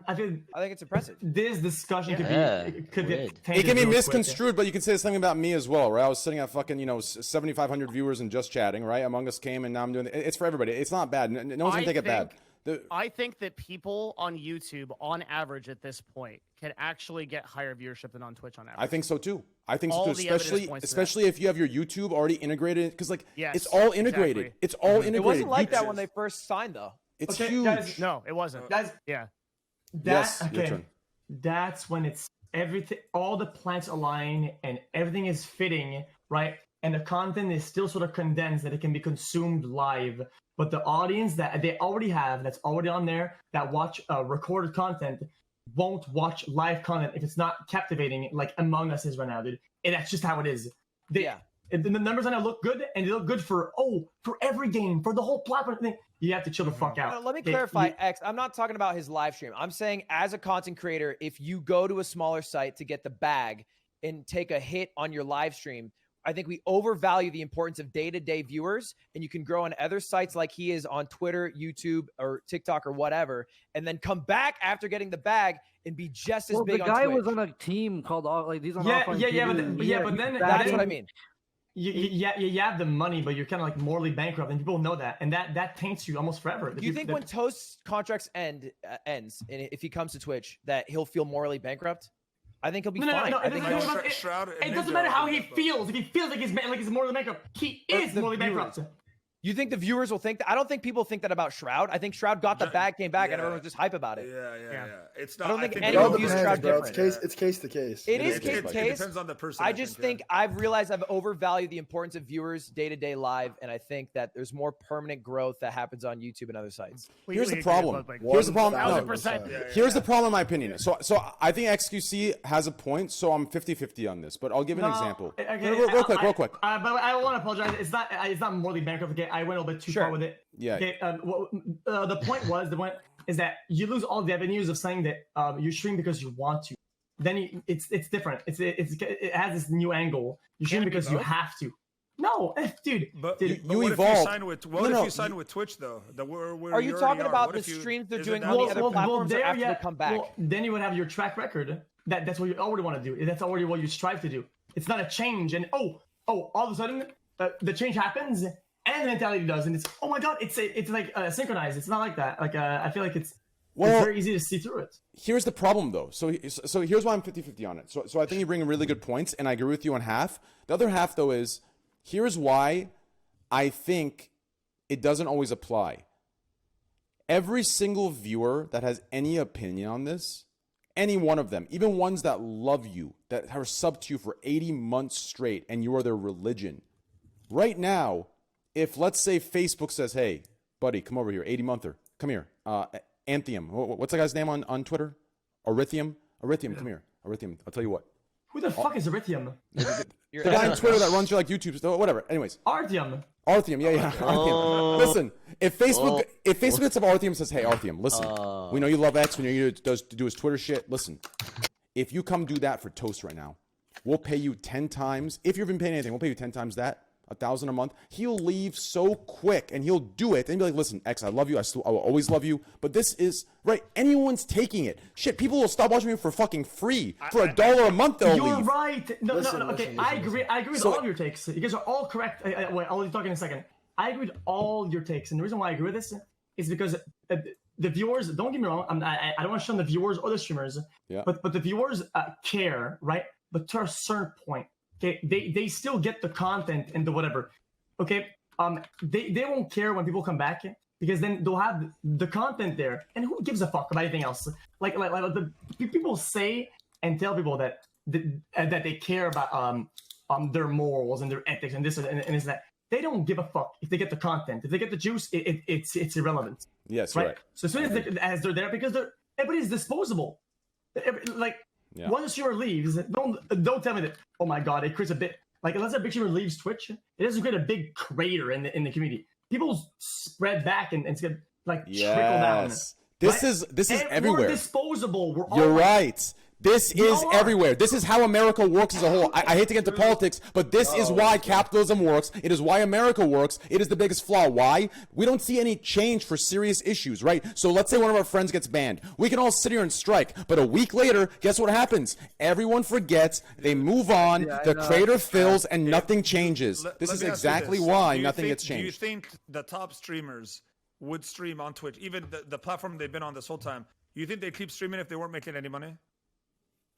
I feel I think it's impressive. this discussion Yeah, could be. weird. it can be tainted real quick. misconstrued, but you can say something about me as well, right? I was sitting at fucking 7,500 viewers and just chatting, right? Among Us came, and now I'm doing it. It's for everybody. It's not bad. No one's gonna take it bad. I think that people on YouTube, on average, at this point, can actually get higher viewership than on Twitch on average. I think so too. I think so All too. the evidence Especially, points to especially if you have your YouTube already integrated, because like Yes, it's all integrated. exactly. It's all integrated. It wasn't like that YouTube- when they first signed, though. It's Okay, huge. guys, No, it wasn't. Guys, Yeah. Yes, your okay. turn. That's when it's everything. All the planets align and everything is fitting, right? And the content is still sort of condensed that it can be consumed live. But the audience that they already have, that's already on there, that watch recorded content, won't watch live content if it's not captivating, like Among Us is right now, dude. And that's just how it is. Yeah. And the numbers on it look good, and they look good for every game, for the whole platform thing. You have to chill the fuck out. No, let me Okay, clarify, you- X. I'm not talking about his live stream. I'm saying as a content creator, if you go to a smaller site to get the bag and take a hit on your live stream, I think we overvalue the importance of day-to-day viewers, and you can grow on other sites like he is on Twitter, YouTube, or TikTok or whatever, and then come back after getting the bag and be just as Well, big the on guy Twitch. was on a team called like these on Yeah, offline yeah, but TV. then- but yeah, but then- That's then- what I mean. You have the money, but you're kind of like morally bankrupt, and people know that, and that taints you almost forever. Do you think when Toast's contracts ends, and if he comes to Twitch, that he'll feel morally bankrupt? I think he'll be No, fine. no, I think he'll- it doesn't matter how he feels. If he feels like he's morally bankrupt, he is the morally viewers. bankrupt. You think the viewers will think that? I don't think people think that about Shroud. I think Shroud got the bag, came back, and everyone was just hype about it. Yeah. It's I not. don't think it anyone all views depends, Shroud bro. different. It's case to case. It is It case to case. depends on the person. I just think I've realized I've overvalued the importance of viewers day to day live, and I think that there's more permanent growth that happens on YouTube and other sites. Here's the problem. Here's the problem. No, here's the problem, in my opinion. So I think XQC has a point. So I'm 50-50 on this, but I'll give an example. Okay, Real quick. But I want to apologize. It's not morally bankrupt. Okay, I went a little bit too far with it. Yeah. Okay. The point is that you lose all the avenues of saying that you stream because you want to. Then it's different. It has this new angle. You stream because you have to. No, dude. But dude, you evolve. If you sign with, what No, if no, you sign with Twitch though? Where Are you already talking about What the if you- streams they're isn't doing that on the the- other platforms or there, after yeah, they come back? well, then you would have your track record. That's what you already want to do. That's already what you strive to do. It's not a change, and all of a sudden the change happens, and the mentality does, and it's oh my god, it's like synchronized. It's not like that. Like I feel like it's very easy to see through it. Here's the problem, though. So here's why I'm 50-50 on it. So I think you bring really good points, and I agree with you on half. The other half, though, is here's why I think it doesn't always apply. Every single viewer that has any opinion on this, any one of them, even ones that love you, that are subbed to you for 80 months straight, and you are their religion. Right now, if let's say Facebook says, hey, buddy, come over here, 80-monther, come here. Anthium. What's the guy's name on Twitter? Arithium. Come here. Arithium. I'll tell you what. Who the fuck is Arithium? The guy on Twitter that runs your like YouTube stuff, whatever. Anyways. Artyom. Artyom, yeah. Artyom. Listen, if Facebook hits up Artyom and says, "Hey, Artyom, listen, we know you love X. We know you do his Twitter shit. Listen, if you come do that for Toast right now, we'll pay you 10 times. If you've been paying anything, we'll pay you 10 times that, $1,000 a month." He'll leave so quick, and he'll do it, and be like, "Listen, X, I love you. I will always love you. But this is right. Anyone's taking it. Shit, people will stop watching me for fucking free for $1 a month. They'll You're leave." right. No, okay, I agree. I agree with all of your takes. You guys are all correct. Wait, I'll talk in a second. I agree with all your takes, and the reason why I agree with this is because the viewers. Don't get me wrong. I don't want to shun the viewers or the streamers. Yeah. But the viewers care, right? But to a certain point, okay, they still get the content and the whatever. Okay, they won't care when people come back because then they'll have the content there, and who gives a fuck about anything else? Like the people say and tell people that they care about their morals and their ethics and this and this and that. They don't give a fuck if they get the content. If they get the juice, it's irrelevant. Yes, right. right. So as soon as they're there, because everybody's disposable. Once a streamer leaves, don't tell me that. Oh my god, it creates a bit. Like, unless a big streamer leaves Twitch, it doesn't create a big crater in the community. People spread back and it's gonna trickle down. This is everywhere. We're disposable. We're all You're right. This is everywhere. This is how America works as a whole. I hate to get into politics, but this is why capitalism works. It is why America works. It is the biggest flaw. Why? We don't see any change for serious issues, right? So let's say one of our friends gets banned. We can all sit here and strike, but a week later, guess what happens? Everyone forgets, they move on, the crater fills, and nothing changes. This is exactly why nothing gets changed. Do you think the top streamers would stream on Twitch, even the platform they've been on this whole time? You think they'd keep streaming if they weren't making any money?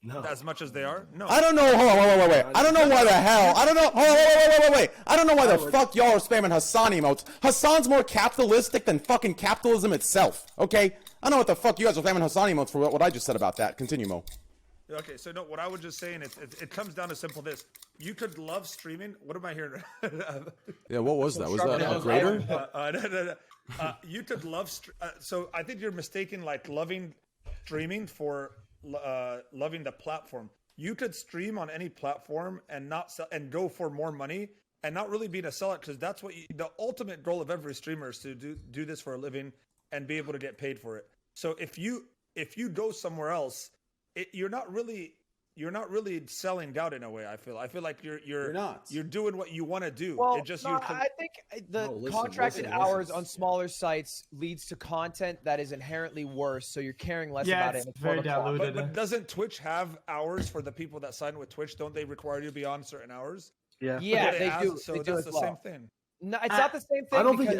No. As much as they are? No. I don't know. Hold on, wait. I don't know why the hell. I don't know. Hold on, wait. I don't know why the fuck y'all are spamming Hassan emotes. Hassan's more capitalistic than fucking capitalism itself. Okay? I don't know what the fuck you guys are spamming Hassan emotes for. What I just said about that. Continue, Mo. Okay, so no, what I was just saying is it comes down to simple this. You could love streaming. What am I hearing? Yeah, what was that? Was that a grader? No. You could love. So I think you're mistaken, like loving streaming for loving the platform. You could stream on any platform and not sell and go for more money and not really being a sellout, because that's what the ultimate goal of every streamer is to do this for a living and be able to get paid for it. So if you go somewhere else, you're not really selling out in a way. I feel like you're doing what you want to do. Well, it just I think the contracted hours on smaller sites leads to content that is inherently worse. So you're caring less about it. It's very diluted. But doesn't Twitch have hours for the people that sign with Twitch? Don't they require you to be on certain hours? Yeah, they do. So they do that's as the well. same thing. No, it's not the same thing. I don't think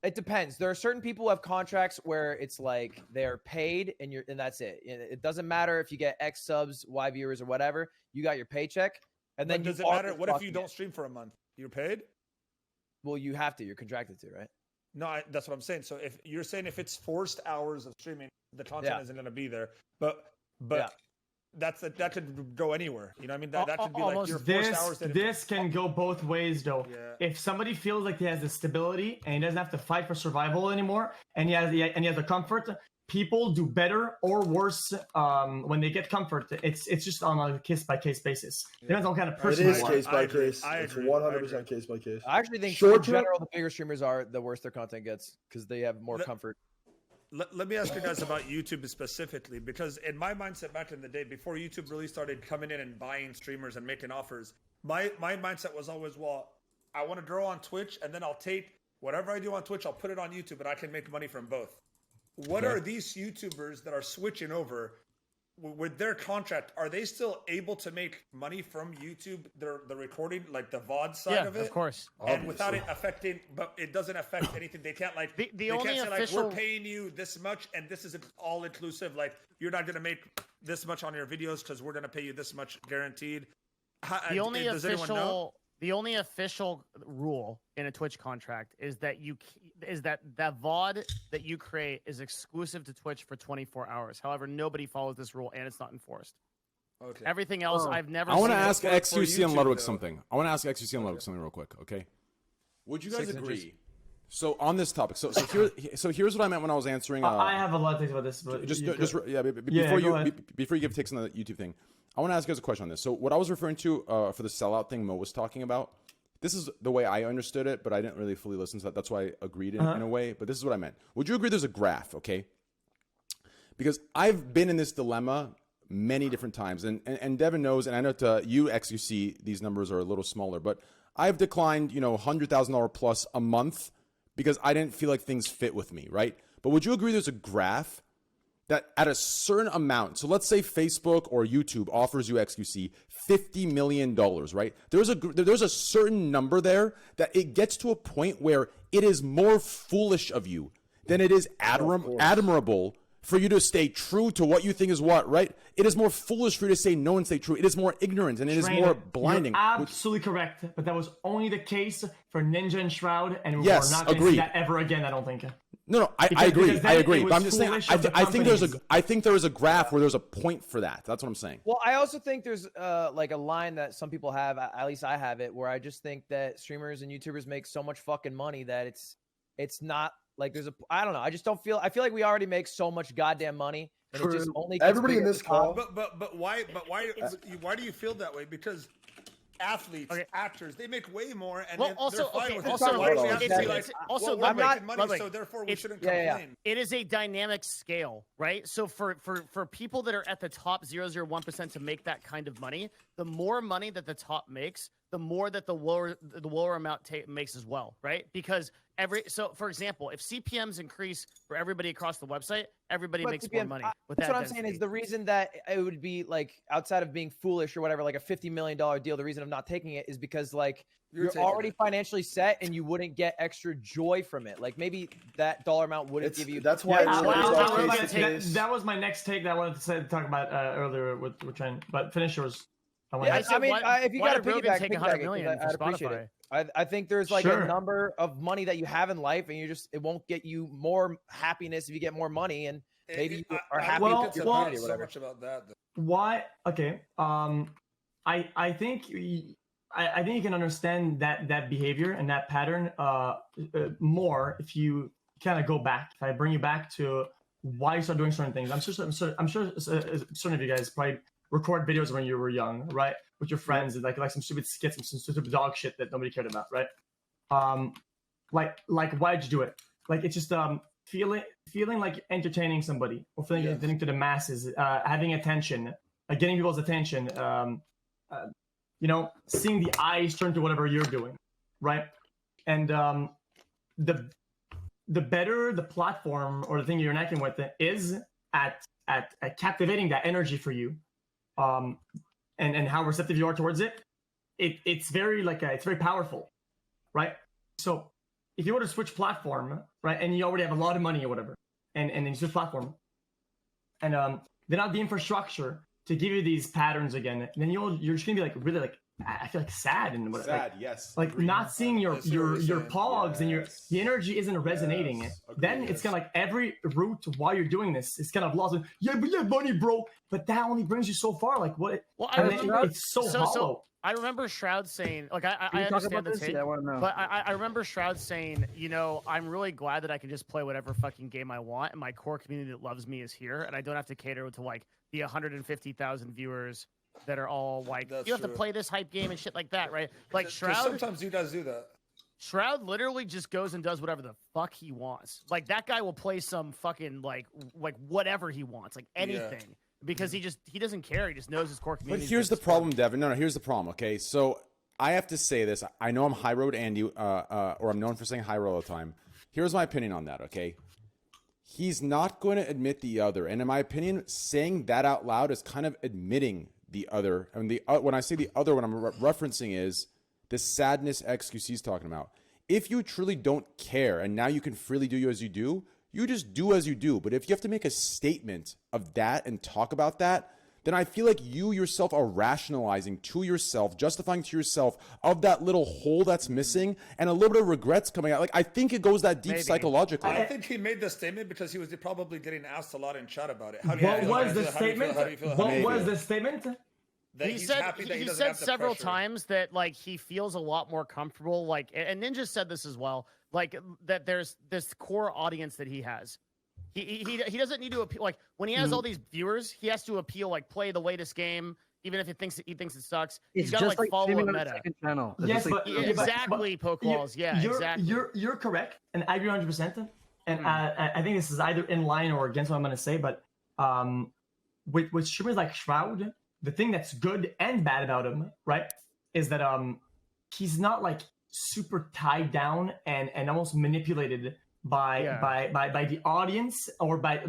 it depends. There are certain people who have contracts where it's like they're paid and that's it. It doesn't matter if you get X subs, Y viewers, or whatever. You got your paycheck, and then does it matter? What if you don't stream for a month? You're paid? Well, you have to. You're contracted to, right? No, that's what I'm saying. So if you're saying if it's forced hours of streaming, the content isn't going to be there. But that could go anywhere. You know what I mean? That could be like your forced hours. This can go both ways, though. Yeah. If somebody feels like he has the stability and he doesn't have to fight for survival anymore, and he has the comfort, people do better or worse when they get comfort. It's just on a case by case basis. Depends on what kind of person. It is case by case. It's 100% case by case. I actually think in general the bigger streamers are, the worse their content gets because they have more comfort. Let me ask you guys about YouTube specifically, because in my mindset back in the day, before YouTube really started coming in and buying streamers and making offers, my mindset was always, well, I want to grow on Twitch, and then I'll take whatever I do on Twitch, I'll put it on YouTube, and I can make money from both. What are these YouTubers that are switching over with their contract? Are they still able to make money from YouTube, the recording, like the VOD side of it? Yeah, of course. And without it affecting, but it doesn't affect anything. They can't like the only can't say official... like, we're paying you this much and this is all inclusive. Like, you're not going to make this much on your videos because we're going to pay you this much guaranteed. The only official rule in a Twitch contract is that that VOD that you create is exclusive to Twitch for 24 hours. However, nobody follows this rule and it's not enforced. Okay. Everything else, I've never. I want to ask XQC and Ludwig something. I want to ask XQC and Ludwig something real quick. Okay. Would you guys agree So on this topic, so here's what I meant when I was answering. I have a lot of things about this, but before you give takes on the YouTube thing, I want to ask you guys a question on this. So what I was referring to for the sellout thing Mo was talking about, this is the way I understood it, but I didn't really fully listen to that. That's why I agreed in a way. But this is what I meant. Would you agree there's a graph? Okay, because I've been in this dilemma many different times, and Devin knows, and I know to you XQC these numbers are a little smaller, but I've declined $100,000 plus a month because I didn't feel like things fit with me, right? But would you agree there's a graph that at a certain amount, so let's say Facebook or YouTube offers you XQC $50 million, right? There's a certain number there that it gets to a point where it is more foolish of you than it is admirable for you to stay true to what you think is what, right? It is more foolish for you to say no and stay true. It is more ignorant and it is more blinding. You're absolutely correct, but that was only the case for Ninja and Shroud, and we're Yes, not going to agreed. see that ever again, I don't think. No, I agree. I agree. But I'm just saying, I think there is a graph where there's a point for that. That's what I'm saying. Well, I also think there's like a line that some people have, at least I have it, where I just think that streamers and YouTubers make so much fucking money that it's not like there's I don't know. I just don't feel. I feel like we already make so much goddamn money, and it just only gets everybody in bigger this at the top. call. But why do you feel that way? Because athletes, actors, they make way more, and they're fine with it. So why do we have to be like, well, we're making money, so therefore we shouldn't complain? It is a dynamic scale, right? So for people that are at the top 0.001% to make that kind of money, the more money that the top makes, the more that the lower amount makes as well, right? Because so for example, if CPMs increase for everybody across the website, everybody makes more money. That's what I'm saying is the reason that it would be like outside of being foolish or whatever, like a $50 million deal. The reason of not taking it is because like you're already financially set and you wouldn't get extra joy from it. Like maybe that dollar amount wouldn't give you. That's why that was my next take that I wanted to talk about earlier with Trent, but finish yours. I mean, if you got to piggyback it, I'd appreciate it. I think there's like a number of money that you have in life, and it won't get you more happiness if you get more money, and maybe you are happy with your money or whatever. So much about that. Why? Okay. I think you can understand that behavior and that pattern more if you kind of go back. If I bring you back to why you start doing certain things. I'm sure certain of you guys probably record videos when you were young, right? With your friends and like some stupid skits and some stupid dog shit that nobody cared about, right? Like why'd you do it? Like it's just feeling like entertaining somebody or feeling entertaining to the masses, having attention, getting people's attention, seeing the eyes turn to whatever you're doing, right? And the better the platform or the thing you're interacting with is at captivating that energy for you, and how receptive you are towards it, it's very it's very powerful, right? So if you were to switch platform, right, and you already have a lot of money or whatever, and then you switch platform, and then have the infrastructure to give you these patterns again, then you're just gonna be like really like I feel like sad and whatever. Sad, yes. Like not seeing your pogs and the energy isn't resonating. Agreed, then it's kind of like every route while you're doing this, it's kind of lost. Yeah, but yeah, money, bro. But that only brings you so far. Like what? Well, it's so hollow. So I remember Shroud saying, like, I understand the take, but I remember Shroud saying, I'm really glad that I can just play whatever fucking game I want, and my core community that loves me is here, and I don't have to cater to like the 150,000 viewers that are all like, you have to play this hype game and shit like that, right? Like Shroud. Sometimes he does do that. Shroud literally just goes and does whatever the fuck he wants. Like that guy will play some fucking like whatever he wants, like anything. Yeah. Because he doesn't care. He just knows his core community. But here's the problem, Devin. No, here's the problem. Okay, so I have to say this. I know I'm High Road Andy, or I'm known for saying High Road all the time. Here's my opinion on that. Okay, he's not going to admit the other, and in my opinion, saying that out loud is kind of admitting the other. And when I say the other, what I'm referencing is the sadness XQC is talking about. If you truly don't care, and now you can freely do as you do. You just do as you do. But if you have to make a statement of that and talk about that, then I feel like you yourself are rationalizing to yourself, justifying to yourself of that little hole that's missing and a little bit of regrets coming out. Like, I think it goes that deep psychologically. I think he made the statement because he was probably getting asked a lot in chat about it. What was the statement? that he he's said happy that he he doesn't said have the several pressure. times that like he feels a lot more comfortable. Like, and Ninja said this as well. Like that there's this core audience that he has. He doesn't need to appeal. Like when he has all these viewers, he has to appeal. Like play the latest game, even if he thinks it sucks. It's He's got to just like follow streaming a on a meta. second channel. It's Yes, just like- but Yeah, exactly, Pokelawls. Yeah, exactly. You're correct, and I agree 100%. And I think this is either in line or against what I'm going to say. But with streamers like Shroud, the thing that's good and bad about him, right, is that he's not like super tied down and almost manipulated by the audience or by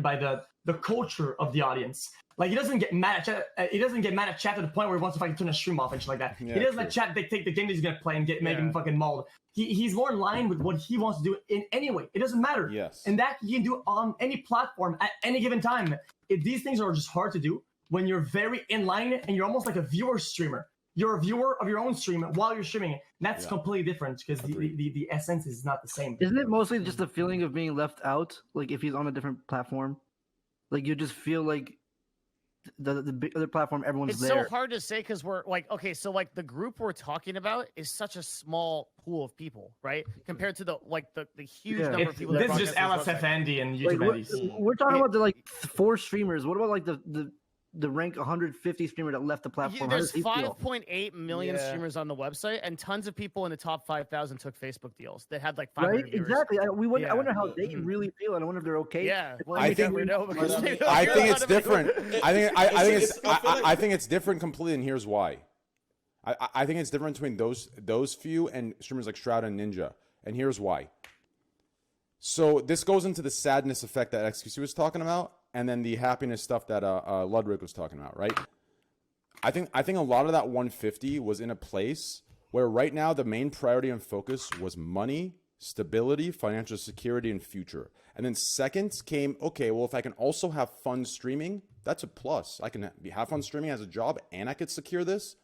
the culture of the audience. Like he doesn't get mad at chat. He doesn't get mad at chat to the point where he wants to fucking turn a stream off and shit like that. Yeah, he doesn't true. let chat dictate the game that he's gonna play and make him fucking mauled. He's more in line with what he wants to do in any way. It doesn't matter. Yes. And that you can do on any platform at any given time. These things are just hard to do when you're very in line and you're almost like a viewer streamer. You're a viewer of your own stream while you're streaming it. That's completely different because the essence is not the same. Isn't it mostly just the feeling of being left out? Like if he's on a different platform, like you just feel like the big other platform, everyone's It's there. so hard to say because we're like, okay, so like the group we're talking about is such a small pool of people, right? Compared to the huge number of people. This that is just broadcast LSF this website. Andy and Like, YouTube we're talking about the like 4 streamers. What about like the rank 150 streamer that left the platform? How There's does he feel? 5.8 million streamers on the website, and tons of people in the top 5,000 took Facebook deals that had like 500 Right? viewers. Exactly. I wonder how they really feel, and I wonder if they're okay. Yeah, well, I you think never know because I they think don't hear it's about it different. anymore. I think it's different completely, and here's why. I think it's different between those few and streamers like Shroud and Ninja, and here's why. So this goes into the sadness effect that XQC was talking about, and then the happiness stuff that Ludwig was talking about, right? I think a lot of that 150 was in a place where right now the main priority and focus was money, stability, financial security, and future. And then second came, okay, well, if I can also have fun streaming, that's a plus. I can have fun streaming as a job, and I could secure this.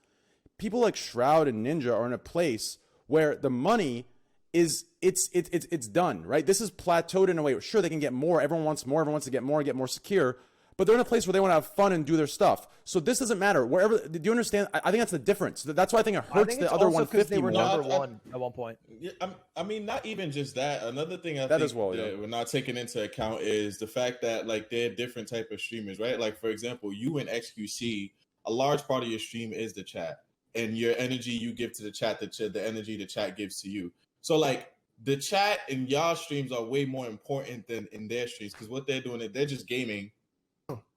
People like Shroud and Ninja are in a place where the money is it's done, right? This is plateaued in a way. Sure, they can get more. Everyone wants more. Everyone wants to get more secure. But they're in a place where they want to have fun and do their stuff. So this doesn't matter. Wherever, do you understand? I think that's the difference. That's why I think it hurts the other 150 they were more. number one at one point. Yeah, I mean, not even just that. Another thing I That think as well, yeah. that we're not taking into account is the fact that like they're different type of streamers, right? Like for example, you and XQC, a large part of your stream is the chat and your energy you give to the chat, the energy the chat gives to you. So like the chat in y'all streams are way more important than in their streams because what they're doing is they're just gaming.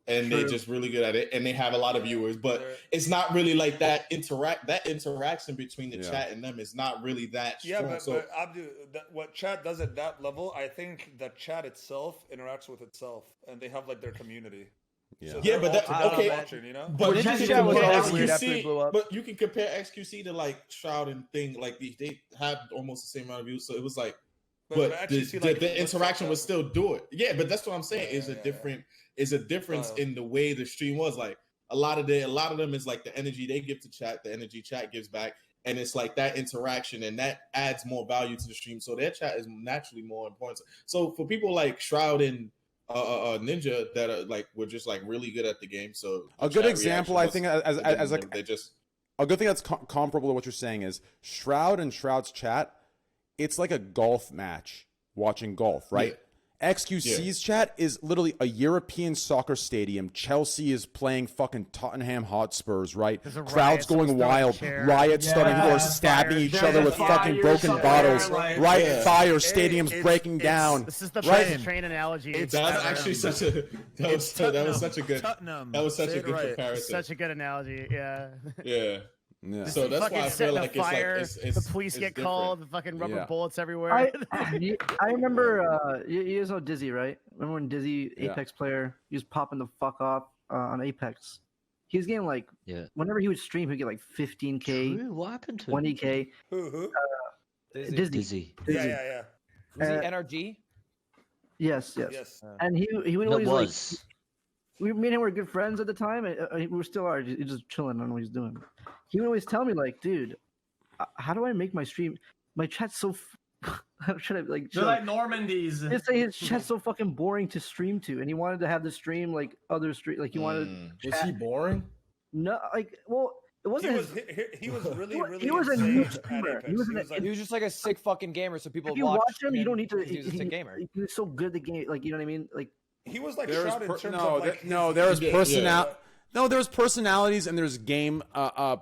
And they're just really good at it, and they have a lot of viewers. But it's not really like that interaction between the chat and them is not really that strong. Yeah, but Abdu, what chat does at that level, I think the chat itself interacts with itself, and they have like their community. Yeah, So yeah, but they're that all together okay. watching, you know? But you can compare XQC, up. but you can compare XQC to like Shroud and Thing. Like they have almost the same amount of views, so it was like. But XQC, the interaction would still do it. Yeah, but that's what I'm saying. Is a difference in the way the stream was. Like a lot of them is like the energy they give to chat, the energy chat gives back, and it's like that interaction, and that adds more value to the stream. So their chat is naturally more important. So for people like Shroud and Ninja that are like were just like really good at the game. So a good example, I think, as like they just a good thing that's comparable to what you're saying is Shroud and Shroud's chat. It's like a golf match watching golf, right? Yeah. XQC's chat is literally a European soccer stadium. Chelsea is playing fucking Tottenham Hotspurs, right? Crowds going wild, riots starting, people are stabbing each other with fucking broken bottles, right? Fire, stadiums breaking down. This is the right? best train analogy. That's actually such a that was such a good comparison. Such a good analogy. Yeah. Yeah. Yeah. So that's why I feel like fire, it's the police get called, the fucking rubber bullets everywhere. I remember, you guys know Dizzy, right? Remember when Dizzy, Apex player, he was popping the fuck off on Apex. He was getting like, whenever he would stream, he'd get like 15K, True. What happened to him? 20K. Who? Dizzy. Yeah. Was he NRG? Yes. And he would always like. Me and him were good friends at the time. We still are. He's just chilling on what he's doing. He would always tell me, like, dude, how do I make my stream? My chat's so. How should I like? They're like Normandies. Just say his chat's so fucking boring to stream to, and he wanted to have the stream like other stream. Like he wanted. Was he boring? No, like, well, it wasn't. He was really, really. He was a insane new at streamer. Apex. He was, He was just like a sick fucking gamer, so people if you watch him, you don't need to. He was a sick gamer. He was so good at the game, like, you know what I mean? Like, he was like There was shot in per- terms no, of like there- no, his- there was his- personality. No, there's personalities and there's game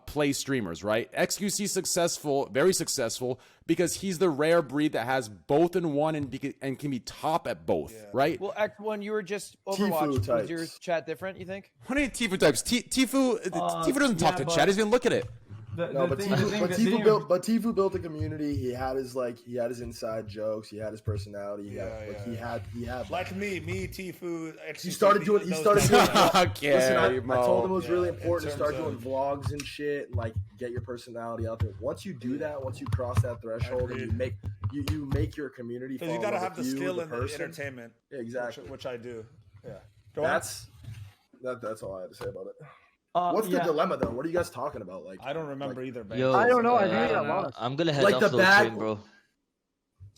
play streamers, right? XQC successful, very successful, because he's the rare breed that has both in one and can be top at both, right? Well, when you were just Overwatch, was your types. chat different? You think? What are you Tifu types? Tifu doesn't talk to chat. He's gonna look at it. No, but Tifu built a community. He had his inside jokes. He had his personality. He had like me, Tifu. He started doing. Listen, I told him it was really in important to start terms doing vlogs and shit, and like get your personality out there. Once you do that, once you cross that threshold, and you make your community. Because you gotta have the skill and the entertainment. Yeah, exactly. Which I do. Yeah. That's all I had to say about it. What's the dilemma though? What are you guys talking about? Like, I don't remember either. Yo, I don't know. I really lost. I'm gonna head Like off the the bad- stream, bro.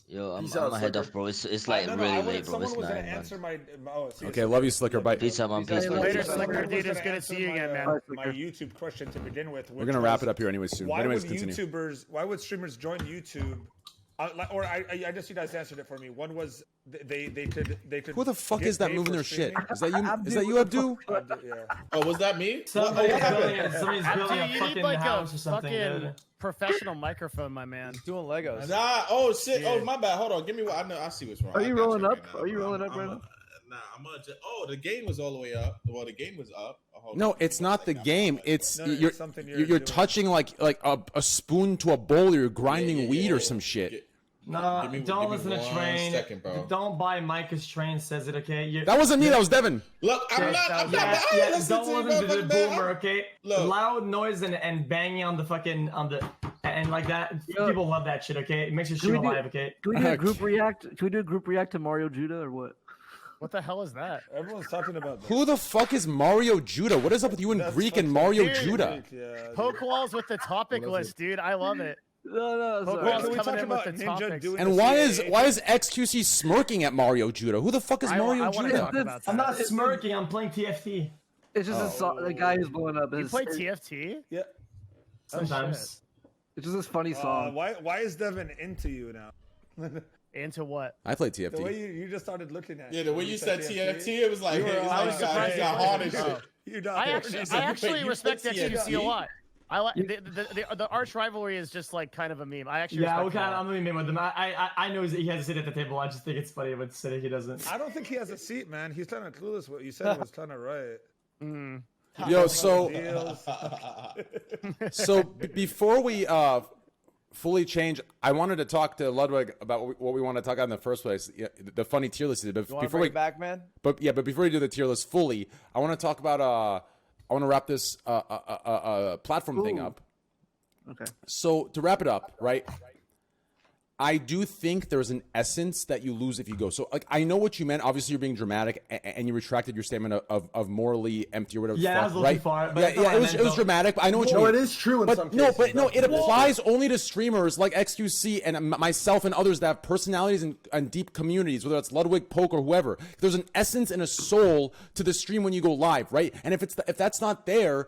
Yo, I'm Peace out, gonna head Sliker. off, bro. It's like really late, bro. Someone It's was gonna 9, man. answer my. Okay, love you, Slicker. Bye. Peace out, man. Peace, man. Later, Peace, man. Slicker. Dude, it's good to see you again, man. My YouTube question to begin with. We're gonna wrap it up here anyway soon. Why Anyways, would continue. why would streamers join YouTube? I guess you guys answered it for me. One was they could. Who the fuck get is that paid moving for their shit? streaming. Is that you? Is that you, Abdu? Yeah. Oh, was that me? Somebody's What building happened? somebody's building a You need fucking like house a or something, fucking dude. professional microphone, my man. Doing Legos. Nah. Oh shit. Yeah. Oh my bad. Hold on. Give me what I know. I see what's wrong. Are you I got rolling up? right now, Are you bro. rolling up, Brandon? Nah, I'm gonna just. Oh, the game was all the way up. Well, the game was up. Hold No, on. it's not the game. It's No, you're it's something you're, you're doing. touching like a spoon to a bowl. Or you're grinding yeah, weed yeah. or some shit. No, Give me don't listen to 1 Train. second, bro. Don't buy Micah's Train says it, okay? That wasn't me. That was Devin. Look, I'm not. I don't listen to the boomer, okay? Look. Loud noise and banging on the and like that. Yo. People love that shit, okay? It makes your stream alive, okay? Can we do a group react? Can we do a group react to Mario Judah or what? What the hell is that? Everyone's talking about that. Who the fuck is Mario Judah? What is up with you and That's Greek and fucking Mario weird. Judah? Yeah. Pokelawls with the topic list, dude. I love it. No, Pokelawls Wait, can we coming talk in about with the Ninja topics. doing And the why is CAA? XQC smirking at Mario Judah? Who the fuck is I Mario wanna Judah? talk about I'm that. not smirking, I'm playing TFT. It's just the guy who's blowing up. You His- play TFT? Yeah. Sometimes. It's just this funny song. Why is Devin into you now? Into what? I play The way TFT. you just started looking at. Yeah, the way you said TFT, it was like, You were it was I like was got surprised hard and you shit. played You died. I actually you respect played XQC a TFT? lot. I like the arch rivalry is just like kind of a meme. I actually Yeah, respect it a lot. I'm gonna meme with him. I know he has a seat at the table. I just think it's funny when City he doesn't. I don't think he has a seat, man. He's kind of clueless. What you said was kind of right. Mm. Yo, so Deals. before we fully change, I wanted to talk to Ludwig about what we want to talk about in the first place. Yeah, the funny tier list. But You want to before bring we it back, man? But before we do the tier list fully, I want to talk about I want to wrap this platform thing up. Okay. So to wrap it up, right? I do think there's an essence that you lose if you go. So like I know what you meant. Obviously, you're being dramatic, and you retracted your statement of morally empty or whatever. Yeah, the that fuck, was a little right? too far, but that's not what I it was meant, dramatic. But I know what you No, mean. it is true in but some no, cases. but no, it That's- applies only to streamers like XQC and myself and others that have personalities and deep communities, whether it's Ludwig, Poke, or whoever. There's an essence and a soul to the stream when you go live, right? And if that's not there,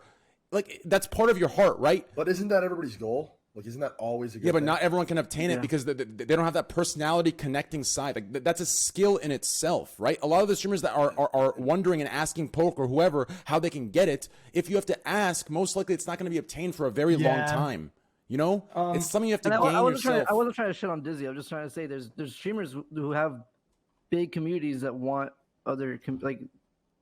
like that's part of your heart, right? But isn't that everybody's goal? Like, isn't that always a good Yeah, but thing? not everyone can obtain it because they don't have that personality connecting side. Like that's a skill in itself, right? A lot of the streamers that are wondering and asking Poke or whoever how they can get it, if you have to ask, most likely it's not going to be obtained for a very long time. You know, it's something you have to gain yourself. I wasn't trying to shit on Dizzy. I'm just trying to say there's streamers who have big communities that want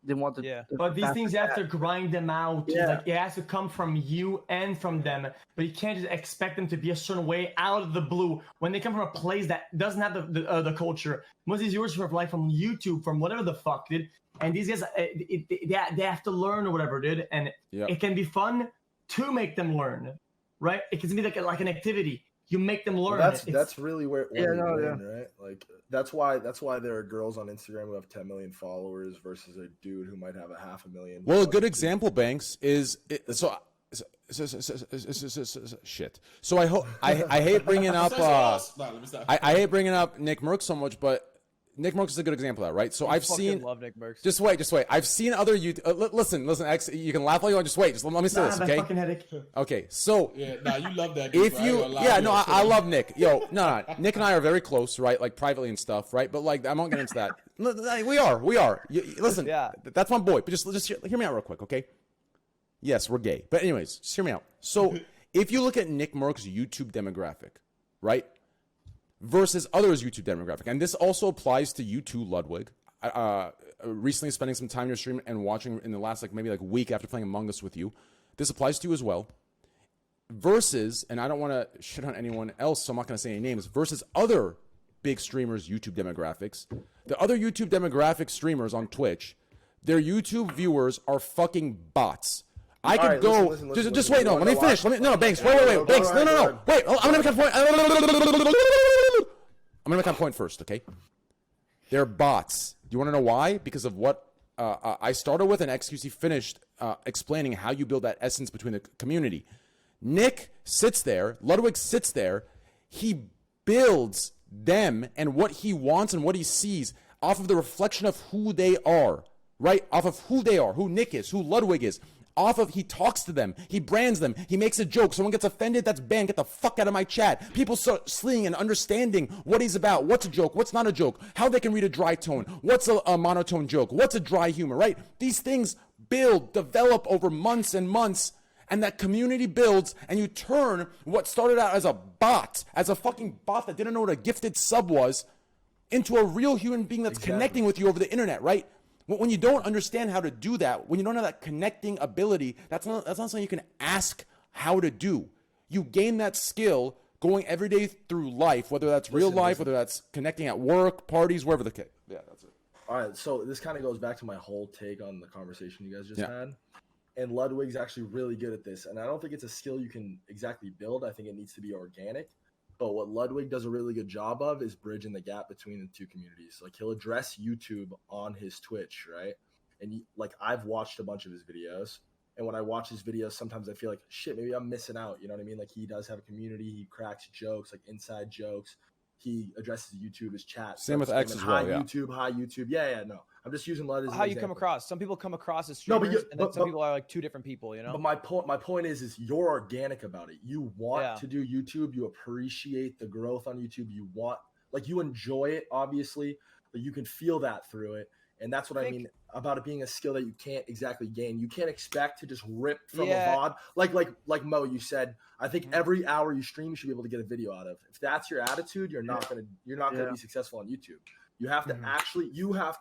they want the. But these things you have to grind them out. Yeah. Like it has to come from you and from them. But you can't just expect them to be a certain way out of the blue when they come from a place that doesn't have the culture. Most of these viewers are like from YouTube, from whatever the fuck, dude. And these guys, they have to learn or whatever, dude. And it can be fun to make them learn, right? It can be like an activity. You make them learn. Well, that's really where you win, yeah. right? Like that's why there are girls on Instagram who have 10 million followers versus a dude who might have 500,000. Well, a good example, Banks, is shit. So I hate bringing up I hate bringing up Nick Merck so much, but Nick Merckx is a good example of that, right? So I've seen. Love Nick Merckx. Just wait. I've seen other YouTube. Listen, X. You can laugh all you want. Just wait. Just let me say this, okay? Fucking headache. Okay, so Yeah, nah, you love that. Dude, if bro. you, I ain't gonna lie, yeah, you no, know, I love Nick. Yo, no, Nick and I are very close, right? Like privately and stuff, right? But like, I won't get into that. We are. Listen, Yeah. that's my boy. But just hear me out real quick, okay? Yes, we're gay, but anyways, just hear me out. So if you look at Nick Merck's YouTube demographic, right, versus others' YouTube demographic, and this also applies to you too, Ludwig. Recently spending some time in your stream and watching in the last maybe week after playing Among Us with you, this applies to you as well. Versus, and I don't want to shit on anyone else, so I'm not going to say any names, versus other big streamers' YouTube demographics. The other YouTube demographic streamers on Twitch, their YouTube viewers are fucking bots. I could go. Just wait. No, let me finish. No, Banks. Wait. Banks. No. Wait. I'm gonna make a point. I'm gonna make a point first. Okay. They're bots. Do you want to know why? Because of what I started with, and XQC finished explaining how you build that essence between the community. Nick sits there. Ludwig sits there. He builds them and what he wants and what he sees off of the reflection of who they are. Right? Off of who they are, who Nick is, who Ludwig is. He talks to them, he brands them, he makes a joke. Someone gets offended, that's banned. Get the fuck out of my chat. People start seeing and understanding what he's about. What's a joke? What's not a joke? How they can read a dry tone? What's a monotone joke? What's a dry humor? Right? These things develop over months and months, and that community builds, and you turn what started out as a bot, as a fucking bot that didn't know what a gifted sub was, into a real human being that's connecting with you over the internet. Right? When you don't understand how to do that, when you don't have that connecting ability, that's not something you can ask how to do. You gain that skill going every day through life, whether that's real life, whether that's connecting at work, parties, wherever the case. Yeah, that's it. All right, so this kind of goes back to my whole take on the conversation you guys just had. And Ludwig's actually really good at this. And I don't think it's a skill you can exactly build. I think it needs to be organic. But what Ludwig does a really good job of is bridging the gap between the two communities. Like, he'll address YouTube on his Twitch, right? And I've watched a bunch of his videos, and when I watch his videos, sometimes I feel like, shit, maybe I'm missing out. You know what I mean? Like, he does have a community. He cracks jokes, like inside jokes. He addresses YouTube, his chat. Same with X as well. Hi, YouTube. Yeah, no. I'm just using Lud as how an you come example. across. Some people come across as streamers, and then some people are like two different people, you know? But my point is you're organic about it. You want to do YouTube. You appreciate the growth on YouTube. You want, you enjoy it, obviously, but you can feel that through it. And that's what I mean about it being a skill that you can't exactly gain. You can't expect to just rip from a VOD. Like Mo, you said, I think every hour you stream, you should be able to get a video out of. If that's your attitude, you're not gonna be successful on YouTube. You have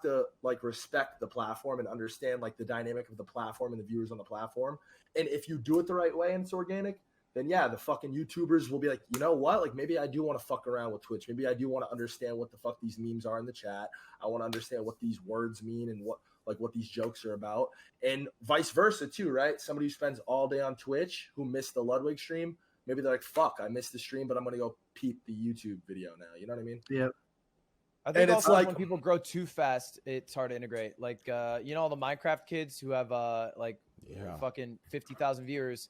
to respect the platform and understand the dynamic of the platform and the viewers on the platform. And if you do it the right way and it's organic, then the fucking YouTubers will be like, you know what? Maybe I do want to fuck around with Twitch. Maybe I do want to understand what the fuck these memes are in the chat. I want to understand what these words mean and what these jokes are about. And vice versa too, right? Somebody who spends all day on Twitch who missed the Ludwig stream, maybe they're like, fuck, I missed the stream, but I'm going to go peep the YouTube video now. You know what I mean? Yep. I think also when people grow too fast, it's hard to integrate. All the Minecraft kids who have fucking 50,000 viewers,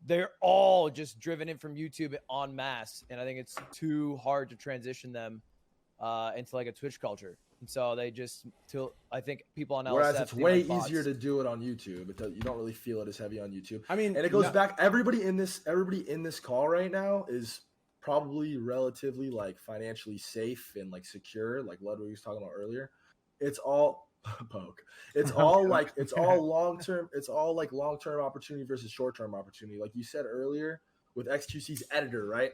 they're all just driven in from YouTube en masse, and I think it's too hard to transition them into a Twitch culture. And so they just I think people on LSF. Whereas it's way easier to do it on YouTube because you don't really feel it as heavy on YouTube. I mean, and it goes back. Everybody in this call right now is probably relatively financially safe and secure, like Ludwig was talking about earlier. It's all poke. It's all long-term. It's all long-term opportunity versus short-term opportunity. Like you said earlier with XQC's editor, right?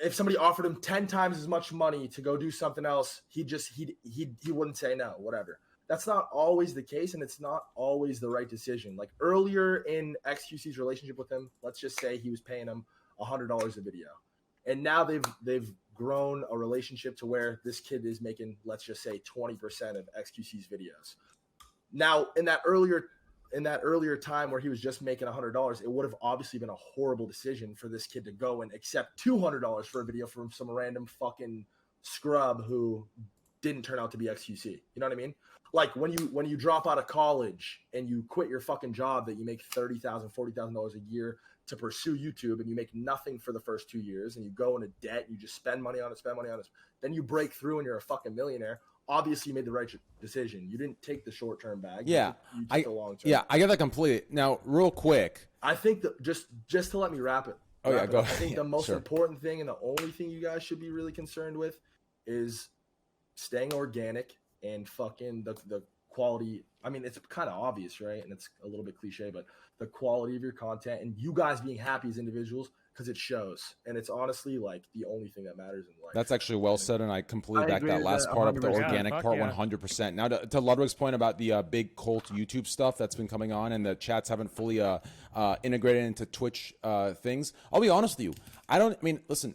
If somebody offered him 10 times as much money to go do something else, he wouldn't say no, whatever. That's not always the case, and it's not always the right decision. Like earlier in XQC's relationship with him, let's just say he was paying him $100 a video, and now they've grown a relationship to where this kid is making, let's just say, 20% of XQC's videos. Now, in that earlier time where he was just making $100, it would have obviously been a horrible decision for this kid to go and accept $200 for a video from some random fucking scrub who didn't turn out to be XQC. You know what I mean? Like when you drop out of college and you quit your fucking job that you make $30,000, $40,000 a year to pursue YouTube and you make nothing for the first 2 years and you go into debt, you just spend money on it, then you break through and you're a fucking millionaire. Obviously, you made the right decision. You didn't take the short-term bag. Yeah, you took the long-term. Yeah, I get that completely. Now, real quick. I think that just to let me wrap it. Oh yeah, go I think the most sure. important thing and the only thing you guys should be really concerned with is staying organic and fucking the quality. I mean, it's kind of obvious, right? And it's a little bit cliche, but the quality of your content and you guys being happy as individuals, because it shows. And it's honestly like the only thing that matters in life. That's actually well said, and I completely back that last part of the organic part 100%. Now, to Ludwig's point about the big cult YouTube stuff that's been coming on and the chats haven't fully integrated into Twitch things, I'll be honest with you. Listen,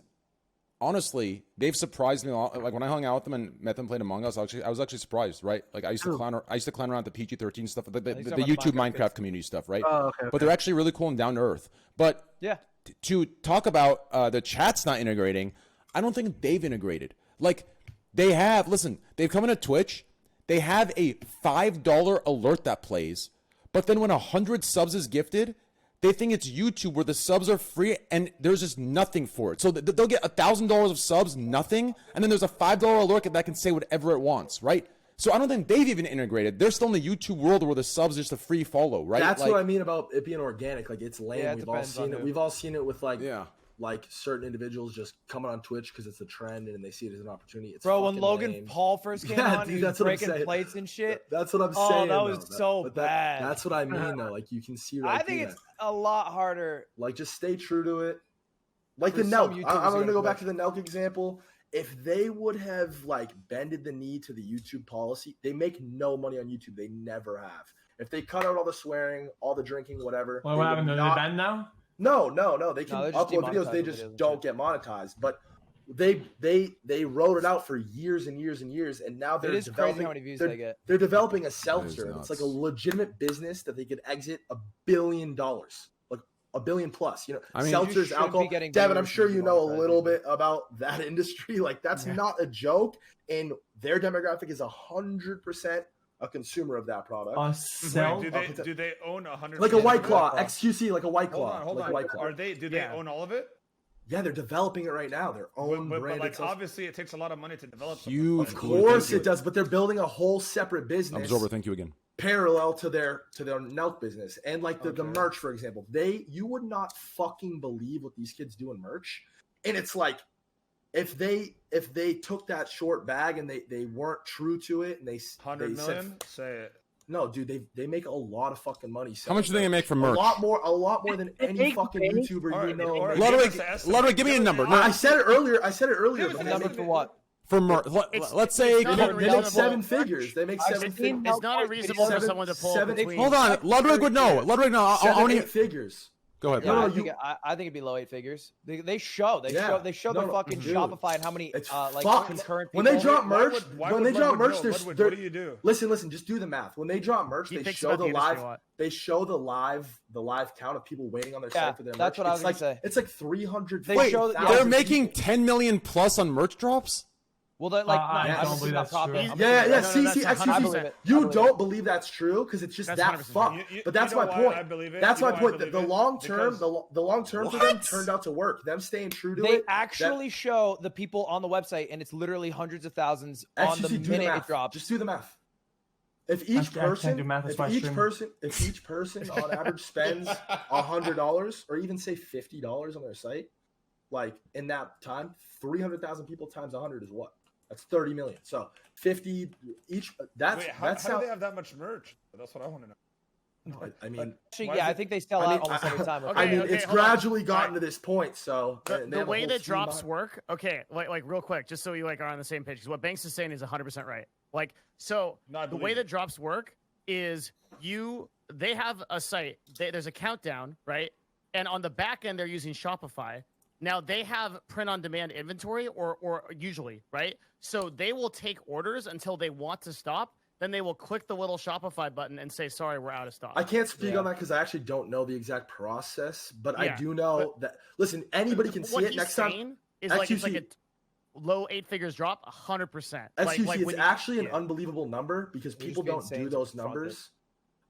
honestly, they've surprised me a lot. Like when I hung out with them and met them playing Among Us, I was actually surprised, right? Like I used to clown around the PG-13 stuff, the YouTube Minecraft community stuff, right? Oh, okay. But they're actually really cool and down to earth. But yeah, to talk about the chat's not integrating, I don't think they've integrated. Like they've come into Twitch, they have a $5 alert that plays, but then when 100 subs is gifted, they think it's YouTube where the subs are free and there's just nothing for it. So they'll get $1,000 of subs, nothing, and then there's a $5 alert that can say whatever it wants, right? So I don't think they've even integrated. They're still in the YouTube world where the subs are just a free follow, right? That's what I mean about it being organic. Like it's lame. Yeah, We've all seen it. We've all seen it with like certain individuals just coming on Twitch because it's a trend and they see it as an opportunity. It's bro, when Logan lame. Paul first came on, he was breaking plates and shit. That's what I'm saying. Oh, that was so bad. That's what I mean, though. Like you can see right. I think it's a lot harder. Like just stay true to it. Like the Nelk. I'm going to go back to the Nelk example. If they would have like bended the knee to the YouTube policy, they make no money on YouTube. They never have. If they cut out all the swearing, all the drinking, whatever. Well, what happened? Did they bend now? No. They can upload videos. They just don't get monetized. But they wrote it out for years and years and years, and now they're developing. How many views they get. They're developing a seltzer. It's like a legitimate business that they could exit $1 billion. $1 billion plus, seltzers, alcohol. Devin, I'm sure you know a little bit about that industry. Like that's not a joke, and their demographic is 100% a consumer of that product. Do they own 100%? Like a White Claw, XQC, like a White Claw. Hold on. White Claw. Do they own all of it? Yeah, they're developing it right now. Their own brand. But obviously, it takes a lot of money to develop. Huge. Of course it does, but they're building a whole separate business. Absorber, thank you again. Parallel to their Nelk business, and like the merch, for example, you would not fucking believe what these kids do in merch, and it's like if they took that short bag and they weren't true to it, and they 100 million, say it. No, dude, they make a lot of fucking money. How much do they make from merch? A lot more than any fucking YouTuber Ludwig, give me a number. I said it earlier. A number for what? For merch, let's say they make 7 figures. They make 7 figures. It's not unreasonable for someone to pull between. Hold on, Ludwig would know. Ludwig, no, I want to 8 figures. Go ahead. Yeah, I think it'd be low 8 figures. They show the fucking Shopify and how many concurrent people. When they drop merch, there's what do you do? Listen, just do the math. When they drop merch, they show the live count of people waiting on their site for their merch. That's what I was gonna say. It's like 300. Wait, they're making 10 million plus on merch drops? Well, I don't believe that's true. XQC. You don't believe that's true because it's just that fucked. But that's my point. That's my point. The long term for them turned out to work. Them staying true to it. They actually show the people on the website, and it's literally hundreds of thousands on the minute it drops. Just do the math. If each person on average spends $100 or even say $50 on their site, like in that time, 300,000 people times 100 is what? That's 30 million. So 50 each. How do they have that much merch? That's what I want to know. No, I mean, I think they sell out almost every time. It's gradually gotten to this point. So the way that drops work, like real quick, just so you are on the same page, because what Banks is saying is 100% right. The way that drops work is they have a site. There's a countdown, right? And on the back end, they're using Shopify. Now they have print-on-demand inventory, or usually, right? So they will take orders until they want to stop. Then they will click the little Shopify button and say, "Sorry, we're out of stock." I can't speak on that because I actually don't know the exact process, but I do know that. Listen, anybody can see it next time. Is like it's like a low 8 figures drop, 100%. XQC is actually an unbelievable number because people don't do those numbers.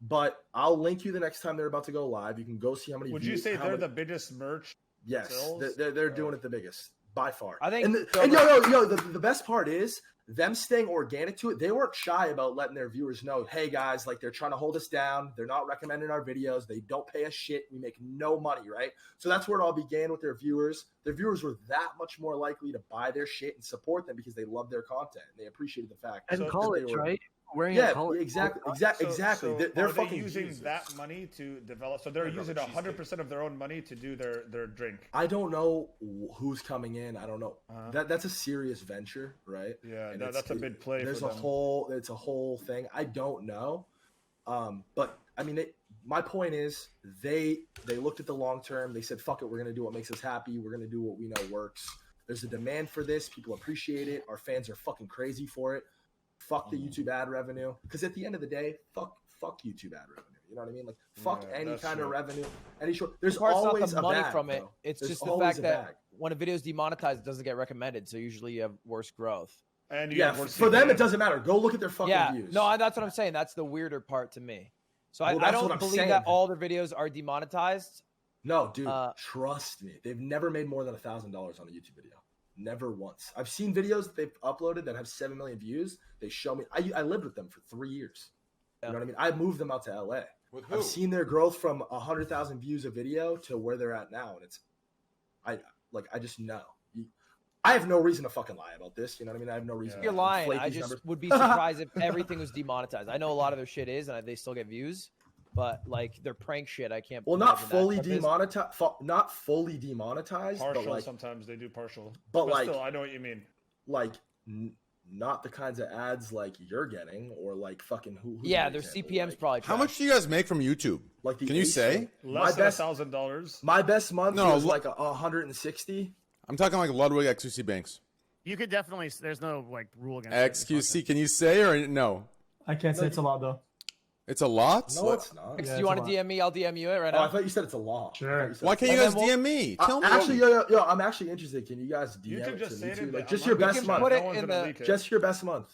But I'll link you the next time they're about to go live. You can go see how many. Would you say they're the biggest merch? Yes, sales? they're doing it the biggest by far. I think. And the best part is them staying organic to it. They weren't shy about letting their viewers know, hey guys, like they're trying to hold us down. They're not recommending our videos. They don't pay us shit. We make no money, right? So that's where it all began with their viewers. Their viewers were that much more likely to buy their shit and support them because they love their content. They appreciated the fact. And college, right? Wearing Yeah, a college. exactly. So They're are fucking they using geniuses. that money to develop? So they're using 100% of their own money to do their drink. I don't know who's coming in. I don't know. That's a serious venture, right? Yeah, And that's a big play. There's for a them. it's a whole thing. I don't know, but I mean, my point is they looked at the long term. They said, "Fuck it, we're gonna do what makes us happy. We're gonna do what we know works." There's a demand for this. People appreciate it. Our fans are fucking crazy for it. Fuck the YouTube ad revenue, because at the end of the day, fuck YouTube ad revenue. You know what I mean? Like fuck Yeah, any that's kind of true. revenue. Any short. There's The part's always not the a money bag, from it. though. It's There's just the always fact a that bag. when a video is demonetized, it doesn't get recommended. So usually you have worse growth. And you Yeah, have worse for them CPM. it doesn't matter. Go look at their fucking Yeah, views. no, that's what I'm saying. That's the weirder part to me. So Well, I that's what don't I'm believe saying. that all their videos are demonetized. No, dude, trust me. They've never made more than $1,000 on a YouTube video. Never once. I've seen videos that they've uploaded that have 7 million views. They show me. I lived with them for 3 years. You know what I mean? I moved them out to LA. With who? I've seen their growth from 100,000 views a video to where they're at now, and it's, I just know. I have no reason to fucking lie about this. You know what I mean? I have no reason. You're to lying. inflate I these just numbers. would be surprised if everything was demonetized. I know a lot of their shit is, and they still get views. But like their prank shit, I can't. Well, not imagine that. fully But there's- demonetized. Not fully demonetized, Partial. but like Sometimes they do partial. but like- still, I know what you mean. like not the kinds of ads like you're getting or like fucking who's Yeah, an their example? CPM's Like- probably. How trash. much do you guys make from YouTube? Like the Can you Ace say? thing? Less than $1,000. My best month No, was lo- like 160. I'm talking like Ludwig XQC Banks. You could definitely. There's no like rule against it. XQC, can you say or no? I can't say it's a lot though. It's a lot? No, it's not. X, Yeah, do you want it's to a DM me? I'll DM you it right Oh, I now. thought you said it's a law. Sure. Why can't you And guys then DM me? Tell me. Actually, yo, I'm actually interested. Can you guys DM You can it just to say me it too? in Like the- just I'm your not best gonna month. put no it one's in gonna the- leak it. Just your best month.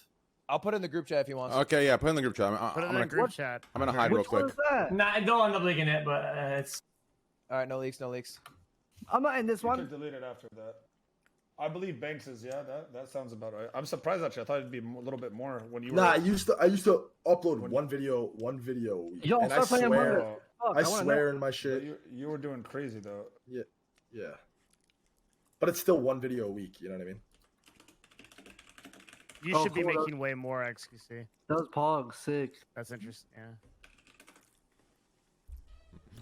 I'll put it in the group chat if you want. Okay, yeah, put it in the group chat. Put it I'm in the gonna, group chat. I'm gonna hide real Which one quick. is that? Nah, I don't end up leaking it, but it's. All right, no leaks, no leaks. I'm not in this You one. could delete it after that. I believe Banks is that sounds about right. I'm surprised actually. I thought it'd be a little bit more when you were. Nah, I used to upload one video a week. Yo, and I start playing Among swear, Us. Fuck, I wanna swear know. in my shit. You were doing crazy though. Yeah. But it's still one video a week. You know what I mean? You Oh, should be hold up. making way more XQC. That was Pog, sick. That's interesting. Yeah.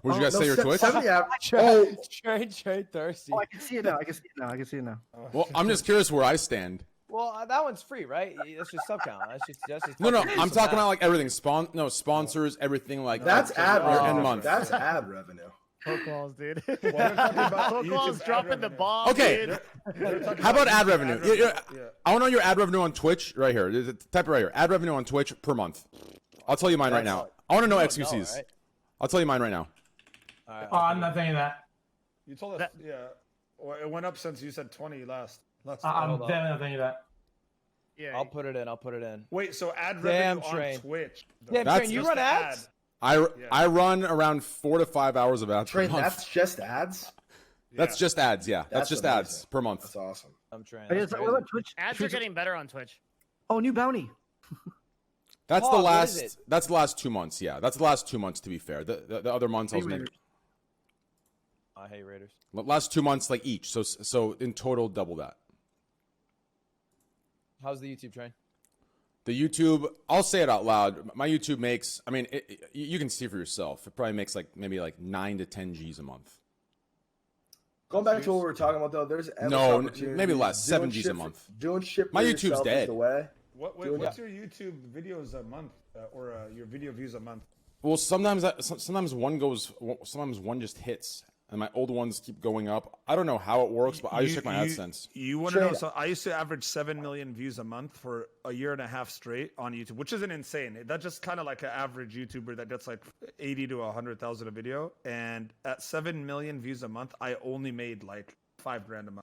Would you guys say your Twitch? 70 app. Oh, trade thirsty. Oh, I can see it now. I can see it now. Well, I'm just curious where I stand. Well, that one's free, right? That's just sub count. That's just No, fucking I'm some talking math. about like everything. Sponsors, everything like That's that. ad Your revenue. end month. That's ad revenue. Pokelawls, dude. Well, they're talking about Pokelawls YouTube ad dropping the revenue. bomb. Okay. Dude. They're talking How about ad YouTube revenue? Yeah. I want to know your ad revenue on Twitch right here. Type it right here. Ad revenue on Twitch per month. I'll tell you mine right now. I want to know XQCs. right? I'll tell you mine right now. All right, Oh, I'm not thinking that. You told us, yeah. Well, it went up since you said 20 last. I'm Hold on. definitely not thinking that. Yeah. I'll put it in. I'll put it in. Wait, so ad Damn revenue train. on Twitch? though. Damn That's train, you just run the ads? ad. I run around 4 to 5 hours of ads per Train, month. that's just ads. That's just ads, yeah. That's That's just amazing. ads per month. That's awesome. I'm train. Hey, That's what crazy. about Twitch? Ads are Twitch- getting better on Twitch. Oh, new bounty. That's Pog, the what last. is it? That's the last 2 months. Yeah, that's the last 2 months. To be fair, the other months I was making I hate Raiders. last 2 months like each. So in total double that. How's the YouTube train? The YouTube, I'll say it out loud. My YouTube makes. I mean, you can see for yourself. It probably makes like maybe like 9 to 10 G's a month. Going back to what we were talking about though, there's endless No, opportunities. maybe less. Doing 7 G's a shit for- month. Doing shit. My for YouTube's yourself is dead. The way. What's your YouTube videos a month or your video views a month? Well, sometimes one goes. Sometimes one just hits, and my old ones keep going up. I don't know how it works, but I just check my AdSense. You want to know? So I used to average 7 million views a month for a year and a half straight on YouTube, which isn't insane. That's just kind of like an average YouTuber that gets like 80 to 100,000 a video. And at 7 million views a month, I only made like $5,000 a month.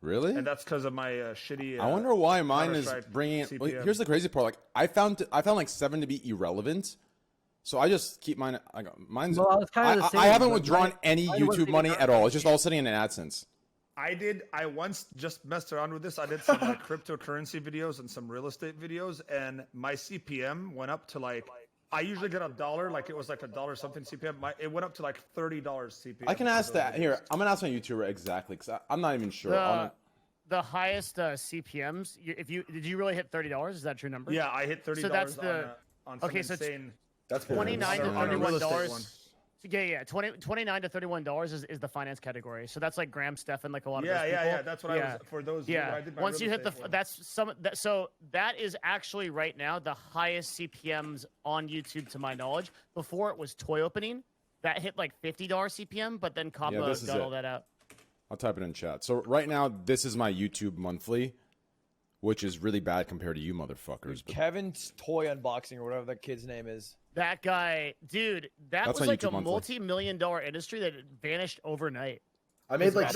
Really? And that's because of my shitty. I wonder why mine is Counter-Strike bringing. Well, CPM. here's the crazy part. Like I found like 7 to be irrelevant, So I just keep mine. Mine's. Well, I was kinda the I same, haven't but withdrawn mine- any mine wasn't YouTube even money that at all. It's much. just all sitting in an AdSense. I once just messed around with this. I did some like cryptocurrency videos and some real estate videos, and my CPM went up to like. I usually get $1, like it was like $1 something CPM. It went up to like $30 CPM. I can ask that here. I'm gonna ask my YouTuber exactly because I'm not even sure. The highest CPMs. Did you really hit $30? Is that a true number? Yeah, I hit $30. So that's the on some okay. So insane. That's $29 to on a real estate one. $31. Yeah. $29 to $31 is the finance category. So that's like Graham Stephan, like a lot of Yeah, those people. yeah. That's what I was for those. Yeah. I did my Once real you hit estate one. so that is actually right now the highest CPMs on YouTube to my knowledge. Before it was toy opening, that hit like $50 CPM, but then Kappa this is got it. all that out. I'll type it in chat. So right now, this is my YouTube monthly, which is really bad compared to you motherfuckers. But Kevin's toy unboxing or whatever that kid's name is. That guy, dude, that That's was on like YouTube a monthly. multi-million-dollar industry that vanished overnight. I made like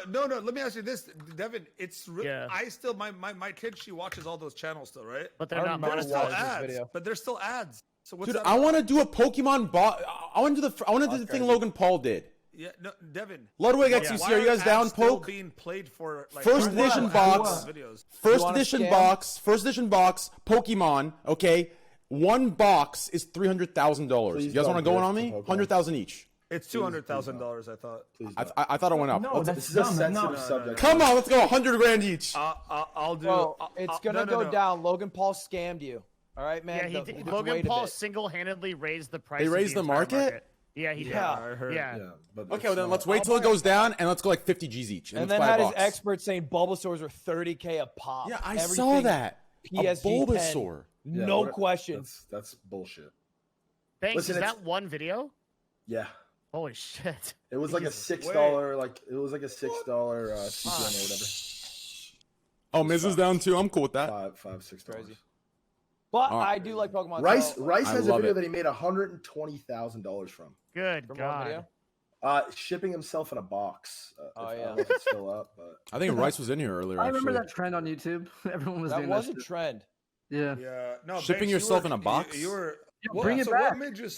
No. Let me ask you this, Devin. It's Yeah. I still my kid. She watches all those channels still, right? But they're not There's still monetized. ads. video. But there's still ads. So what's dude, that I about? want to do a Pokemon bot. I want to do the thing Logan Paul did. Yeah, no, Devin. Ludwig Why- XQC, why are you guys ads down, still Poke? being played for like First why are edition ads box. on videos? First wanna edition scam? box. First edition box. Pokemon. Okay, one box is $300,000. You Please guys want to don't go in do on it me? for Pokemon. 100,000 each. It's $200,000. I thought. Please I, don't. I thought it went up. No, Let's- that's This is a dumb. sensitive No. subject. Come on, let's go. 100 grand each. I'll do. Bro, it's gonna no. go down. Logan Paul scammed you. All right, man. Yeah, Just Logan wait a Paul bit. single-handedly raised the price. They of raised the entire market? Yeah, he did. Yeah. I heard. Yeah. Yeah, but Okay, it's well then not- let's wait till it goes down and let's go like 50 G's each. And let's then buy a had his box. experts saying Bulbasaurs are 30K a pop. Yeah, I Everything saw that. PSG a 10. Bulbasaur. Yeah, No what- question. That's bullshit. Thanks. Listen, is it's- that one video? Yeah. Holy shit. It was like a Jesus, $6, like it was like a $6 CPM or whatever. Oh, Miz is down too. I'm cool with that. $6. Crazy. But Oh. I do like Pokemon. Rice so- Rice I has a love video it. that he made $120,000 from. Good From what God. video? Shipping himself in a box. Oh, I yeah. don't know if it's still up, but I think Rice was in here earlier. I remember actually. that trend on YouTube. Everyone was That doing was that a shit. trend. Yeah. Yeah. No. Shipping Banks, you yourself were- in a box? You were. Yeah, bring it back.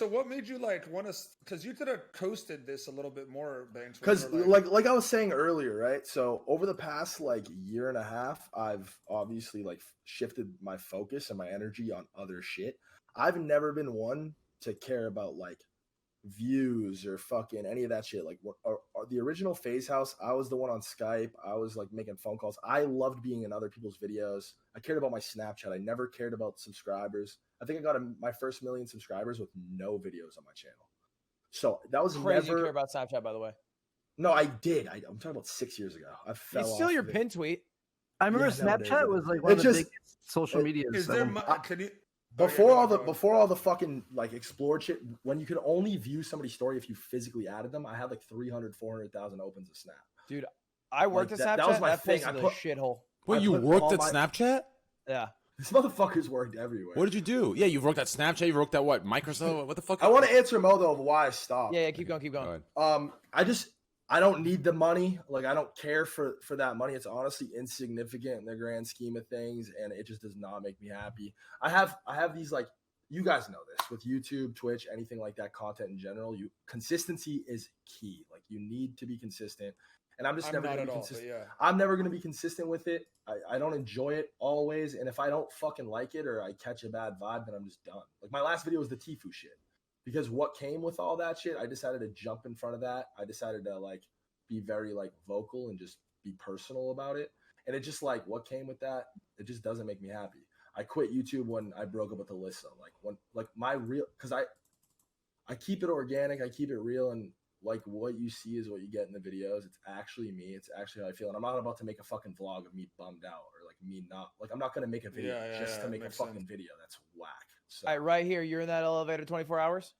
What made you like want to? Because you could have coasted this a little bit more, Banks. when because you were, like I was saying earlier, right? So over the past like year and a half, I've obviously like shifted my focus and my energy on other shit. I've never been one to care about like views or fucking any of that shit. Like the original Phase House, I was the one on Skype. I was like making phone calls. I loved being in other people's videos. I cared about my Snapchat. I never cared about subscribers. I think I got my first 1 million subscribers with no videos on my channel. So that was Crazy you never. care about Snapchat, by the way. No, I did. I'm talking about 6 years ago. I fell It's still off your of it. pin tweet. I remember Yeah, nowadays, Snapchat yeah. was like one It of the just- biggest social medias. Is at there? one Can you? Before Okay, all the go. before all the fucking like explored shit, when you could only view somebody's story if you physically added them, I had like 400,000 opens of Snap. Dude, I worked Like, at that Snapchat. was my that place thing. is I a put- shithole. Wait, I you put worked all at my- Snapchat? Yeah. This motherfucker's worked everywhere. What did you do? Yeah, you've worked at Snapchat. You've worked at what? Microsoft? What the fuck? I want to answer Mo though of why I stopped. Yeah, keep going, keep going. Go ahead. I don't need the money. Like I don't care for that money. It's honestly insignificant in the grand scheme of things, and it just does not make me happy. I have these like you guys know this with YouTube, Twitch, anything like that, content in general. Consistency is key. Like you need to be consistent, and I'm just I'm never not gonna at be all. consistent. But yeah. I'm never gonna be consistent with it. I don't enjoy it always, and if I don't fucking like it or I catch a bad vibe, then I'm just done. Like my last video was the Tfue shit. Because what came with all that shit, I decided to jump in front of that. I decided to like be very like vocal and just be personal about it. And it just like what came with that, it just doesn't make me happy. I quit YouTube when I broke up with Alyssa. Like when like my real because I keep it organic, I keep it real, and like what you see is what you get in the videos. It's actually me. It's actually how I feel. And I'm not about to make a fucking vlog of me bummed out or like me not like I'm not gonna make a video just to make a fucking video. That's whack. So All right, right here, you're in that elevator 24 hours?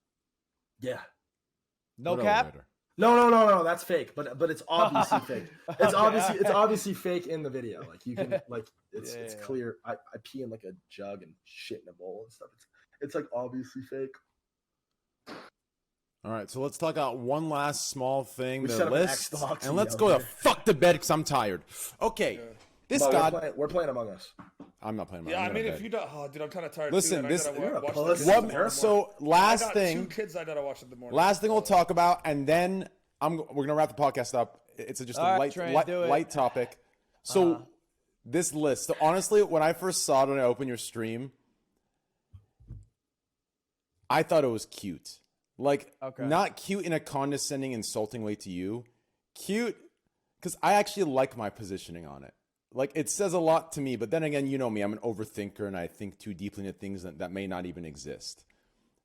yeah. No What cap? elevator? No, that's fake. But it's obviously fake. It's Okay. obviously fake in the video. Like you can like it's Yeah, it's yeah. clear. I pee in like a jug and shit in a bowl and stuff. It's like obviously fake. All right, so let's talk about one last small thing, We the set up an list, Xbox and let's out go to there. fuck to bed because I'm tired. Okay, this But god. we're playing Among Us. I'm not playing. Yeah, I mean, if you don't, dude, I'm kind of tired. Listen, too, this. So last I got thing. 2 kids I gotta watch in the morning. Last thing we'll talk about, and then we're gonna wrap the podcast up. It's just a light topic. So this list. So honestly, when I first saw it when I opened your stream, I thought it was cute. Like, not cute in a condescending, insulting way to you. Cute because I actually like my positioning on it. Like, it says a lot to me, but then again, you know me, I'm an overthinker and I think too deeply into things that may not even exist.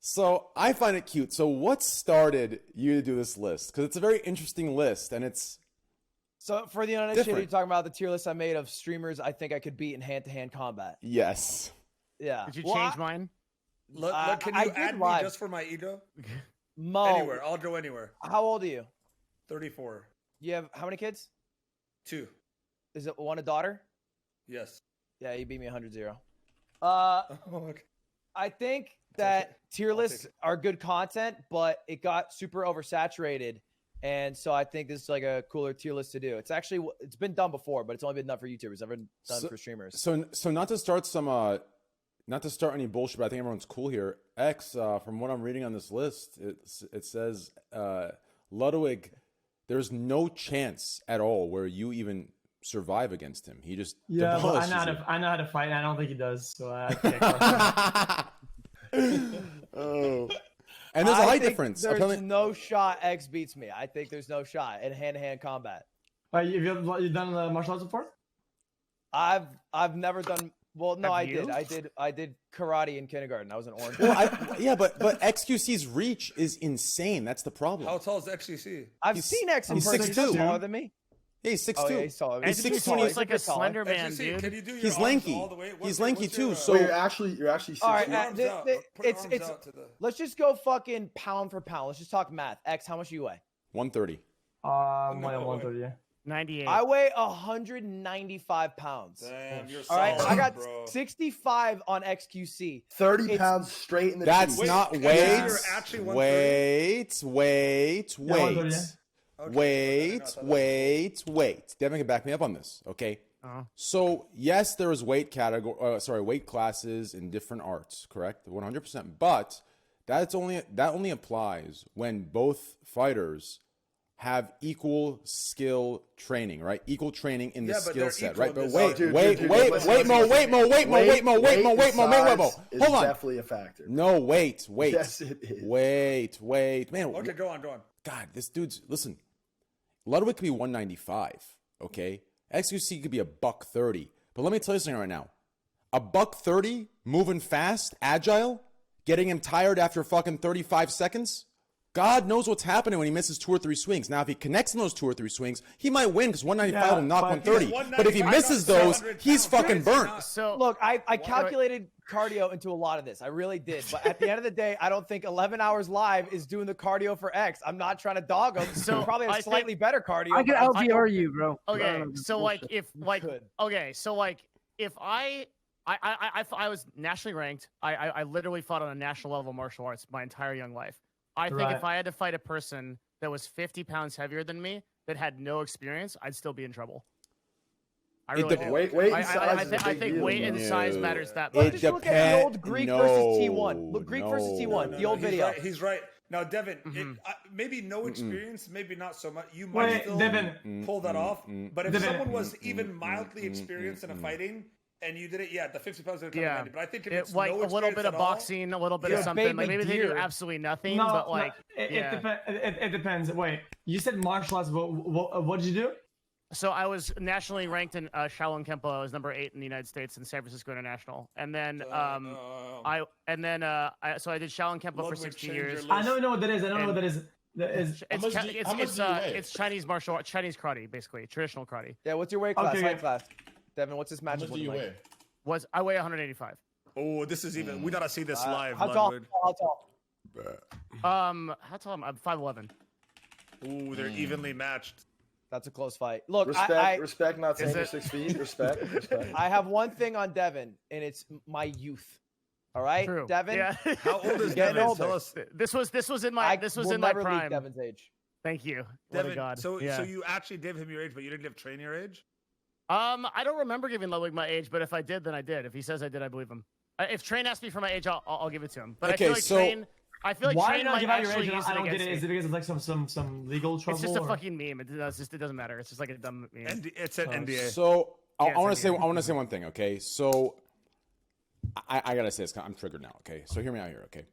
So I find it cute. So what started you to do this list? Because it's a very interesting list and it's So for the uninitiated, you're talking about the tier list I made of streamers I think I could beat in hand-to-hand combat. Yes. Yeah. Did you change mine? Look, can you add me just for my ego? Mo. Anywhere. I'll go anywhere. How old are you? 34. You have how many kids? 2. Is it one a daughter? Yes. Yeah, you beat me 100-0. Okay. I think that tier lists are good content, but it got super oversaturated. And so I think this is like a cooler tier list to do. It's been done before, but it's only been done for YouTubers. It's never been done for streamers. So not to start not to start any bullshit, but I think everyone's cool here. X, from what I'm reading on this list, it says Ludwig, there's no chance at all where you even survive against him. He just but I know how to fight. And I don't think he does. So I can't. Oh. And there's a height difference. There's no shot X beats me. I think there's no shot in hand-to-hand combat. You done martial arts before? I've never done. Well, no, I did karate in kindergarten. I was an orange. Well, but XQC's reach is insane. That's the problem. How tall is XQC? I've seen X in person. He's taller than me. Yeah, he's 6'2". Oh, yeah, he's taller. He's 6'2". He's like a slender man, dude. Can you do your He's arms lanky. all the way? He's lanky too. So you're actually 6'2". All right, let's just go fucking pound for pound. Let's just talk math. X, how much do you weigh? 130. 130. Yeah. 98. I weigh 195 pounds. Damn, you're all right, solid, I got bro. 65 on XQC. 30 pounds straight in the That's teeth. not You're actually 130? Wait. Devin can back me up on this, okay? So yes, there is weight classes in different arts, correct? 100%. But that only applies when both fighters have equal skill training, right? Equal training in the skill set, right? But wait, Mo. Hold on. Definitely a factor. No, wait. Yes, it is. Wait, man. Okay, go on. God, this dude's listen. Ludwig could be 195, okay? XQC could be $130. But let me tell you something right now. $130, moving fast, agile, getting him tired after fucking 35 seconds. God knows what's happening when he misses 2 or 3 swings. Now, if he connects in those 2 or 3 swings, he might win because 195 will knock 130. But if he misses those, he's fucking burnt. So look, I calculated cardio into a lot of this. I really did. But at the end of the day, I don't think 11 hours live is doing the cardio for X. I'm not trying to dog him. So he probably has slightly better cardio. I can LVR you, bro. Okay, so if I was nationally ranked, I literally fought on a national level martial arts my entire young life. I think if I had to fight a person that was 50 pounds heavier than me that had no experience, I'd still be in trouble. I really do. Weight and size I think weight and size matters that Look, much. just look at the old Greek versus T1. Look, Greek versus T1, the old video. He's right. Now, Devin, maybe no experience, maybe not so much. You might still pull that off. But if someone was even mildly experienced in a fighting, and you did it, the 50 pounds would come in handy. But I think if it's like no a little bit of boxing, a little bit of something, like maybe they do absolutely nothing, but like it depends. Wait, you said martial arts, but what did you do? So I was nationally ranked in Shaolin Kempo. I was number 8 in the United States in San Francisco International, and then so I did Shaolin Kempo for 16 years. I know what that is. I know what that is. It's Chinese martial art, Chinese karate, basically traditional karate. Yeah, what's your weight class? Height class. Devin, what's this matchup? How much do you weigh? I weigh 185. Oh, this is even. We gotta see this live. How tall? How tall am I? I'm 5'11". Ooh, they're evenly matched. That's a close fight. Look, respect not saying you're 6 feet. Respect. I have one thing on Devin, and it's my youth. All right, True. Devin. Yeah. How old is Devin? Tell us. This was in my prime. Devin's age. Thank you. Devin, God. So you actually gave him your age, but you didn't give Train your age? I don't remember giving Ludwig my age, but if I did, then I did. If he says I did, I believe him. If Train asks me for my age, I'll give it to him. But Okay, I feel like so- Train. I feel like Why Train not might give out your actually age? use I it don't get against it. me. Is it because of like some legal trouble? It's just a or- fucking meme. It doesn't matter. It's just like a dumb meme. And it's an NDA. So I Yeah, want it's to say NDA. I want to say one thing. Okay, so I gotta say this. I'm triggered now. Okay, so hear me out here. Okay,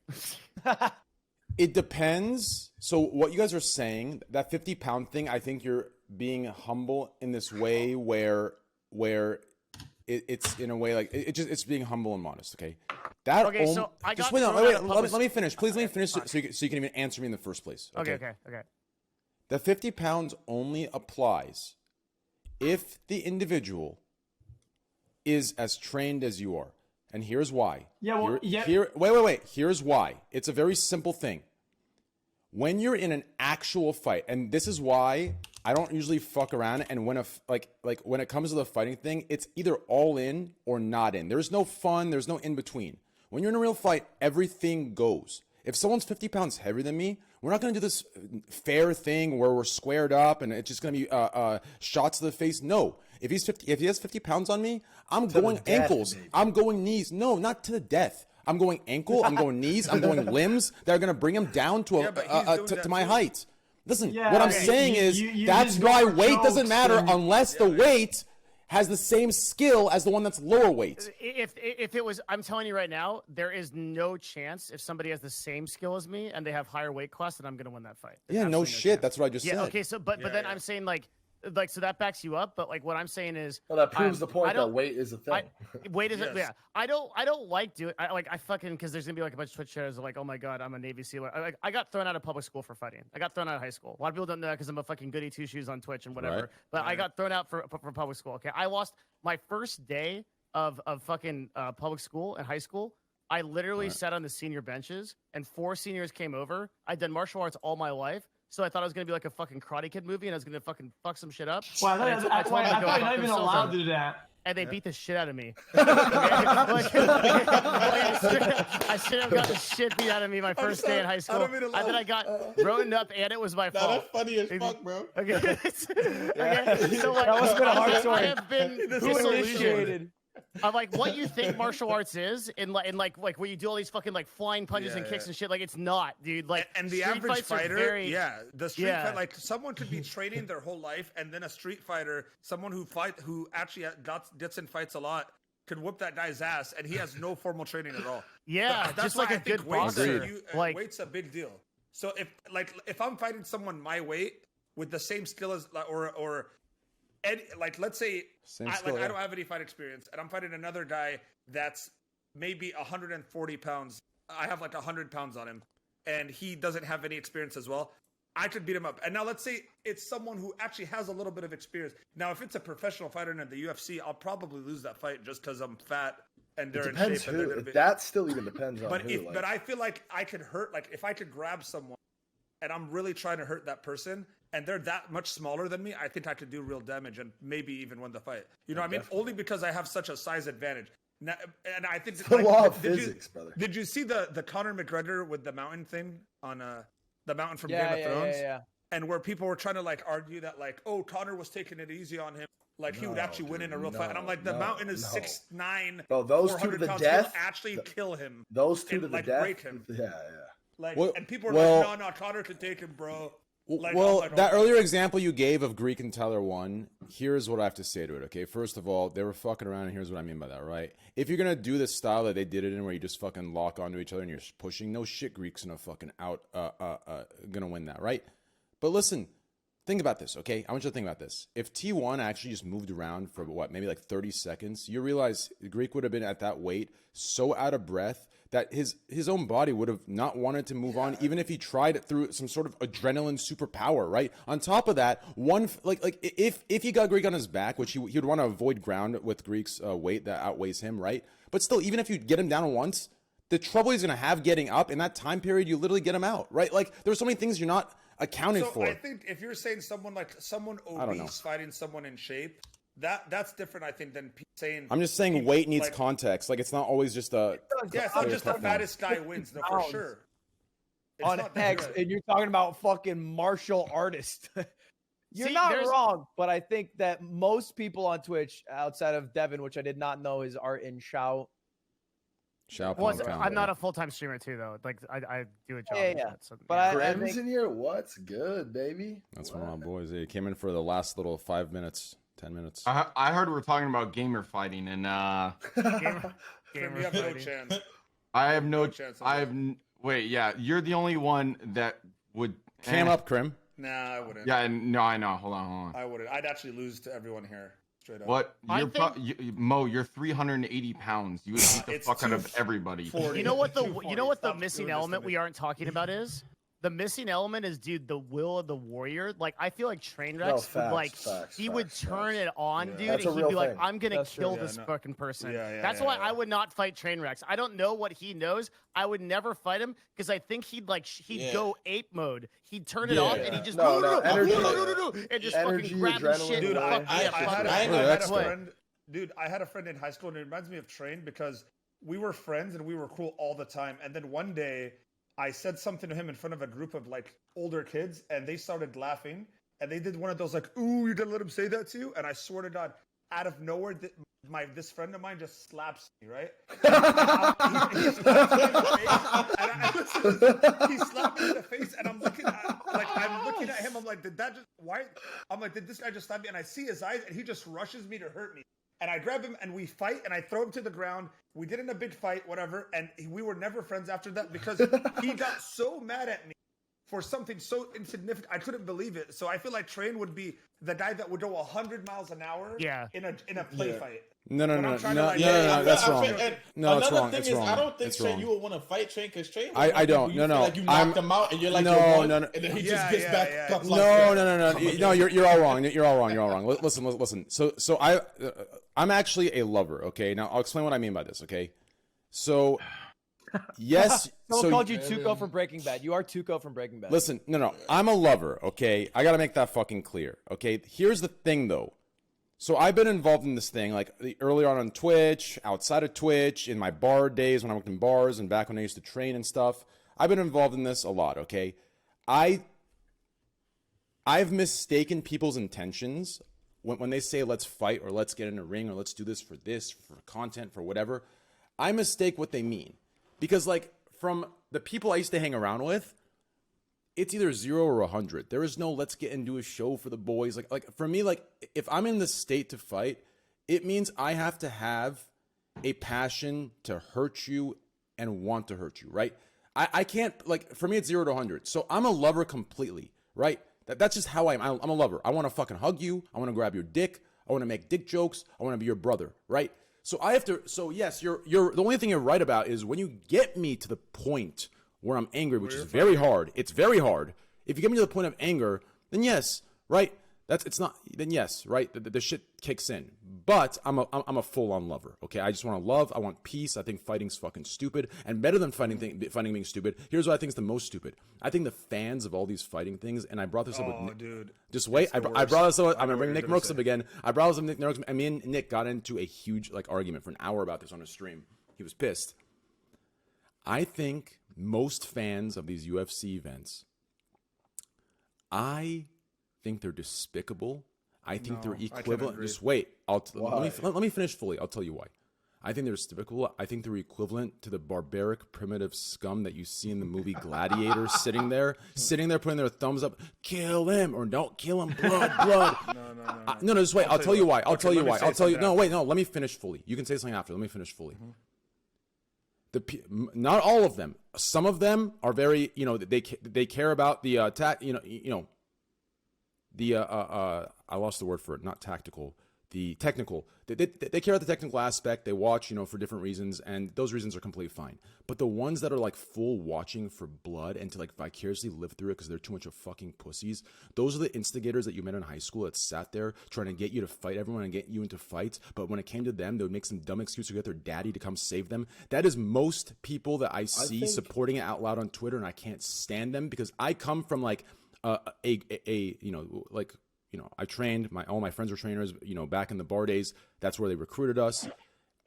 it depends. So what you guys are saying, that 50-pound thing, I think you're being humble in this way where it's in a way like it's being humble and modest. Okay, that Okay, so I just got wait. No, thrown wait, out of let public me finish. Please let me Okay, finish so, fine. so you can even answer me in the first place. Okay. The 50 pounds only applies if the individual is as trained as you are. And here's why. Yeah, well, Wait. Here's why. It's a very simple thing. When you're in an actual fight, and this is why I don't usually fuck around and when when it comes to the fighting thing, it's either all in or not in. There's no fun, there's no in between. When you're in a real fight, everything goes. If someone's 50 pounds heavier than me, we're not going to do this fair thing where we're squared up and it's just going to be shots to the face. No. If he has 50 pounds on me, I'm going ankles. Baby. I'm going knees. No, not to the death. I'm going ankle. I'm going knees. I'm going limbs that are going to bring him down to to my height. Listen, Yeah, what I'm okay. saying is You that's just go why for weight doesn't jokes matter and- unless the weight has the same skill as the one that's lower weight. If it was, I'm telling you right now, there is no chance if somebody has the same skill as me and they have higher weight class that I'm gonna win that fight. There's Yeah, no absolutely shit. chance. That's what I just Yeah. said. Okay. So, but then I'm saying like so that backs you up. But like what I'm saying is, Well, that proves the I point that don't- weight is a thing. weight is Yes. yeah. I don't like doing. I fucking because there's gonna be like a bunch of Twitch shares of like, oh my god, I'm a Navy SEAL. I got thrown out of public school for fighting. I got thrown out of high school. A lot of people don't know that because I'm a fucking goody two shoes on Twitch and whatever. Right. But I got thrown out for public school. Okay, I lost my first day of fucking public school and high school. I literally sat on the senior benches and 4 seniors came over. I'd done martial arts all my life. So I thought it was gonna be like a fucking Karate Kid movie, and I was gonna fucking fuck some shit up. Well, And I told them to thought go you're fuck not even themselves allowed up. to do that. And they beat the shit out of me. I should have got the shit beat out of me my first day in high school. And then I got written up, and it was my fault. That's funny as fuck, bro. Okay. Okay. So like, That must've been a hard I story. have been Who disillusioned initiated? of like what you think martial arts is, in like where you do all these fucking like flying punches and kicks and shit. Like it's not, dude. Like And the street average fights are fighter, very, the street Yeah. fight, like someone could be training their whole life, and then a street fighter, someone who actually gets in fights a lot, could whoop that guy's ass, and he has no formal training at all. Yeah, That's just why like I a think good weight's boxer. Like weight's a big deal. So if I'm fighting someone my weight with the same skill as or any, like let's say I don't have any fight experience, and I'm fighting another guy that's maybe 140 pounds. I have like 100 pounds on him, and he doesn't have any experience as well. I could beat him up. And now let's say it's someone who actually has a little bit of experience. Now, if it's a professional fighter in the UFC, I'll probably lose that fight just because I'm fat and they're It in depends shape. And they're who. gonna be... That still even depends on But who. but I feel like I could hurt. Like if I could grab someone, and I'm really trying to hurt that person, and they're that much smaller than me, I think I could do real damage and maybe even win the fight. You know what I mean? Only because I have such a size advantage. Now, and I think the law of physics, brother. Did you see the Conor McGregor with the mountain thing on the mountain from Yeah, Game of Thrones? yeah. And where people were trying to like argue that like, oh, Conor was taking it easy on him, like he would actually win in a real fight. And I'm like, the mountain is 6'9". Bro, those two to 400 the pounds, death. he'll actually kill him. Those two and, to the like, death. break him. Yeah. Like, Well- and people are well- like, no, Conor could take him, bro. Like, well, I'm like, that oh. earlier example you gave of Greek and Tyler 1, here's what I have to say to it, okay? First of all, they were fucking around, and here's what I mean by that, right? If you're going to do the style that they did it in where you just fucking lock onto each other and you're pushing, no shit Greek's going to fucking going to win that, right? But listen, think about this, okay? I want you to think about this. If T1 actually just moved around for, maybe like 30 seconds, you realize Greek would have been at that weight so out of breath that his own body would have not wanted to move on, even if he tried it through some sort of adrenaline superpower, right? On top of that, if you got Greek on his back, which he would want to avoid ground with Greek's weight that outweighs him, right? But still, even if you get him down once, the trouble he's going to have getting up in that time period, you literally get him out, right? Like, there's so many things you're not accounted for. I think if you're saying someone obese fighting someone in shape, that's different, I think, than saying. I'm just saying weight needs context. Like, it's not always just a. Yeah, it's not just the fattest guy wins, no, for sure. It's On not that X, good. and you're talking about fucking martial artist. You're See, not there's- wrong, but I think that most people on Twitch, outside of Devin, which I did not know his art in Shao. Shao Well, Pong Pound, I'm not yeah. a full-time streamer too, though. Like I do a job. Yeah, and yeah. shit, so, But yeah. I Graham's think in here. What's good, baby? That's one of my boys. He came in for the last little 5 minutes, 10 minutes. I heard we're talking about gamer fighting, and Grim, you have no chance. I have no chance. wait, yeah, you're the only one that would Cam up, Crim. Nah, I wouldn't. Yeah, no, I know. Hold on. I wouldn't. I'd actually lose to everyone here. Straight up. What? I You're think- Mo, you're 380 pounds. You would beat the It's fuck out of 240. everybody. You know what the 240. the Stop missing doing this to element me. we aren't talking about is? The missing element is, dude, the will of the warrior. Like, I feel like Trainwreck facts, would like facts, he would facts, turn facts. it on, Yeah. dude, That's a and he'd real be like, thing. "I'm gonna That's kill true. this Yeah, no. fucking person." Yeah, That's yeah, why yeah. I would not fight Trainwrecks. I don't know what he knows. I would never fight him because I think he'd Yeah. go ape mode. He'd turn it Yeah. on and he'd just No, energy, and just energy, fucking grab his adrenaline, shit. Dude, and I fuck I- yeah, I fuck had- it. I had a That's fair. friend. Dude, I had a friend in high school, and it reminds me of Train because we were friends and we were cool all the time. And then one day, I said something to him in front of a group of like older kids, and they started laughing. And they did one of those like, "Ooh, you're gonna let him say that to you?" And I swear to God, out of nowhere, this friend of mine just slaps me, right? He slaps me in the face, and he slapped me in the face, and I'm looking at him. I'm like, did that just why? I'm like, did this guy just slap me? And I see his eyes, and he just rushes me to hurt me. And I grab him, and we fight, and I throw him to the ground. We did in a big fight, whatever, and we were never friends after that because he got so mad at me for something so insignificant. I couldn't believe it. So I feel like Train would be the guy that would go 100 miles an hour in a play fight. No, When I'm trying to, like, that's wrong. And No, it's another wrong. thing It's is, wrong. I don't think It's Train, wrong. you would want to fight Train because Train. I don't. You No, feel no. like you knocked him out, and you're like, you're one, and then he just gets back. Comes like No, that. no. You're all wrong. You're all wrong. You're all wrong. Listen. So I'm actually a lover. Okay. Now I'll explain what I mean by this. Okay. So yes. Someone called you Tuco from Breaking Bad. You are Tuco from Breaking Bad. Listen, no. I'm a lover. Okay. I gotta make that fucking clear. Okay. Here's the thing, though. So I've been involved in this thing like earlier on Twitch, outside of Twitch, in my bar days when I worked in bars, and back when I used to train and stuff. I've been involved in this a lot. Okay. I've mistaken people's intentions when they say let's fight or let's get in a ring or let's do this for content, for whatever. I mistake what they mean. Because like from the people I used to hang around with, it's either 0 or 100. There is no let's get and do a show for the boys. Like for me, like if I'm in the state to fight, it means I have to have a passion to hurt you and want to hurt you, right? I can't, like, for me it's 0 to 100. So I'm a lover completely, right? That's just how I am. I'm a lover. I want to fucking hug you. I want to grab your dick. I want to make dick jokes. I want to be your brother, right? So I have to. So yes, you're the only thing you're right about is when you get me to the point where I'm angry, which is very hard. It's very hard. If you get me to the point of anger, then yes, right? Then yes, right? The shit kicks in. But I'm a full on lover. Okay, I just want to love. I want peace. I think fighting's fucking stupid, and better than fighting being stupid. Here's what I think is the most stupid. I think the fans of all these fighting things, and I brought this up with Nick. Dude, just wait. I brought this up. I'm gonna bring Nick Merckx say. up again. I brought this up with Nick Merckx, and me and Nick got into a huge argument for an hour about this on a stream. He was pissed. I think most fans of these UFC events, I think they're despicable. I think they're equivalent. Just wait. Let me finish fully. I'll tell you why. I think they're despicable. I think they're equivalent to the barbaric, primitive scum that you see in the movie Gladiator, sitting there, putting their thumbs up, kill him or don't kill him, blood. No. Just wait. I'll tell you why. No, let me finish fully. You can say something after. Let me finish fully. Not all of them. Some of them are very, they care about the attack. I lost the word for it. Not tactical. The technical. They care about the technical aspect. They watch, for different reasons, and those reasons are completely fine. But the ones that are like full watching for blood and to like vicariously live through it because they're too much of fucking pussies, those are the instigators that you met in high school that sat there trying to get you to fight everyone and get you into fights. But when it came to them, they would make some dumb excuse to get their daddy to come save them. That is most people that I see supporting it out loud on Twitter, and I can't stand them because I come from like I trained all my friends were trainers, back in the bar days. That's where they recruited us.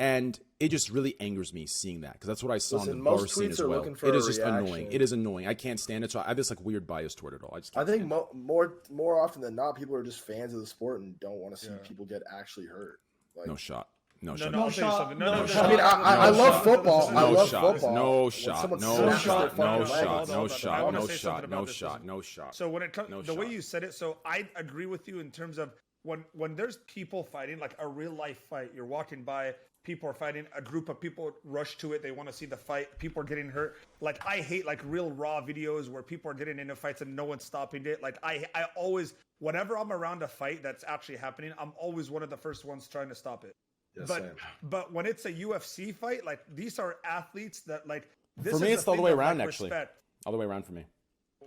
And it just really angers me seeing that because that's what I saw Listen, in the bar most scene tweets as are well. looking for It a is just annoying. reaction. It is annoying. I can't stand it. So I have this like weird bias toward it all. I just I can't think stand it. more often than not, people are just fans of the sport and don't want to see people get actually hurt. Like, No shot. No No, shot. no, I'll tell you something. No I mean, I love football. I No love shot. football. No When shot. someone No smashes shot. their No fucking leg, shot. it's- No I shot. wanna No say shot. something No about this. shot. No shot. So when it comes, No the way shot. you said it, so I agree with you in terms of when there's people fighting, like a real life fight, you're walking by, people are fighting, a group of people rush to it, they want to see the fight, people are getting hurt. Like I hate like real raw videos where people are getting into fights and no one's stopping it. Like I always, whenever I'm around a fight that's actually happening, I'm always one of the first ones trying to stop it. Yeah, but same. but when it's a UFC fight, like these are athletes that like this For me, is it's a the other thing way of, around. like, Actually, respect. other way around for me.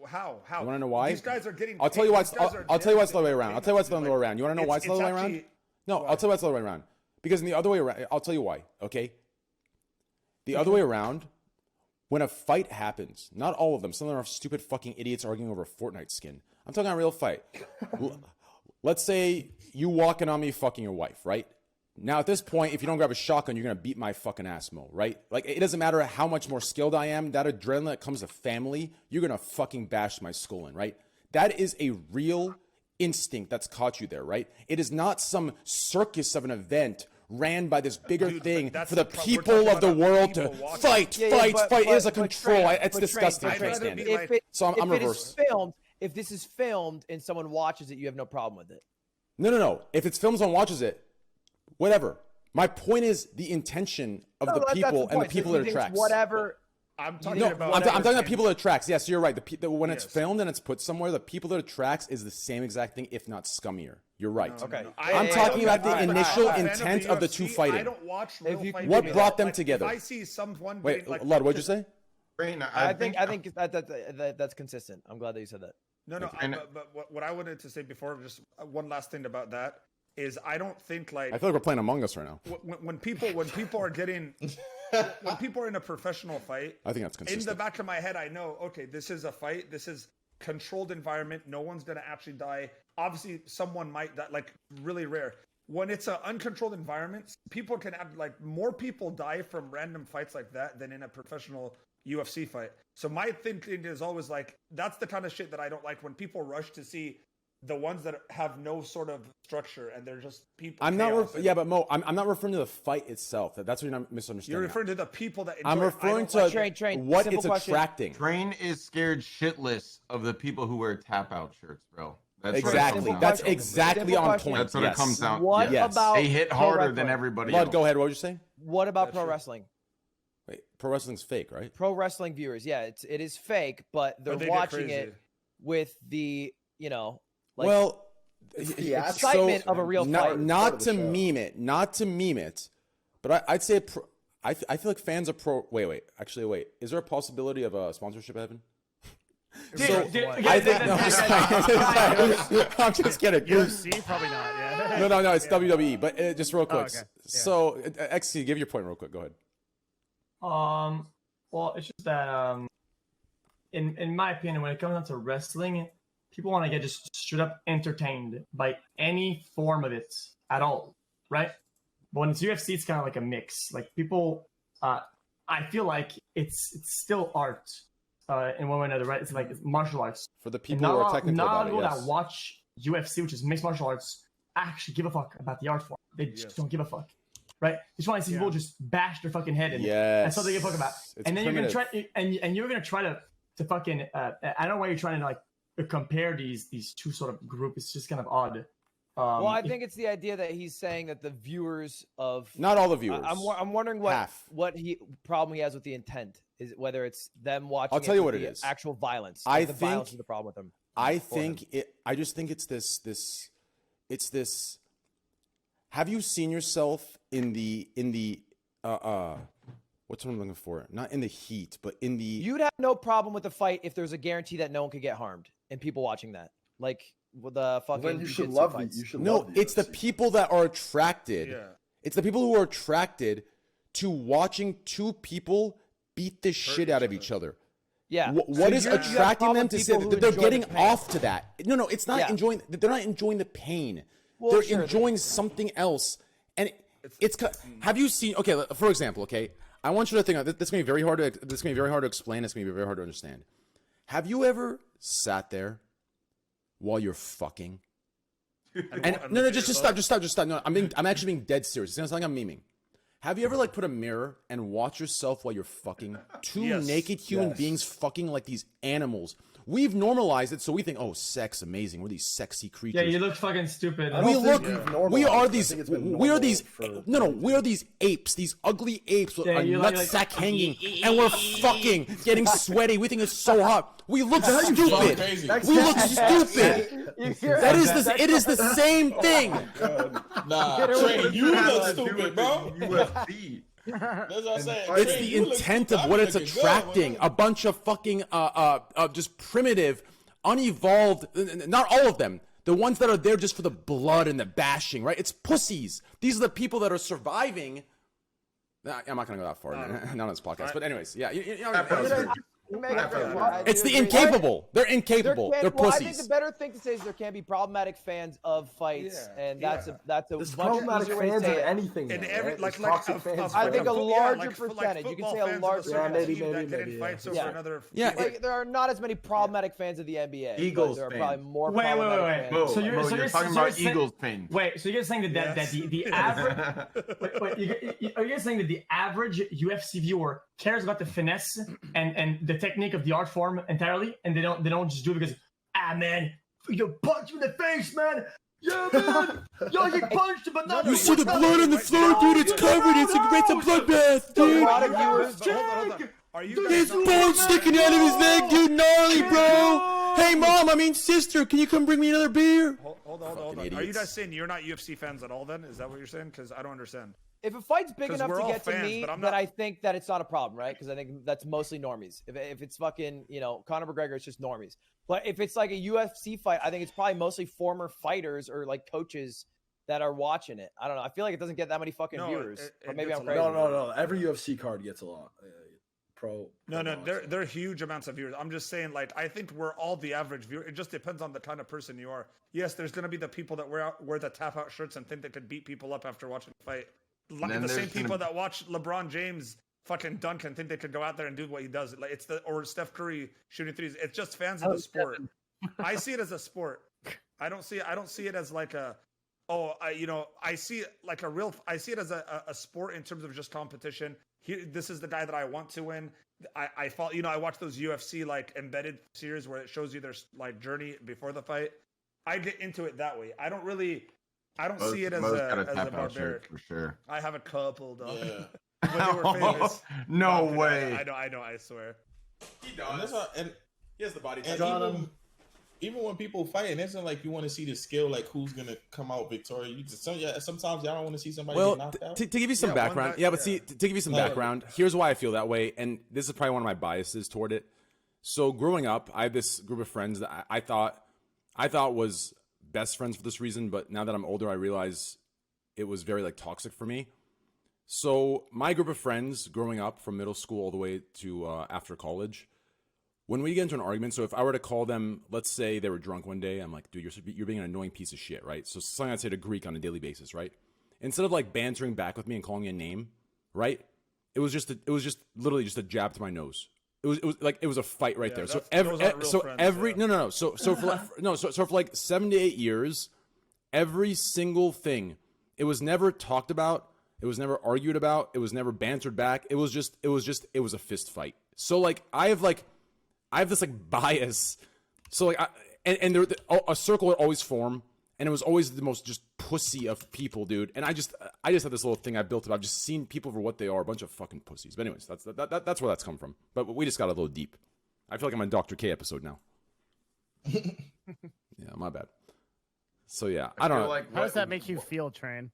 How? You want to know why? These guys are getting. I'll tell you why. paid. These guys are I'll tell you why it's the other way getting around. paid. I'll tell you why it's the other way around. You want to know why it's the It's other way around? actually- No, I'll tell you why it's the other way around. Because in the other way around, I'll tell you why. Okay. The other way around, when a fight happens, not all of them. Some of them are stupid fucking idiots arguing over a Fortnite skin. I'm talking about a real fight. Let's say you walking on me, fucking your wife, right? Now at this point, if you don't grab a shotgun, you're gonna beat my fucking ass, Mo, right? Like it doesn't matter how much more skilled I am. That adrenaline that comes to family, you're gonna fucking bash my skull in, right? That is a real instinct that's caught you there, right? It is not some circus of an event ran by this bigger thing that's for the the we're people talking of the about world to people walking. fight. It is a control. It's disgusting. I can't stand it. So I'm if it reverse. is filmed, if this is filmed and someone watches it, you have no problem with it. No. If it's filmed, someone watches it, whatever. My point is the intention of the people and the people that it attracts. Whatever. I'm talking No, about. I'm talking about people that attracts. Yes, you're right. When it's filmed and it's put somewhere, the people that attracts is the same exact thing, if not scummier. You're right. Okay. I'm talking about the initial I'm a fan intent of the two UFC. fighting. I don't watch real fights. What brought them Like, together? If I see someone. Wait, getting, like, Lud, what'd you say? I think that's consistent. I'm glad that you said that. No. But what I wanted to say before, just one last thing about that is, I don't think like. I feel like we're playing Among Us right now. When people are getting. When people are in a professional fight, I think that's consistent. In the back of my head, I know, okay, this is a fight. This is controlled environment. No one's gonna actually die. Obviously, someone might die, like really rare. When it's an uncontrolled environment, people can have like more people die from random fights like that than in a professional UFC fight. So my thinking is always like, that's the kind of shit that I don't like, when people rush to see the ones that have no sort of structure and they're just people. I'm not. But Mo, I'm not referring to the fight itself. That's what you're not misunderstanding. You're referring to the people that. I'm referring to what it's attracting. Train is scared shitless of the people who wear tap out shirts, bro. That's Exactly. That's exactly on point. That's what it comes down. What about they hit pro harder wrestling? than everybody Lud, else. go ahead. What would you say? What about pro wrestling? Wait, pro wrestling's fake, right? Pro wrestling viewers, yeah, it is fake, but they're they get watching crazy. it with the like, well, excitement of a real fight. Not to meme it, but I'd say I feel like fans of pro. Wait. Actually, wait. Is there a possibility of a sponsorship, Evan? I think I'm just kidding. UFC, probably not. Yeah. No. It's WWE. But just real quick. okay. Yeah. So, XC, give your point real quick. Go ahead. Well, it's just that in my opinion, when it comes down to wrestling, people want to get just straight up entertained by any form of it at all, right? But when it's UFC, it's kind of like a mix. Like people, I feel like it's still art in one way or another, right? It's like it's martial arts. For the people who are technical about it, people yes. that watch UFC, which is mixed martial arts, actually give a fuck about the art form. They just don't give a fuck. Right? You just want to see people just bash their fucking head in. That's what they give a fuck about. It's and then primitive. you're gonna try and you're gonna try to fucking I don't know why you're trying to like compare these two sort of groups. It's just kind of odd. Well, I think it's the idea that he's saying that the viewers of not all the viewers. I'm wondering what problem he has with the intent is, whether it's them watching. I'll tell you what it is. Actual violence. I the think violence is the problem with him. I just think it's this. It's this. Have you seen yourself in the what's what I'm looking for? Not in the heat, but in the. You'd have no problem with the fight if there's a guarantee that no one could get harmed and people watching that, like the fucking. Then you should jiu-jitsu love fights. it. You should No, love the it's the UFC. people that are attracted. Yeah. It's the people who are attracted to watching two people beat the shit out of each other. Yeah. What is you have attracting them problem to with say people that who they're enjoy getting the pain. off to that? No, it's not Yeah. enjoying. They're not enjoying the pain. Well, they're sure, enjoying something else. And Have you seen? Okay, for example, okay, I want you to think. This is gonna be very hard to. This is gonna be very hard to explain. It's gonna be very hard to understand. Have you ever sat there while you're fucking? And no, just stop. No, I'm actually being dead serious. It's not like I'm memeing. Have you ever like put a mirror and watch yourself while you're fucking? Two naked human beings fucking like these animals. We've normalized it, so we think, oh, sex, amazing. We're these sexy creatures. Yeah, you look fucking stupid. We are these apes, these ugly apes with a nutsack hanging, and we're fucking getting sweaty. We think it's so hot. We look stupid. We look stupid. It is the same thing. Nah, Trey, you look stupid, bro. UFC. That's what I'm saying. It's the intent of what it's attracting. A bunch of fucking just primitive, unevolved. Not all of them. The ones that are there just for the blood and the bashing, right? It's pussies. These are the people that are surviving. I'm not gonna go that far. Not on this podcast. But anyways, yeah. It's the incapable. They're incapable. They're pussies. I think the better thing to say is there can be problematic fans of fights, and that's a much problematic easier way to fans say of it. anything. And every I think a larger percentage. You can say a larger percentage. Like there are not as many problematic fans of the NBA. Eagles there are fans. probably more. Wait. So you're talking about Eagles fans. Wait, so you're saying that the average? Are you guys saying that the average UFC viewer cares about the finesse and the technique of the art form entirely, and they don't just do it because man, you punch you in the face, man. Yeah, man. Yo, you punched him, but not. You see the blood on the floor, dude. It's covered. It's a bloodbath, dude. A lot of viewers. Are you His bone sticking out of his leg, dude. Gnarly, bro. Hey, mom. Sister. Can you come bring me another beer? Hold on. Are you guys saying you're not UFC fans at all? Then is that what you're saying? Because I don't understand. If a fight's big enough to get to fans, me, then I think that it's not a problem, right? Because I think that's mostly normies. If it's fucking, Conor McGregor, it's just normies. But if it's like a UFC fight, I think it's probably mostly former fighters or like coaches that are watching it. I don't know. I feel like it doesn't get that many fucking viewers. Or maybe I'm crazy. No. Every UFC card gets a lot. They're huge amounts of viewers. I'm just saying, like, I think we're all the average viewer. It just depends on the kind of person you are. Yes, there's gonna be the people that wear the tap out shirts and think they could beat people up after watching a fight. Like the same people that watch LeBron James fucking dunk and think they could go out there and do what he does. Like or Steph Curry shooting threes. It's just fans of the sport. I see it as a sport. I don't see it as like I see it as a sport in terms of just competition. This is the guy that I want to win. I follow, I watch those UFC like embedded series where it shows you their like journey before the fight. I get into it that way. I don't see it as a barbaric. For sure. I have a couple, dog. Yeah. When they were famous. No way. I know. I swear. He does. And he has the body. And even when people fight, it isn't like you want to see the skill, like who's gonna come out victorious. Sometimes y'all don't want to see somebody get knocked out. To give you some background, to give you some background, here's why I feel that way, and this is probably one of my biases toward it. So growing up, I have this group of friends that I thought was best friends for this reason, but now that I'm older, I realize it was very like toxic for me. So my group of friends growing up from middle school all the way to after college, when we get into an argument, so if I were to call them, let's say they were drunk one day, I'm like, dude, you're being an annoying piece of shit, right? So something I'd say to Greek on a daily basis, right? Instead of like bantering back with me and calling me a name, right? It was just literally just a jab to my nose. It was a fight right there. So for like 7 to 8 years, every single thing, it was never talked about, it was never argued about, it was never bantered back. It was a fist fight. So like I have this like bias. So like a circle would always form, and it was always the most just pussy of people, dude. And I just had this little thing I built up. I've just seen people for what they are, a bunch of fucking pussies. But anyways, that's where that's come from. But we just got a little deep. I feel like I'm on Dr. K episode now. Yeah, my bad. So yeah, I don't know. Like, how does that make you feel, Train?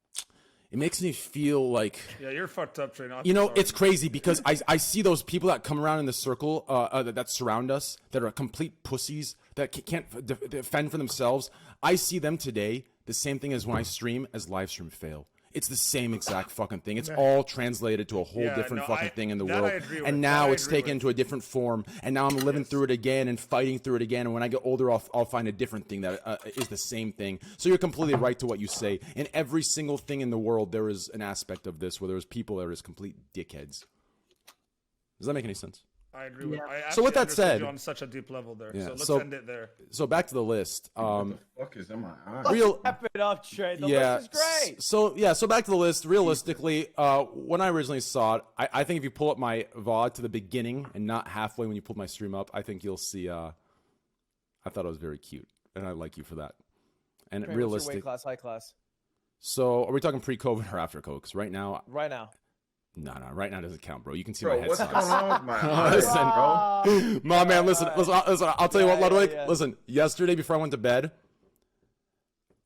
It makes me feel like... Yeah, you're fucked up, Train. It's crazy because I see those people that come around in the circle that surround us that are complete pussies that can't defend for themselves. I see them today, the same thing as when I stream, as live stream fail. It's the same exact fucking thing. It's all translated to a whole different fucking thing in the world. And now it's taken to a different form. And now I'm living through it again and fighting through it again. And when I get older, I'll find a different thing that is the same thing. So you're completely right to what you say. In every single thing in the world, there is an aspect of this where there's people that are just complete dickheads. Does that make any sense? I agree with. I So with that understood said, you on such a deep level there. Yeah, So let's end it there. So back to the list. What the fuck is in my eye? Real. Wrap it up, Trey. The Yeah. list is great. So back to the list. Realistically, when I originally saw it, I think if you pull up my VOD to the beginning and not halfway when you pull my stream up, I think you'll see. I thought it was very cute, and I like you for that. And Trey, realistic. what's your weight class, high class? So are we talking pre-COVID or after COVID? 'Cause right now. Right now. No, right now doesn't count, bro. You can see Bro, my head what's size. going on with my eyes, Listen, my man, listen. I'll tell you what, Ludwig. yeah. Listen, yesterday before I went to bed,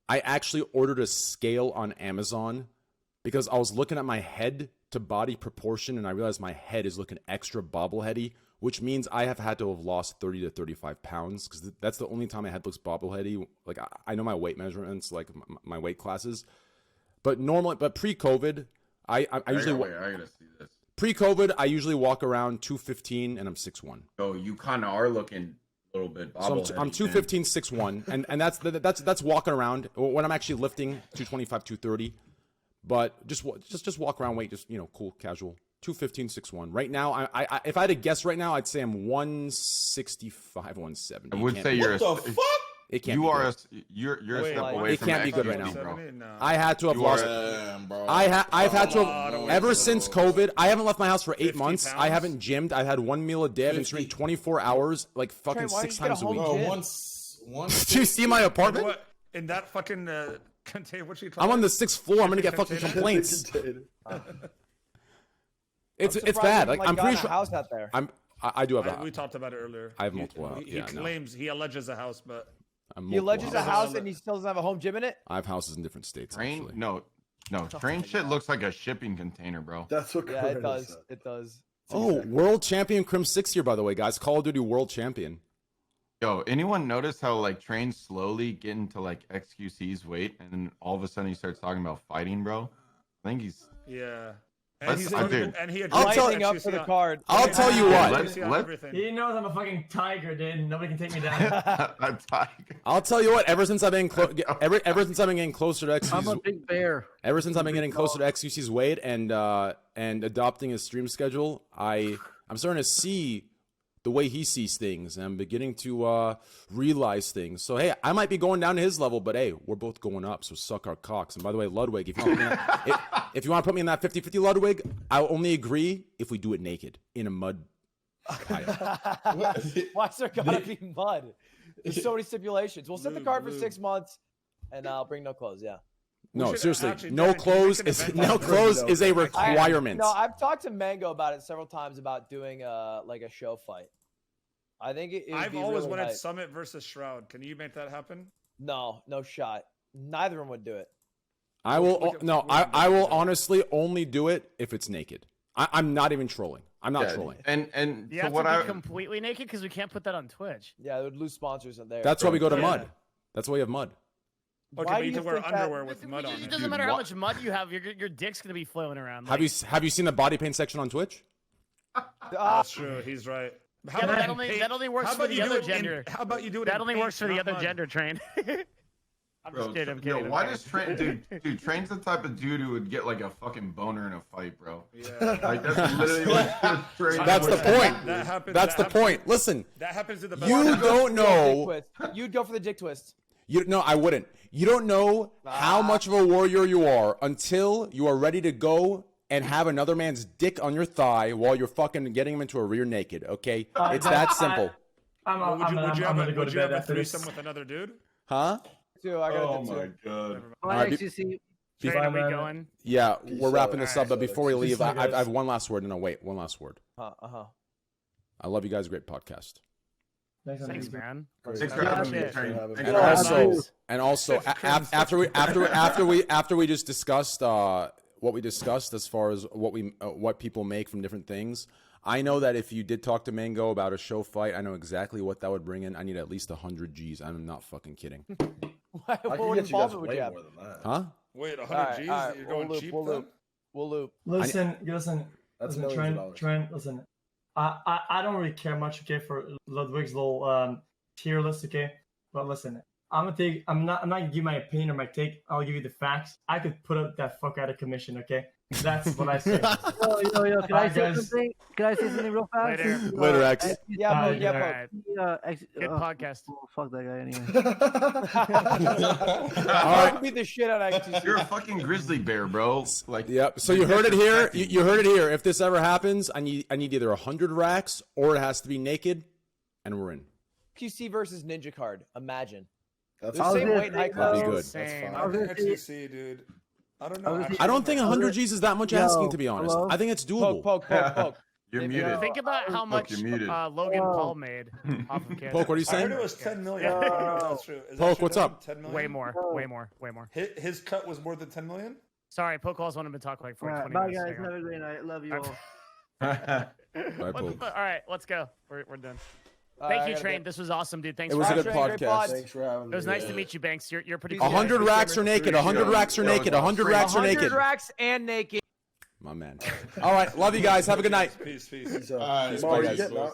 I actually ordered a scale on Amazon because I was looking at my head to body proportion and I realized my head is looking extra bobbleheady, which means I have had to have lost 30 to 35 pounds because that's the only time my head looks bobbleheady. Like I know my weight measurements, like my weight classes, but pre-COVID, I usually I gotta see this. Pre-COVID, I usually walk around 215 and I'm 6'1". So you kind of are looking a little bit. So I'm 215, 6'1", and that's walking around. When I'm actually lifting 225, 230, but just walk around weight, just cool, casual. 215, 6'1". Right now, I if I had to guess right now, I'd say I'm 165, 170. I would say you're. What the fuck? It can't. You be are good. you're a step away It from can't be good right XQC, now, bro. No. I had to have lost. Bro. I've had to have, ever since COVID. I haven't left my house for 8 50 months. pounds? I haven't gymmed. I've had one meal a day. I've been streaming 24 hours, like fucking Trey, why 6 don't you times get a a week. home Bro, gym? once. Do you see my apartment? What in that fucking contain? What you call I'm on it? the 6th floor. I'm gonna get fucking Container? complaints. It's surprised bad. you Like haven't, I'm gotten pretty a sure. house out there. I do have We a. talked about it earlier. I have multiple. He claims he alleges a house, but He alleges a houses. house and he still doesn't have a home gym in it? I have houses in different states. Train? Actually. No. Train shit looks like a shipping container, bro. That's what. Yeah, it Corinna does. said. It does. Oh, world champion Crimsix here, by the way, guys. Call of Duty world champion. Yo, anyone notice how like Train's slowly getting to like XQC's weight, and then all of a sudden he starts talking about fighting, bro? I think he's. yeah. Let's- And he I'll tell- Lighting up for the card. I'll tell you what. Let- He knows I'm a fucking tiger, dude. Nobody can take me down. a tiger. I'll tell you what. Ever since I've been ever since I've been getting closer to I'm a XQC's, big bear. ever since I've been getting closer to XQC's weight and adopting his stream schedule, I'm starting to see the way he sees things, and I'm beginning to realize things. So hey, I might be going down to his level, but hey, we're both going up. So suck our cocks. And by the way, Ludwig, if you want to put me in that 50-50, Ludwig, I'll only agree if we do it naked in a mud pile. Why's there gotta be mud? There's so many stipulations. We'll set the card for 6 months, and I'll bring no clothes. Yeah. No, should seriously, actually no do it. clothes Make an is event a requirement. No, I've talked to Mango about it several times about doing like a show fight. I think it would I've be always really wanted nice. Summit versus Shroud. Can you make that happen? No shot. Neither of them would do it. I will Look at- no. look I at I will that. honestly only do it if it's naked. I'm not even trolling. I'm not trolling. And You so have what to I be completely naked because we can't put that on Twitch. Yeah, they would lose sponsors in there. That's why we go to Yeah. mud. That's why we have mud. Okay, Why but do you you can wear think that- underwear with mud on It it. doesn't Dude, matter how what- much mud you have. Your dick's gonna be flailing around. Have you seen the body paint section on Twitch? That's true. He's right. How Yeah, about that you only paint- that only works how for about the you do other it in- gender. How about you do it? That in only paint, works for the not other mud? gender, Train. I'm Bro, just kidding. I'm yo, kidding. why I'm does kidding. Train, dude? Train's the type of dude who would get like a fucking boner in a fight, bro. Yeah. Like that's literally what Train. That's the would- point. That happens. That's that the point. Listen, That happens in the. you don't know. Dick twist. You'd go for the dick twist. No, I wouldn't. You don't know how much of a warrior you are until you are ready to go and have another man's dick on your thigh while you're fucking getting him into a rear naked. Okay, it's that simple. Would you have gonna go a to bed a after this. threesome with another dude? Huh? Too, I gotta Oh do my two. god. Alright, XQC. Train, are we man. going? Yeah, Peace we're wrapping out. this up, but before we Peace leave, out, I guys. have one last word. No, wait, one last word. Uh-huh. I love you guys. Great podcast. Thanks, man. Thanks for Yeah, having me, shit. Train. And Thanks And for having also, me. Nice. and also, after we just discussed what we discussed as far as what people make from different things. I know that if you did talk to Mango about a show fight, I know exactly what that would bring in. I need at least 100 G's. I'm not fucking kidding. What I can would get you guys involvement would way you have? more than that. Huh? Wait, 100 Alright, G's? alright, You're we'll going loop, cheap we'll then? loop. We'll loop. Listen, That's listen, millions of dollars. Trent, listen. I don't really care much, okay, for Ludwig's little tier list, okay. But listen, I'm not gonna give my opinion or my take. I'll give you the facts. I could put up that fuck out of commission, okay. That's what I say. Yo, can I say guys. something? Can I say something real fast? Later, X. Yeah, Poke, yeah, Alright. Poke. Good podcast. Oh, fuck that guy anyway. I can beat the shit out of XQC. You're a fucking grizzly bear, bro. Like, Yep. So you heard it here. You heard it here. If this ever happens, I need either 100 racks or it has to be naked, and we're in. XQC versus Ninja Card. Imagine. That's The same weight and height That'd be class. good. That's fine. I was gonna say- XQC, dude. I don't know. I don't think 100 G's is that much Yo, asking, to be honest. hello? I think it's doable. Poke. you're If muted. Think about how much you're muted. Logan Paul made off of Canada. Poke, what are you I heard saying? it was 10 million. I don't know if that's true. Is that Poke, true, what's Dylan? up? 10 million? Way more. His cut was more than 10 million? Sorry, Pokelawls wanted to talk like for 20 Bye, minutes. guys. Hang on. Have a great night. Love you all. Bye, What the Poke. fu- All right, let's go. We're done. I Thank you, gotta Train. go. This was awesome, dude. Thanks It was for a good Train, great pod. podcast. Thanks for having me. It was nice to meet you, Banks. You're pretty. 100 racks are naked. 100 racks are naked. 100 racks are 100 naked. racks and naked. My man. All right. Love you guys. Have a good night. Peace. Peace All right, Tomorrow, bye, you guys. getting out?